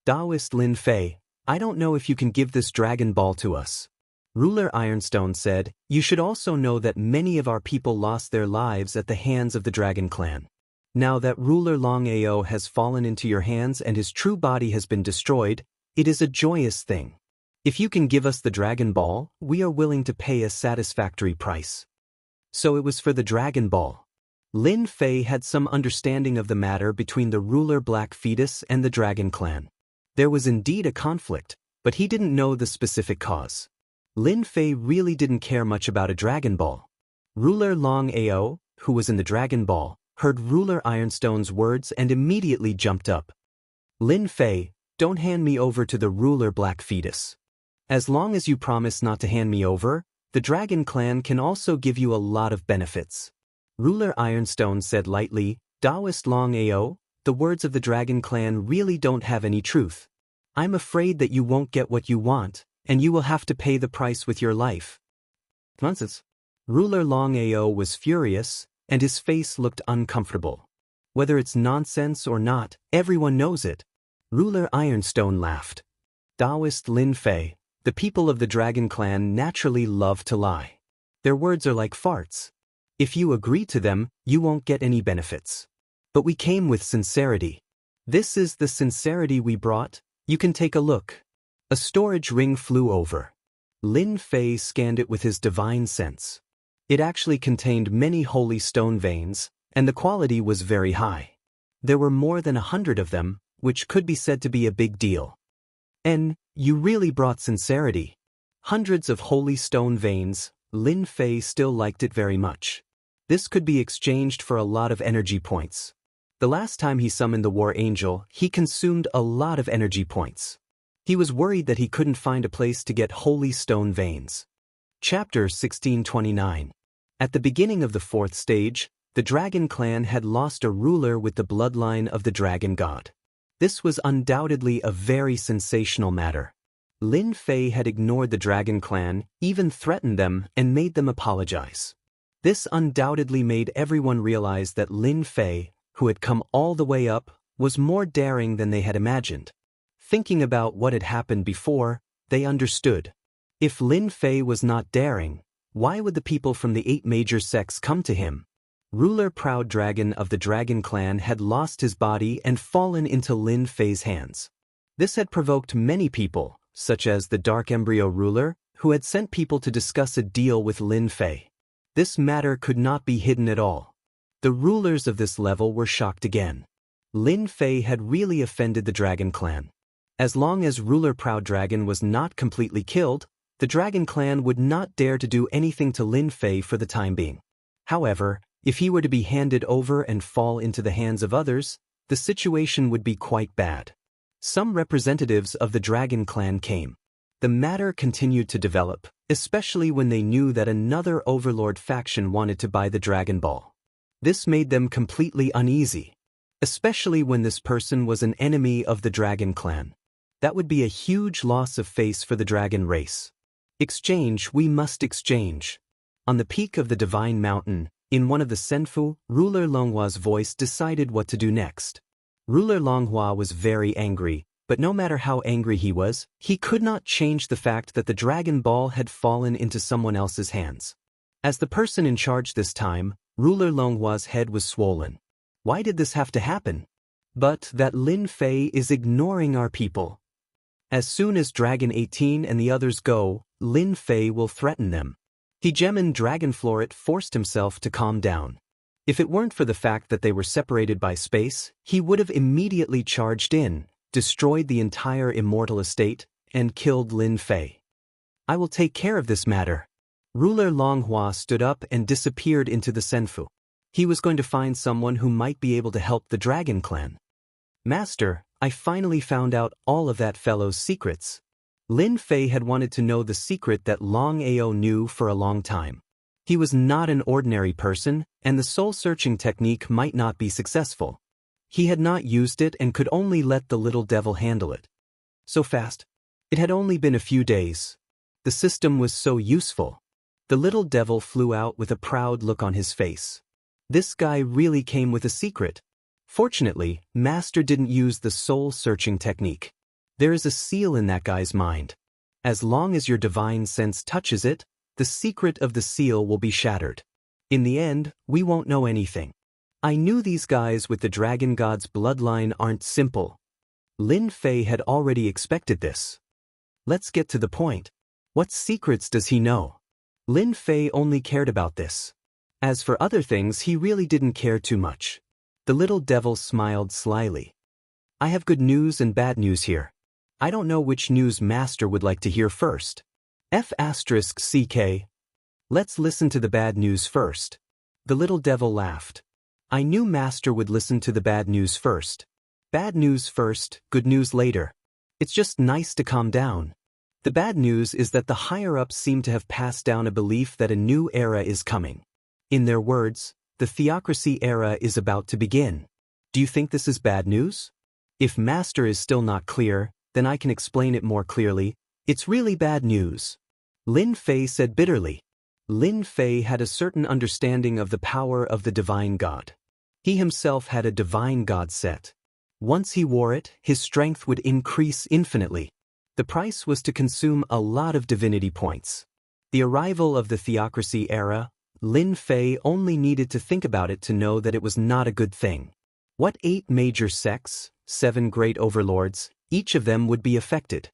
Taoist Lin Fei, I don't know if you can give this Dragon Ball to us. Ruler Ironstone said, you should also know that many of our people lost their lives at the hands of the Dragon Clan. Now that ruler Long Ao has fallen into your hands and his true body has been destroyed, it is a joyous thing. If you can give us the Dragon Ball, we are willing to pay a satisfactory price. So it was for the Dragon Ball. Lin Fei had some understanding of the matter between the ruler Black Fetus and the Dragon Clan. There was indeed a conflict, but he didn't know the specific cause. Lin Fei really didn't care much about a Dragon Ball. Ruler Long Ao, who was in the Dragon Ball, heard ruler Ironstone's words and immediately jumped up. Lin Fei, don't hand me over to the ruler Black Fetus. As long as you promise not to hand me over, the Dragon Clan can also give you a lot of benefits. Ruler Ironstone said lightly, Taoist Long Ao, the words of the Dragon Clan really don't have any truth. I'm afraid that you won't get what you want, and you will have to pay the price with your life. Nonsense. Ruler Long Ao was furious, and his face looked uncomfortable. Whether it's nonsense or not, everyone knows it. Ruler Ironstone laughed. Taoist Lin Fei, the people of the Dragon Clan naturally love to lie. Their words are like farts. If you agree to them, you won't get any benefits. But we came with sincerity. This is the sincerity we brought. You can take a look. A storage ring flew over. Lin Fei scanned it with his divine sense. It actually contained many holy stone veins, and the quality was very high. There were more than 100 of them, which could be said to be a big deal. And you really brought sincerity. Hundreds of holy stone veins, Lin Fei still liked it very much. This could be exchanged for a lot of energy points. The last time he summoned the War Angel, he consumed a lot of energy points. He was worried that he couldn't find a place to get holy stone veins. Chapter 1629. At the beginning of the 4th stage, the Dragon Clan had lost a ruler with the bloodline of the Dragon God. This was undoubtedly a very sensational matter. Lin Fei had ignored the Dragon Clan, even threatened them, and made them apologize. This undoubtedly made everyone realize that Lin Fei, who had come all the way up, was more daring than they had imagined. Thinking about what had happened before, they understood. If Lin Fei was not daring, why would the people from the 8 major sects come to him? Ruler Proud Dragon of the Dragon Clan had lost his body and fallen into Lin Fei's hands. This had provoked many people, such as the Dark Embryo ruler, who had sent people to discuss a deal with Lin Fei. This matter could not be hidden at all. The rulers of this level were shocked again. Lin Fei had really offended the Dragon Clan. As long as Ruler Proud Dragon was not completely killed, the Dragon Clan would not dare to do anything to Lin Fei for the time being. However, if he were to be handed over and fall into the hands of others, the situation would be quite bad. Some representatives of the Dragon Clan came. The matter continued to develop, especially when they knew that another overlord faction wanted to buy the Dragon Ball. This made them completely uneasy, especially when this person was an enemy of the Dragon Clan. That would be a huge loss of face for the dragon race. Exchange, we must exchange. On the peak of the Divine Mountain, in one of the Senfu, Ruler Longhua's voice decided what to do next. Ruler Longhua was very angry, but no matter how angry he was, he could not change the fact that the Dragon Ball had fallen into someone else's hands. As the person in charge this time, Ruler Longhua's head was swollen. Why did this have to happen? But that Lin Fei is ignoring our people. As soon as Dragon 18 and the others go, Lin Fei will threaten them. Hegemon Dragonfloret forced himself to calm down. If it weren't for the fact that they were separated by space, he would have immediately charged in, destroyed the entire Immortal estate, and killed Lin Fei. I will take care of this matter. Ruler Longhua stood up and disappeared into the Senfu. He was going to find someone who might be able to help the Dragon Clan. Master, I finally found out all of that fellow's secrets. Lin Fei had wanted to know the secret that Long Ao knew for a long time. He was not an ordinary person, and the soul-searching technique might not be successful. He had not used it and could only let the little devil handle it. So fast. It had only been a few days. The system was so useful. The little devil flew out with a proud look on his face. This guy really came with a secret. Fortunately, Master didn't use the soul-searching technique. There is a seal in that guy's mind. As long as your divine sense touches it, the secret of the seal will be shattered. In the end, we won't know anything. I knew these guys with the Dragon God's bloodline aren't simple. Lin Fei had already expected this. Let's get to the point. What secrets does he know? Lin Fei only cared about this. As for other things, he really didn't care too much. The little devil smiled slyly. I have good news and bad news here. I don't know which news Master would like to hear first. F***CK. Let's listen to the bad news first. The little devil laughed. I knew Master would listen to the bad news first. Bad news first, good news later. It's just nice to calm down. The bad news is that the higher-ups seem to have passed down a belief that a new era is coming. In their words, the theocracy era is about to begin. Do you think this is bad news? If Master is still not clear, then I can explain it more clearly. It's really bad news. Lin Fei said bitterly. Lin Fei had a certain understanding of the power of the Divine God. He himself had a Divine God set. Once he wore it, his strength would increase infinitely. The price was to consume a lot of divinity points. The arrival of the theocracy era, Lin Fei only needed to think about it to know that it was not a good thing. What 8 major sects, 7 great overlords, each of them would be affected.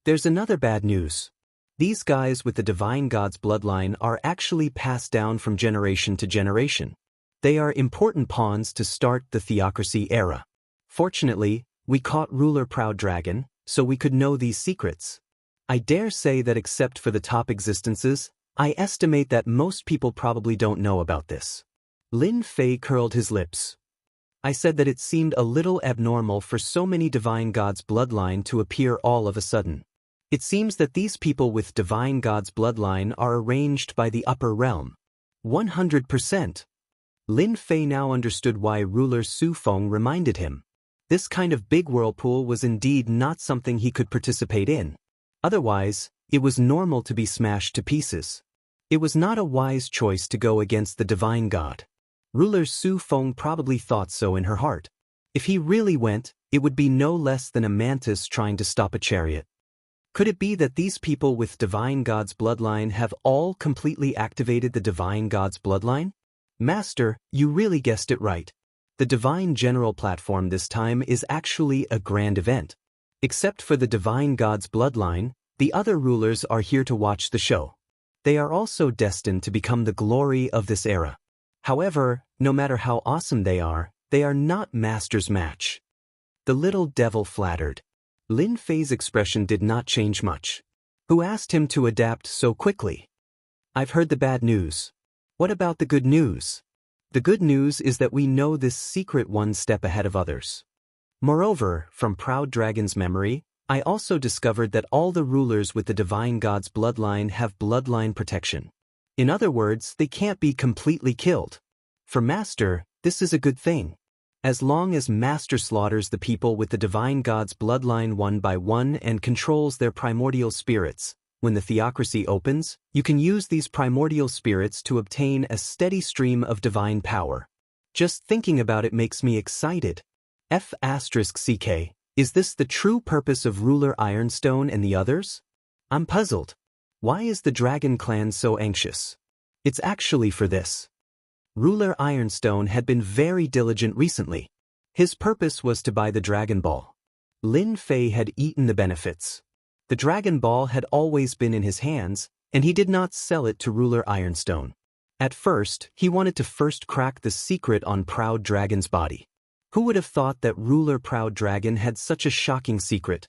There's another bad news. These guys with the Divine God's bloodline are actually passed down from generation to generation. They are important pawns to start the theocracy era. Fortunately, we caught Ruler Proud Dragon, so we could know these secrets. I dare say that except for the top existences, I estimate that most people probably don't know about this. Lin Fei curled his lips. I said that it seemed a little abnormal for so many Divine God's bloodline to appear all of a sudden. It seems that these people with Divine God's bloodline are arranged by the upper realm. 100%. Lin Fei now understood why Ruler Su Feng reminded him. This kind of big whirlpool was indeed not something he could participate in. Otherwise, it was normal to be smashed to pieces. It was not a wise choice to go against the Divine God. Ruler Su Feng probably thought so in her heart. If he really went, it would be no less than a mantis trying to stop a chariot. Could it be that these people with Divine God's bloodline have all completely activated the Divine God's bloodline? Master, you really guessed it right. The Divine General platform this time is actually a grand event. Except for the Divine God's bloodline, the other rulers are here to watch the show. They are also destined to become the glory of this era. However, no matter how awesome they are not Master's match. The little devil flattered. Lin Fei's expression did not change much. Who asked him to adapt so quickly? I've heard the bad news. What about the good news? The good news is that we know this secret one step ahead of others. Moreover, from Proud Dragon's memory, I also discovered that all the rulers with the Divine God's bloodline have bloodline protection. In other words, they can't be completely killed. For Master, this is a good thing. As long as Master slaughters the people with the Divine God's bloodline one by one and controls their primordial spirits, when the theocracy opens, you can use these primordial spirits to obtain a steady stream of divine power. Just thinking about it makes me excited. F***CK, is this the true purpose of Ruler Ironstone and the others? I'm puzzled. Why is the Dragon Clan so anxious? It's actually for this. Ruler Ironstone had been very diligent recently. His purpose was to buy the Dragon Ball. Lin Fei had eaten the benefits. The Dragon Ball had always been in his hands, and he did not sell it to Ruler Ironstone. At first, he wanted to first crack the secret on Proud Dragon's body. Who would have thought that Ruler Proud Dragon had such a shocking secret?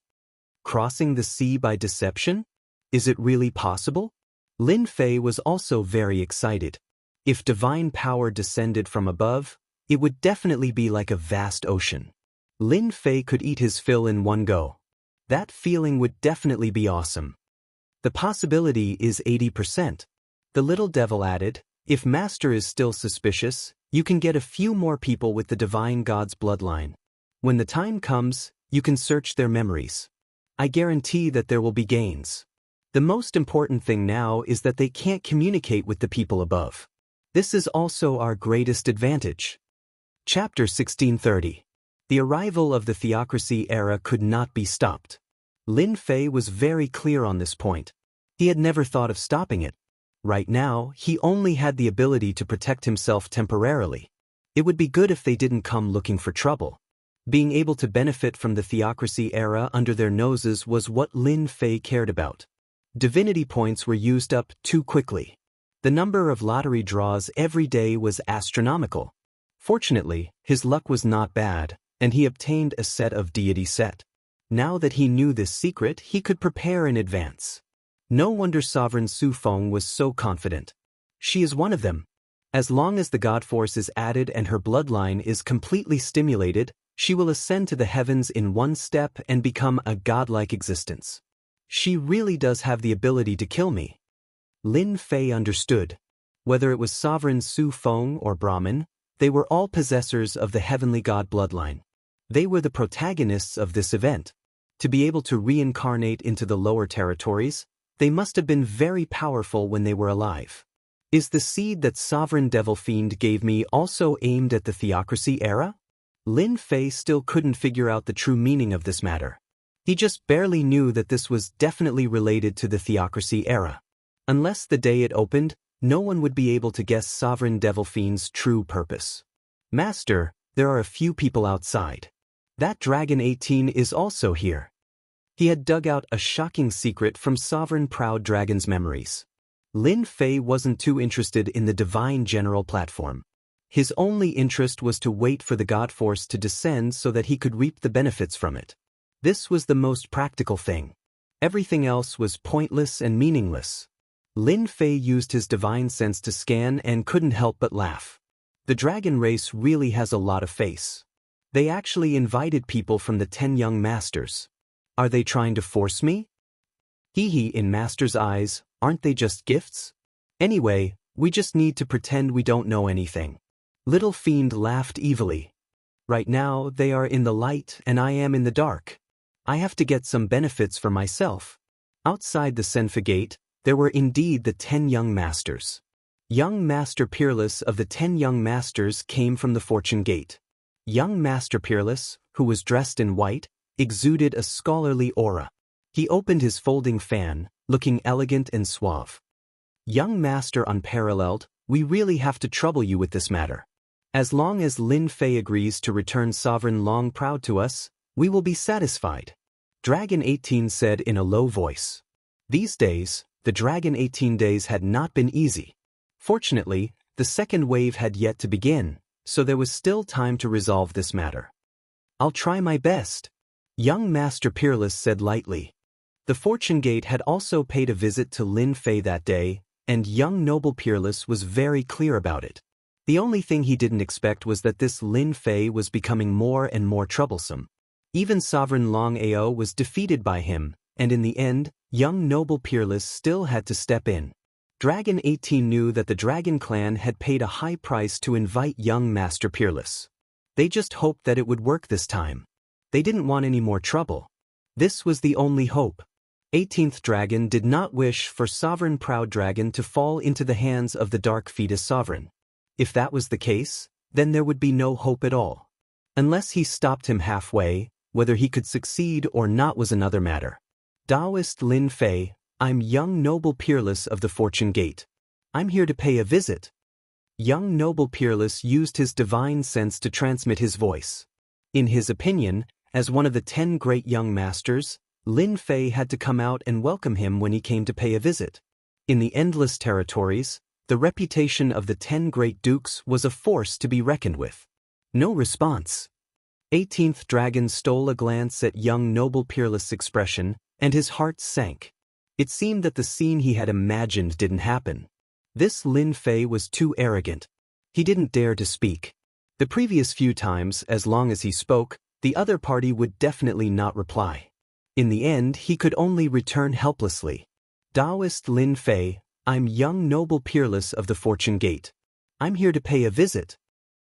crossing the sea by deception? Is it really possible? Lin Fei was also very excited. If divine power descended from above, it would definitely be like a vast ocean. Lin Fei could eat his fill in one go. That feeling would definitely be awesome. The possibility is 80%. The little devil added, if Master is still suspicious, you can get a few more people with the divine god's bloodline. When the time comes, you can search their memories. I guarantee that there will be gains. The most important thing now is that they can't communicate with the people above. This is also our greatest advantage. Chapter 1630. The arrival of the theocracy era could not be stopped. Lin Fei was very clear on this point. He had never thought of stopping it. Right now, he only had the ability to protect himself temporarily. It would be good if they didn't come looking for trouble. Being able to benefit from the theocracy era under their noses was what Lin Fei cared about. Divinity points were used up too quickly. The number of lottery draws every day was astronomical. Fortunately, his luck was not bad, and he obtained a set of deity set. Now that he knew this secret, he could prepare in advance. No wonder Sovereign Su Feng was so confident. She is one of them. As long as the God Force is added and her bloodline is completely stimulated, she will ascend to the heavens in one step and become a godlike existence. She really does have the ability to kill me. Lin Fei understood. Whether it was Sovereign Su Feng or Brahmin, they were all possessors of the heavenly god bloodline. They were the protagonists of this event. To be able to reincarnate into the lower territories, they must have been very powerful when they were alive. Is the seed that Sovereign Devil Fiend gave me also aimed at the theocracy era? Lin Fei still couldn't figure out the true meaning of this matter. He just barely knew that this was definitely related to the theocracy era. Unless the day it opened, no one would be able to guess Sovereign Devil Fiend's true purpose. Master, there are a few people outside. That Dragon 18 is also here. He had dug out a shocking secret from Sovereign Proud Dragon's memories. Lin Fei wasn't too interested in the divine general platform. His only interest was to wait for the God Force to descend so that he could reap the benefits from it. This was the most practical thing. Everything else was pointless and meaningless. Lin Fei used his divine sense to scan and couldn't help but laugh. The dragon race really has a lot of face. They actually invited people from the 10 young masters. Are they trying to force me? Hee in Master's eyes, aren't they just gifts? Anyway, we just need to pretend we don't know anything. Little Fiend laughed evilly. Right now, they are in the light and I am in the dark. I have to get some benefits for myself. Outside the Senfa Gate, there were indeed the 10 young masters. Young Master Peerless of the 10 young masters came from the Fortune Gate. Young Master Peerless, who was dressed in white, exuded a scholarly aura. He opened his folding fan, looking elegant and suave. Young Master Unparalleled, we really have to trouble you with this matter. As long as Lin Fei agrees to return Sovereign Long Proud to us, we will be satisfied. Dragon 18 said in a low voice. These days, the Dragon 18 days had not been easy. Fortunately, the second wave had yet to begin, so there was still time to resolve this matter. I'll try my best. Young Master Peerless said lightly. The Fortune Gate had also paid a visit to Lin Fei that day, and young Noble Peerless was very clear about it. The only thing he didn't expect was that this Lin Fei was becoming more and more troublesome. Even Sovereign Long Ao was defeated by him, and in the end, young Noble Peerless still had to step in. Dragon 18 knew that the Dragon Clan had paid a high price to invite young Master Peerless. They just hoped that it would work this time. They didn't want any more trouble. This was the only hope. 18th Dragon did not wish for Sovereign Proud Dragon to fall into the hands of the Dark Fetus Sovereign. If that was the case, then there would be no hope at all. Unless he stopped him halfway, whether he could succeed or not was another matter. Taoist Lin Fei, I'm young Noble Peerless of the Fortune Gate. I'm here to pay a visit. Young Noble Peerless used his divine sense to transmit his voice. In his opinion, as one of the 10 great young masters, Lin Fei had to come out and welcome him when he came to pay a visit. In the endless territories, the reputation of the 10 great dukes was a force to be reckoned with. No response. 18th Dragon stole a glance at young noble Peerless' expression, and his heart sank. It seemed that the scene he had imagined didn't happen. This Lin Fei was too arrogant. He didn't dare to speak. The previous few times, as long as he spoke, the other party would definitely not reply. In the end, he could only return helplessly. Taoist Lin Fei, I'm young noble Peerless of the Fortune Gate. I'm here to pay a visit.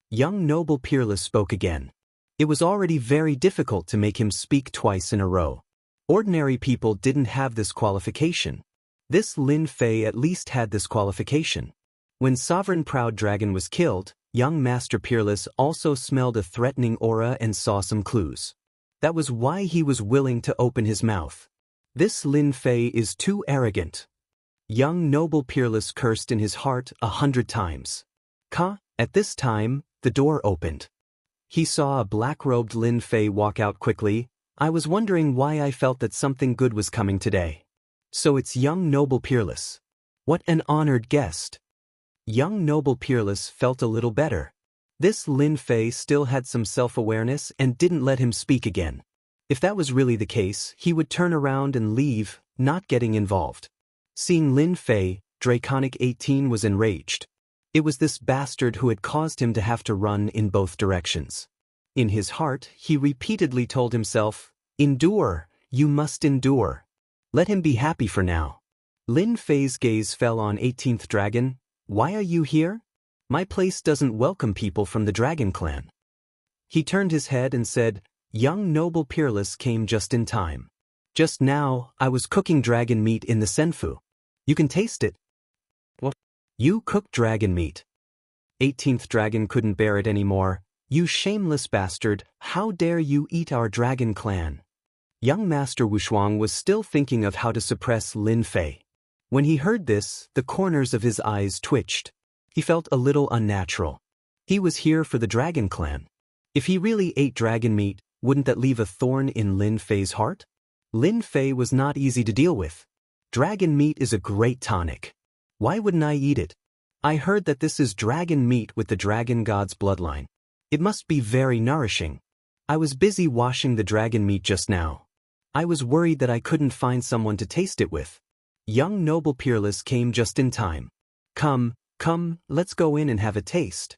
Young noble Peerless spoke again. It was already very difficult to make him speak twice in a row. Ordinary people didn't have this qualification. This Lin Fei at least had this qualification. When Sovereign Proud Dragon was killed, young Master Peerless also smelled a threatening aura and saw some clues. That was why he was willing to open his mouth. This Lin Fei is too arrogant. Young noble Peerless cursed in his heart 100 times. At this time, the door opened. He saw a black-robed Lin Fei walk out quickly. I was wondering why I felt that something good was coming today. So it's young noble Peerless. What an honored guest. Young noble Peerless felt a little better. This Lin Fei still had some self-awareness and didn't let him speak again. If that was really the case, he would turn around and leave, not getting involved. Seeing Lin Fei, Draconic 18 was enraged. It was this bastard who had caused him to have to run in both directions. In his heart, he repeatedly told himself, "Endure, you must endure. Let him be happy for now." Lin Fei's gaze fell on 18th Dragon. Why are you here? My place doesn't welcome people from the Dragon Clan. He turned his head and said, young noble Peerless came just in time. Just now, I was cooking dragon meat in the senfu. You can taste it. What? You cooked dragon meat? 18th Dragon couldn't bear it anymore. You shameless bastard, how dare you eat our Dragon Clan? Young Master Wushuang was still thinking of how to suppress Lin Fei. When he heard this, the corners of his eyes twitched. He felt a little unnatural. He was here for the Dragon Clan. If he really ate dragon meat, wouldn't that leave a thorn in Lin Fei's heart? Lin Fei was not easy to deal with. Dragon meat is a great tonic. Why wouldn't I eat it? I heard that this is dragon meat with the dragon god's bloodline. It must be very nourishing. I was busy washing the dragon meat just now. I was worried that I couldn't find someone to taste it with. Young noble Peerless came just in time. Come, let's go in and have a taste.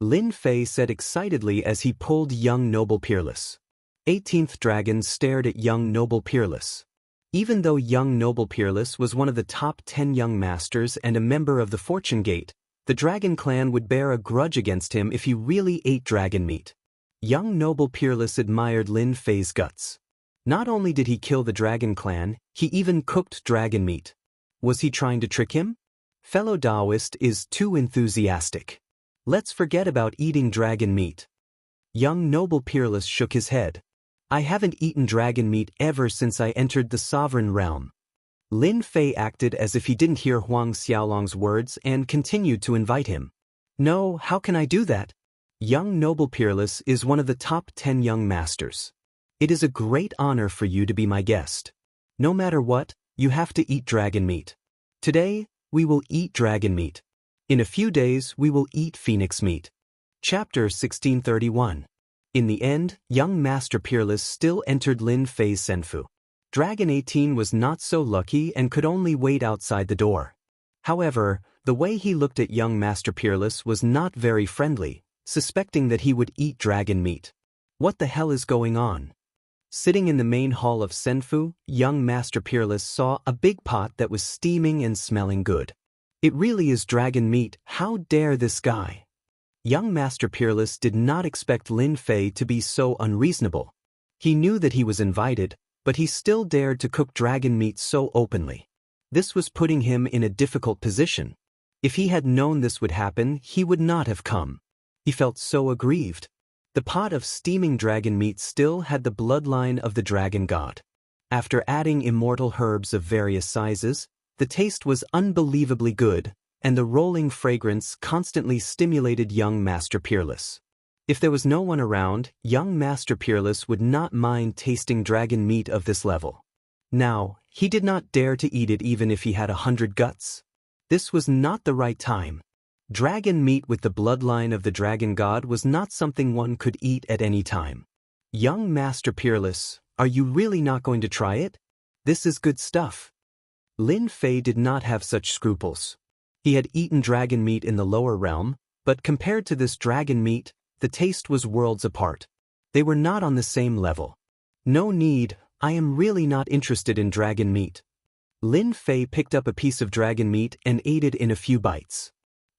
Lin Fei said excitedly as he pulled young noble Peerless. 18th Dragon stared at young noble Peerless. Even though young noble Peerless was one of the top 10 young masters and a member of the Fortune Gate, the Dragon Clan would bear a grudge against him if he really ate dragon meat. Young noble Peerless admired Lin Fei's guts. Not only did he kill the Dragon Clan, he even cooked dragon meat. Was he trying to trick him? Fellow Taoist is too enthusiastic. Let's forget about eating dragon meat. Young noble Peerless shook his head. I haven't eaten dragon meat ever since I entered the sovereign realm. Lin Fei acted as if he didn't hear Huang Xiaolong's words and continued to invite him. No, how can I do that? Young noble Peerless is one of the top 10 young masters. It is a great honor for you to be my guest. No matter what, you have to eat dragon meat. Today, we will eat dragon meat. In a few days, we will eat phoenix meat. Chapter 1631. In the end, young Master Peerless still entered Lin Fei's senfu. Dragon 18 was not so lucky and could only wait outside the door. However, the way he looked at young Master Peerless was not very friendly, suspecting that he would eat dragon meat. What the hell is going on? Sitting in the main hall of senfu, young Master Peerless saw a big pot that was steaming and smelling good. It really is dragon meat, how dare this guy? Young Master Peerless did not expect Lin Fei to be so unreasonable. He knew that he was invited, but he still dared to cook dragon meat so openly. This was putting him in a difficult position. If he had known this would happen, he would not have come. He felt so aggrieved. The pot of steaming dragon meat still had the bloodline of the dragon god. After adding immortal herbs of various sizes, the taste was unbelievably good, and the rolling fragrance constantly stimulated young Master Peerless. If there was no one around, young Master Peerless would not mind tasting dragon meat of this level. Now, he did not dare to eat it even if he had 100 guts. This was not the right time. Dragon meat with the bloodline of the dragon god was not something one could eat at any time. Young Master Peerless, are you really not going to try it? This is good stuff. Lin Fei did not have such scruples. He had eaten dragon meat in the lower realm, but compared to this dragon meat, the taste was worlds apart. They were not on the same level. No need, I am really not interested in dragon meat. Lin Fei picked up a piece of dragon meat and ate it in a few bites.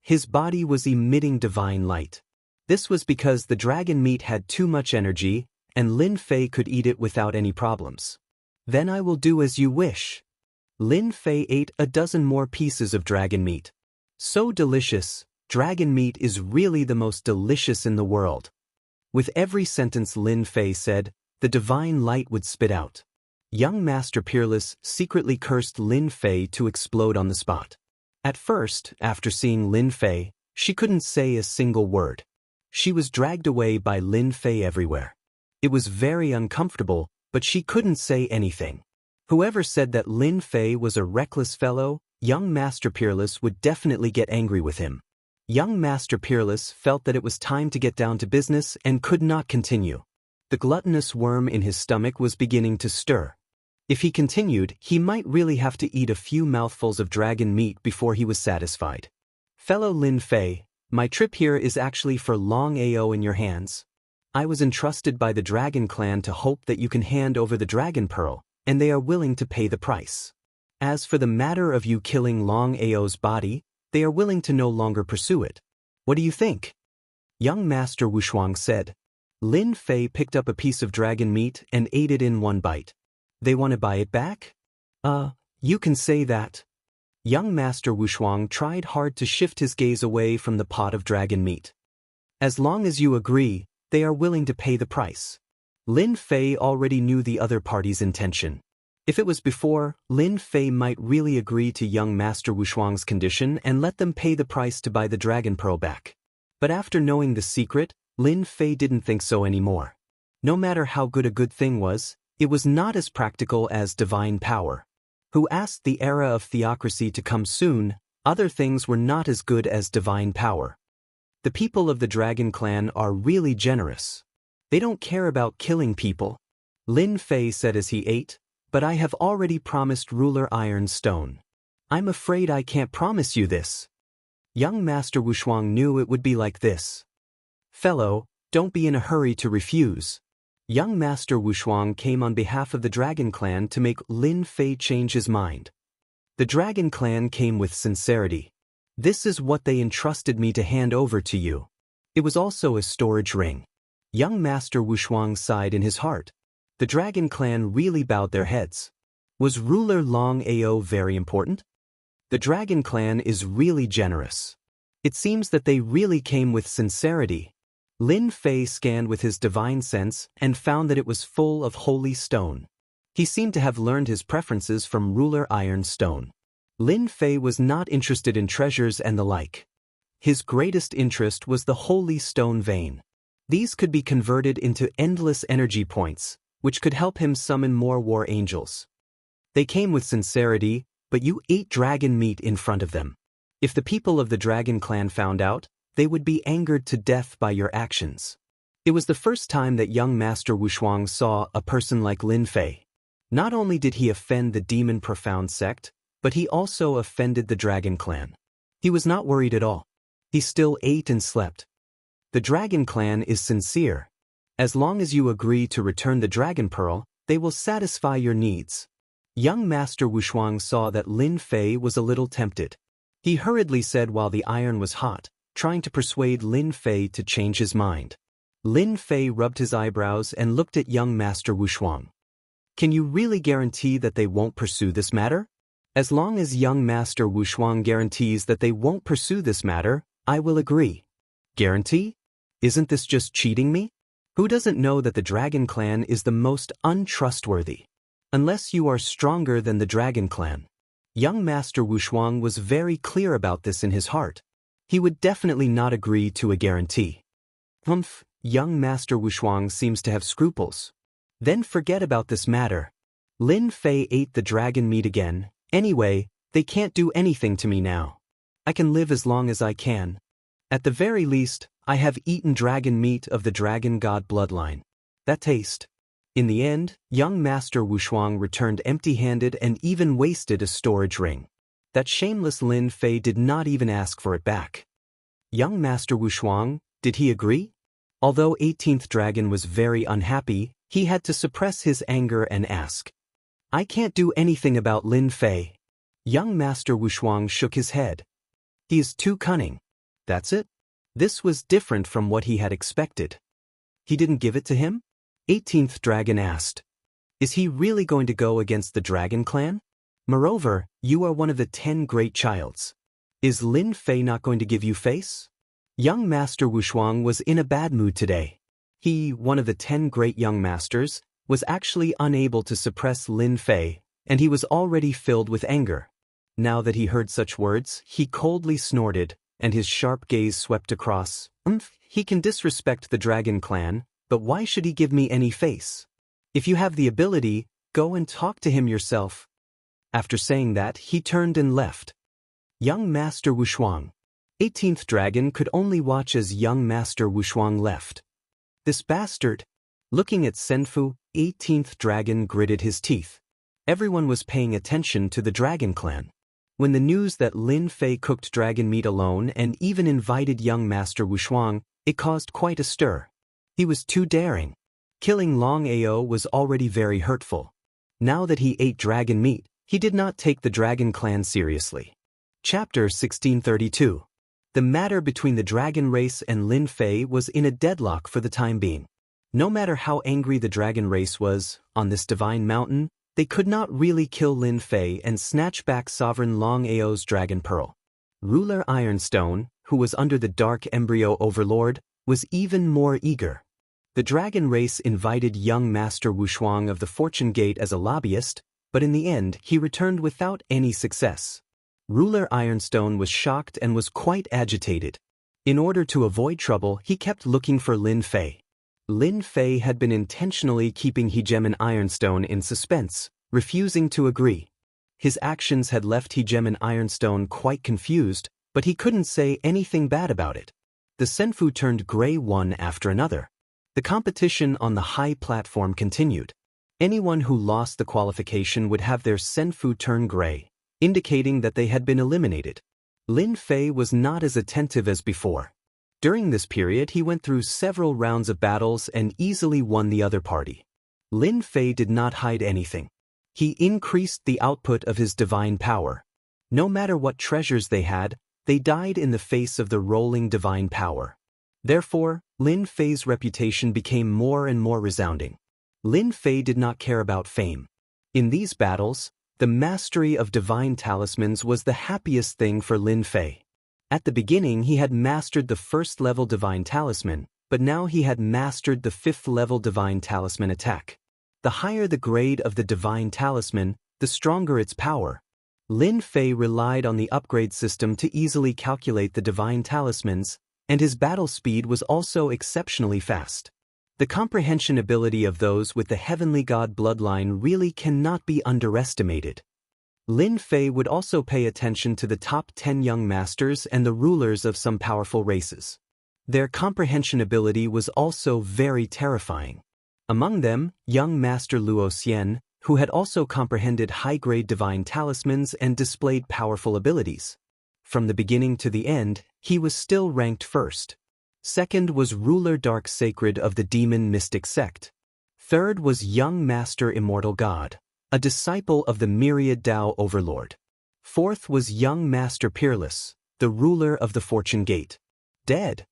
His body was emitting divine light. This was because the dragon meat had too much energy, and Lin Fei could eat it without any problems. Then I will do as you wish. Lin Fei ate a dozen more pieces of dragon meat. So delicious, dragon meat is really the most delicious in the world. With every sentence Lin Fei said, the divine light would spit out. Young Master Peerless secretly cursed Lin Fei to explode on the spot. At first, after seeing Lin Fei, she couldn't say a single word. She was dragged away by Lin Fei everywhere. It was very uncomfortable, but she couldn't say anything. Whoever said that Lin Fei was a reckless fellow, young Master Peerless would definitely get angry with him. Young Master Peerless felt that it was time to get down to business and could not continue. The gluttonous worm in his stomach was beginning to stir. If he continued, he might really have to eat a few mouthfuls of dragon meat before he was satisfied. Fellow Lin Fei, my trip here is actually for Long Ao in your hands. I was entrusted by the Dragon Clan to hope that you can hand over the Dragon Pearl, and they are willing to pay the price. As for the matter of you killing Long Ao's body, they are willing to no longer pursue it. What do you think? Young Master Wuxia said. Lin Fei picked up a piece of dragon meat and ate it in one bite. They want to buy it back? You can say that. Young Master Wuxia tried hard to shift his gaze away from the pot of dragon meat. As long as you agree, they are willing to pay the price. Lin Fei already knew the other party's intention. If it was before, Lin Fei might really agree to young Master Wuxia's condition and let them pay the price to buy the Dragon Pearl back. But after knowing the secret, Lin Fei didn't think so anymore. No matter how good a good thing was, it was not as practical as divine power. Who asked the era of theocracy to come soon, other things were not as good as divine power. The people of the Dragon Clan are really generous. They don't care about killing people. Lin Fei said as he ate, but I have already promised Ruler Iron Stone. I'm afraid I can't promise you this. Young Master Wuxia knew it would be like this. Fellow, don't be in a hurry to refuse. Young Master Wuxia came on behalf of the Dragon Clan to make Lin Fei change his mind. The Dragon Clan came with sincerity. This is what they entrusted me to hand over to you. It was also a storage ring. Young Master Wuxia sighed in his heart. The Dragon Clan really bowed their heads. Was Ruler Long Ao very important? The Dragon Clan is really generous. It seems that they really came with sincerity. Lin Fei scanned with his divine sense and found that it was full of holy stone. He seemed to have learned his preferences from Ruler Iron Stone. Lin Fei was not interested in treasures and the like. His greatest interest was the holy stone vein. These could be converted into endless energy points, which could help him summon more war angels. They came with sincerity, but you ate dragon meat in front of them. If the people of the Dragon Clan found out, they would be angered to death by your actions. It was the first time that young Master Wuxia saw a person like Lin Fei. Not only did he offend the Demon Profound sect, but he also offended the Dragon Clan. He was not worried at all. He still ate and slept. The Dragon Clan is sincere. As long as you agree to return the Dragon Pearl, they will satisfy your needs. Young Master Wuxia saw that Lin Fei was a little tempted. He hurriedly said while the iron was hot, trying to persuade Lin Fei to change his mind. Lin Fei rubbed his eyebrows and looked at young Master Wuxia. Can you really guarantee that they won't pursue this matter? As long as young Master Wuxia guarantees that they won't pursue this matter, I will agree. Guarantee? Isn't this just cheating me? Who doesn't know that the Dragon Clan is the most untrustworthy? Unless you are stronger than the Dragon Clan. Young Master Wuxia was very clear about this in his heart. He would definitely not agree to a guarantee. Young Master Wuxia seems to have scruples. Then forget about this matter. Lin Fei ate the dragon meat again. Anyway, they can't do anything to me now. I can live as long as I can, At the very least, I have eaten dragon meat of the dragon god bloodline. That taste. In the end, young Master Wuxia returned empty-handed and even wasted a storage ring. That shameless Lin Fei did not even ask for it back. Young Master Wuxia, did he agree? Although 18th Dragon was very unhappy, he had to suppress his anger and ask. I can't do anything about Lin Fei. Young Master Wuxia shook his head. He is too cunning. That's it? This was different from what he had expected. He didn't give it to him? 18th Dragon asked. Is he really going to go against the Dragon Clan? Moreover, you are one of the 10 great childs. Is Lin Fei not going to give you face? Young Master Wuxia was in a bad mood today. He, one of the 10 great young masters, was actually unable to suppress Lin Fei, and he was already filled with anger. Now that he heard such words, he coldly snorted, and his sharp gaze swept across. He can disrespect the Dragon Clan, but why should he give me any face? If you have the ability, go and talk to him yourself. After saying that, he turned and left. Young Master Wuxia. 18th Dragon could only watch as young Master Wuxia left. This bastard. Looking at Senfu, 18th Dragon gritted his teeth. Everyone was paying attention to the Dragon Clan. When the news that Lin Fei cooked dragon meat alone and even invited young Master Wuxia, it caused quite a stir. He was too daring. Killing Long Ao was already very hurtful. Now that he ate dragon meat, he did not take the Dragon Clan seriously. Chapter 1632. The matter between the dragon race and Lin Fei was in a deadlock for the time being. No matter how angry the dragon race was, on this divine mountain, they could not really kill Lin Fei and snatch back Sovereign Long Ao's dragon pearl. Ruler Ironstone, who was under the Dark Embryo Overlord, was even more eager. The dragon race invited young Master Wuxia of the Fortune Gate as a lobbyist, but in the end he returned without any success. Ruler Ironstone was shocked and was quite agitated. In order to avoid trouble, he kept looking for Lin Fei. Lin Fei had been intentionally keeping Hegemon Ironstone in suspense, refusing to agree. His actions had left Hegemon Ironstone quite confused, but he couldn't say anything bad about it. The Senfu turned gray one after another. The competition on the high platform continued. Anyone who lost the qualification would have their Senfu turn gray, indicating that they had been eliminated. Lin Fei was not as attentive as before. During this period, he went through several rounds of battles and easily won the other party. Lin Fei did not hide anything. He increased the output of his divine power. No matter what treasures they had, they died in the face of the rolling divine power. Therefore, Lin Fei's reputation became more and more resounding. Lin Fei did not care about fame. In these battles, the mastery of divine talismans was the happiest thing for Lin Fei. At the beginning he had mastered the first-level divine talisman, but now he had mastered the 5th-level divine talisman attack. The higher the grade of the divine talisman, the stronger its power. Lin Fei relied on the upgrade system to easily calculate the divine talismans, and his battle speed was also exceptionally fast. The comprehension ability of those with the heavenly god bloodline really cannot be underestimated. Lin Fei would also pay attention to the top 10 young masters and the rulers of some powerful races. Their comprehension ability was also very terrifying. Among them, young Master Luo Xian, who had also comprehended high-grade divine talismans and displayed powerful abilities. From the beginning to the end, he was still ranked first. Second was Ruler Dark Sacred of the Demon Mystic Sect. Third was young Master Immortal God, a disciple of the Myriad Tao Overlord. Fourth was young Master Peerless, the ruler of the Fortune Gate. Dead.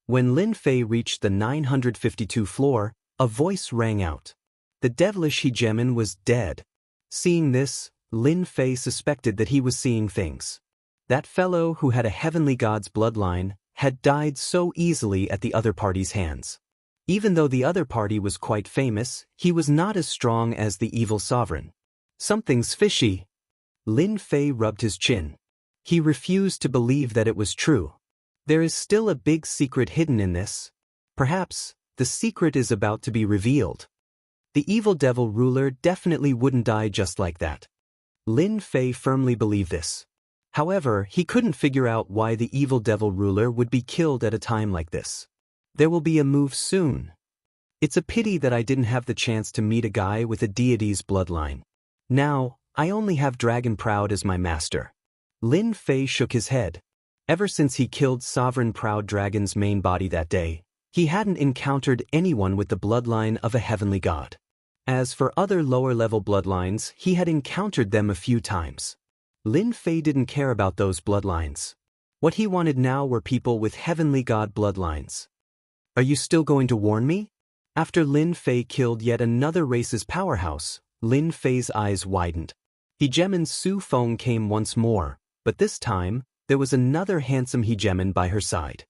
When Lin Fei reached the 952 floor, a voice rang out. The devilish Hegemon was dead. Seeing this, Lin Fei suspected that he was seeing things. That fellow who had a heavenly god's bloodline had died so easily at the other party's hands. Even though the other party was quite famous, he was not as strong as the evil sovereign. Something's fishy. Lin Fei rubbed his chin. He refused to believe that it was true. There is still a big secret hidden in this. Perhaps, the secret is about to be revealed. The evil devil ruler definitely wouldn't die just like that. Lin Fei firmly believed this. However, he couldn't figure out why the evil devil ruler would be killed at a time like this. There will be a move soon. It's a pity that I didn't have the chance to meet a guy with a deity's bloodline. Now, I only have Dragon Proud as my master. Lin Fei shook his head. Ever since he killed Sovereign Proud Dragon's main body that day, he hadn't encountered anyone with the bloodline of a heavenly god. As for other lower-level bloodlines, he had encountered them a few times. Lin Fei didn't care about those bloodlines. What he wanted now were people with heavenly god bloodlines. Are you still going to warn me? After Lin Fei killed yet another race's powerhouse, Lin Fei's eyes widened. Hegemon's Su Feng came once more, but this time, there was another handsome hegemon by her side.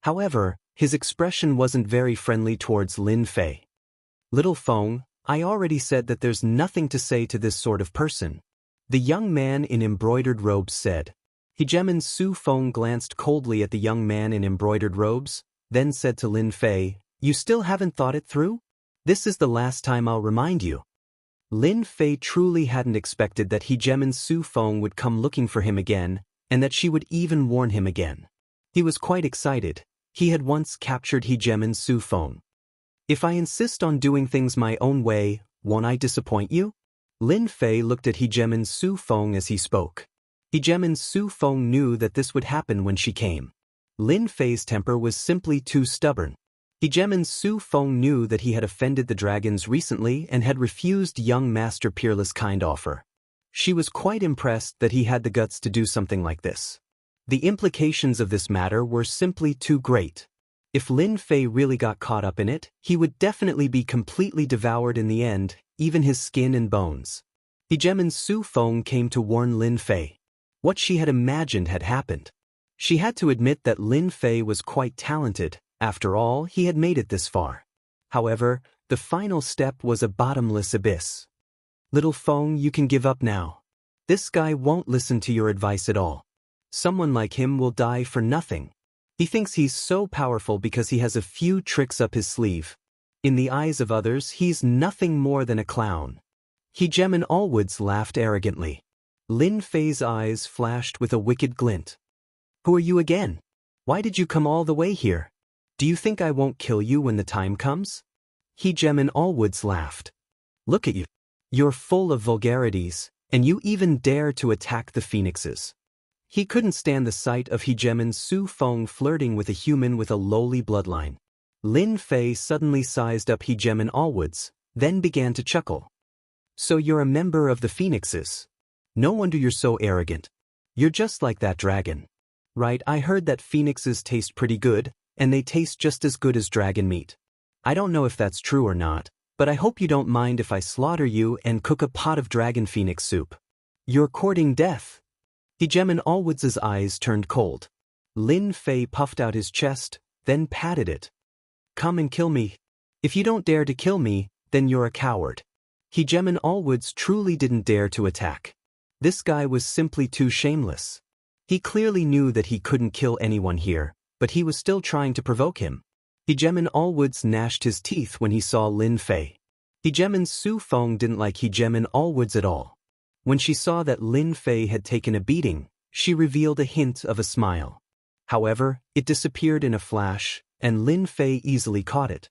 However, his expression wasn't very friendly towards Lin Fei. Little Feng, I already said that there's nothing to say to this sort of person. The young man in embroidered robes said. Hegemon Su Feng glanced coldly at the young man in embroidered robes, then said to Lin Fei, "You still haven't thought it through? This is the last time I'll remind you." Lin Fei truly hadn't expected that Hegemon Su Feng would come looking for him again, and that she would even warn him again. He was quite excited. He had once captured Hegemon Su Feng. If I insist on doing things my own way, won't I disappoint you? Lin Fei looked at Hegemon Su Feng as he spoke. Hegemon Su Feng knew that this would happen when she came. Lin Fei's temper was simply too stubborn. Hegemon Su Feng knew that he had offended the dragons recently and had refused young Master Peerless' kind offer. She was quite impressed that he had the guts to do something like this. The implications of this matter were simply too great. If Lin Fei really got caught up in it, he would definitely be completely devoured in the end, even his skin and bones. Hegemon Su Feng came to warn Lin Fei. What she had imagined had happened. She had to admit that Lin Fei was quite talented. After all, he had made it this far. However, the final step was a bottomless abyss. Little Feng, you can give up now. This guy won't listen to your advice at all. Someone like him will die for nothing. He thinks he's so powerful because he has a few tricks up his sleeve. In the eyes of others, he's nothing more than a clown. Hegemon Allwoods laughed arrogantly. Lin Fei's eyes flashed with a wicked glint. Who are you again? Why did you come all the way here? Do you think I won't kill you when the time comes? Hegemon Allwoods laughed. Look at you. You're full of vulgarities, and you even dare to attack the phoenixes. He couldn't stand the sight of Hegemon Su Feng flirting with a human with a lowly bloodline. Lin Fei suddenly sized up Hegemon Allwoods, then began to chuckle. So you're a member of the phoenixes. No wonder you're so arrogant. You're just like that dragon. Right, I heard that phoenixes taste pretty good, and they taste just as good as dragon meat. I don't know if that's true or not, but I hope you don't mind if I slaughter you and cook a pot of dragon phoenix soup. You're courting death. Hegemon Allwoods' eyes turned cold. Lin Fei puffed out his chest, then patted it. Come and kill me. If you don't dare to kill me, then you're a coward. Hegemon Allwoods truly didn't dare to attack. This guy was simply too shameless. He clearly knew that he couldn't kill anyone here, but he was still trying to provoke him. Hegemon Allwoods gnashed his teeth when he saw Lin Fei. Hegemon Su Feng didn't like Hegemon Allwoods at all. When she saw that Lin Fei had taken a beating, she revealed a hint of a smile. However, it disappeared in a flash, and Lin Fei easily caught it.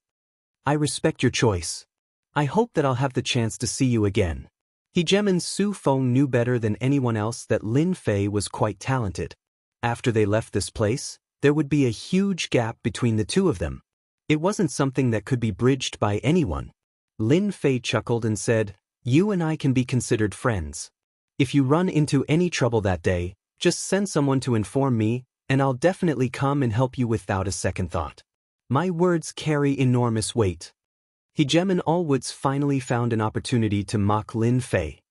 I respect your choice. I hope that I'll have the chance to see you again. Hegemon Su Feng knew better than anyone else that Lin Fei was quite talented. After they left this place, there would be a huge gap between the two of them. It wasn't something that could be bridged by anyone. Lin Fei chuckled and said, You and I can be considered friends. If you run into any trouble that day, just send someone to inform me, and I'll definitely come and help you without a second thought. My words carry enormous weight. Hegemon Allwoods finally found an opportunity to mock Lin Fei.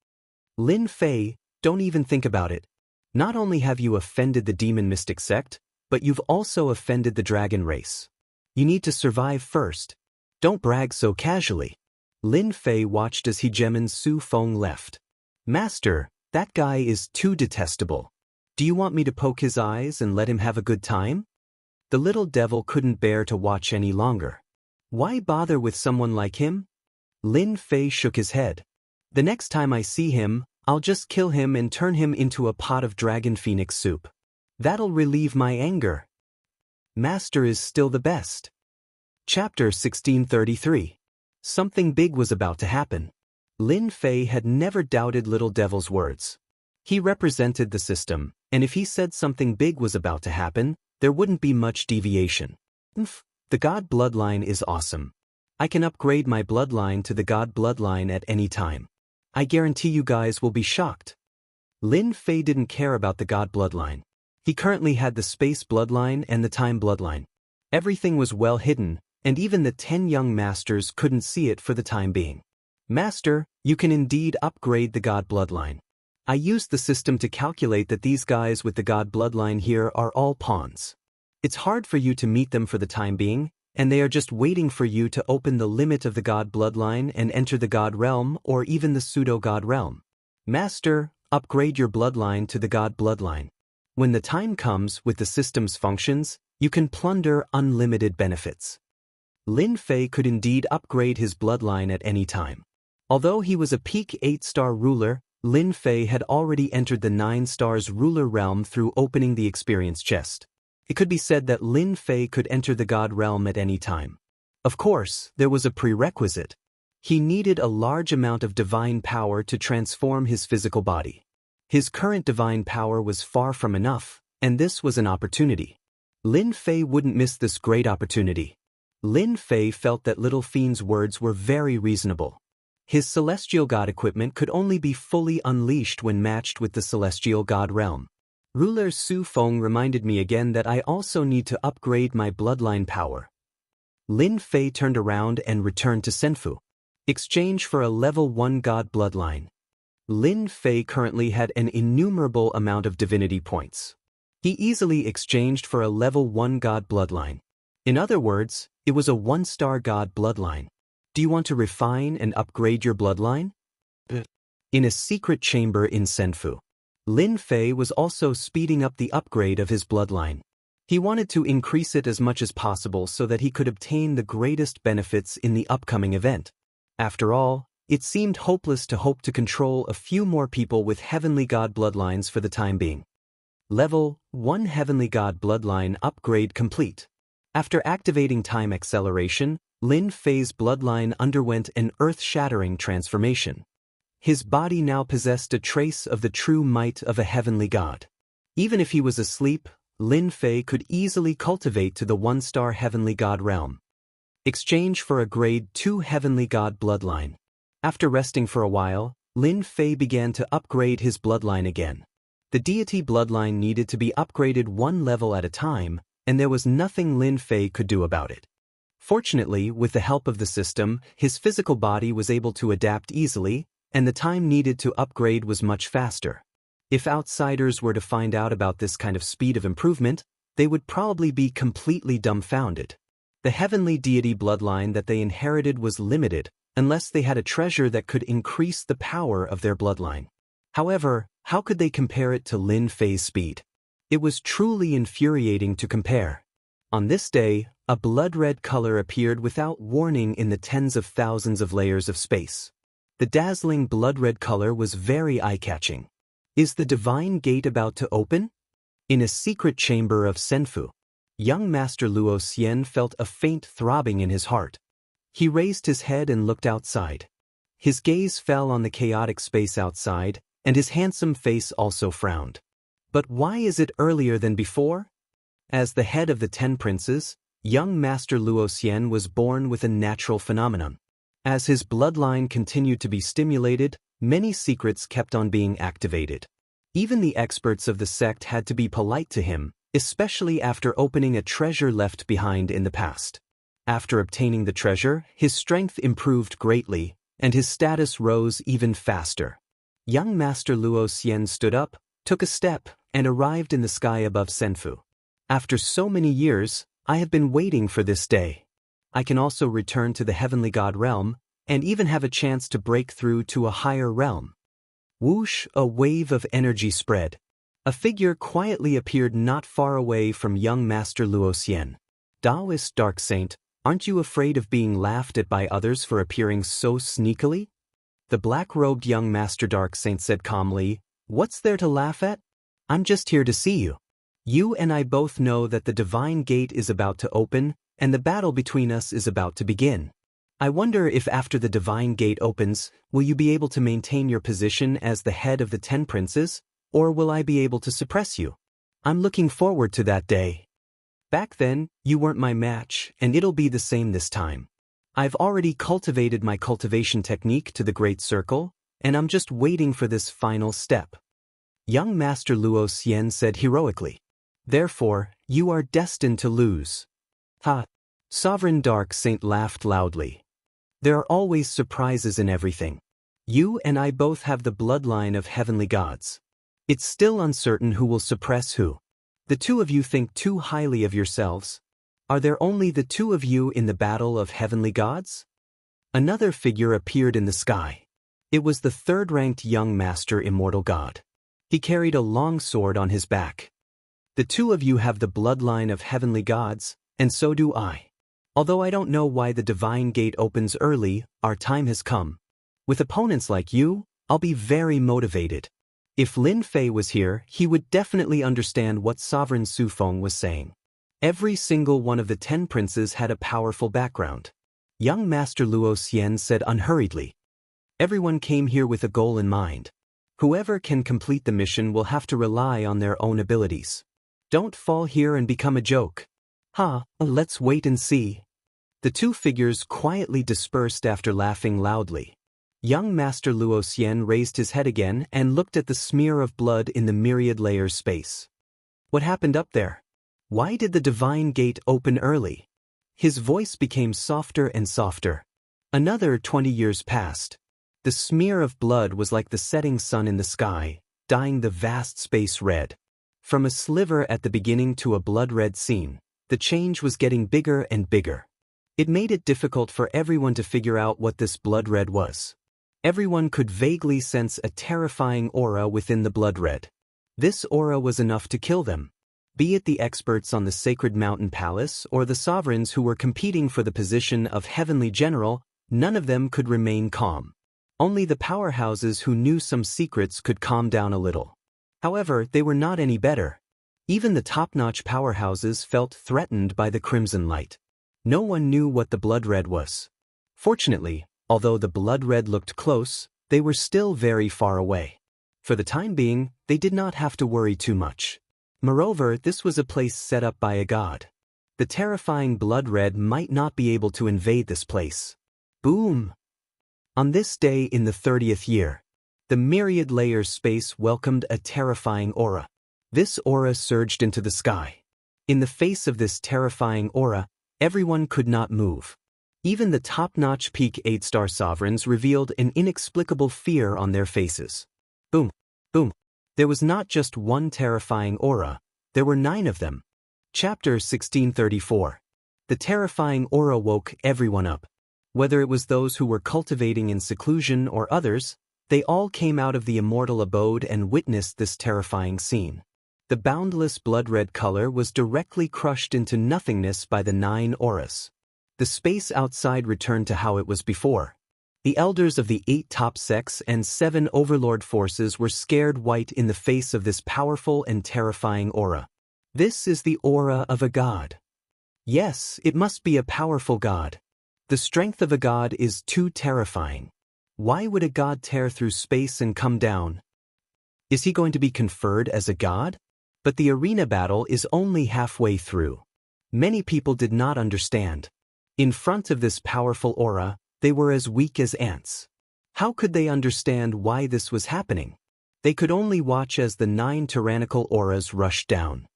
Lin Fei, don't even think about it. Not only have you offended the demon mystic sect, but you've also offended the dragon race. You need to survive first. Don't brag so casually. Lin Fei watched as Hegemon Su Feng left. Master, that guy is too detestable. Do you want me to poke his eyes and let him have a good time? The little devil couldn't bear to watch any longer. Why bother with someone like him? Lin Fei shook his head. The next time I see him, I'll just kill him and turn him into a pot of dragon phoenix soup. That'll relieve my anger. Master is still the best. Chapter 1633. Something big was about to happen. Lin Fei had never doubted Little Devil's words. He represented the system, and if he said something big was about to happen, there wouldn't be much deviation. The God bloodline is awesome. I can upgrade my bloodline to the God bloodline at any time. I guarantee you guys will be shocked. Lin Fei didn't care about the God bloodline. He currently had the space bloodline and the time bloodline. Everything was well hidden, and even the 10 young masters couldn't see it for the time being. Master, you can indeed upgrade the God bloodline. I used the system to calculate that these guys with the God bloodline here are all pawns. It's hard for you to meet them for the time being, and they are just waiting for you to open the limit of the God bloodline and enter the God realm or even the pseudo-God realm. Master, upgrade your bloodline to the God bloodline. When the time comes with the system's functions, you can plunder unlimited benefits. Lin Fei could indeed upgrade his bloodline at any time. Although he was a peak 8-star ruler, Lin Fei had already entered the 9 stars ruler realm through opening the experience chest. It could be said that Lin Fei could enter the God realm at any time. Of course, there was a prerequisite. He needed a large amount of divine power to transform his physical body. His current divine power was far from enough, and this was an opportunity. Lin Fei wouldn't miss this great opportunity. Lin Fei felt that Little Fiend's words were very reasonable. His celestial god equipment could only be fully unleashed when matched with the celestial god realm. Ruler Su Feng reminded me again that I also need to upgrade my bloodline power. Lin Fei turned around and returned to Senfu. Exchange for a level 1 god bloodline. Lin Fei currently had an innumerable amount of divinity points. He easily exchanged for a level 1 god bloodline. In other words, it was a 1-star god bloodline. Do you want to refine and upgrade your bloodline? In a secret chamber in Senfu, Lin Fei was also speeding up the upgrade of his bloodline. He wanted to increase it as much as possible so that he could obtain the greatest benefits in the upcoming event. After all, it seemed hopeless to hope to control a few more people with heavenly god bloodlines for the time being. Level 1 Heavenly God Bloodline Upgrade complete. After activating time acceleration, Lin Fei's bloodline underwent an earth-shattering transformation. His body now possessed a trace of the true might of a heavenly god. Even if he was asleep, Lin Fei could easily cultivate to the 1-star heavenly god realm. Exchange for a grade 2 heavenly god bloodline. After resting for a while, Lin Fei began to upgrade his bloodline again. The deity bloodline needed to be upgraded 1 level at a time, and there was nothing Lin Fei could do about it. Fortunately, with the help of the system, his physical body was able to adapt easily, and the time needed to upgrade was much faster. If outsiders were to find out about this kind of speed of improvement, they would probably be completely dumbfounded. The heavenly deity bloodline that they inherited was limited, unless they had a treasure that could increase the power of their bloodline. However, how could they compare it to Lin Fei's speed? It was truly infuriating to compare. On this day, a blood-red color appeared without warning in the tens of thousands of layers of space. The dazzling blood-red color was very eye-catching. Is the divine gate about to open? In a secret chamber of Senfu, young Master Luo Xian felt a faint throbbing in his heart. He raised his head and looked outside. His gaze fell on the chaotic space outside, and his handsome face also frowned. But why is it earlier than before? As the head of the 10 princes, young Master Luo Xian was born with a natural phenomenon. As his bloodline continued to be stimulated, many secrets kept on being activated. Even the experts of the sect had to be polite to him, especially after opening a treasure left behind in the past. After obtaining the treasure, his strength improved greatly, and his status rose even faster. Young Master Luo Xian stood up, took a step, and arrived in the sky above Senfu. After so many years, I have been waiting for this day. I can also return to the heavenly god realm, and even have a chance to break through to a higher realm. Whoosh, a wave of energy spread. A figure quietly appeared not far away from young Master Luo Xian. Taoist Dark Saint, aren't you afraid of being laughed at by others for appearing so sneakily? The black-robed young Master Dark Saint said calmly, "What's there to laugh at? I'm just here to see you. You and I both know that the divine gate is about to open, and the battle between us is about to begin. I wonder if after the divine gate opens, will you be able to maintain your position as the head of the 10 princes, or will I be able to suppress you? I'm looking forward to that day. Back then, you weren't my match, and it'll be the same this time. I've already cultivated my cultivation technique to the Great Circle, and I'm just waiting for this final step." Young Master Luo Xian said heroically. "Therefore, you are destined to lose." Ha! Sovereign Dark Saint laughed loudly. "There are always surprises in everything. You and I both have the bloodline of heavenly gods. It's still uncertain who will suppress who. The two of you think too highly of yourselves. Are there only the two of you in the battle of heavenly gods?" Another figure appeared in the sky. It was the third-ranked young Master Immortal God. He carried a long sword on his back. "The two of you have the bloodline of heavenly gods, and so do I. Although I don't know why the divine gate opens early, our time has come. With opponents like you, I'll be very motivated." If Lin Fei was here, he would definitely understand what Sovereign Su Feng was saying. Every single one of the 10 princes had a powerful background. Young Master Luo Xian said unhurriedly. "Everyone came here with a goal in mind. Whoever can complete the mission will have to rely on their own abilities. Don't fall here and become a joke. Let's wait and see." The two figures quietly dispersed after laughing loudly. Young Master Luo Xian raised his head again and looked at the smear of blood in the myriad layers space. What happened up there? Why did the divine gate open early? His voice became softer and softer. Another 20 years passed. The smear of blood was like the setting sun in the sky, dyeing the vast space red. From a sliver at the beginning to a blood-red scene, the change was getting bigger and bigger. It made it difficult for everyone to figure out what this blood red was. Everyone could vaguely sense a terrifying aura within the blood red. This aura was enough to kill them. Be it the experts on the Sacred Mountain Palace or the sovereigns who were competing for the position of Heavenly General, none of them could remain calm. Only the powerhouses who knew some secrets could calm down a little. However, they were not any better. Even the top-notch powerhouses felt threatened by the crimson light. No one knew what the blood red was. Fortunately, although the blood red looked close, they were still very far away. For the time being, they did not have to worry too much. Moreover, this was a place set up by a god. The terrifying blood red might not be able to invade this place. Boom! On this day in the 30th year, the myriad layers space welcomed a terrifying aura. This aura surged into the sky. In the face of this terrifying aura, everyone could not move. Even the top-notch peak 8-star sovereigns revealed an inexplicable fear on their faces. Boom! Boom! There was not just one terrifying aura, there were 9 of them. Chapter 1634. The terrifying aura woke everyone up. Whether it was those who were cultivating in seclusion or others, they all came out of the immortal abode and witnessed this terrifying scene. The boundless blood-red color was directly crushed into nothingness by the 9 auras. The space outside returned to how it was before. The elders of the 8 top sects and 7 overlord forces were scared white in the face of this powerful and terrifying aura. This is the aura of a god. Yes, it must be a powerful god. The strength of a god is too terrifying. Why would a god tear through space and come down? Is he going to be conferred as a god? But the arena battle is only halfway through. Many people did not understand. In front of this powerful aura, they were as weak as ants. How could they understand why this was happening? They could only watch as the 9 tyrannical auras rushed down.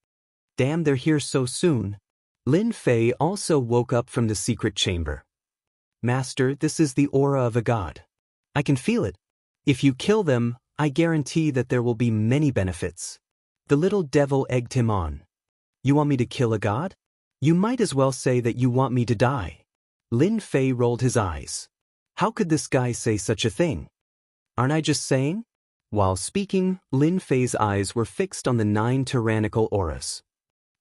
Damn, they're here so soon. Lin Fei also woke up from the secret chamber. Master, this is the aura of a god. I can feel it. If you kill them, I guarantee that there will be many benefits. The little devil egged him on. You want me to kill a god? You might as well say that you want me to die. Lin Fei rolled his eyes. How could this guy say such a thing? Aren't I just saying? While speaking, Lin Fei's eyes were fixed on the 9 tyrannical auras.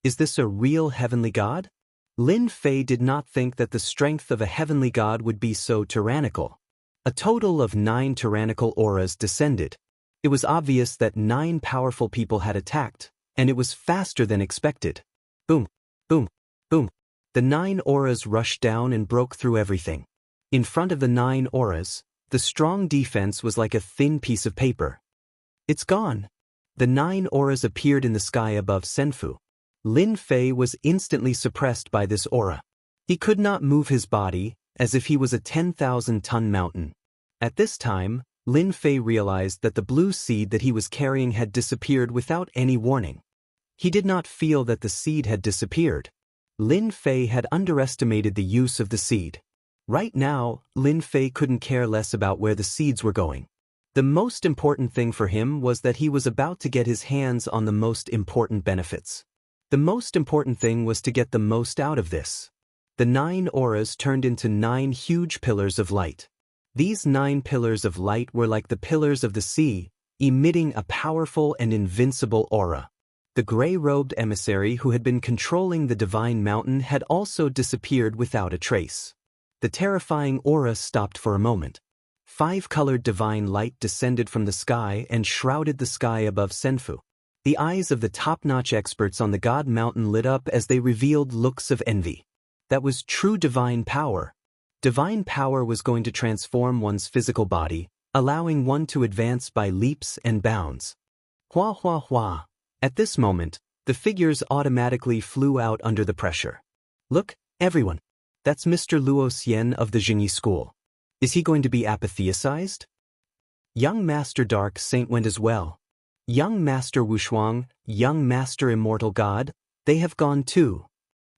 Is this a real heavenly god? Lin Fei did not think that the strength of a heavenly god would be so tyrannical. A total of 9 tyrannical auras descended. It was obvious that 9 powerful people had attacked, and it was faster than expected. Boom, boom, boom. The 9 auras rushed down and broke through everything. In front of the 9 auras, the strong defense was like a thin piece of paper. It's gone. The 9 auras appeared in the sky above Senfu. Lin Fei was instantly suppressed by this aura. He could not move his body, as if he was a 10,000-ton mountain. At this time, Lin Fei realized that the blue seed that he was carrying had disappeared without any warning. He did not feel that the seed had disappeared. Lin Fei had underestimated the use of the seed. Right now, Lin Fei couldn't care less about where the seeds were going. The most important thing for him was that he was about to get his hands on the most important benefits. The most important thing was to get the most out of this. The 9 auras turned into 9 huge pillars of light. These 9 pillars of light were like the pillars of the sea, emitting a powerful and invincible aura. The gray-robed emissary who had been controlling the divine mountain had also disappeared without a trace. The terrifying aura stopped for a moment. 5-colored divine light descended from the sky and shrouded the sky above Senfu. The eyes of the top-notch experts on the God Mountain lit up as they revealed looks of envy. That was true divine power. Divine power was going to transform one's physical body, allowing one to advance by leaps and bounds. Hua hua hua. At this moment, the figures automatically flew out under the pressure. Look, everyone. That's Mr. Luo Xian of the Jingyi School. Is he going to be apotheosized? Young Master Dark Saint went as well. Young Master Wushuang, Young Master Immortal God, they have gone too.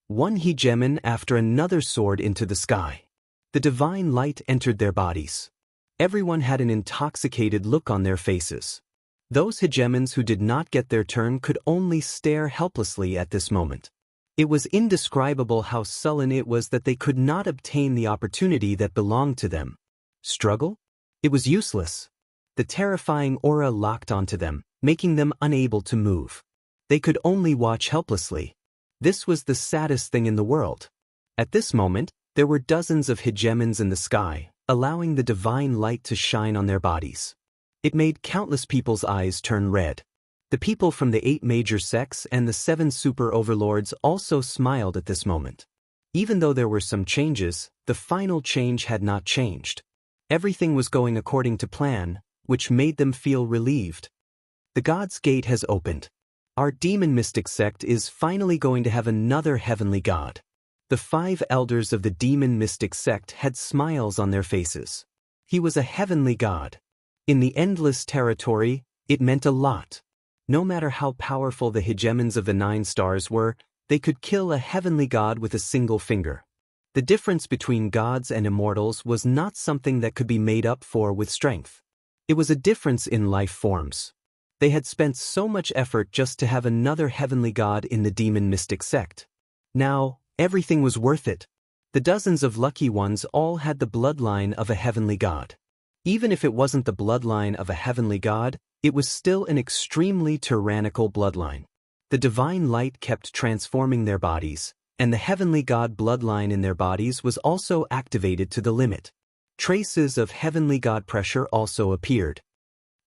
One hegemon after another soared into the sky. The divine light entered their bodies. Everyone had an intoxicated look on their faces. Those hegemons who did not get their turn could only stare helplessly at this moment. It was indescribable how sullen it was that they could not obtain the opportunity that belonged to them. Struggle? It was useless. The terrifying aura locked onto them, making them unable to move. They could only watch helplessly. This was the saddest thing in the world. At this moment, there were dozens of hegemons in the sky, allowing the divine light to shine on their bodies. It made countless people's eyes turn red. The people from the 8 major sects and the 7 super overlords also smiled at this moment. Even though there were some changes, the final change had not changed. Everything was going according to plan, which made them feel relieved. The God's Gate has opened. Our demon mystic sect is finally going to have another heavenly god. The 5 elders of the demon mystic sect had smiles on their faces. He was a heavenly god. In the endless territory, it meant a lot. No matter how powerful the hegemons of the 9 stars were, they could kill a heavenly god with a single finger. The difference between gods and immortals was not something that could be made up for with strength. It was a difference in life forms. They had spent so much effort just to have another heavenly god in the demon mystic sect. Now, everything was worth it. The dozens of lucky ones all had the bloodline of a heavenly god. Even if it wasn't the bloodline of a heavenly god, it was still an extremely tyrannical bloodline. The divine light kept transforming their bodies, and the heavenly god bloodline in their bodies was also activated to the limit. Traces of heavenly god pressure also appeared.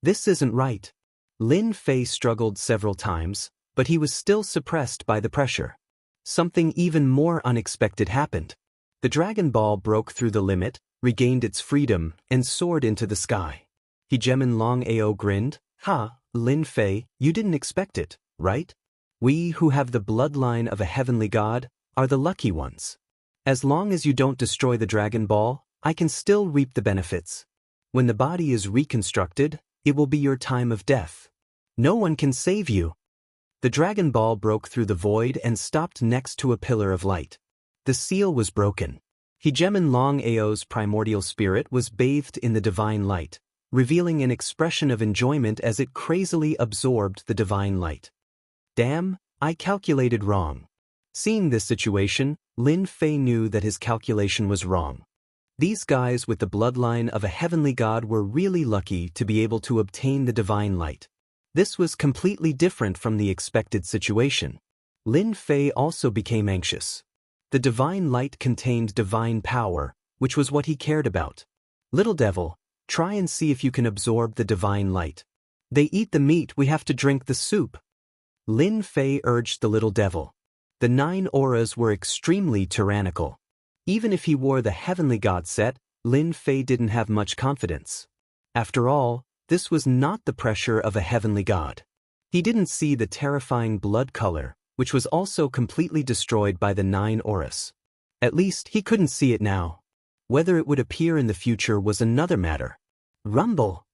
This isn't right. Lin Fei struggled several times, but he was still suppressed by the pressure. Something even more unexpected happened. The Dragon Ball broke through the limit, regained its freedom, and soared into the sky. Hegemon Long Ao grinned. Ha, Lin Fei, you didn't expect it, right? We who have the bloodline of a heavenly god are the lucky ones. As long as you don't destroy the Dragon Ball, I can still reap the benefits. When the body is reconstructed, it will be your time of death. No one can save you. The Dragon Ball broke through the void and stopped next to a pillar of light. The seal was broken. Hegemon Long Ao's primordial spirit was bathed in the divine light, revealing an expression of enjoyment as it crazily absorbed the divine light. Damn, I calculated wrong. Seeing this situation, Lin Fei knew that his calculation was wrong. These guys with the bloodline of a heavenly god were really lucky to be able to obtain the divine light. This was completely different from the expected situation. Lin Fei also became anxious. The divine light contained divine power, which was what he cared about. Little devil, try and see if you can absorb the divine light. They eat the meat, we have to drink the soup. Lin Fei urged the little devil. The 9 auras were extremely tyrannical. Even if he wore the heavenly god set, Lin Fei didn't have much confidence. After all, this was not the pressure of a heavenly god. He didn't see the terrifying blood color, which was also completely destroyed by the 9 auras. At least, he couldn't see it now. Whether it would appear in the future was another matter. Rumble!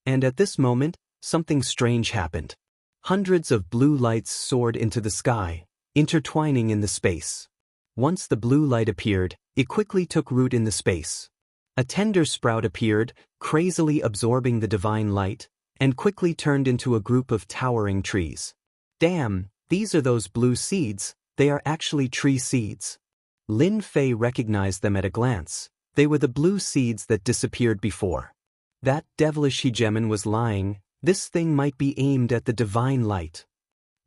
And at this moment, something strange happened. Hundreds of blue lights soared into the sky, intertwining in the space. Once the blue light appeared, it quickly took root in the space. A tender sprout appeared, crazily absorbing the divine light, and quickly turned into a group of towering trees. Damn, these are those blue seeds, they are actually tree seeds. Lin Fei recognized them at a glance. They were the blue seeds that disappeared before. That devilish hegemon was lying, this thing might be aimed at the divine light.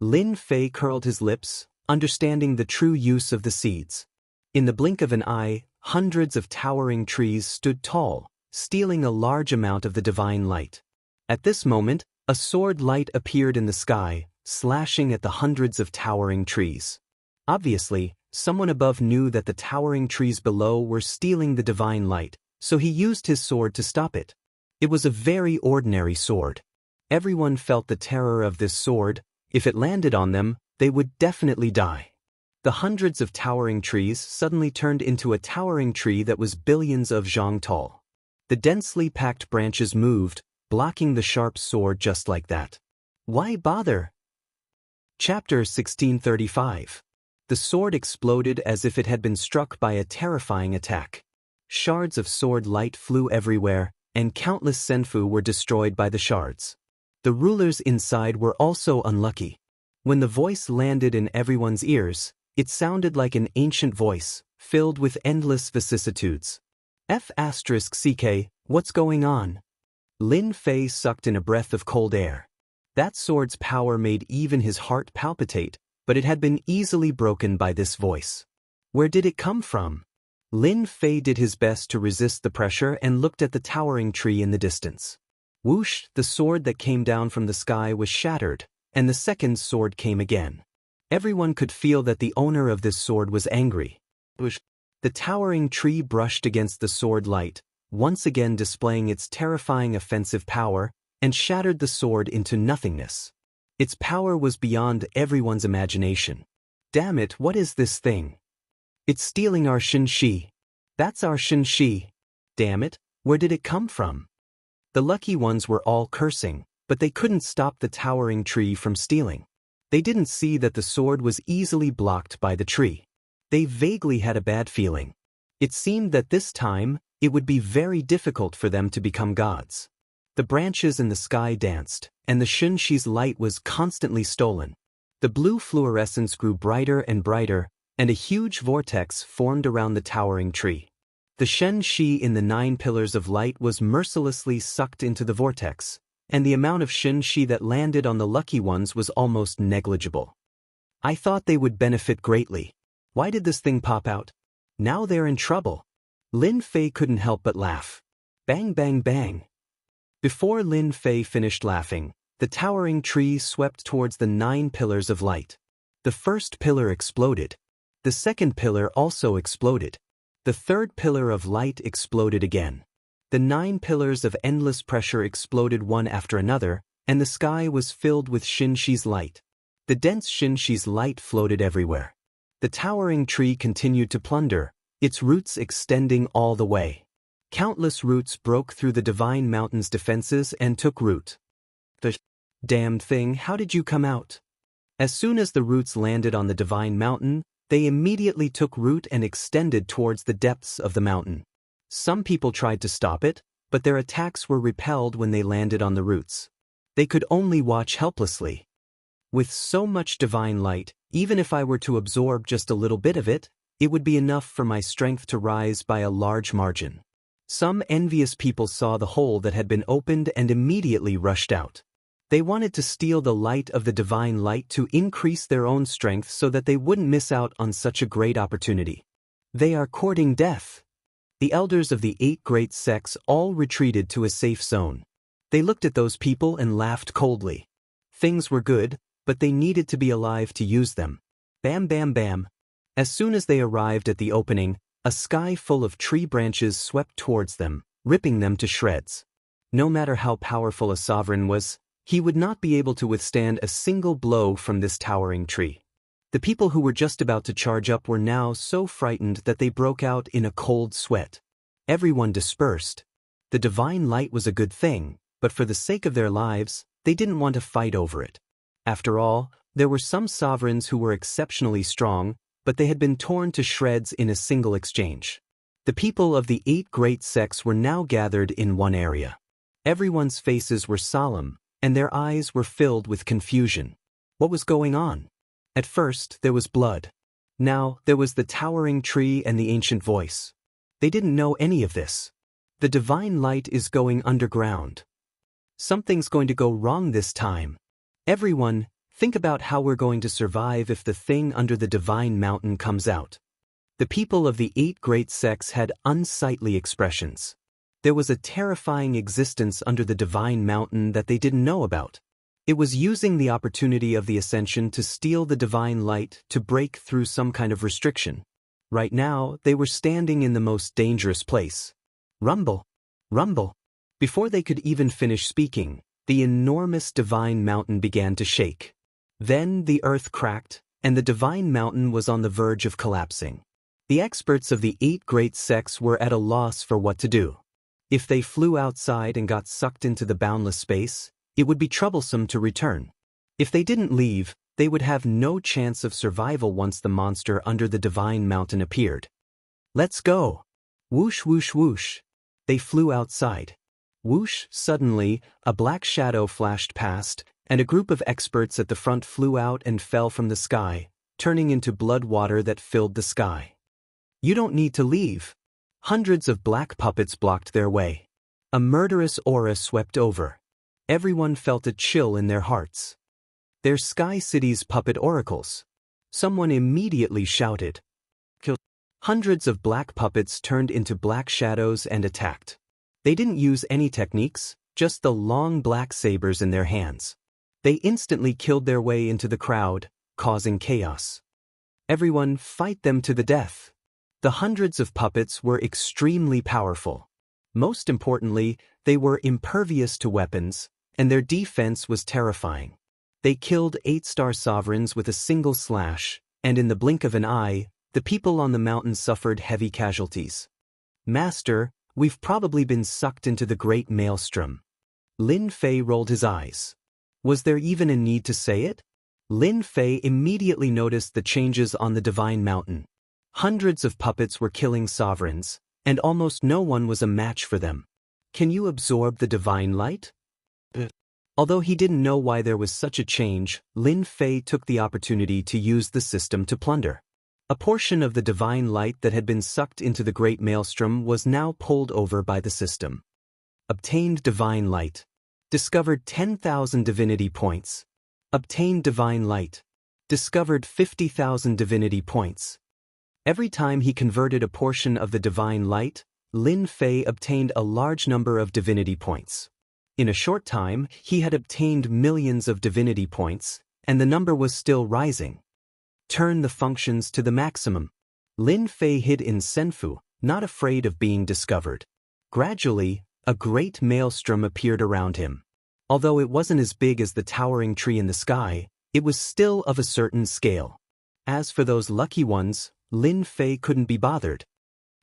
Lin Fei curled his lips, understanding the true use of the seeds. In the blink of an eye, hundreds of towering trees stood tall, stealing a large amount of the divine light. At this moment, a sword light appeared in the sky, slashing at the hundreds of towering trees. Obviously, someone above knew that the towering trees below were stealing the divine light, so he used his sword to stop it. It was a very ordinary sword. Everyone felt the terror of this sword. If it landed on them, they would definitely die. The hundreds of towering trees suddenly turned into a towering tree that was billions of zhang tall. The densely packed branches moved, blocking the sharp sword just like that. Why bother? Chapter 1635. The sword exploded as if it had been struck by a terrifying attack. Shards of sword light flew everywhere, and countless senfu were destroyed by the shards. The rulers inside were also unlucky. When the voice landed in everyone's ears, it sounded like an ancient voice, filled with endless vicissitudes. F***CK, what's going on? Lin Fei sucked in a breath of cold air. That sword's power made even his heart palpitate, but it had been easily broken by this voice. Where did it come from? Lin Fei did his best to resist the pressure and looked at the towering tree in the distance. Whoosh, the sword that came down from the sky was shattered, and the second sword came again. Everyone could feel that the owner of this sword was angry. Whoosh. The towering tree brushed against the sword light, once again displaying its terrifying offensive power, and shattered the sword into nothingness. Its power was beyond everyone's imagination. Damn it, what is this thing? It's stealing our Xianxia. That's our Xianxia. Damn it, where did it come from? The lucky ones were all cursing, but they couldn't stop the towering tree from stealing. They didn't see that the sword was easily blocked by the tree. They vaguely had a bad feeling. It seemed that this time, it would be very difficult for them to become gods. The branches in the sky danced, and the Xianxia's light was constantly stolen. The blue fluorescence grew brighter and brighter, and a huge vortex formed around the towering tree. The Xianxia in the 9 pillars of light was mercilessly sucked into the vortex, and the amount of Xianxia that landed on the lucky ones was almost negligible. I thought they would benefit greatly. Why did this thing pop out? Now they're in trouble. Lin Fei couldn't help but laugh. Bang bang bang. Before Lin Fei finished laughing, the towering tree swept towards the 9 pillars of light. The first pillar exploded. The second pillar also exploded. The third pillar of light exploded again. The 9 pillars of endless pressure exploded one after another, and the sky was filled with Xianxia's light. The dense Xianxia's light floated everywhere. The towering tree continued to plunder, its roots extending all the way. Countless roots broke through the divine mountain's defenses and took root. The damned thing, how did you come out? As soon as the roots landed on the divine mountain, they immediately took root and extended towards the depths of the mountain. Some people tried to stop it, but their attacks were repelled when they landed on the roots. They could only watch helplessly. With so much divine light, even if I were to absorb just a little bit of it, it would be enough for my strength to rise by a large margin. Some envious people saw the hole that had been opened and immediately rushed out. They wanted to steal the light of the divine light to increase their own strength so that they wouldn't miss out on such a great opportunity. They are courting death. The elders of the 8 great sects all retreated to a safe zone. They looked at those people and laughed coldly. Things were good, but they needed to be alive to use them. Bam bam bam. As soon as they arrived at the opening, a sky full of tree branches swept towards them, ripping them to shreds. No matter how powerful a sovereign was, he would not be able to withstand a single blow from this towering tree. The people who were just about to charge up were now so frightened that they broke out in a cold sweat. Everyone dispersed. The divine light was a good thing, but for the sake of their lives, they didn't want to fight over it. After all, there were some sovereigns who were exceptionally strong, but they had been torn to shreds in a single exchange. The people of the 8 great sects were now gathered in one area. Everyone's faces were solemn, and their eyes were filled with confusion. What was going on? At first, there was blood. Now, there was the towering tree and the ancient voice. They didn't know any of this. The divine light is going underground. Something's going to go wrong this time. Everyone, think about how we're going to survive if the thing under the divine mountain comes out. The people of the 8 great sects had unsightly expressions. There was a terrifying existence under the divine mountain that they didn't know about. It was using the opportunity of the ascension to steal the divine light to break through some kind of restriction. Right now, they were standing in the most dangerous place. Rumble! Rumble! Before they could even finish speaking, the enormous divine mountain began to shake. Then the earth cracked, and the divine mountain was on the verge of collapsing. The experts of the 8 great sects were at a loss for what to do. If they flew outside and got sucked into the boundless space, it would be troublesome to return. If they didn't leave, they would have no chance of survival once the monster under the divine mountain appeared. Let's go! Whoosh whoosh whoosh. They flew outside. Whoosh, suddenly, a black shadow flashed past, and a group of experts at the front flew out and fell from the sky, turning into blood water that filled the sky. You don't need to leave. Hundreds of black puppets blocked their way. A murderous aura swept over. Everyone felt a chill in their hearts. They're Sky City's puppet oracles. Someone immediately shouted. Kill. Hundreds of black puppets turned into black shadows and attacked. They didn't use any techniques, just the long black sabers in their hands. They instantly killed their way into the crowd, causing chaos. Everyone, fight them to the death. The hundreds of puppets were extremely powerful. Most importantly, they were impervious to weapons, and their defense was terrifying. They killed 8-star sovereigns with a single slash, and in the blink of an eye, the people on the mountain suffered heavy casualties. Master, we've probably been sucked into the great maelstrom. Lin Fei rolled his eyes. Was there even a need to say it? Lin Fei immediately noticed the changes on the divine mountain. Hundreds of puppets were killing sovereigns, and almost no one was a match for them. Can you absorb the divine light? Although he didn't know why there was such a change, Lin Fei took the opportunity to use the system to plunder. A portion of the divine light that had been sucked into the great maelstrom was now pulled over by the system. Obtained divine light. Discovered 10,000 divinity points. Obtained divine light. Discovered 50,000 divinity points. Every time he converted a portion of the divine light, Lin Fei obtained a large number of divinity points. In a short time, he had obtained millions of divinity points, and the number was still rising. Turn the functions to the maximum. Lin Fei hid in Senfu, not afraid of being discovered. Gradually, a great maelstrom appeared around him. Although it wasn't as big as the towering tree in the sky, it was still of a certain scale. As for those lucky ones, Lin Fei couldn't be bothered.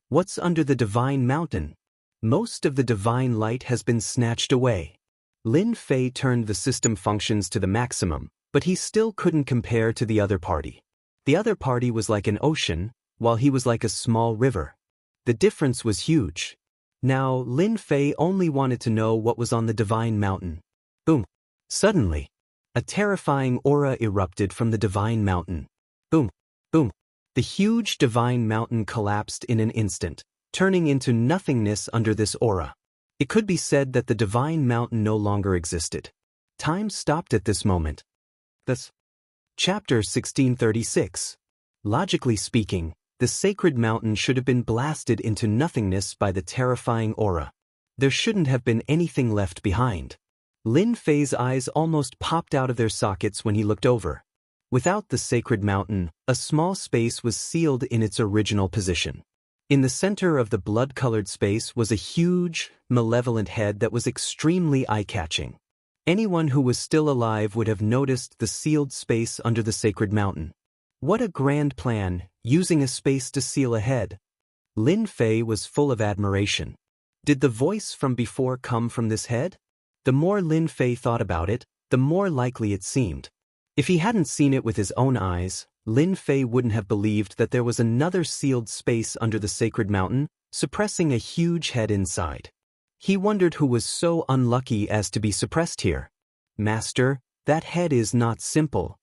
What's under the divine mountain? Most of the divine light has been snatched away. Lin Fei turned the system functions to the maximum, but he still couldn't compare to the other party. The other party was like an ocean, while he was like a small river. The difference was huge. Now, Lin Fei only wanted to know what was on the divine mountain. Boom! Suddenly, a terrifying aura erupted from the divine mountain. Boom! Boom! The huge divine mountain collapsed in an instant, turning into nothingness under this aura. It could be said that the divine mountain no longer existed. Time stopped at this moment. Thus, Chapter 1636. Logically speaking, The sacred mountain should have been blasted into nothingness by the terrifying aura. There shouldn't have been anything left behind. Lin Fei's eyes almost popped out of their sockets when he looked over. Without the sacred mountain, a small space was sealed in its original position. In the center of the blood-colored space was a huge, malevolent head that was extremely eye-catching. Anyone who was still alive would have noticed the sealed space under the sacred mountain. What a grand plan, using a space to seal a head. Lin Fei was full of admiration. Did the voice from before come from this head? The more Lin Fei thought about it, the more likely it seemed. If he hadn't seen it with his own eyes, Lin Fei wouldn't have believed that there was another sealed space under the sacred mountain, suppressing a huge head inside. He wondered who was so unlucky as to be suppressed here. Master, that head is not simple.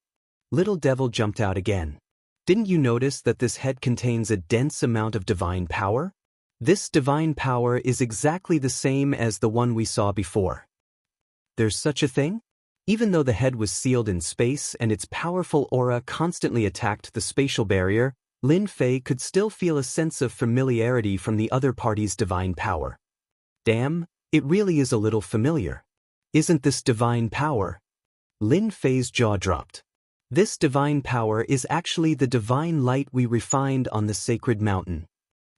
Little Devil jumped out again. Didn't you notice that this head contains a dense amount of divine power? This divine power is exactly the same as the one we saw before. There's such a thing? Even though the head was sealed in space and its powerful aura constantly attacked the spatial barrier, Lin Fei could still feel a sense of familiarity from the other party's divine power. Damn, it really is a little familiar. Isn't this divine power? Lin Fei's jaw dropped. This divine power is actually the divine light we refined on the sacred mountain.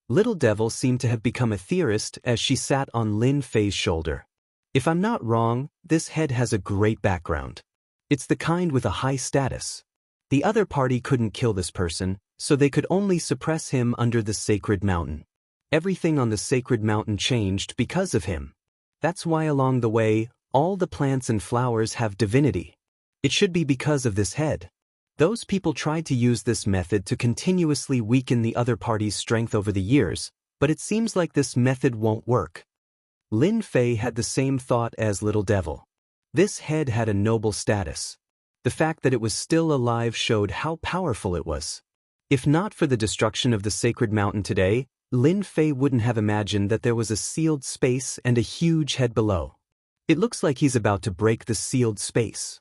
Little Devil seemed to have become a theorist as she sat on Lin Fei's shoulder. If I'm not wrong, this head has a great background. It's the kind with a high status. The other party couldn't kill this person, so they could only suppress him under the sacred mountain. Everything on the sacred mountain changed because of him. That's why along the way, all the plants and flowers have divinity. It should be because of this head. Those people tried to use this method to continuously weaken the other party's strength over the years, but it seems like this method won't work. Lin Fei had the same thought as Little Devil. This head had a noble status. The fact that it was still alive showed how powerful it was. If not for the destruction of the sacred mountain today, Lin Fei wouldn't have imagined that there was a sealed space and a huge head below. It looks like he's about to break the sealed space.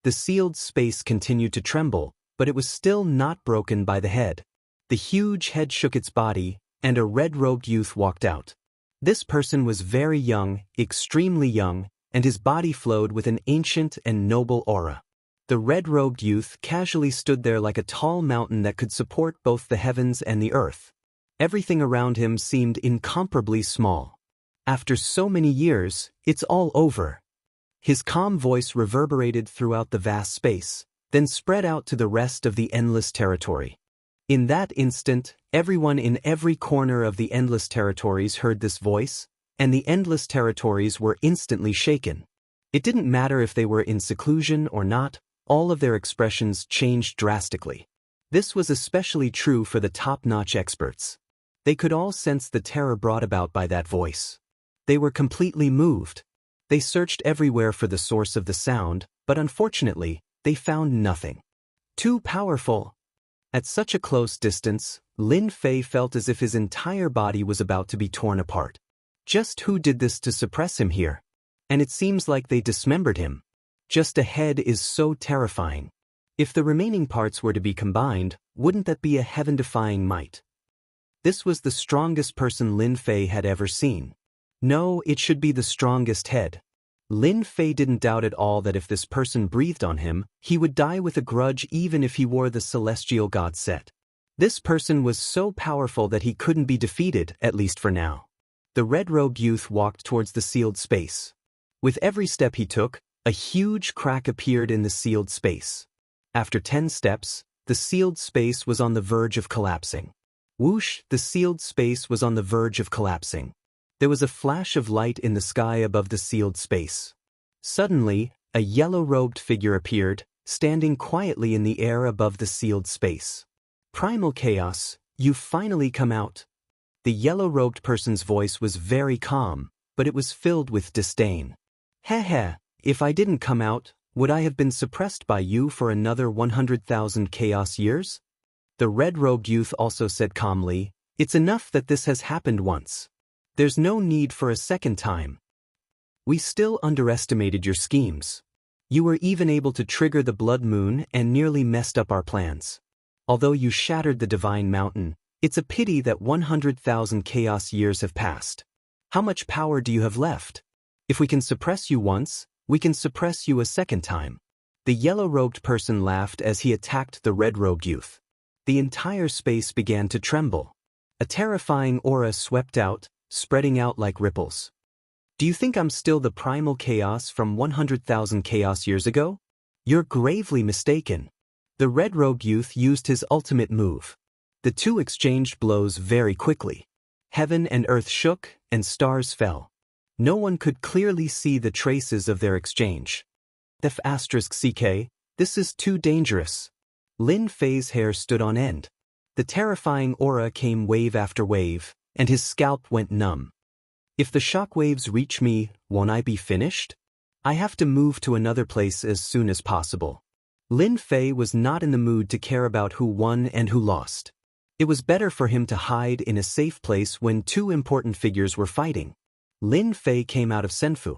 The sealed space continued to tremble, but it was still not broken by the head. The huge head shook its body, and a red-robed youth walked out. This person was very young, extremely young, and his body flowed with an ancient and noble aura. The red-robed youth casually stood there like a tall mountain that could support both the heavens and the earth. Everything around him seemed incomparably small. After so many years, it's all over. His calm voice reverberated throughout the vast space, then spread out to the rest of the endless territory. In that instant, everyone in every corner of the endless territories heard this voice, and the endless territories were instantly shaken. It didn't matter if they were in seclusion or not, all of their expressions changed drastically. This was especially true for the top-notch experts. They could all sense the terror brought about by that voice. They were completely moved. They searched everywhere for the source of the sound, but unfortunately, they found nothing. Too powerful. At such a close distance, Lin Fei felt as if his entire body was about to be torn apart. Just who did this to suppress him here? And it seems like they dismembered him. Just a head is so terrifying. If the remaining parts were to be combined, wouldn't that be a heaven-defying might? This was the strongest person Lin Fei had ever seen. No, it should be the strongest head. Lin Fei didn't doubt at all that if this person breathed on him, he would die with a grudge even if he wore the celestial god set. This person was so powerful that he couldn't be defeated, at least for now. The red-robed youth walked towards the sealed space. With every step he took, a huge crack appeared in the sealed space. After 10 steps, the sealed space was on the verge of collapsing. Whoosh, the sealed space was on the verge of collapsing. There was a flash of light in the sky above the sealed space. Suddenly, a yellow-robed figure appeared, standing quietly in the air above the sealed space. Primal Chaos, you've finally come out. The yellow-robed person's voice was very calm, but it was filled with disdain. Heh, if I didn't come out, would I have been suppressed by you for another 100,000 chaos years? The red-robed youth also said calmly, it's enough that this has happened once. There's no need for a second time. We still underestimated your schemes. You were even able to trigger the blood moon and nearly messed up our plans. Although you shattered the divine mountain, It's a pity that 100,000 chaos years have passed. How much power do you have left? If we can suppress you once, we can suppress you a second time. The yellow-robed person laughed as he attacked the red-robed youth. The entire space began to tremble. A terrifying aura swept out, spreading out like ripples. Do you think I'm still the primal chaos from 100,000 chaos years ago? You're gravely mistaken. The red-robed youth used his ultimate move. The two exchanged blows very quickly. Heaven and earth shook, and stars fell. No one could clearly see the traces of their exchange. F***CK, this is too dangerous. Lin Fei's hair stood on end. The terrifying aura came wave after wave, and his scalp went numb. If the shockwaves reach me, won't I be finished? I have to move to another place as soon as possible. Lin Fei was not in the mood to care about who won and who lost. It was better for him to hide in a safe place when two important figures were fighting. Lin Fei came out of Senfu.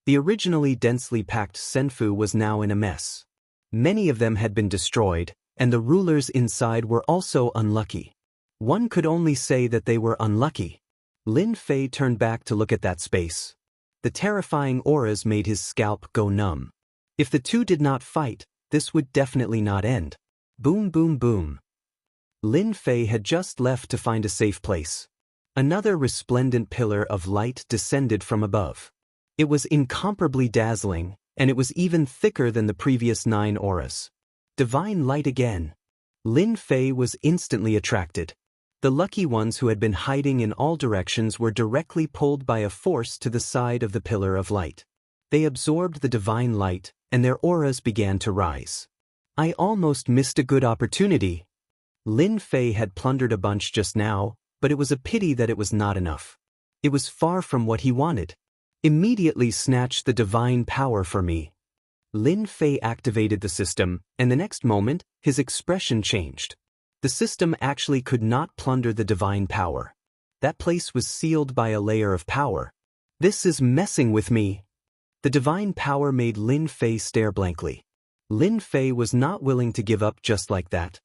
The originally densely packed Senfu was now in a mess. Many of them had been destroyed, and the rulers inside were also unlucky. One could only say that they were unlucky. Lin Fei turned back to look at that space. The terrifying auras made his scalp go numb. If the two did not fight, this would definitely not end. Boom, boom, boom. Lin Fei had just left to find a safe place. Another resplendent pillar of light descended from above. It was incomparably dazzling, and it was even thicker than the previous 9 auras. Divine light again. Lin Fei was instantly attracted. The lucky ones who had been hiding in all directions were directly pulled by a force to the side of the pillar of light. They absorbed the divine light, and their auras began to rise. I almost missed a good opportunity. Lin Fei had plundered a bunch just now, but it was a pity that it was not enough. It was far from what he wanted. Immediately snatch the divine power for me. Lin Fei activated the system, and the next moment, his expression changed. The system actually could not plunder the divine power. That place was sealed by a layer of power. This is messing with me. The divine power made Lin Fei stare blankly. Lin Fei was not willing to give up just like that.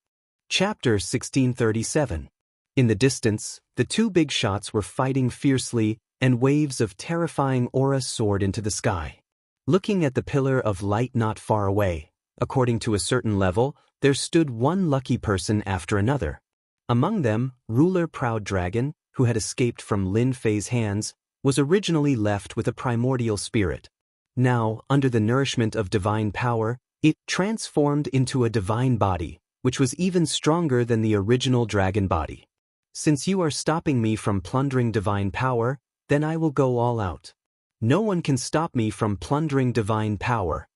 Chapter 1637. In the distance, the two big shots were fighting fiercely, and waves of terrifying aura soared into the sky. Looking at the pillar of light not far away, according to a certain level, there stood one lucky person after another. Among them, ruler Proud Dragon, who had escaped from Lin Fei's hands, was originally left with a primordial spirit. Now, under the nourishment of divine power, it transformed into a divine body, which was even stronger than the original dragon body. Since you are stopping me from plundering divine power, then I will go all out. No one can stop me from plundering divine power.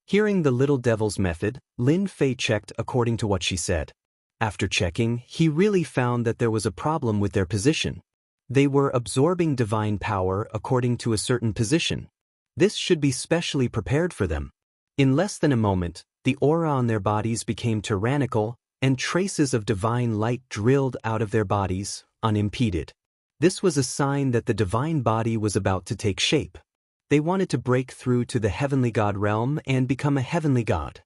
Hearing the little devil's method, Lin Fei checked according to what she said. After checking, he really found that there was a problem with their position. They were absorbing divine power according to a certain position. This should be specially prepared for them. In less than a moment, the aura on their bodies became tyrannical, and traces of divine light drilled out of their bodies, unimpeded. This was a sign that the divine body was about to take shape. They wanted to break through to the heavenly god realm and become a heavenly god.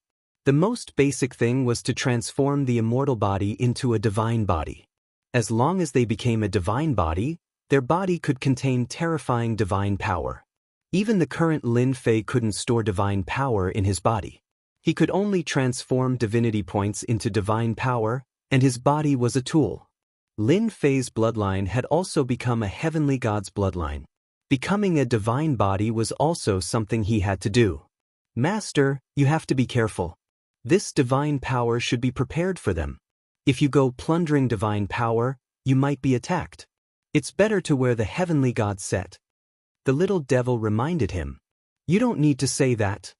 The most basic thing was to transform the immortal body into a divine body. As long as they became a divine body, their body could contain terrifying divine power. Even the current Lin Fei couldn't store divine power in his body. He could only transform divinity points into divine power, and his body was a tool. Lin Fei's bloodline had also become a heavenly god's bloodline. Becoming a divine body was also something he had to do. Master, you have to be careful. This divine power should be prepared for them. If you go plundering divine power, you might be attacked. It's better to wear the heavenly god set. The little devil reminded him. You don't need to say that.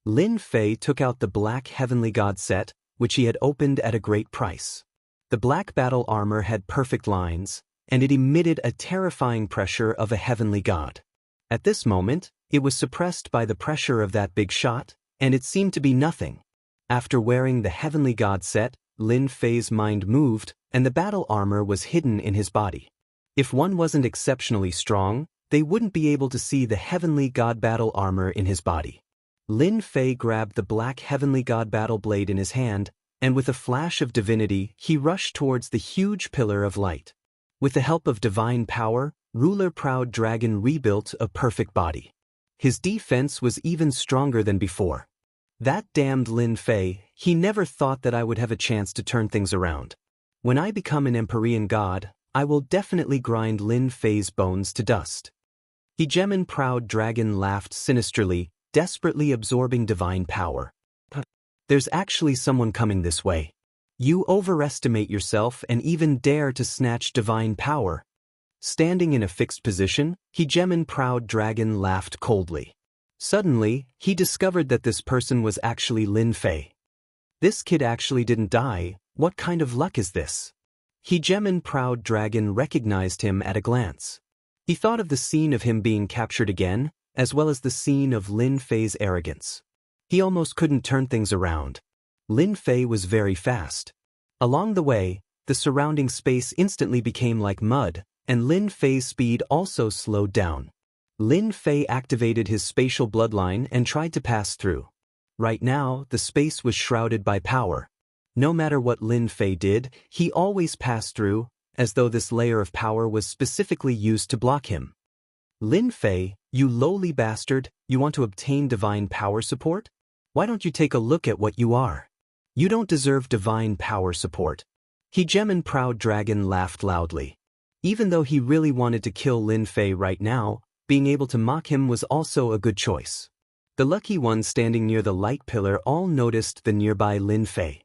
Lin Fei took out the black heavenly god set, which he had opened at a great price. The black battle armor had perfect lines, and it emitted a terrifying pressure of a heavenly god. At this moment, it was suppressed by the pressure of that big shot, and it seemed to be nothing. After wearing the heavenly god set, Lin Fei's mind moved, and the battle armor was hidden in his body. If one wasn't exceptionally strong, they wouldn't be able to see the heavenly god battle armor in his body. Lin Fei grabbed the black heavenly god battle blade in his hand, and with a flash of divinity, he rushed towards the huge pillar of light. With the help of divine power, Ruler Proud Dragon rebuilt a perfect body. His defense was even stronger than before. That damned Lin Fei, he never thought that I would have a chance to turn things around. When I become an Empyrean god, I will definitely grind Lin Fei's bones to dust. Hegemon Proud Dragon laughed sinisterly, desperately absorbing divine power. There's actually someone coming this way. You overestimate yourself and even dare to snatch divine power. Standing in a fixed position, Hegemon Proud Dragon laughed coldly. Suddenly, he discovered that this person was actually Lin Fei. This kid actually didn't die. What kind of luck is this? Hegemon Proud Dragon recognized him at a glance. He thought of the scene of him being captured again, as well as the scene of Lin Fei's arrogance. He almost couldn't turn things around. Lin Fei was very fast. Along the way, the surrounding space instantly became like mud, and Lin Fei's speed also slowed down. Lin Fei activated his spatial bloodline and tried to pass through. Right now, the space was shrouded by power. No matter what Lin Fei did, he always passed through, as though this layer of power was specifically used to block him. Lin Fei, you lowly bastard, you want to obtain divine power support? Why don't you take a look at what you are? You don't deserve divine power support. Hegemon Proud Dragon laughed loudly. Even though he really wanted to kill Lin Fei right now, being able to mock him was also a good choice. The lucky ones standing near the light pillar all noticed the nearby Lin Fei.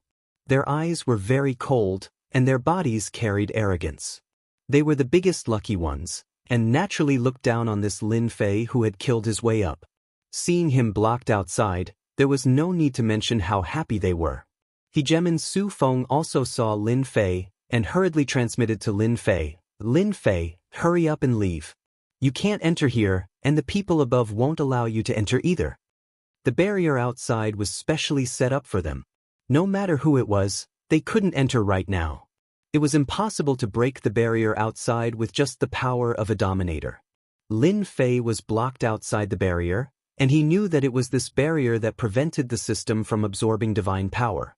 Their eyes were very cold, and their bodies carried arrogance. They were the biggest lucky ones, and naturally looked down on this Lin Fei who had killed his way up. Seeing him blocked outside, there was no need to mention how happy they were. Hegemon Su Feng also saw Lin Fei, and hurriedly transmitted to Lin Fei, "Lin Fei, hurry up and leave. You can't enter here, and the people above won't allow you to enter either." The barrier outside was specially set up for them. No matter who it was, they couldn't enter right now. It was impossible to break the barrier outside with just the power of a dominator. Lin Fei was blocked outside the barrier, and he knew that it was this barrier that prevented the system from absorbing divine power.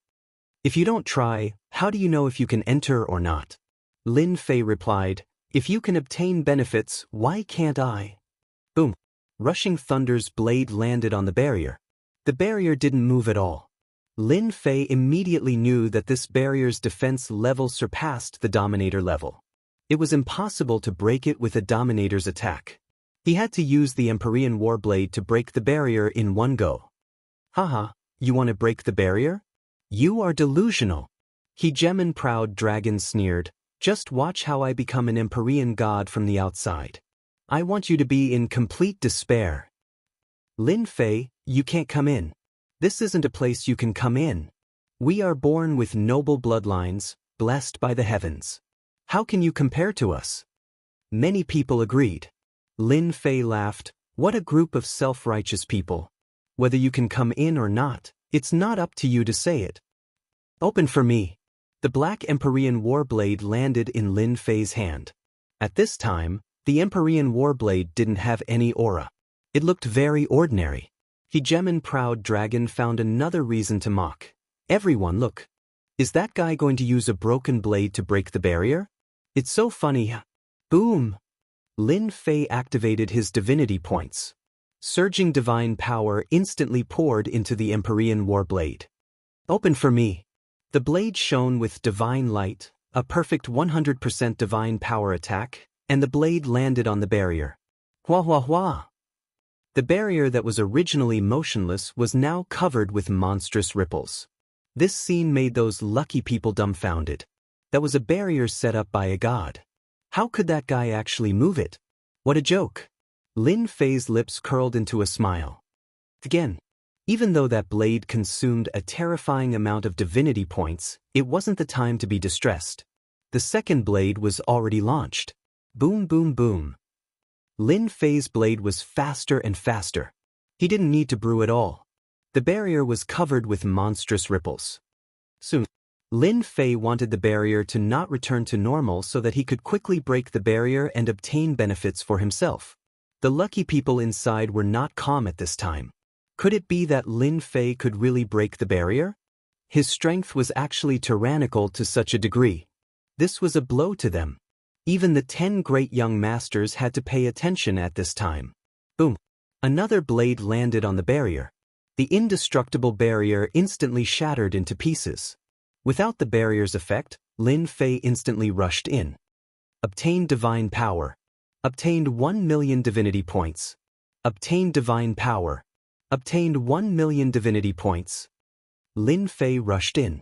"If you don't try, how do you know if you can enter or not?" Lin Fei replied, "If you can obtain benefits, why can't I?" Boom! Rushing Thunder's blade landed on the barrier. The barrier didn't move at all. Lin Fei immediately knew that this barrier's defense level surpassed the Dominator level. It was impossible to break it with a Dominator's attack. He had to use the Empyrean Warblade to break the barrier in one go. "Haha, you want to break the barrier? You are delusional." Hegemon Proud Dragon sneered, "Just watch how I become an Empyrean god from the outside. I want you to be in complete despair." "Lin Fei, you can't come in. This isn't a place you can come in. We are born with noble bloodlines, blessed by the heavens. How can you compare to us?" Many people agreed. Lin Fei laughed, "What a group of self-righteous people. Whether you can come in or not, it's not up to you to say it. Open for me." The black Empyrean Warblade landed in Lin Fei's hand. At this time, the Empyrean Warblade didn't have any aura. It looked very ordinary. Hegemon Proud Dragon found another reason to mock. "Everyone look. Is that guy going to use a broken blade to break the barrier? It's so funny." Boom! Lin Fei activated his divinity points. Surging divine power instantly poured into the Empyrean Warblade. "Open for me." The blade shone with divine light, a perfect 100% divine power attack, and the blade landed on the barrier. Hua hua hua! The barrier that was originally motionless was now covered with monstrous ripples. This scene made those lucky people dumbfounded. That was a barrier set up by a god. How could that guy actually move it? What a joke! Lin Fei's lips curled into a smile. Again, even though that blade consumed a terrifying amount of divinity points, it wasn't the time to be distressed. The second blade was already launched. Boom boom boom. Lin Fei's blade was faster and faster. He didn't need to brew at all. The barrier was covered with monstrous ripples. Soon, Lin Fei wanted the barrier to not return to normal so that he could quickly break the barrier and obtain benefits for himself. The lucky people inside were not calm at this time. Could it be that Lin Fei could really break the barrier? His strength was actually tyrannical to such a degree. This was a blow to them. Even the 10 great young masters had to pay attention at this time. Boom! Another blade landed on the barrier. The indestructible barrier instantly shattered into pieces. Without the barrier's effect, Lin Fei instantly rushed in. Obtained divine power. Obtained 1 million divinity points. Obtained divine power. Obtained 1 million divinity points. Lin Fei rushed in.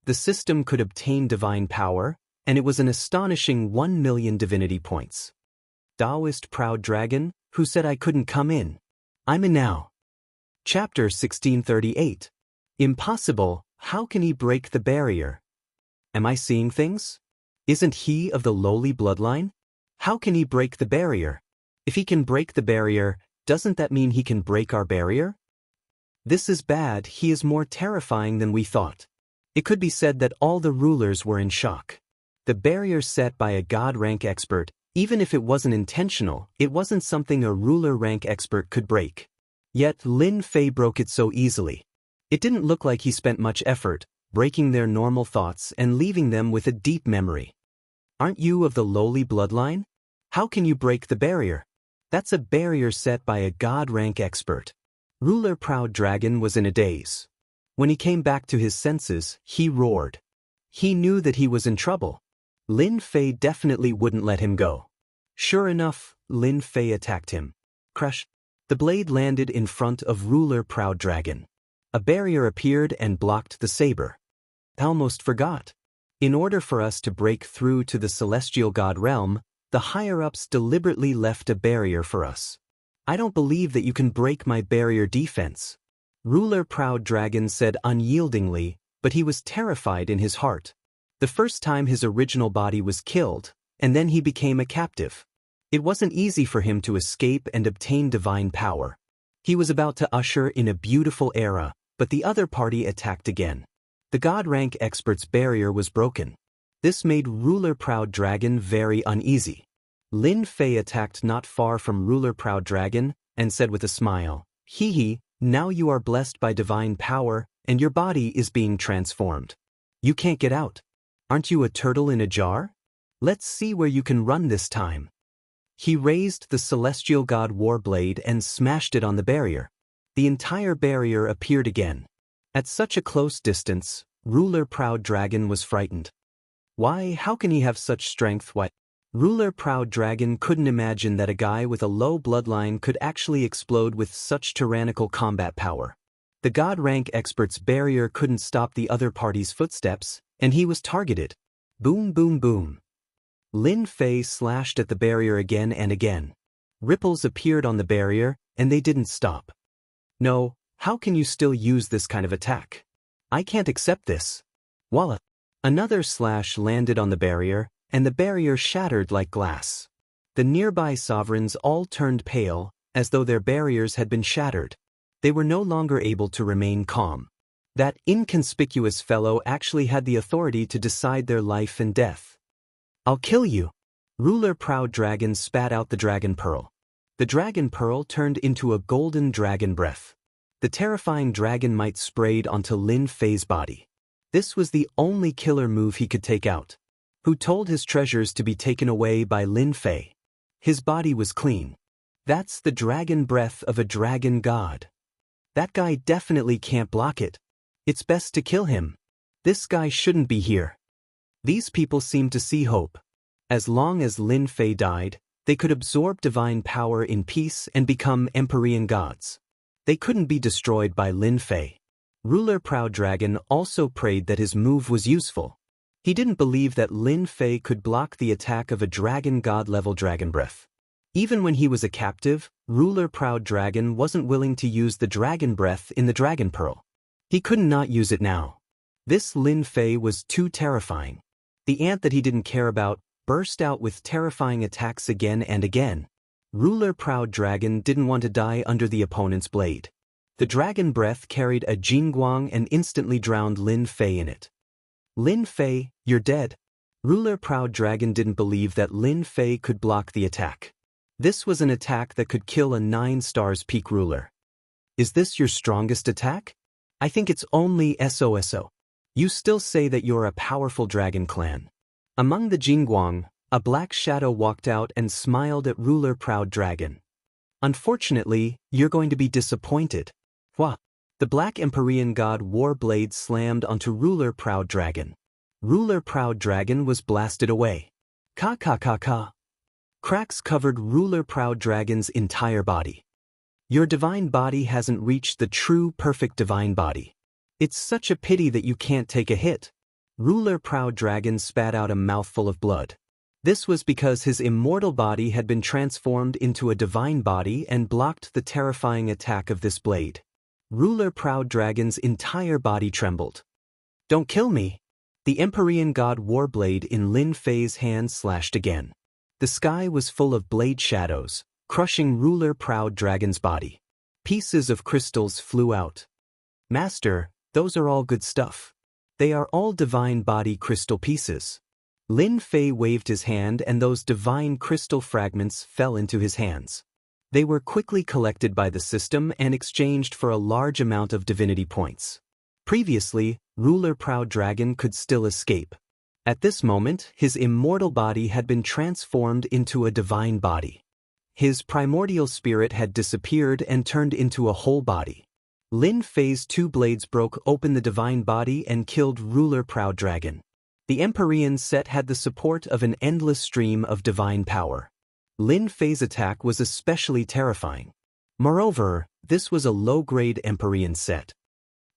The system could obtain divine power, and it was an astonishing 1 million divinity points. Taoist proud dragon, who said I couldn't come in? I'm in now. Chapter 1638. Impossible, how can he break the barrier? Am I seeing things? Isn't he of the lowly bloodline? How can he break the barrier? If he can break the barrier, doesn't that mean he can break our barrier? This is bad, he is more terrifying than we thought. It could be said that all the rulers were in shock. The barrier set by a god-rank expert, even if it wasn't intentional, it wasn't something a ruler-rank expert could break. Yet Lin Fei broke it so easily. It didn't look like he spent much effort, breaking their normal thoughts and leaving them with a deep memory. Aren't you of the lowly bloodline? How can you break the barrier? That's a barrier set by a god-rank expert. Ruler Proud Dragon was in a daze. When he came back to his senses, he roared. He knew that he was in trouble. Lin Fei definitely wouldn't let him go. Sure enough, Lin Fei attacked him. Crush! The blade landed in front of Ruler Proud Dragon. A barrier appeared and blocked the saber. Almost forgot. In order for us to break through to the celestial god realm, the higher-ups deliberately left a barrier for us. I don't believe that you can break my barrier defense. Ruler Proud Dragon said unyieldingly, but he was terrified in his heart. The first time his original body was killed, and then he became a captive. It wasn't easy for him to escape and obtain divine power. He was about to usher in a beautiful era, but the other party attacked again. The god-rank expert's barrier was broken. This made Ruler Proud Dragon very uneasy. Lin Fei attacked not far from Ruler Proud Dragon, and said with a smile, "Hee hee, now you are blessed by divine power, and your body is being transformed. You can't get out. Aren't you a turtle in a jar? Let's see where you can run this time." He raised the celestial god Warblade and smashed it on the barrier. The entire barrier appeared again. At such a close distance, Ruler Proud Dragon was frightened. Why, how can he have such strength? Why? Ruler Proud Dragon couldn't imagine that a guy with a low bloodline could actually explode with such tyrannical combat power. The god-rank expert's barrier couldn't stop the other party's footsteps, and he was targeted. Boom, boom, boom. Lin Fei slashed at the barrier again and again. Ripples appeared on the barrier, and they didn't stop. No, how can you still use this kind of attack? I can't accept this. Voila! Another slash landed on the barrier, and the barrier shattered like glass. The nearby sovereigns all turned pale, as though their barriers had been shattered. They were no longer able to remain calm. That inconspicuous fellow actually had the authority to decide their life and death. I'll kill you! Ruler Proud Dragon spat out the dragon pearl. The dragon pearl turned into a golden dragon breath. The terrifying dragon might sprayed onto Lin Fei's body. This was the only killer move he could take out. Who told his treasures to be taken away by Lin Fei? His body was clean. That's the dragon breath of a dragon god. That guy definitely can't block it. It's best to kill him. This guy shouldn't be here. These people seemed to see hope. As long as Lin Fei died, they could absorb divine power in peace and become Empyrean gods. They couldn't be destroyed by Lin Fei. Ruler Proud Dragon also prayed that his move was useful. He didn't believe that Lin Fei could block the attack of a dragon god-level dragon breath. Even when he was a captive, Ruler Proud Dragon wasn't willing to use the dragon breath in the dragon pearl. He couldn't not use it now. This Lin Fei was too terrifying. The ant that he didn't care about burst out with terrifying attacks again and again. Ruler Proud Dragon didn't want to die under the opponent's blade. The dragon breath carried a jingguang and instantly drowned Lin Fei in it. Lin Fei, you're dead. Ruler Proud Dragon didn't believe that Lin Fei could block the attack. This was an attack that could kill a 9 stars peak ruler. Is this your strongest attack? I think it's only SOSO. You still say that you're a powerful dragon clan. Among the Jingguang, a black shadow walked out and smiled at ruler Proud Dragon. Unfortunately, you're going to be disappointed. Hua! The black Empyrean god war blade slammed onto ruler Proud Dragon. Ruler Proud Dragon was blasted away. Ka ka ka ka. Cracks covered ruler Proud Dragon's entire body. Your divine body hasn't reached the true perfect divine body. It's such a pity that you can't take a hit. Ruler Proud Dragon spat out a mouthful of blood. This was because his immortal body had been transformed into a divine body and blocked the terrifying attack of this blade. Ruler Proud Dragon's entire body trembled. Don't kill me! The Empyrean god Warblade in Lin Fei's hand slashed again. The sky was full of blade shadows, crushing ruler Proud Dragon's body. Pieces of crystals flew out. Master, those are all good stuff. They are all divine body crystal pieces. Lin Fei waved his hand and those divine crystal fragments fell into his hands. They were quickly collected by the system and exchanged for a large amount of divinity points. Previously, ruler Proud Dragon could still escape. At this moment, his immortal body had been transformed into a divine body. His primordial spirit had disappeared and turned into a whole body. Lin Fei's two blades broke open the divine body and killed ruler Proud Dragon. The Empyrean set had the support of an endless stream of divine power. Lin Fei's attack was especially terrifying. Moreover, this was a low-grade Empyrean set.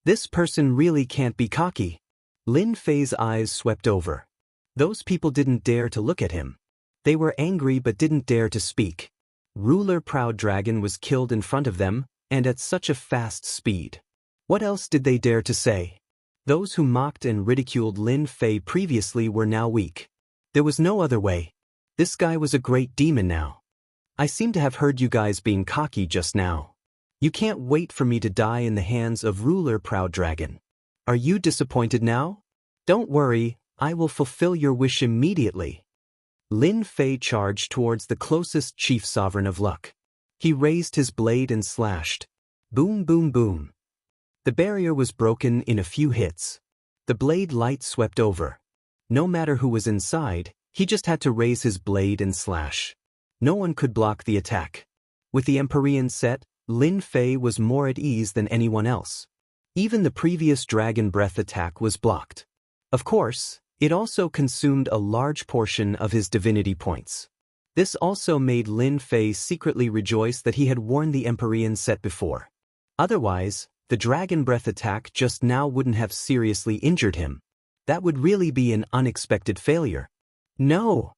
This person really can't be cocky. Lin Fei's eyes swept over. Those people didn't dare to look at him. They were angry but didn't dare to speak. Ruler Proud Dragon was killed in front of them, and at such a fast speed. What else did they dare to say? Those who mocked and ridiculed Lin Fei previously were now weak. There was no other way. This guy was a great demon now. I seem to have heard you guys being cocky just now. You can't wait for me to die in the hands of ruler Proud Dragon. Are you disappointed now? Don't worry, I will fulfill your wish immediately. Lin Fei charged towards the closest chief sovereign of luck. He raised his blade and slashed. Boom boom boom. The barrier was broken in a few hits. The blade light swept over. No matter who was inside, he just had to raise his blade and slash. No one could block the attack. With the Empyrean set, Lin Fei was more at ease than anyone else. Even the previous Dragon Breath attack was blocked. Of course, it also consumed a large portion of his divinity points. This also made Lin Fei secretly rejoice that he had worn the Empyrean set before. Otherwise, the Dragon Breath attack just now wouldn't have seriously injured him. That would really be an unexpected failure. No!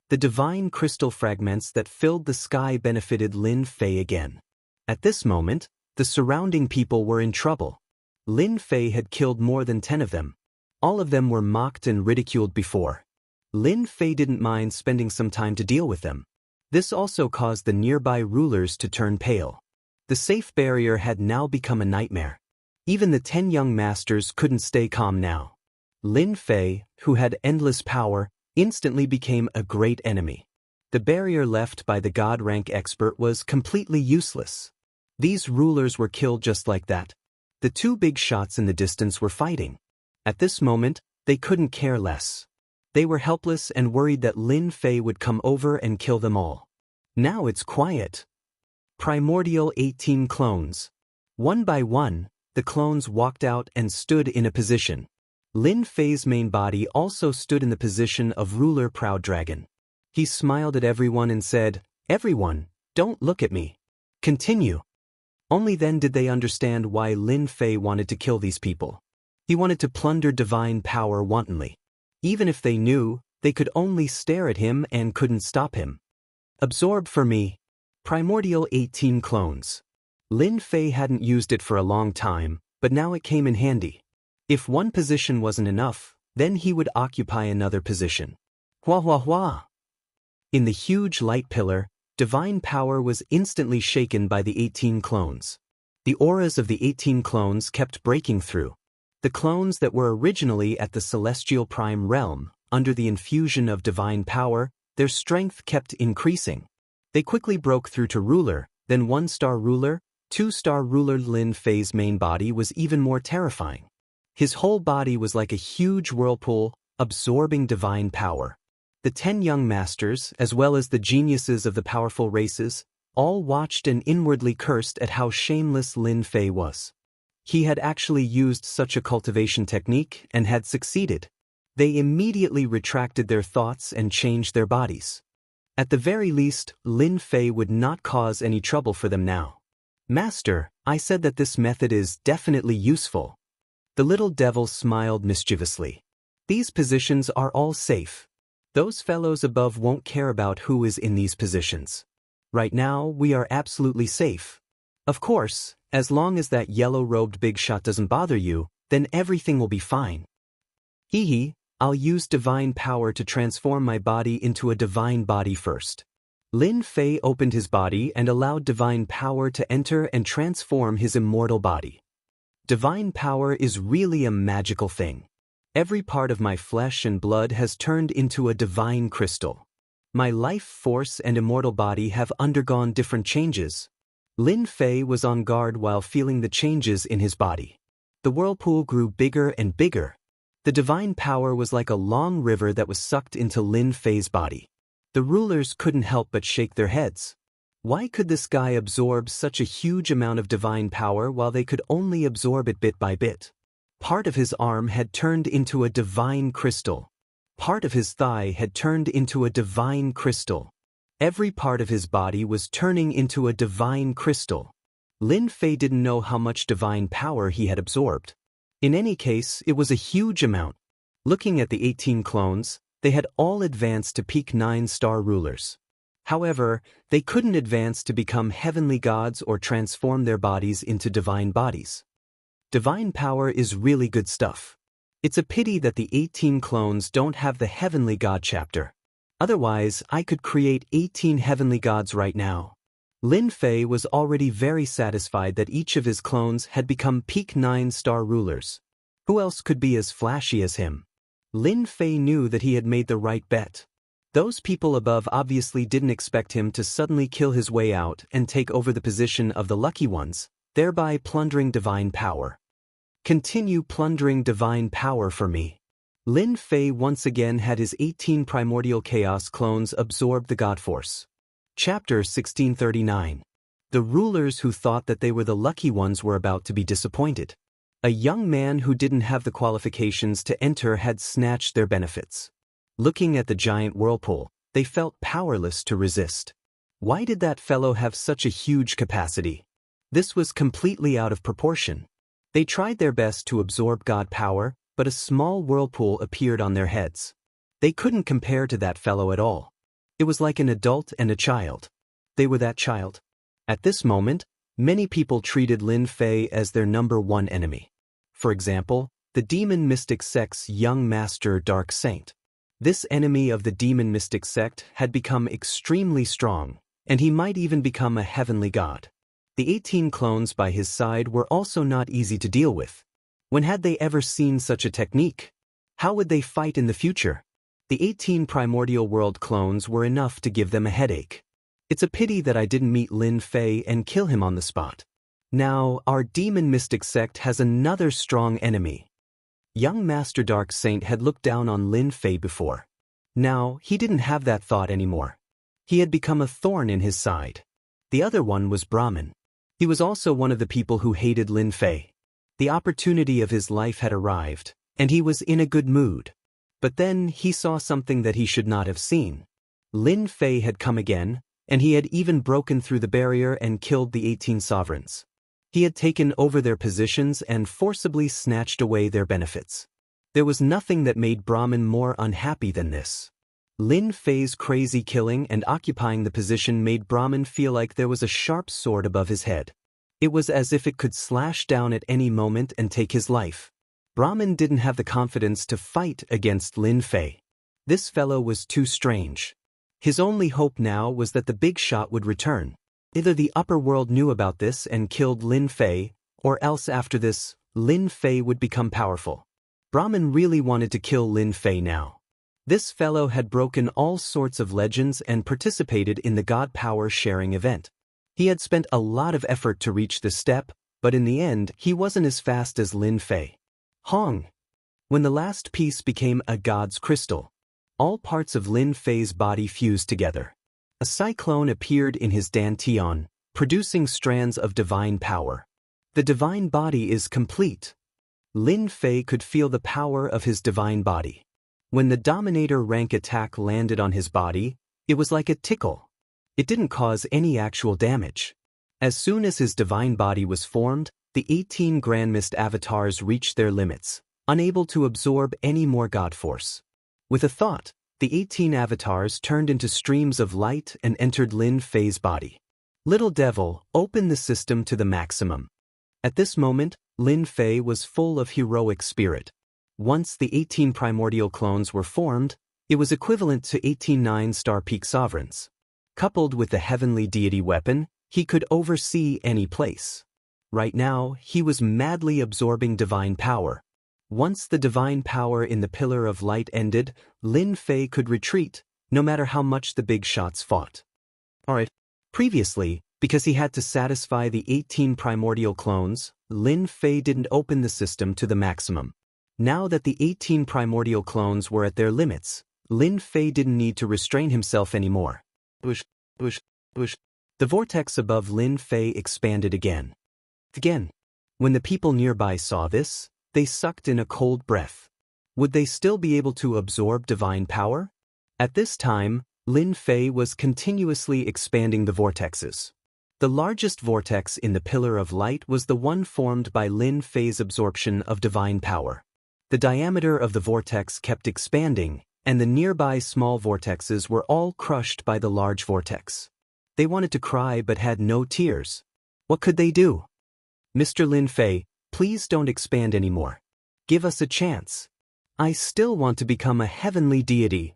The divine crystal fragments that filled the sky benefited Lin Fei again. At this moment, the surrounding people were in trouble. Lin Fei had killed more than 10 of them. All of them were mocked and ridiculed before. Lin Fei didn't mind spending some time to deal with them. This also caused the nearby rulers to turn pale. The safe barrier had now become a nightmare. Even the 10 young masters couldn't stay calm now. Lin Fei, who had endless power, instantly became a great enemy. The barrier left by the god rank expert was completely useless. These rulers were killed just like that. The two big shots in the distance were fighting. At this moment, they couldn't care less. They were helpless and worried that Lin Fei would come over and kill them all. Now it's quiet. Primordial 18 clones. One by one, the clones walked out and stood in a position. Lin Fei's main body also stood in the position of ruler Proud Dragon. He smiled at everyone and said, "Everyone, don't look at me. Continue." Only then did they understand why Lin Fei wanted to kill these people. He wanted to plunder divine power wantonly. Even if they knew, they could only stare at him and couldn't stop him. Absorb for me. Primordial 18 clones. Lin Fei hadn't used it for a long time, but now it came in handy. If one position wasn't enough, then he would occupy another position. Hua hua hua. In the huge light pillar, divine power was instantly shaken by the 18 clones. The auras of the 18 clones kept breaking through. The clones that were originally at the celestial prime realm, under the infusion of divine power, their strength kept increasing. They quickly broke through to ruler, then 1-star ruler, 2-star ruler. Lin Fei's main body was even more terrifying. His whole body was like a huge whirlpool, absorbing divine power. The 10 young masters, as well as the geniuses of the powerful races, all watched and inwardly cursed at how shameless Lin Fei was. He had actually used such a cultivation technique and had succeeded. They immediately retracted their thoughts and changed their bodies. At the very least, Lin Fei would not cause any trouble for them now. Master, I said that this method is definitely useful. The little devil smiled mischievously. These positions are all safe. Those fellows above won't care about who is in these positions. Right now, we are absolutely safe. Of course, as long as that yellow-robed big shot doesn't bother you, then everything will be fine. Hee, I'll use divine power to transform my body into a divine body first. Lin Fei opened his body and allowed divine power to enter and transform his immortal body. Divine power is really a magical thing. Every part of my flesh and blood has turned into a divine crystal. My life force and immortal body have undergone different changes. Lin Fei was on guard while feeling the changes in his body. The whirlpool grew bigger and bigger. The divine power was like a long river that was sucked into Lin Fei's body. The rulers couldn't help but shake their heads. Why could this guy absorb such a huge amount of divine power while they could only absorb it bit by bit? Part of his arm had turned into a divine crystal. Part of his thigh had turned into a divine crystal. Every part of his body was turning into a divine crystal. Lin Fei didn't know how much divine power he had absorbed. In any case, it was a huge amount. Looking at the 18 clones, they had all advanced to peak 9-star rulers. However, they couldn't advance to become heavenly gods or transform their bodies into divine bodies. Divine power is really good stuff. It's a pity that the 18 clones don't have the heavenly god chapter. Otherwise, I could create 18 heavenly gods right now. Lin Fei was already very satisfied that each of his clones had become peak 9-star rulers. Who else could be as flashy as him? Lin Fei knew that he had made the right bet. Those people above obviously didn't expect him to suddenly kill his way out and take over the position of the lucky ones, thereby plundering divine power. Continue plundering divine power for me. Lin Fei once again had his 18 primordial chaos clones absorb the god force. Chapter 1639. The rulers who thought that they were the lucky ones were about to be disappointed. A young man who didn't have the qualifications to enter had snatched their benefits. Looking at the giant whirlpool, they felt powerless to resist. Why did that fellow have such a huge capacity? This was completely out of proportion. They tried their best to absorb god power, but a small whirlpool appeared on their heads. They couldn't compare to that fellow at all. It was like an adult and a child. They were that child. At this moment, many people treated Lin Fei as their #1 enemy. For example, the demon mystic sect's young master Dark Saint. This enemy of the demon mystic sect had become extremely strong, and he might even become a heavenly god. The 18 clones by his side were also not easy to deal with. When had they ever seen such a technique? How would they fight in the future? The 18 primordial world clones were enough to give them a headache. It's a pity that I didn't meet Lin Fei and kill him on the spot. Now, our demon mystic sect has another strong enemy. Young Master Dark Saint had looked down on Lin Fei before. Now, he didn't have that thought anymore. He had become a thorn in his side. The other one was Brahmin. He was also one of the people who hated Lin Fei. The opportunity of his life had arrived, and he was in a good mood. But then he saw something that he should not have seen. Lin Fei had come again, and he had even broken through the barrier and killed the 18 sovereigns. He had taken over their positions and forcibly snatched away their benefits. There was nothing that made Brahmin more unhappy than this. Lin Fei's crazy killing and occupying the position made Brahmin feel like there was a sharp sword above his head. It was as if it could slash down at any moment and take his life. Brahmin didn't have the confidence to fight against Lin Fei. This fellow was too strange. His only hope now was that the big shot would return. Either the upper world knew about this and killed Lin Fei, or else after this, Lin Fei would become powerful. Brahmin really wanted to kill Lin Fei now. This fellow had broken all sorts of legends and participated in the God Power sharing event. He had spent a lot of effort to reach this step, but in the end, he wasn't as fast as Lin Fei. Hong. When the last piece became a god's crystal, all parts of Lin Fei's body fused together. A cyclone appeared in his dantian, producing strands of divine power. The divine body is complete. Lin Fei could feel the power of his divine body. When the Dominator rank attack landed on his body, it was like a tickle. It didn't cause any actual damage. As soon as his divine body was formed, the 18 Grand Mist avatars reached their limits, unable to absorb any more god force. With a thought, the 18 avatars turned into streams of light and entered Lin Fei's body. Little Devil, open the system to the maximum. At this moment, Lin Fei was full of heroic spirit. Once the 18 primordial clones were formed, it was equivalent to 18 9-star peak sovereigns. Coupled with the heavenly deity weapon, he could oversee any place. Right now, he was madly absorbing divine power. Once the divine power in the Pillar of Light ended, Lin Fei could retreat, no matter how much the big shots fought. Alright. Previously, because he had to satisfy the 18 primordial clones, Lin Fei didn't open the system to the maximum. Now that the 18 primordial clones were at their limits, Lin Fei didn't need to restrain himself anymore. Bush. The vortex above Lin Fei expanded again. When the people nearby saw this, they sucked in a cold breath. Would they still be able to absorb divine power? At this time, Lin Fei was continuously expanding the vortexes. The largest vortex in the Pillar of Light was the one formed by Lin Fei's absorption of divine power. The diameter of the vortex kept expanding, and the nearby small vortexes were all crushed by the large vortex. They wanted to cry but had no tears. What could they do? Mr. Lin Fei, please don't expand anymore. Give us a chance. I still want to become a heavenly deity.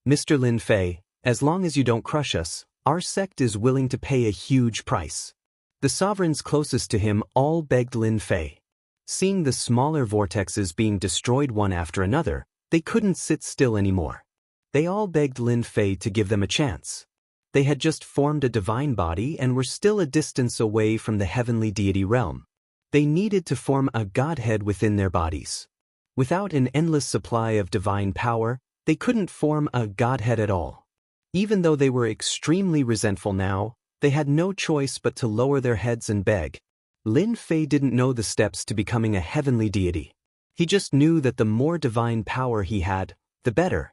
Mr. Lin Fei, as long as you don't crush us, our sect is willing to pay a huge price. The sovereigns closest to him all begged Lin Fei. Seeing the smaller vortexes being destroyed one after another, they couldn't sit still anymore. They all begged Lin Fei to give them a chance. They had just formed a divine body and were still a distance away from the heavenly deity realm. They needed to form a godhead within their bodies. Without an endless supply of divine power, they couldn't form a godhead at all. Even though they were extremely resentful now, they had no choice but to lower their heads and beg. Lin Fei didn't know the steps to becoming a heavenly deity. He just knew that the more divine power he had, the better.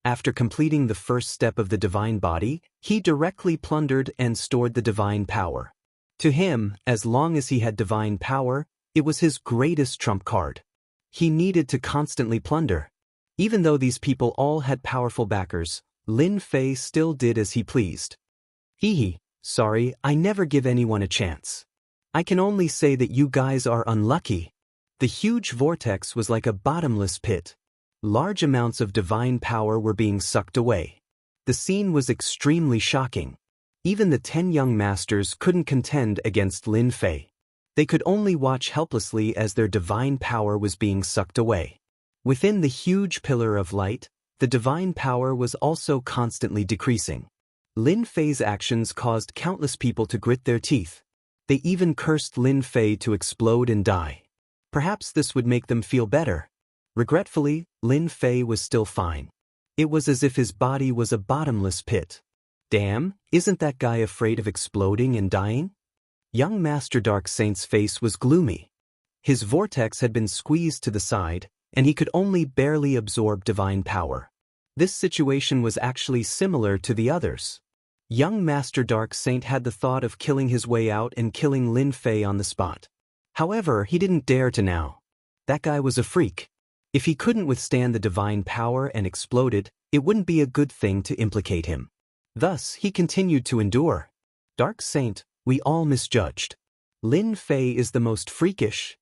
After completing the first step of the divine body, he directly plundered and stored the divine power. To him, as long as he had divine power, it was his greatest trump card. He needed to constantly plunder. Even though these people all had powerful backers, Lin Fei still did as he pleased. Sorry, I never give anyone a chance. I can only say that you guys are unlucky. The huge vortex was like a bottomless pit. Large amounts of divine power were being sucked away. The scene was extremely shocking. Even the 10 young masters couldn't contend against Lin Fei. They could only watch helplessly as their divine power was being sucked away. Within the huge Pillar of Light, the divine power was also constantly decreasing. Lin Fei's actions caused countless people to grit their teeth. They even cursed Lin Fei to explode and die. Perhaps this would make them feel better. Regretfully, Lin Fei was still fine. It was as if his body was a bottomless pit. Damn, isn't that guy afraid of exploding and dying? Young Master Dark Saint's face was gloomy. His vortex had been squeezed to the side, and he could only barely absorb divine power. This situation was actually similar to the others. Young Master Dark Saint had the thought of killing his way out and killing Lin Fei on the spot. However, he didn't dare to now. That guy was a freak. If he couldn't withstand the divine power and exploded, it wouldn't be a good thing to implicate him. Thus, he continued to endure. Dark Saint, we all misjudged. Lin Fei is the most freakish.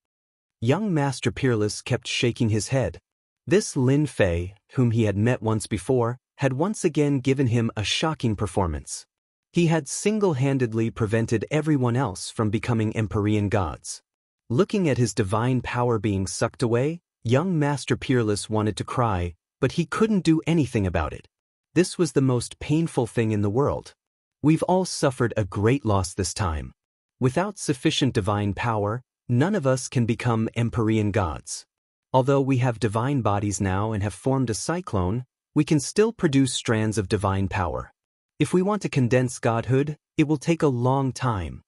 Young Master Peerless kept shaking his head. This Lin Fei, whom he had met once before, had once again given him a shocking performance. He had single-handedly prevented everyone else from becoming Empyrean gods. Looking at his divine power being sucked away, young Master Peerless wanted to cry, but he couldn't do anything about it. This was the most painful thing in the world. We've all suffered a great loss this time. Without sufficient divine power, none of us can become Empyrean gods. Although we have divine bodies now and have formed a cyclone, we can still produce strands of divine power. If we want to condense godhood, it will take a long time.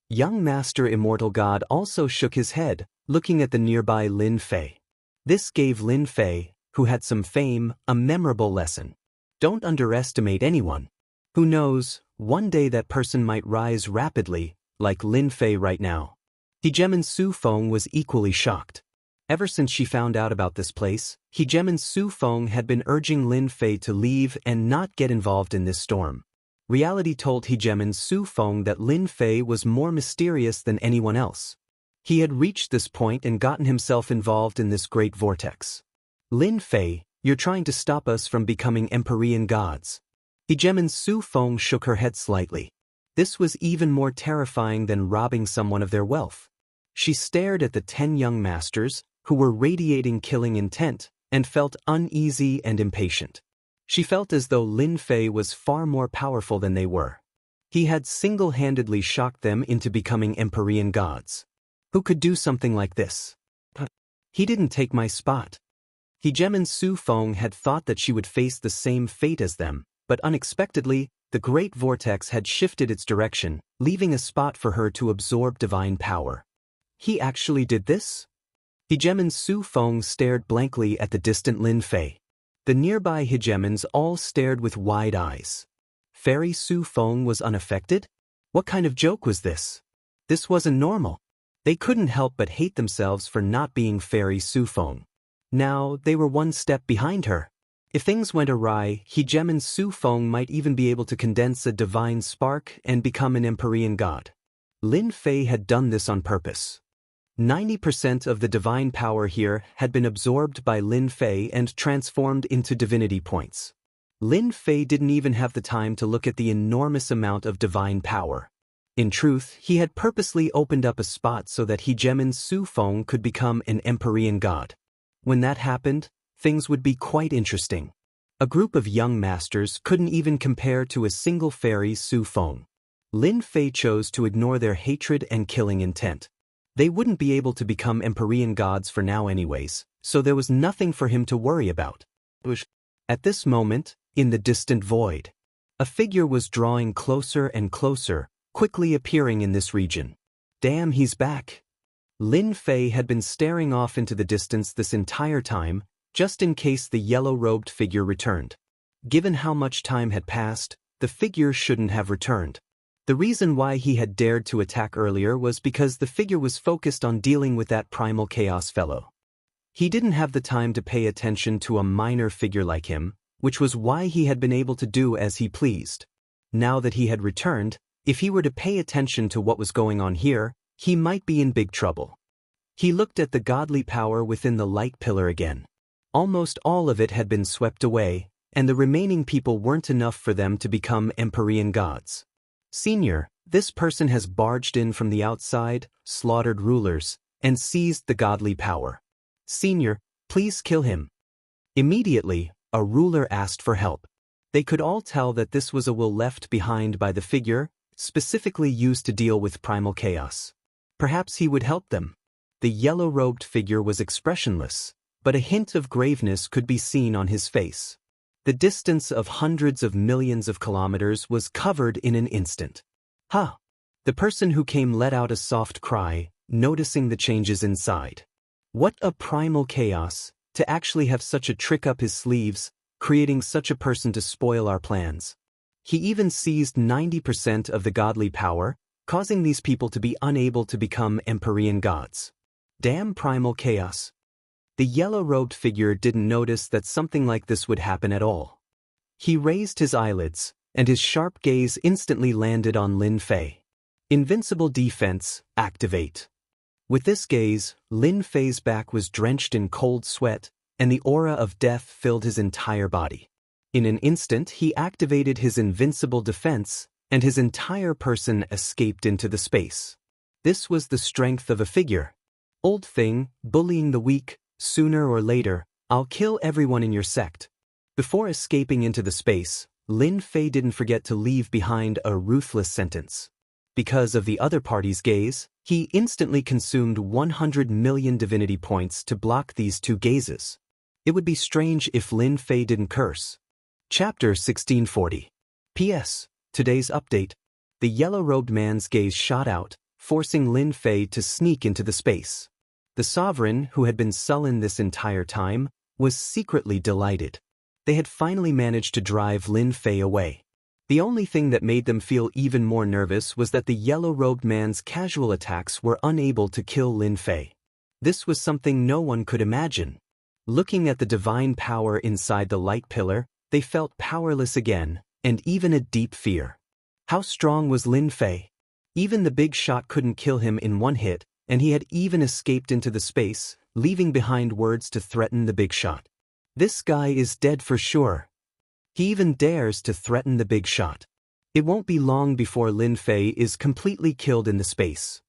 Young Master Immortal God also shook his head, looking at the nearby Lin Fei. This gave Lin Fei, who had some fame, a memorable lesson. Don't underestimate anyone. Who knows, one day that person might rise rapidly, like Lin Fei right now. Hegeman Su Feng was equally shocked. Ever since she found out about this place, Hegeman Su Feng had been urging Lin Fei to leave and not get involved in this storm. Reality told Hegeman Su Feng that Lin Fei was more mysterious than anyone else. He had reached this point and gotten himself involved in this great vortex. Lin Fei, you're trying to stop us from becoming Empyrean gods. Hegeman Su Feng shook her head slightly. This was even more terrifying than robbing someone of their wealth. She stared at the 10 young masters, who were radiating killing intent, and felt uneasy and impatient. She felt as though Lin Fei was far more powerful than they were. He had single-handedly shocked them into becoming Empyrean gods. Who could do something like this? He didn't take my spot. Hegeman Su Feng had thought that she would face the same fate as them, but unexpectedly, the great vortex had shifted its direction, leaving a spot for her to absorb divine power. He actually did this? Hegeman Su Feng stared blankly at the distant Lin Fei. The nearby hegemons all stared with wide eyes. Fairy Su Feng was unaffected? What kind of joke was this? This wasn't normal. They couldn't help but hate themselves for not being Fairy Su Feng. Now, they were one step behind her. If things went awry, Hegeman Su Feng might even be able to condense a divine spark and become an Empyrean god. Lin Fei had done this on purpose. 90% of the divine power here had been absorbed by Lin Fei and transformed into divinity points. Lin Fei didn't even have the time to look at the enormous amount of divine power. In truth, he had purposely opened up a spot so that Hegeman Su Feng could become an Empyrean god. When that happened, things would be quite interesting. A group of young masters couldn't even compare to a single Fairy Su Feng. Lin Fei chose to ignore their hatred and killing intent. They wouldn't be able to become Empyrean gods for now anyways, so there was nothing for him to worry about. At this moment, in the distant void, a figure was drawing closer and closer, quickly appearing in this region. Damn, he's back. Lin Fei had been staring off into the distance this entire time, just in case the yellow-robed figure returned. Given how much time had passed, the figure shouldn't have returned. The reason why he had dared to attack earlier was because the figure was focused on dealing with that primal chaos fellow. He didn't have the time to pay attention to a minor figure like him, which was why he had been able to do as he pleased. Now that he had returned, if he were to pay attention to what was going on here, he might be in big trouble. He looked at the godly power within the light pillar again. Almost all of it had been swept away, and the remaining people weren't enough for them to become Empyrean gods. Senior, this person has barged in from the outside, slaughtered rulers, and seized the godly power. Senior, please kill him. Immediately, a ruler asked for help. They could all tell that this was a will left behind by the figure, specifically used to deal with primal chaos. Perhaps he would help them. The yellow-robed figure was expressionless, but a hint of graveness could be seen on his face. The distance of hundreds of millions of kilometers was covered in an instant. Ha! The person who came let out a soft cry, noticing the changes inside. What a primal chaos, to actually have such a trick up his sleeves, creating such a person to spoil our plans. He even seized 90% of the godly power, causing these people to be unable to become Empyrean gods. Damn primal chaos. The yellow-robed figure didn't notice that something like this would happen at all. He raised his eyelids, and his sharp gaze instantly landed on Lin Fei. Invincible defense, activate. With this gaze, Lin Fei's back was drenched in cold sweat, and the aura of death filled his entire body. In an instant, he activated his invincible defense, and his entire person escaped into the space. This was the strength of a figure. Old thing, bullying the weak. Sooner or later, I'll kill everyone in your sect. Before escaping into the space, Lin Fei didn't forget to leave behind a ruthless sentence. Because of the other party's gaze, he instantly consumed 100 million divinity points to block these two gazes. It would be strange if Lin Fei didn't curse. Chapter 1640. P.S. Today's update. The yellow-robed man's gaze shot out, forcing Lin Fei to sneak into the space. The sovereign, who had been sullen this entire time, was secretly delighted. They had finally managed to drive Lin Fei away. The only thing that made them feel even more nervous was that the yellow-robed man's casual attacks were unable to kill Lin Fei. This was something no one could imagine. Looking at the divine power inside the light pillar, they felt powerless again, and even a deep fear. How strong was Lin Fei? Even the big shot couldn't kill him in one hit, and he had even escaped into the space, leaving behind words to threaten the big shot. This guy is dead for sure. He even dares to threaten the big shot. It won't be long before Lin Fei is completely killed in the space.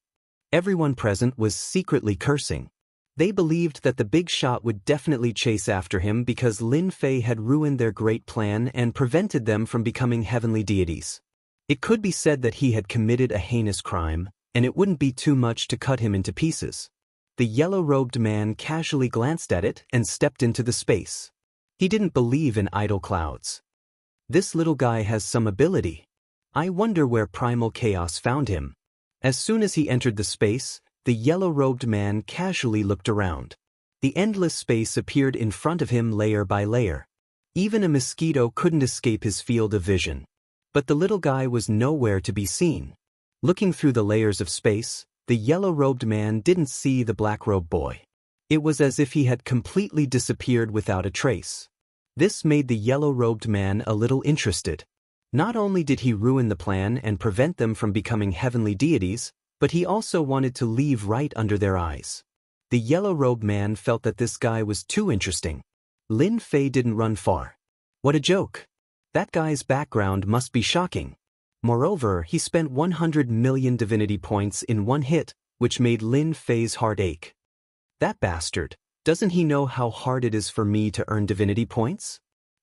Everyone present was secretly cursing. They believed that the big shot would definitely chase after him because Lin Fei had ruined their great plan and prevented them from becoming heavenly deities. It could be said that he had committed a heinous crime, and it wouldn't be too much to cut him into pieces. The yellow-robed man casually glanced at it and stepped into the space. He didn't believe in idle clouds. This little guy has some ability. I wonder where primal chaos found him. As soon as he entered the space, the yellow-robed man casually looked around. The endless space appeared in front of him layer by layer. Even a mosquito couldn't escape his field of vision. But the little guy was nowhere to be seen. Looking through the layers of space, the yellow-robed man didn't see the black-robed boy. It was as if he had completely disappeared without a trace. This made the yellow-robed man a little interested. Not only did he ruin the plan and prevent them from becoming heavenly deities, but he also wanted to leave right under their eyes. The yellow-robed man felt that this guy was too interesting. Lin Fei didn't run far. What a joke. That guy's background must be shocking. Moreover, he spent 100 million divinity points in one hit, which made Lin Fei's heart ache. That bastard, doesn't he know how hard it is for me to earn divinity points?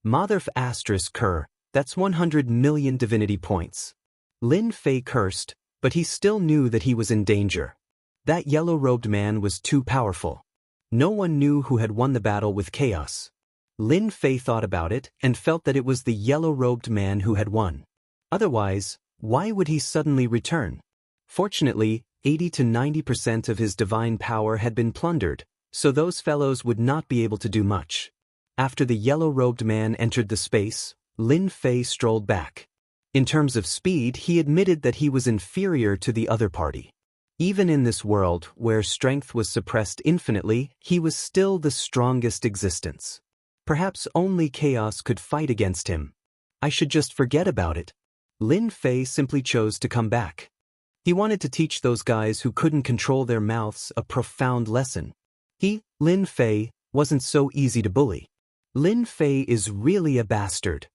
Motherf asterisk cur, that's 100 million divinity points. Lin Fei cursed, but he still knew that he was in danger. That yellow-robed man was too powerful. No one knew who had won the battle with chaos. Lin Fei thought about it and felt that it was the yellow-robed man who had won. Otherwise, why would he suddenly return? Fortunately, 80 to 90% of his divine power had been plundered, so those fellows would not be able to do much. After the yellow-robed man entered the space, Lin Fei strolled back. In terms of speed, he admitted that he was inferior to the other party. Even in this world, where strength was suppressed infinitely, he was still the strongest existence. Perhaps only chaos could fight against him. I should just forget about it. Lin Fei simply chose to come back. He wanted to teach those guys who couldn't control their mouths a profound lesson. He, Lin Fei, wasn't so easy to bully. Lin Fei is really a bastard.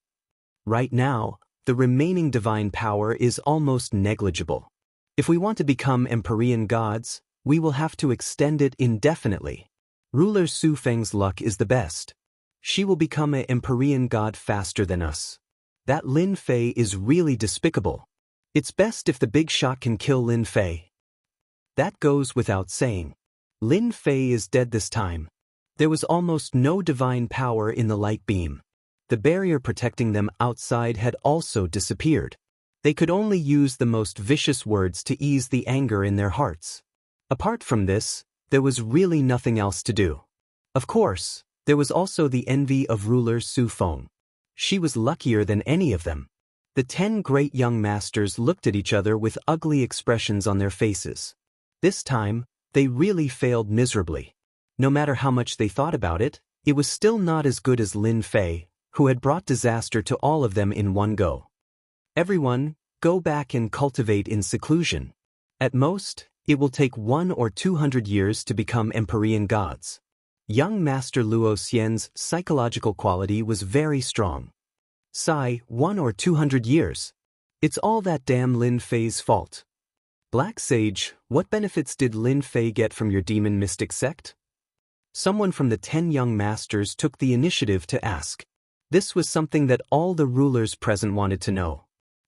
Right now, the remaining divine power is almost negligible. If we want to become Empyrean gods, we will have to extend it indefinitely. Ruler Su Feng's luck is the best. She will become an Empyrean god faster than us. That Lin Fei is really despicable. It's best if the big shot can kill Lin Fei. That goes without saying. Lin Fei is dead this time. There was almost no divine power in the light beam. The barrier protecting them outside had also disappeared. They could only use the most vicious words to ease the anger in their hearts. Apart from this, there was really nothing else to do. Of course, there was also the envy of ruler Su Feng. She was luckier than any of them. The 10 great young masters looked at each other with ugly expressions on their faces. This time, they really failed miserably. No matter how much they thought about it, it was still not as good as Lin Fei, who had brought disaster to all of them in one go. Everyone, go back and cultivate in seclusion. At most, it will take 100 or 200 years to become Empyrean gods. Young Master Luo Xian's psychological quality was very strong. Sigh, 100 or 200 years. It's all that damn Lin Fei's fault. Black Sage, what benefits did Lin Fei get from your demon mystic sect? Someone from the 10 young masters took the initiative to ask. This was something that all the rulers present wanted to know.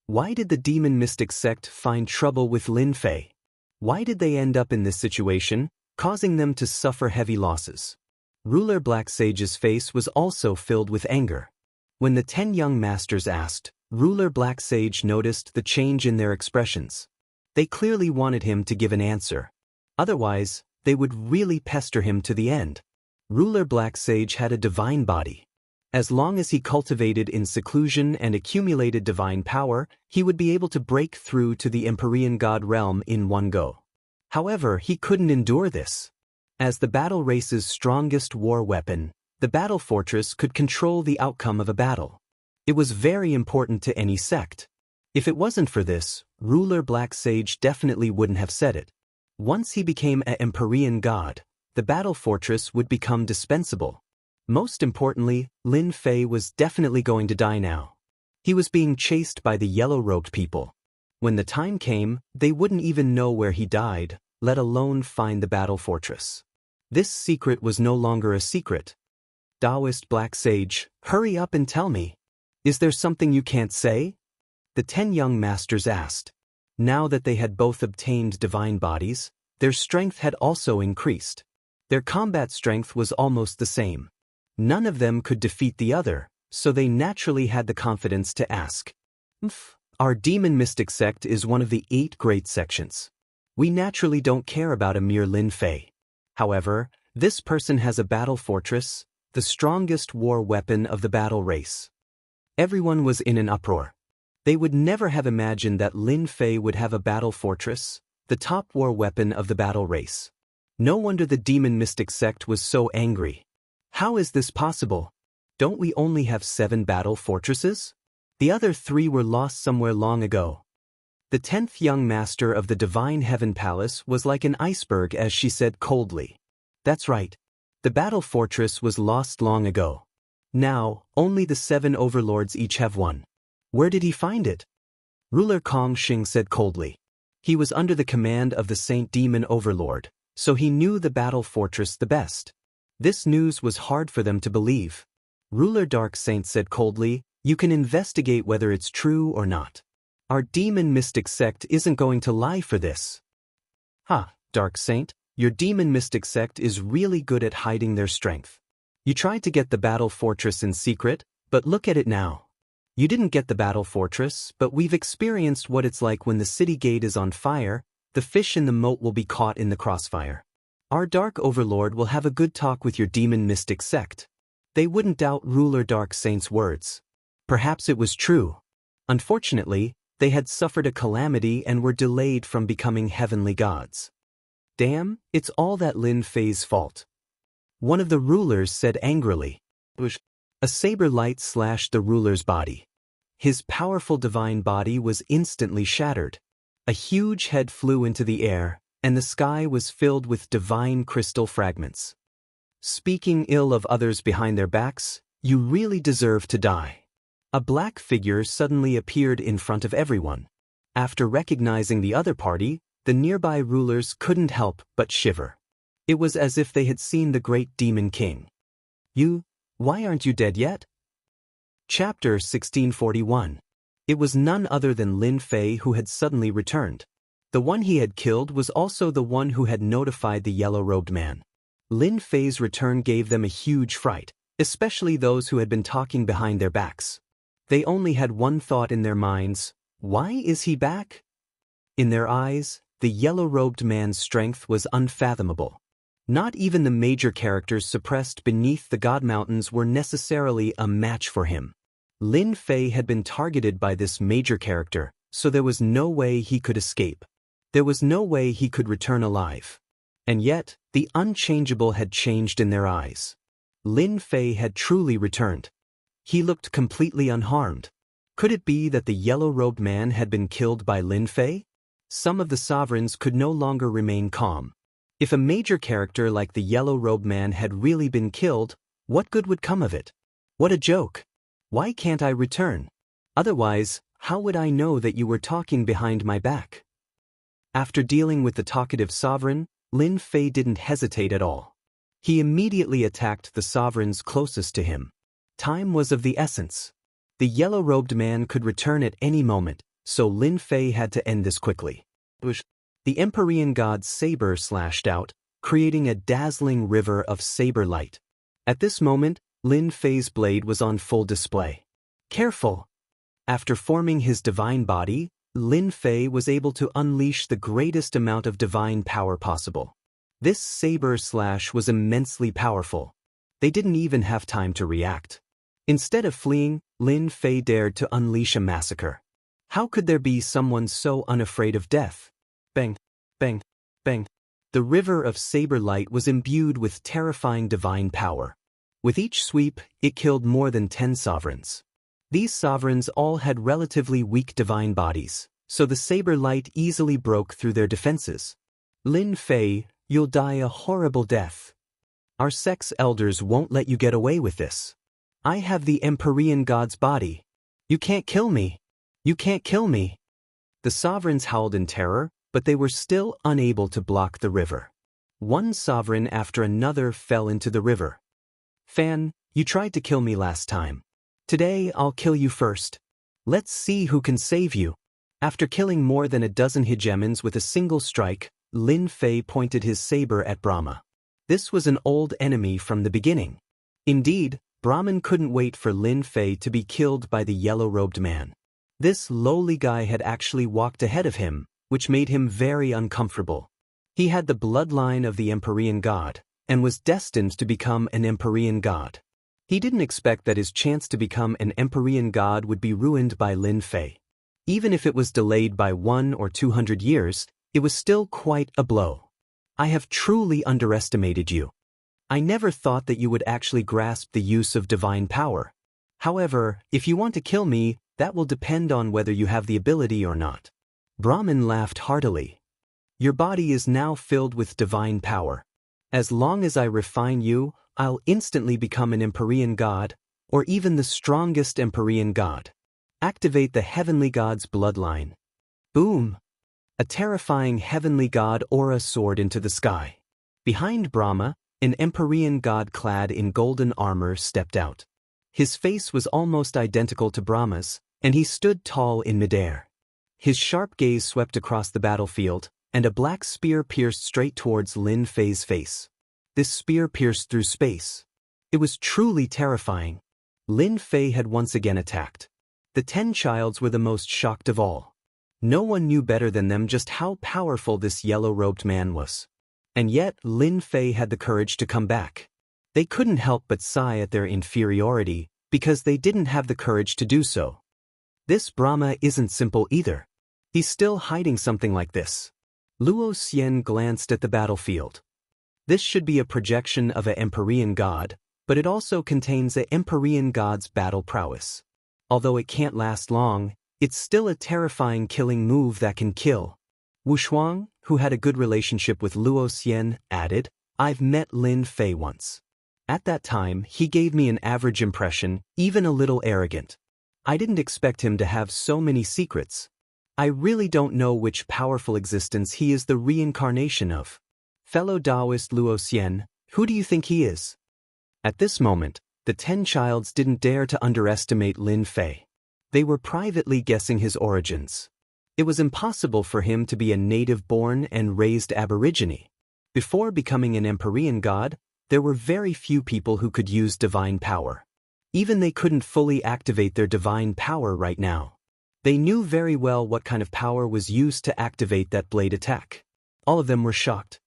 Why did the demon mystic sect find trouble with Lin Fei? Why did they end up in this situation, causing them to suffer heavy losses? Ruler Black Sage's face was also filled with anger. When the 10 young masters asked, Ruler Black Sage noticed the change in their expressions. They clearly wanted him to give an answer. Otherwise, they would really pester him to the end. Ruler Black Sage had a divine body. As long as he cultivated in seclusion and accumulated divine power, he would be able to break through to the Empyrean God realm in one go. However, he couldn't endure this. As the battle race's strongest war weapon, the battle fortress could control the outcome of a battle. It was very important to any sect. If it wasn't for this, Ruler Black Sage definitely wouldn't have said it. Once he became an Empyrean God, the battle fortress would become dispensable. Most importantly, Lin Fei was definitely going to die now. He was being chased by the yellow-robed people. When the time came, they wouldn't even know where he died, let alone find the battle fortress. This secret was no longer a secret. Taoist Black Sage, hurry up and tell me. Is there something you can't say? The 10 young masters asked. Now that they had both obtained divine bodies, their strength had also increased. Their combat strength was almost the same. None of them could defeat the other, so they naturally had the confidence to ask. Our demon mystic sect is one of the 8 great sections. We naturally don't care about a mere Lin Fei. However, this person has a battle fortress, the strongest war weapon of the battle race. Everyone was in an uproar. They would never have imagined that Lin Fei would have a battle fortress, the top war weapon of the battle race. No wonder the demon mystic sect was so angry. How is this possible? Don't we only have 7 battle fortresses? The other 3 were lost somewhere long ago. The 10th young master of the Divine Heaven Palace was like an iceberg as she said coldly. That's right. The battle fortress was lost long ago. Now, only the 7 overlords each have one. Where did he find it? Ruler Kong Xing said coldly. He was under the command of the Saint Demon Overlord, so he knew the battle fortress the best. This news was hard for them to believe. Ruler Dark Saint said coldly, you can investigate whether it's true or not. Our demon mystic sect isn't going to lie for this. Dark Saint, your demon mystic sect is really good at hiding their strength. You tried to get the battle fortress in secret, but look at it now. You didn't get the battle fortress, but we've experienced what it's like when the city gate is on fire, the fish in the moat will be caught in the crossfire. Our Dark Overlord will have a good talk with your demon mystic sect. They wouldn't doubt Ruler Dark Saint's words. Perhaps it was true. Unfortunately, they had suffered a calamity and were delayed from becoming heavenly gods. Damn, it's all that Lin Fei's fault. One of the rulers said angrily. A saber light slashed the ruler's body. His powerful divine body was instantly shattered. A huge head flew into the air, and the sky was filled with divine crystal fragments. Speaking ill of others behind their backs, you really deserve to die. A black figure suddenly appeared in front of everyone. After recognizing the other party, the nearby rulers couldn't help but shiver. It was as if they had seen the great demon king. Why aren't you dead yet? Chapter 1641. It was none other than Lin Fei who had suddenly returned. The one he had killed was also the one who had notified the yellow-robed man. Lin Fei's return gave them a huge fright, especially those who had been talking behind their backs. They only had one thought in their minds, why is he back? In their eyes, the yellow-robed man's strength was unfathomable. Not even the major characters suppressed beneath the God Mountains were necessarily a match for him. Lin Fei had been targeted by this major character, so there was no way he could escape. There was no way he could return alive. And yet, the unchangeable had changed in their eyes. Lin Fei had truly returned. He looked completely unharmed. Could it be that the yellow-robed man had been killed by Lin Fei? Some of the sovereigns could no longer remain calm. If a major character like the yellow-robed man had really been killed, what good would come of it? What a joke! Why can't I return? Otherwise, how would I know that you were talking behind my back? After dealing with the talkative sovereign, Lin Fei didn't hesitate at all. He immediately attacked the sovereigns closest to him. Time was of the essence. The yellow-robed man could return at any moment, so Lin Fei had to end this quickly. The Empyrean god's saber slashed out, creating a dazzling river of saber light. At this moment, Lin Fei's blade was on full display. Careful! After forming his divine body, Lin Fei was able to unleash the greatest amount of divine power possible. This saber slash was immensely powerful. They didn't even have time to react. Instead of fleeing, Lin Fei dared to unleash a massacre. How could there be someone so unafraid of death? Bang, bang, bang. The river of saber light was imbued with terrifying divine power. With each sweep, it killed more than 10 sovereigns. These sovereigns all had relatively weak divine bodies, so the saber light easily broke through their defenses. Lin Fei, you'll die a horrible death. Our sect's elders won't let you get away with this. I have the Empyrean god's body. You can't kill me. You can't kill me. The sovereigns howled in terror, but they were still unable to block the river. One sovereign after another fell into the river. Fan, you tried to kill me last time. Today I'll kill you first. Let's see who can save you. After killing more than a dozen hegemons with a single strike, Lin Fei pointed his saber at Brahma. This was an old enemy from the beginning. Indeed, Brahman couldn't wait for Lin Fei to be killed by the yellow-robed man. This lowly guy had actually walked ahead of him, which made him very uncomfortable. He had the bloodline of the Empyrean god, and was destined to become an Empyrean god. He didn't expect that his chance to become an Empyrean god would be ruined by Lin Fei. Even if it was delayed by 100 or 200 years, it was still quite a blow. I have truly underestimated you. I never thought that you would actually grasp the use of divine power. However, if you want to kill me, that will depend on whether you have the ability or not. Brahman laughed heartily. Your body is now filled with divine power. As long as I refine you, I'll instantly become an Empyrean god, or even the strongest Empyrean god. Activate the heavenly god's bloodline. Boom! A terrifying heavenly god aura soared into the sky. Behind Brahma, an Empyrean god clad in golden armor stepped out. His face was almost identical to Brahma's, and he stood tall in midair. His sharp gaze swept across the battlefield, and a black spear pierced straight towards Lin Fei's face. This spear pierced through space. It was truly terrifying. Lin Fei had once again attacked. The 10 childs were the most shocked of all. No one knew better than them just how powerful this yellow-robed man was. And yet, Lin Fei had the courage to come back. They couldn't help but sigh at their inferiority, because they didn't have the courage to do so. This Brahma isn't simple either. He's still hiding something like this. Luo Xian glanced at the battlefield. This should be a projection of an Empyrean god, but it also contains an Empyrean god's battle prowess. Although it can't last long, it's still a terrifying killing move that can kill. Wuxia, who had a good relationship with Luo Xian, added, I've met Lin Fei once. At that time, he gave me an average impression, even a little arrogant. I didn't expect him to have so many secrets. I really don't know which powerful existence he is the reincarnation of. Fellow Taoist Luo Xian, who do you think he is? At this moment, the 10 childs didn't dare to underestimate Lin Fei. They were privately guessing his origins. It was impossible for him to be a native-born and raised aborigine. Before becoming an Empyrean god, there were very few people who could use divine power. Even they couldn't fully activate their divine power right now. They knew very well what kind of power was used to activate that blade attack. All of them were shocked.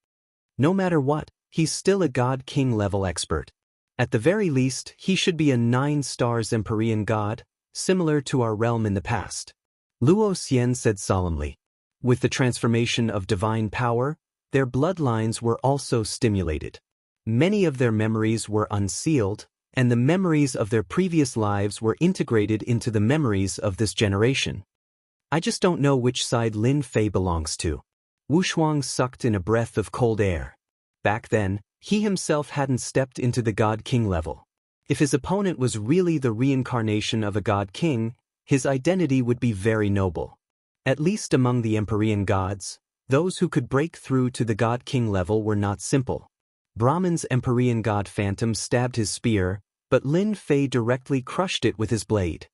No matter what, he's still a god-king level expert. At the very least, he should be a 9 stars Empyrean god, similar to our realm in the past. Luo Xian said solemnly. With the transformation of divine power, their bloodlines were also stimulated. Many of their memories were unsealed, and the memories of their previous lives were integrated into the memories of this generation. I just don't know which side Lin Fei belongs to. Wu Shuang sucked in a breath of cold air. Back then, he himself hadn't stepped into the God-King level. If his opponent was really the reincarnation of a God-King, his identity would be very noble. At least among the Empyrean gods, those who could break through to the God-King level were not simple. Brahman's Empyrean god Phantom stabbed his spear, but Lin Fei directly crushed it with his blade.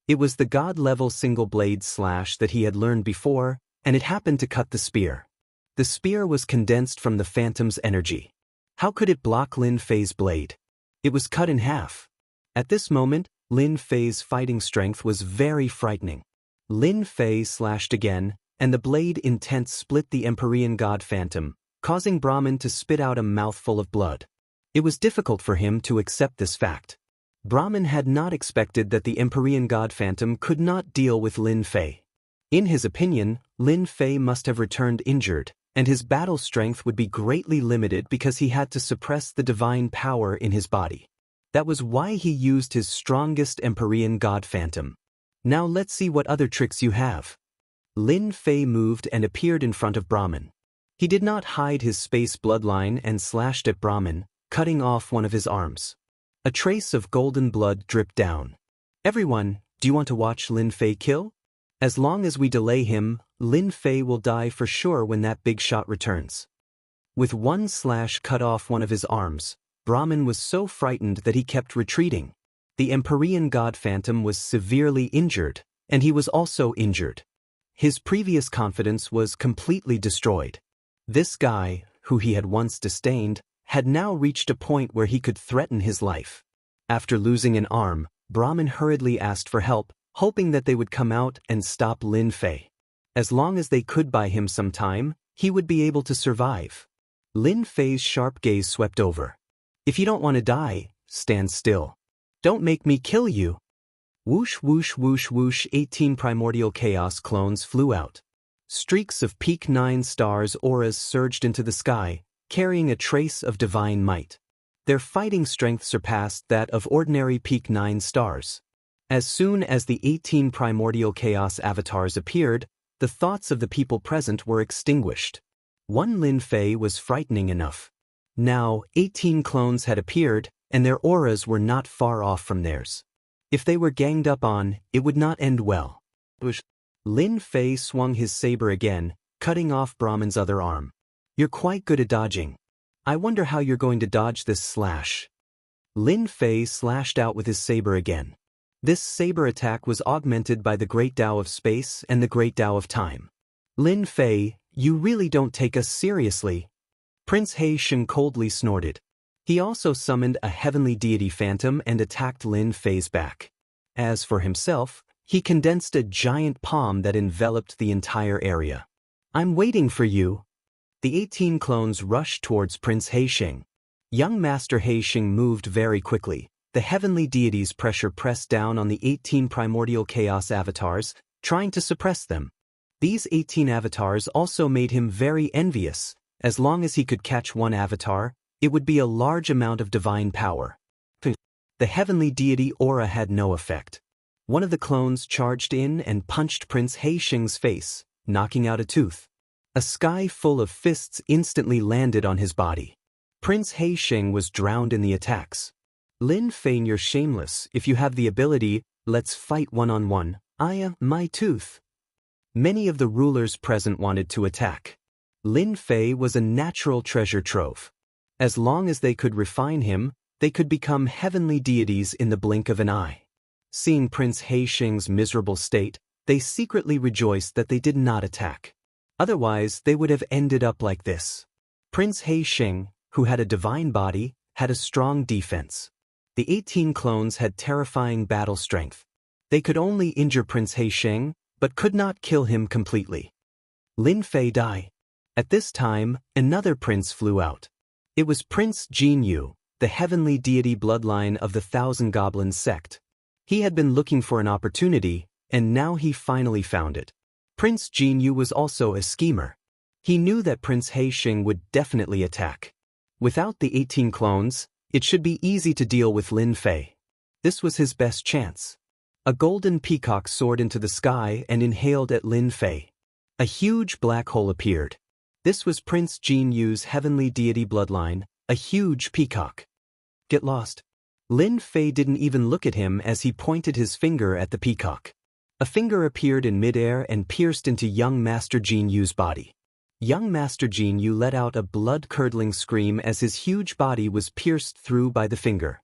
It was the god-level single-blade slash that he had learned before, and it happened to cut the spear. The spear was condensed from the phantom's energy. How could it block Lin Fei's blade? It was cut in half. At this moment, Lin Fei's fighting strength was very frightening. Lin Fei slashed again, and the blade intent split the Empyrean god phantom, causing Brahmin to spit out a mouthful of blood. It was difficult for him to accept this fact. Brahmin had not expected that the Empyrean god phantom could not deal with Lin Fei. In his opinion, Lin Fei must have returned injured, and his battle strength would be greatly limited because he had to suppress the divine power in his body. That was why he used his strongest Empyrean god phantom. Now let's see what other tricks you have. Lin Fei moved and appeared in front of Brahmin. He did not hide his space bloodline and slashed at Brahmin, cutting off one of his arms. A trace of golden blood dripped down. Everyone, do you want to watch Lin Fei kill? As long as we delay him, Lin Fei will die for sure when that big shot returns. With one slash cut off one of his arms, Brahmin was so frightened that he kept retreating. The Empyrean god phantom was severely injured, and he was also injured. His previous confidence was completely destroyed. This guy, who he had once disdained, had now reached a point where he could threaten his life. After losing an arm, Brahmin hurriedly asked for help, hoping that they would come out and stop Lin Fei. As long as they could buy him some time, he would be able to survive. Lin Fei's sharp gaze swept over. If you don't want to die, stand still. Don't make me kill you. Whoosh whoosh whoosh whoosh 18 primordial chaos clones flew out. Streaks of peak 9 stars auras surged into the sky, carrying a trace of divine might. Their fighting strength surpassed that of ordinary peak 9 stars. As soon as the 18 primordial chaos avatars appeared, the thoughts of the people present were extinguished. One Lin Fei was frightening enough. Now, 18 clones had appeared, and their auras were not far off from theirs. If they were ganged up on, it would not end well. Lin Fei swung his saber again, cutting off Brahmin's other arm. You're quite good at dodging. I wonder how you're going to dodge this slash. Lin Fei slashed out with his saber again. This saber attack was augmented by the Great Tao of Space and the Great Tao of Time. Lin Fei, you really don't take us seriously. Prince Xianxia coldly snorted. He also summoned a heavenly deity phantom and attacked Lin Fei's back. As for himself, he condensed a giant palm that enveloped the entire area. I'm waiting for you. The 18 clones rushed towards Prince Xianxia. Young Master Xianxia moved very quickly. The heavenly deity's pressure pressed down on the 18 primordial chaos avatars, trying to suppress them. These 18 avatars also made him very envious. As long as he could catch one avatar, it would be a large amount of divine power. The heavenly deity aura had no effect. One of the clones charged in and punched Prince Xianxia's face, knocking out a tooth. A sky full of fists instantly landed on his body. Prince Xianxia was drowned in the attacks. Lin Fei, you're shameless. If you have the ability, let's fight one-on-one. My tooth. Many of the rulers present wanted to attack. Lin Fei was a natural treasure trove. As long as they could refine him, they could become heavenly deities in the blink of an eye. Seeing Prince Xianxia's miserable state, they secretly rejoiced that they did not attack. Otherwise, they would have ended up like this. Prince Xianxia, who had a divine body, had a strong defense. The 18 clones had terrifying battle strength. They could only injure Prince Xianxia, but could not kill him completely. Lin Fei died. At this time, another prince flew out. It was Prince Jinyu, the heavenly deity bloodline of the Thousand Goblins sect. He had been looking for an opportunity, and now he finally found it. Prince Jinyu was also a schemer. He knew that Prince Xianxia would definitely attack. Without the 18 clones, it should be easy to deal with Lin Fei. This was his best chance. A golden peacock soared into the sky and inhaled at Lin Fei. A huge black hole appeared. This was Prince Jinyu's heavenly deity bloodline, a huge peacock. Get lost. Lin Fei didn't even look at him as he pointed his finger at the peacock. A finger appeared in midair and pierced into young Master Jinyu's body. Young Master Jinyu let out a blood-curdling scream as his huge body was pierced through by the finger.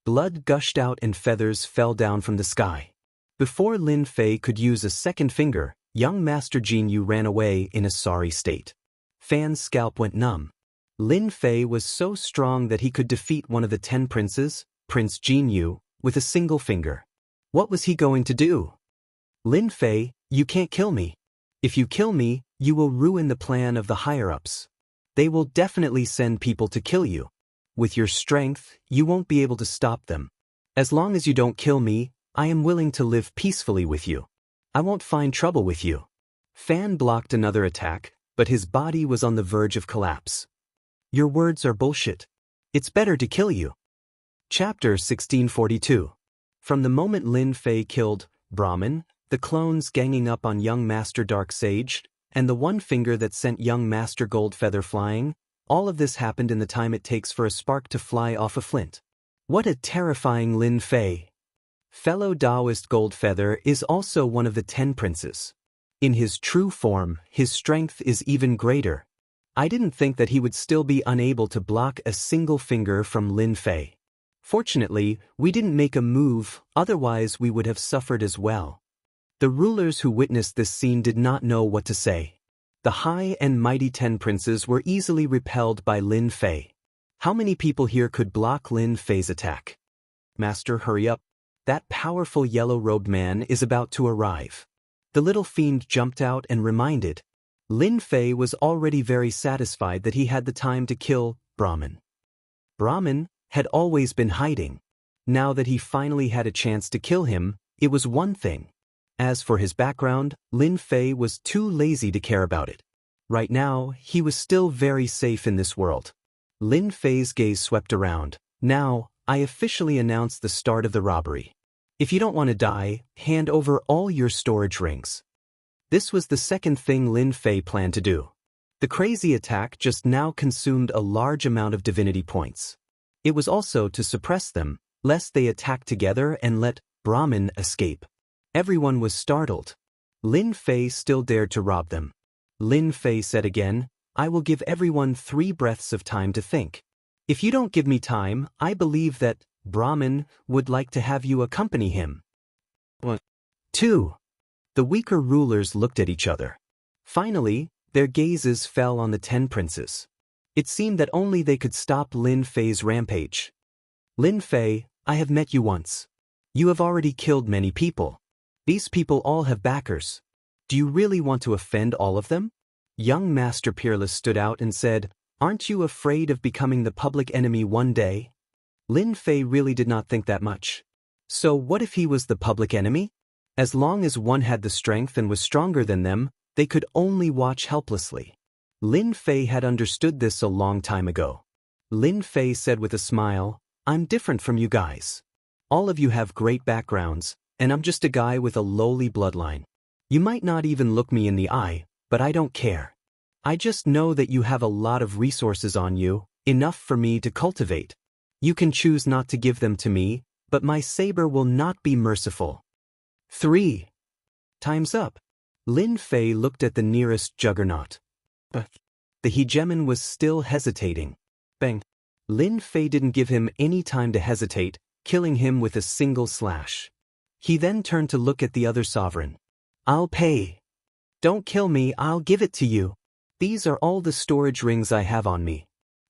Blood gushed out and feathers fell down from the sky. Before Lin Fei could use a second finger, young Master Jinyu ran away in a sorry state. Fan's scalp went numb. Lin Fei was so strong that he could defeat one of the 10 princes, Prince Jinyu, with a single finger. What was he going to do? Lin Fei, you can't kill me. If you kill me, you will ruin the plan of the higher-ups. They will definitely send people to kill you. With your strength, you won't be able to stop them. As long as you don't kill me, I am willing to live peacefully with you. I won't find trouble with you. Fan blocked another attack, but his body was on the verge of collapse. Your words are bullshit. It's better to kill you. Chapter 1642. From the moment Lin Fei killed Brahmin, the clones ganging up on young Master Dark Sage, and the one finger that sent young Master Goldfeather flying, all of this happened in the time it takes for a spark to fly off a flint. What a terrifying Lin Fei! Fellow Taoist Goldfeather is also one of the 10 princes. In his true form, his strength is even greater. I didn't think that he would still be unable to block a single finger from Lin Fei. Fortunately, we didn't make a move, otherwise we would have suffered as well. The rulers who witnessed this scene did not know what to say. The high and mighty 10 princes were easily repelled by Lin Fei. How many people here could block Lin Fei's attack? Master, hurry up. That powerful yellow-robed man is about to arrive. The little fiend jumped out and reminded. Lin Fei was already very satisfied that he had the time to kill Brahmin. Brahmin had always been hiding. Now that he finally had a chance to kill him, it was one thing. As for his background, Lin Fei was too lazy to care about it. Right now, he was still very safe in this world. Lin Fei's gaze swept around. Now, I officially announce the start of the robbery. If you don't want to die, hand over all your storage rings. This was the second thing Lin Fei planned to do. The crazy attack just now consumed a large amount of divinity points. It was also to suppress them, lest they attack together and let Brahmin escape. Everyone was startled. Lin Fei still dared to rob them. Lin Fei said again, I will give everyone 3 breaths of time to think. If you don't give me time, I believe that Brahmin would like to have you accompany him. 1. 2. The weaker rulers looked at each other. Finally, their gazes fell on the 10 princes. It seemed that only they could stop Lin Fei's rampage. Lin Fei, I have met you once. You have already killed many people. These people all have backers. Do you really want to offend all of them? Young Master Peerless stood out and said, Aren't you afraid of becoming the public enemy one day? Lin Fei really did not think that much. So what if he was the public enemy? As long as one had the strength and was stronger than them, they could only watch helplessly. Lin Fei had understood this a long time ago. Lin Fei said with a smile, I'm different from you guys. All of you have great backgrounds, and I'm just a guy with a lowly bloodline. You might not even look me in the eye, but I don't care. I just know that you have a lot of resources on you, enough for me to cultivate. You can choose not to give them to me, but my saber will not be merciful. 3. Time's up. Lin Fei looked at the nearest juggernaut. But the hegemon was still hesitating. Bang. Lin Fei didn't give him any time to hesitate, killing him with a single slash. He then turned to look at the other sovereign. I'll pay. Don't kill me, I'll give it to you. These are all the storage rings I have on me.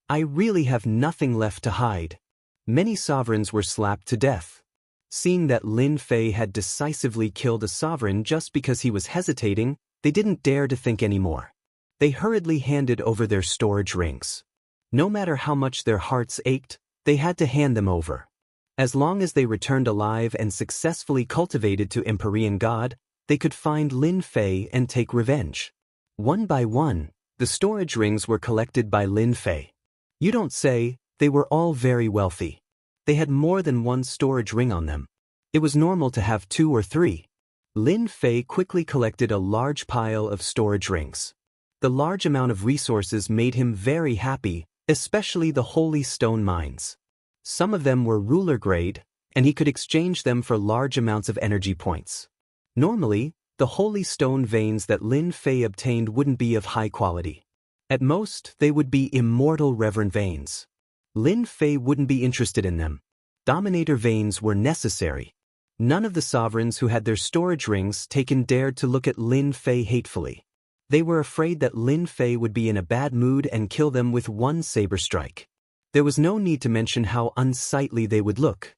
I really have nothing left to hide. Many sovereigns were slapped to death. Seeing that Lin Fei had decisively killed a sovereign just because he was hesitating, they didn't dare to think anymore. They hurriedly handed over their storage rings. No matter how much their hearts ached, they had to hand them over. As long as they returned alive and successfully cultivated to Empyrean God, they could find Lin Fei and take revenge. One by one, the storage rings were collected by Lin Fei. You don't say, they were all very wealthy. They had more than one storage ring on them. It was normal to have 2 or 3. Lin Fei quickly collected a large pile of storage rings. The large amount of resources made him very happy, especially the holy stone mines. Some of them were ruler grade, and he could exchange them for large amounts of energy points. Normally, the holy stone veins that Lin Fei obtained wouldn't be of high quality. At most, they would be immortal reverend veins. Lin Fei wouldn't be interested in them. Dominator veins were necessary. None of the sovereigns who had their storage rings taken dared to look at Lin Fei hatefully. They were afraid that Lin Fei would be in a bad mood and kill them with one saber strike. There was no need to mention how unsightly they would look.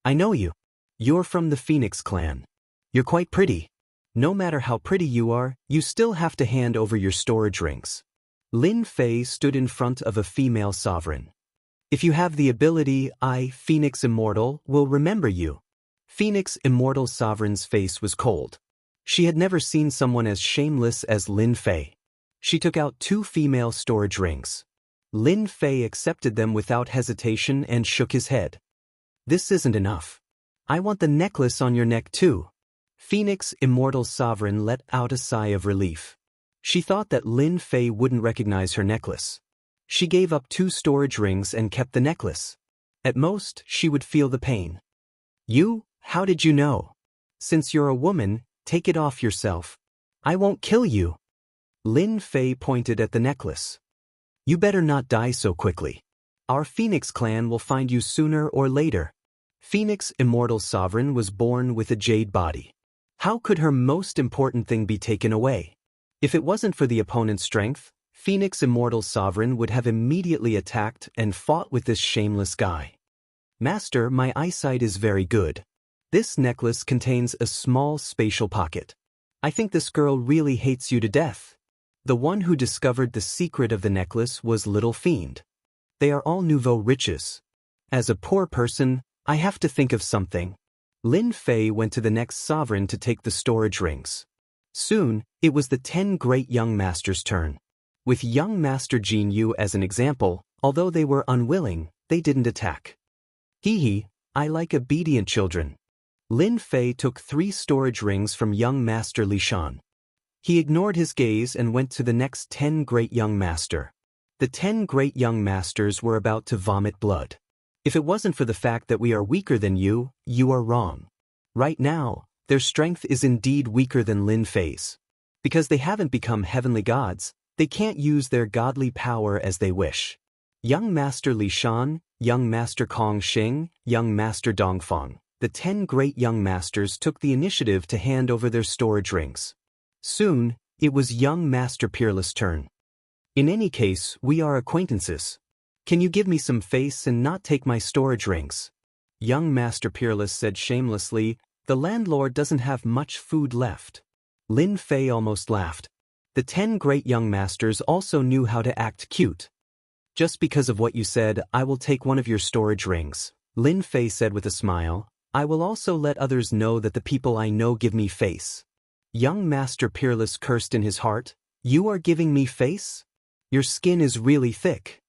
I know you. You're from the Phoenix clan. You're quite pretty. No matter how pretty you are, you still have to hand over your storage rings. Lin Fei stood in front of a female sovereign. If you have the ability, I, Phoenix Immortal, will remember you. Phoenix Immortal sovereign's face was cold. She had never seen someone as shameless as Lin Fei. She took out 2 female storage rings. Lin Fei accepted them without hesitation and shook his head. This isn't enough. I want the necklace on your neck too. Phoenix Immortal sovereign let out a sigh of relief. She thought that Lin Fei wouldn't recognize her necklace. She gave up 2 storage rings and kept the necklace. At most, she would feel the pain. You? How did you know? Since you're a woman, take it off yourself. I won't kill you. Lin Fei pointed at the necklace. You better not die so quickly. Our Phoenix clan will find you sooner or later. Phoenix Immortal Sovereign was born with a jade body. How could her most important thing be taken away? If it wasn't for the opponent's strength, Phoenix Immortal Sovereign would have immediately attacked and fought with this shameless guy. Master, my eyesight is very good. This necklace contains a small spatial pocket. I think this girl really hates you to death. The one who discovered the secret of the necklace was Little Fiend. They are all nouveau riches. As a poor person, I have to think of something. Lin Fei went to the next sovereign to take the storage rings. Soon, it was the 10 great young masters' turn. With young master Jin Yu as an example, although they were unwilling, they didn't attack. Hee, I like obedient children. Lin Fei took 3 storage rings from young master Li Shan. He ignored his gaze and went to the next 10 great young master. The 10 great young masters were about to vomit blood. If it wasn't for the fact that we are weaker than you, you are wrong. Right now, their strength is indeed weaker than Lin Fei's. Because they haven't become heavenly gods, they can't use their godly power as they wish. Young Master Li Shan, Young Master Kong Xing, Young Master Dongfang, the 10 great young masters took the initiative to hand over their storage rings. Soon, it was young Master Peerless' turn. In any case, we are acquaintances. Can you give me some face and not take my storage rings? Young Master Peerless said shamelessly, the landlord doesn't have much food left. Lin Fei almost laughed. The 10 great young masters also knew how to act cute. Just because of what you said, I will take one of your storage rings, Lin Fei said with a smile. I will also let others know that the people I know give me face. Young Master Peerless cursed in his heart, you are giving me face? Your skin is really thick.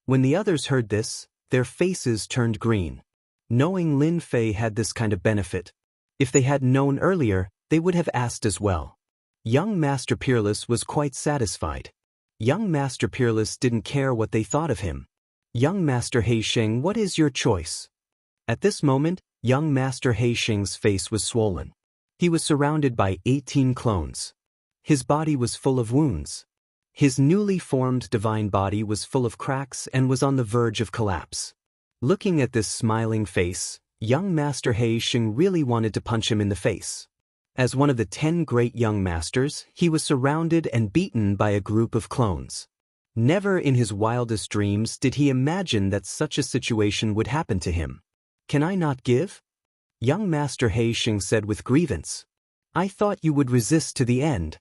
When the others heard this, their faces turned green. Knowing Lin Fei had this kind of benefit. If they had known earlier, they would have asked as well. Young Master Peerless was quite satisfied. Young Master Peerless didn't care what they thought of him. Young Master Heisheng, what is your choice? At this moment, young Master Heisheng's face was swollen. He was surrounded by 18 clones. His body was full of wounds. His newly formed divine body was full of cracks and was on the verge of collapse. Looking at this smiling face, young Master Heisheng really wanted to punch him in the face. As one of the 10 great young masters, he was surrounded and beaten by a group of clones. Never in his wildest dreams did he imagine that such a situation would happen to him. Can I not give? Young Master Heisheng said with grievance. I thought you would resist to the end.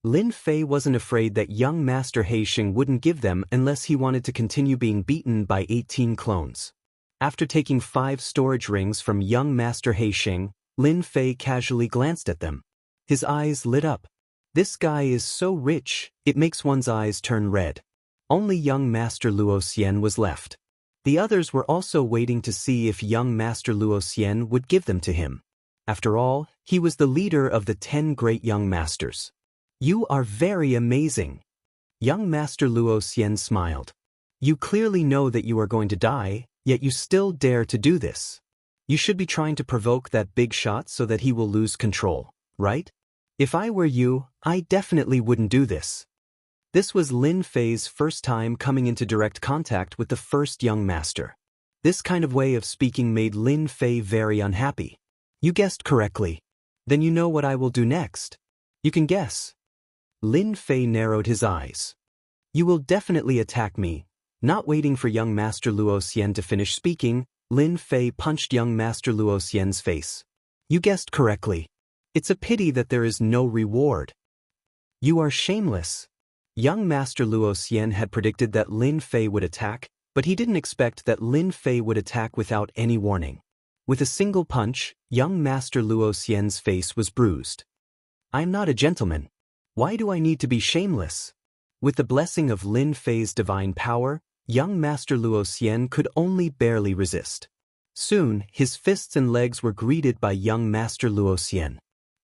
Lin Fei wasn't afraid that young Master Heisheng wouldn't give them unless he wanted to continue being beaten by 18 clones. After taking 5 storage rings from young Master Heisheng, Lin Fei casually glanced at them. His eyes lit up. This guy is so rich, it makes one's eyes turn red. Only young Master Luoxian was left. The others were also waiting to see if young Master Luoxian would give them to him. After all, he was the leader of the 10 great young masters. You are very amazing. Young Master Luoxian smiled. You clearly know that you are going to die, yet you still dare to do this. You should be trying to provoke that big shot so that he will lose control, right? If I were you, I definitely wouldn't do this. This was Lin Fei's first time coming into direct contact with the first young master. This kind of way of speaking made Lin Fei very unhappy. You guessed correctly. Then you know what I will do next. You can guess. Lin Fei narrowed his eyes. You will definitely attack me. Not waiting for young Master Luo Xian to finish speaking, Lin Fei punched young Master Luo Xian's face. You guessed correctly. It's a pity that there is no reward. You are shameless. Young Master Luo Xian had predicted that Lin Fei would attack, but he didn't expect that Lin Fei would attack without any warning. With a single punch, young Master Luo Xian's face was bruised. I'm not a gentleman. Why do I need to be shameless? With the blessing of Lin Fei's divine power, young Master Luo Xian could only barely resist. Soon, his fists and legs were greeted by young Master Luo Xian.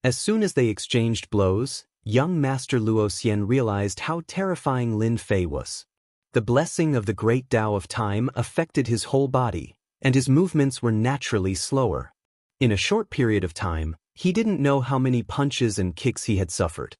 As soon as they exchanged blows, young Master Luo Xian realized how terrifying Lin Fei was. The blessing of the great Tao of time affected his whole body, and his movements were naturally slower. In a short period of time, he didn't know how many punches and kicks he had suffered.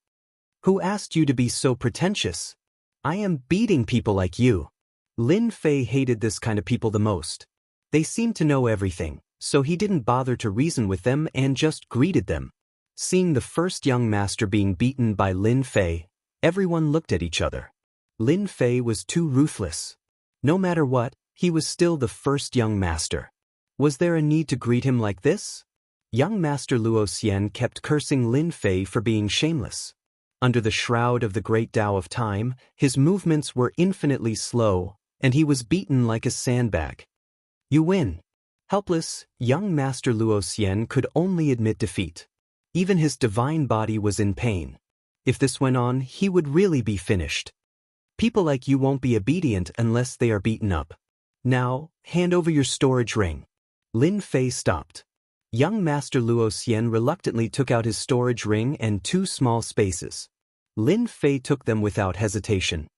Who asked you to be so pretentious? I am beating people like you. Lin Fei hated this kind of people the most. They seemed to know everything, so he didn't bother to reason with them and just greeted them. Seeing the first young master being beaten by Lin Fei, everyone looked at each other. Lin Fei was too ruthless. No matter what, he was still the first young master. Was there a need to greet him like this? Young Master Luo Xian kept cursing Lin Fei for being shameless. Under the shroud of the great Tao of time, his movements were infinitely slow, and he was beaten like a sandbag. You win. Helpless, young Master Luo Xian could only admit defeat. Even his divine body was in pain. If this went on, he would really be finished. People like you won't be obedient unless they are beaten up. Now, hand over your storage ring. Lin Fei stopped. Young Master Luo Xian reluctantly took out his storage ring and 2 small spaces. Lin Fei took them without hesitation.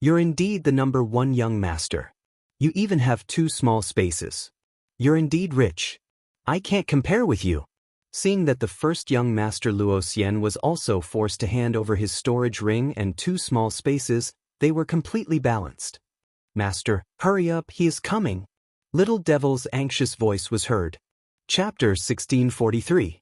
You're indeed the number 1 young master. You even have 2 small spaces. You're indeed rich. I can't compare with you. Seeing that the first young Master Luo Xian was also forced to hand over his storage ring and 2 small spaces, they were completely balanced. Master, hurry up, he is coming. Little Devil's anxious voice was heard. Chapter 1643.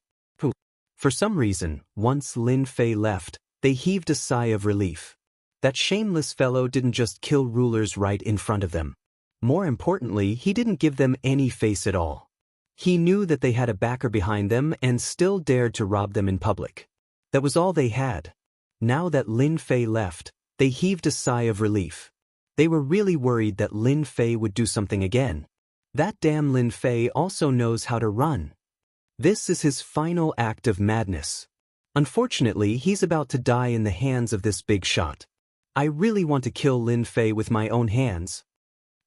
For some reason, once Lin Fei left, they heaved a sigh of relief. That shameless fellow didn't just kill rulers right in front of them. More importantly, he didn't give them any face at all. He knew that they had a backer behind them and still dared to rob them in public. That was all they had. Now that Lin Fei left, they heaved a sigh of relief. They were really worried that Lin Fei would do something again. That damn Lin Fei also knows how to run. This is his final act of madness. Unfortunately, he's about to die in the hands of this big shot. I really want to kill Lin Fei with my own hands.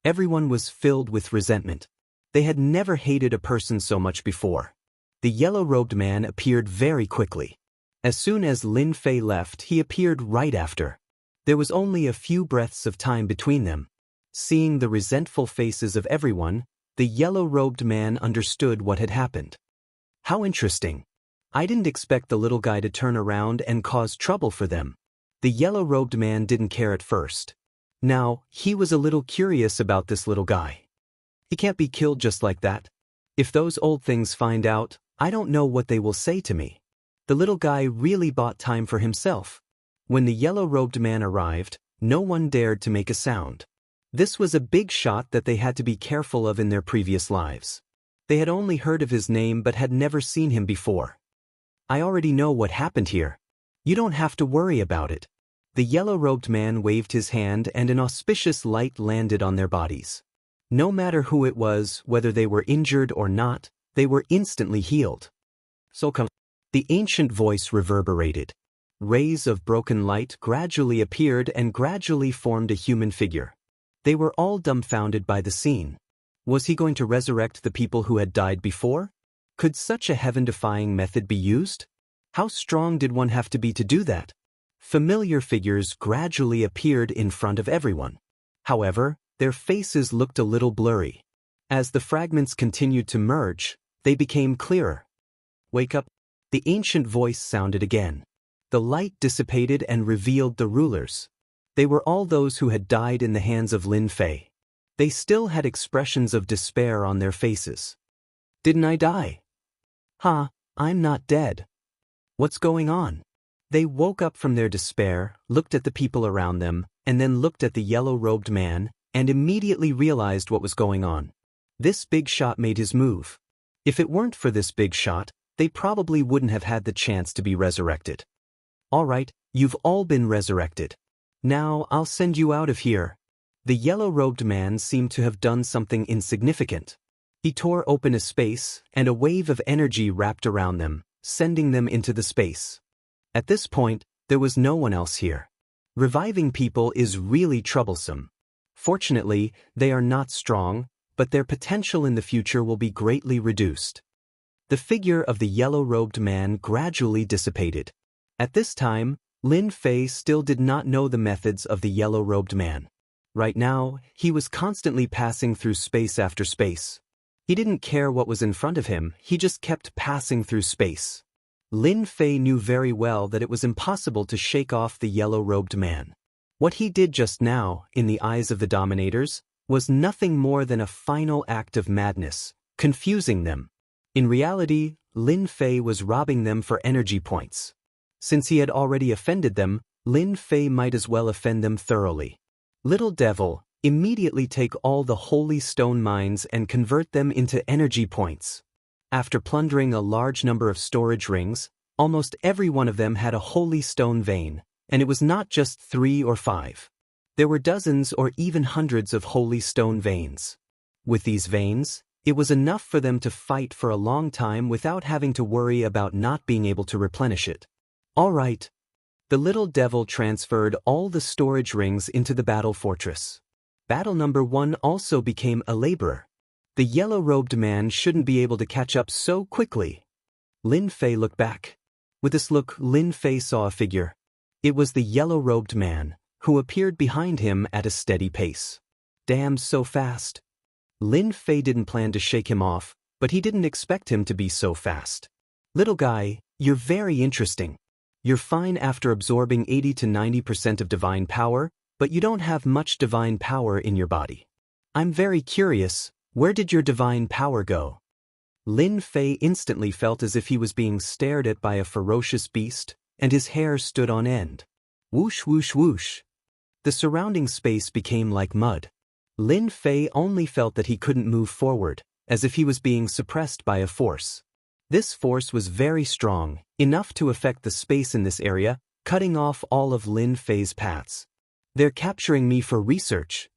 Everyone was filled with resentment. They had never hated a person so much before. The yellow-robed man appeared very quickly. As soon as Lin Fei left, he appeared right after. There was only a few breaths of time between them. Seeing the resentful faces of everyone, the yellow-robed man understood what had happened. How interesting. I didn't expect the little guy to turn around and cause trouble for them. The yellow-robed man didn't care at first. Now, he was a little curious about this little guy. He can't be killed just like that. If those old things find out, I don't know what they will say to me. The little guy really bought time for himself. When the yellow-robed man arrived, no one dared to make a sound. This was a big shot that they had to be careful of in their previous lives. They had only heard of his name but had never seen him before. I already know what happened here. You don't have to worry about it. The yellow-robed man waved his hand and an auspicious light landed on their bodies. No matter who it was, whether they were injured or not, they were instantly healed. So come. The ancient voice reverberated. Rays of broken light gradually appeared and gradually formed a human figure. They were all dumbfounded by the scene. Was he going to resurrect the people who had died before? Could such a heaven-defying method be used? How strong did one have to be to do that? Familiar figures gradually appeared in front of everyone. However, their faces looked a little blurry. As the fragments continued to merge, they became clearer. Wake up! The ancient voice sounded again. The light dissipated and revealed the rulers. They were all those who had died in the hands of Lin Fei. They still had expressions of despair on their faces. Didn't I die? "Ha, I'm not dead. What's going on?" They woke up from their despair, looked at the people around them, and then looked at the yellow-robed man, and immediately realized what was going on. This big shot made his move. If it weren't for this big shot, they probably wouldn't have had the chance to be resurrected. "All right, you've all been resurrected. Now I'll send you out of here." The yellow-robed man seemed to have done something insignificant. He tore open a space, and a wave of energy wrapped around them, sending them into the space. At this point, there was no one else here. Reviving people is really troublesome. Fortunately, they are not strong, but their potential in the future will be greatly reduced. The figure of the yellow-robed man gradually dissipated. At this time, Lin Fei still did not know the methods of the yellow-robed man. Right now, he was constantly passing through space after space. He didn't care what was in front of him, he just kept passing through space. Lin Fei knew very well that it was impossible to shake off the yellow-robed man. What he did just now, in the eyes of the dominators, was nothing more than a final act of madness, confusing them. In reality, Lin Fei was robbing them for energy points. Since he had already offended them, Lin Fei might as well offend them thoroughly. "Little devil, immediately take all the holy stone mines and convert them into energy points." After plundering a large number of storage rings, almost every one of them had a holy stone vein, and it was not just 3 or 5. There were dozens or even hundreds of holy stone veins. With these veins, it was enough for them to fight for a long time without having to worry about not being able to replenish it. All right. The little devil transferred all the storage rings into the battle fortress. Battle number 1 also became a laborer. The yellow-robed man shouldn't be able to catch up so quickly. Lin Fei looked back. With this look, Lin Fei saw a figure. It was the yellow-robed man, who appeared behind him at a steady pace. Damn, so fast. Lin Fei didn't plan to shake him off, but he didn't expect him to be so fast. "Little guy, you're very interesting. You're fine after absorbing 80 to 90% of divine power, but you don't have much divine power in your body. I'm very curious, where did your divine power go?" Lin Fei instantly felt as if he was being stared at by a ferocious beast, and his hair stood on end. Whoosh whoosh whoosh. The surrounding space became like mud. Lin Fei only felt that he couldn't move forward, as if he was being suppressed by a force. This force was very strong, enough to affect the space in this area, cutting off all of Lin Fei's paths. "They're capturing me for research."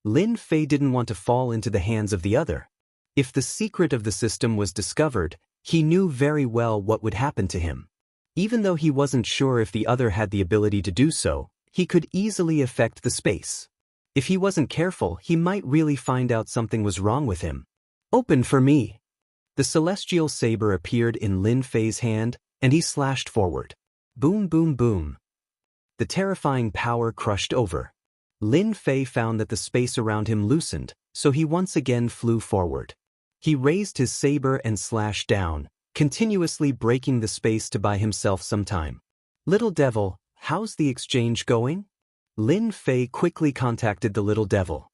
Lin Fei didn't want to fall into the hands of the other. If the secret of the system was discovered, he knew very well what would happen to him. Even though he wasn't sure if the other had the ability to do so, he could easily affect the space. If he wasn't careful, he might really find out something was wrong with him. "Open for me." The celestial saber appeared in Lin Fei's hand, and he slashed forward. Boom boom boom. The terrifying power crushed over. Lin Fei found that the space around him loosened, so he once again flew forward. He raised his saber and slashed down, continuously breaking the space to buy himself some time. "Little devil, how's the exchange going?" Lin Fei quickly contacted the little devil.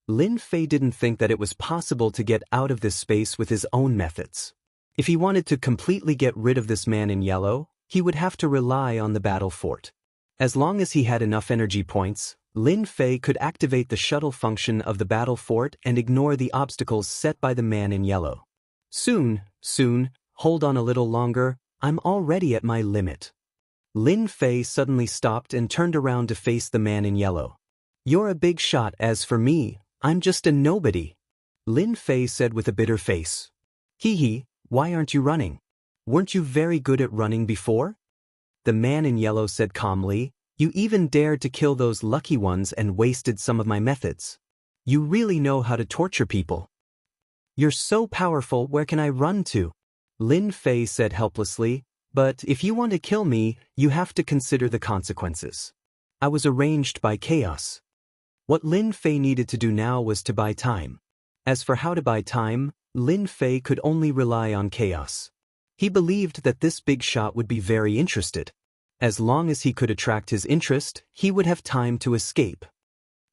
Lin Fei didn't think that it was possible to get out of this space with his own methods. If he wanted to completely get rid of this man in yellow, he would have to rely on the battle fort. As long as he had enough energy points, Lin Fei could activate the shuttle function of the battle fort and ignore the obstacles set by the man in yellow. Soon, hold on a little longer, I'm already at my limit." Lin Fei suddenly stopped and turned around to face the man in yellow. "You're a big shot, as for me, I'm just a nobody," Lin Fei said with a bitter face. "Hee, why aren't you running? Weren't you very good at running before?" The man in yellow said calmly, "You even dared to kill those lucky ones and wasted some of my methods. You really know how to torture people. You're so powerful, where can I run to?" Lin Fei said helplessly, "But if you want to kill me, you have to consider the consequences. I was arranged by chaos." What Lin Fei needed to do now was to buy time. As for how to buy time, Lin Fei could only rely on chaos. He believed that this big shot would be very interested. As long as he could attract his interest, he would have time to escape.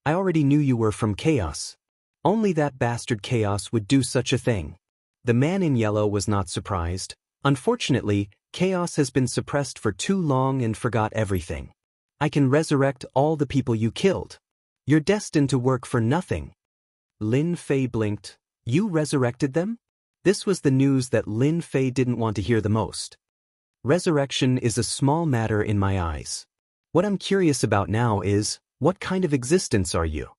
"I already knew you were from chaos. Only that bastard chaos would do such a thing." The man in yellow was not surprised. Unfortunately, chaos has been suppressed for too long and forgot everything. I can resurrect all the people you killed. You're destined to work for nothing. Lin Fei blinked. You resurrected them? This was the news that Lin Fei didn't want to hear the most. Resurrection is a small matter in my eyes. What I'm curious about now is, what kind of existence are you?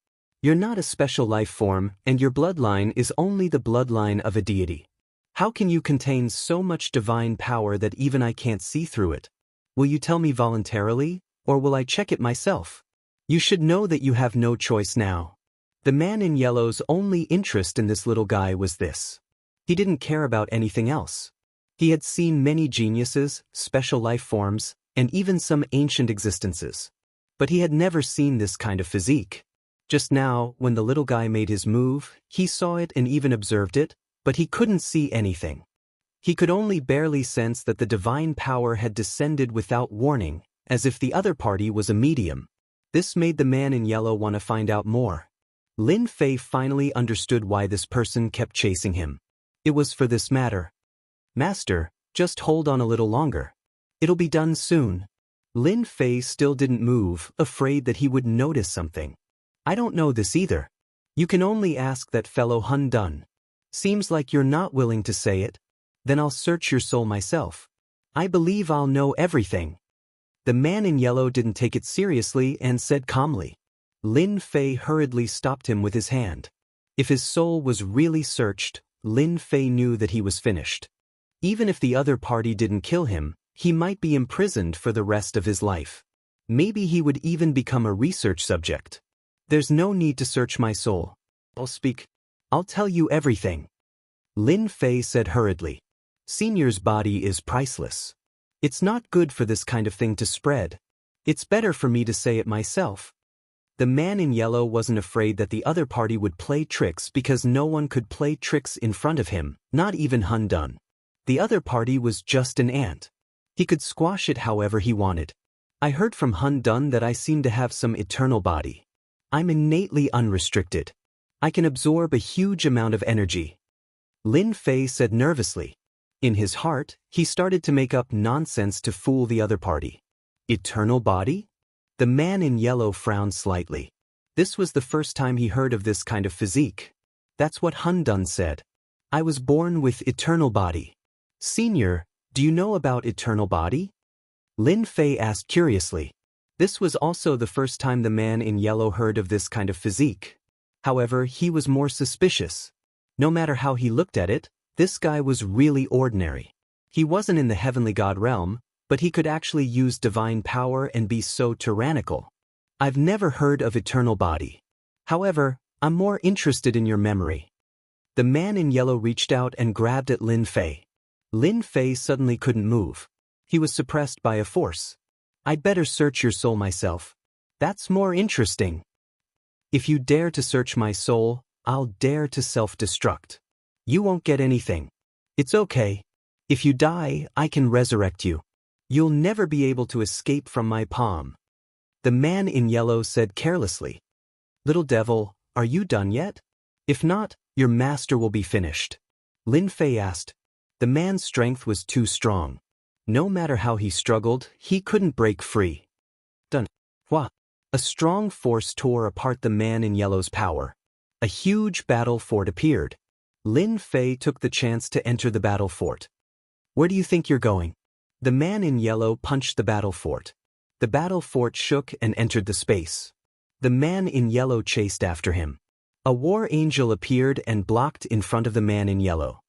You're not a special life form, and your bloodline is only the bloodline of a deity. How can you contain so much divine power that even I can't see through it? Will you tell me voluntarily, or will I check it myself? You should know that you have no choice now. The man in yellow's only interest in this little guy was this. He didn't care about anything else. He had seen many geniuses, special life forms, and even some ancient existences. But he had never seen this kind of physique. Just now, when the little guy made his move, he saw it and even observed it, but he couldn't see anything. He could only barely sense that the divine power had descended without warning, as if the other party was a medium. This made the man in yellow want to find out more. Lin Fei finally understood why this person kept chasing him. It was for this matter. Master, just hold on a little longer. It'll be done soon. Lin Fei still didn't move, afraid that he would notice something. I don't know this either. You can only ask that fellow Hun Dun. Seems like you're not willing to say it. Then I'll search your soul myself. I believe I'll know everything. The man in yellow didn't take it seriously and said calmly. Lin Fei hurriedly stopped him with his hand. If his soul was really searched, Lin Fei knew that he was finished. Even if the other party didn't kill him, he might be imprisoned for the rest of his life. Maybe he would even become a research subject. There's no need to search my soul. I'll tell you everything. Lin Fei said hurriedly. Senior's body is priceless. It's not good for this kind of thing to spread. It's better for me to say it myself. The man in yellow wasn't afraid that the other party would play tricks because no one could play tricks in front of him, not even Hun Dun. The other party was just an ant. He could squash it however he wanted. I heard from Hun Dun that I seem to have some eternal body. I'm innately unrestricted. I can absorb a huge amount of energy. Lin Fei said nervously. In his heart, he started to make up nonsense to fool the other party. Eternal body? The man in yellow frowned slightly. This was the first time he heard of this kind of physique. That's what Hun Dun said. I was born with eternal body. Senior, do you know about eternal body? Lin Fei asked curiously. This was also the first time the man in yellow heard of this kind of physique. However, he was more suspicious. No matter how he looked at it, this guy was really ordinary. He wasn't in the heavenly god realm, but he could actually use divine power and be so tyrannical. I've never heard of eternal body. However, I'm more interested in your memory. The man in yellow reached out and grabbed at Lin Fei. Lin Fei suddenly couldn't move. He was suppressed by a force. I'd better search your soul myself. That's more interesting. If you dare to search my soul, I'll dare to self-destruct. You won't get anything. It's okay. If you die, I can resurrect you. You'll never be able to escape from my palm. The man in yellow said carelessly. Little devil, are you done yet? If not, your master will be finished. Lin Fei asked. The man's strength was too strong. No matter how he struggled, he couldn't break free. Done. Hua. A strong force tore apart the man in yellow's power. A huge battle fort appeared. Lin Fei took the chance to enter the battle fort. Where do you think you're going? The man in yellow punched the battle fort. The battle fort shook and entered the space. The man in yellow chased after him. A war angel appeared and blocked in front of the man in yellow.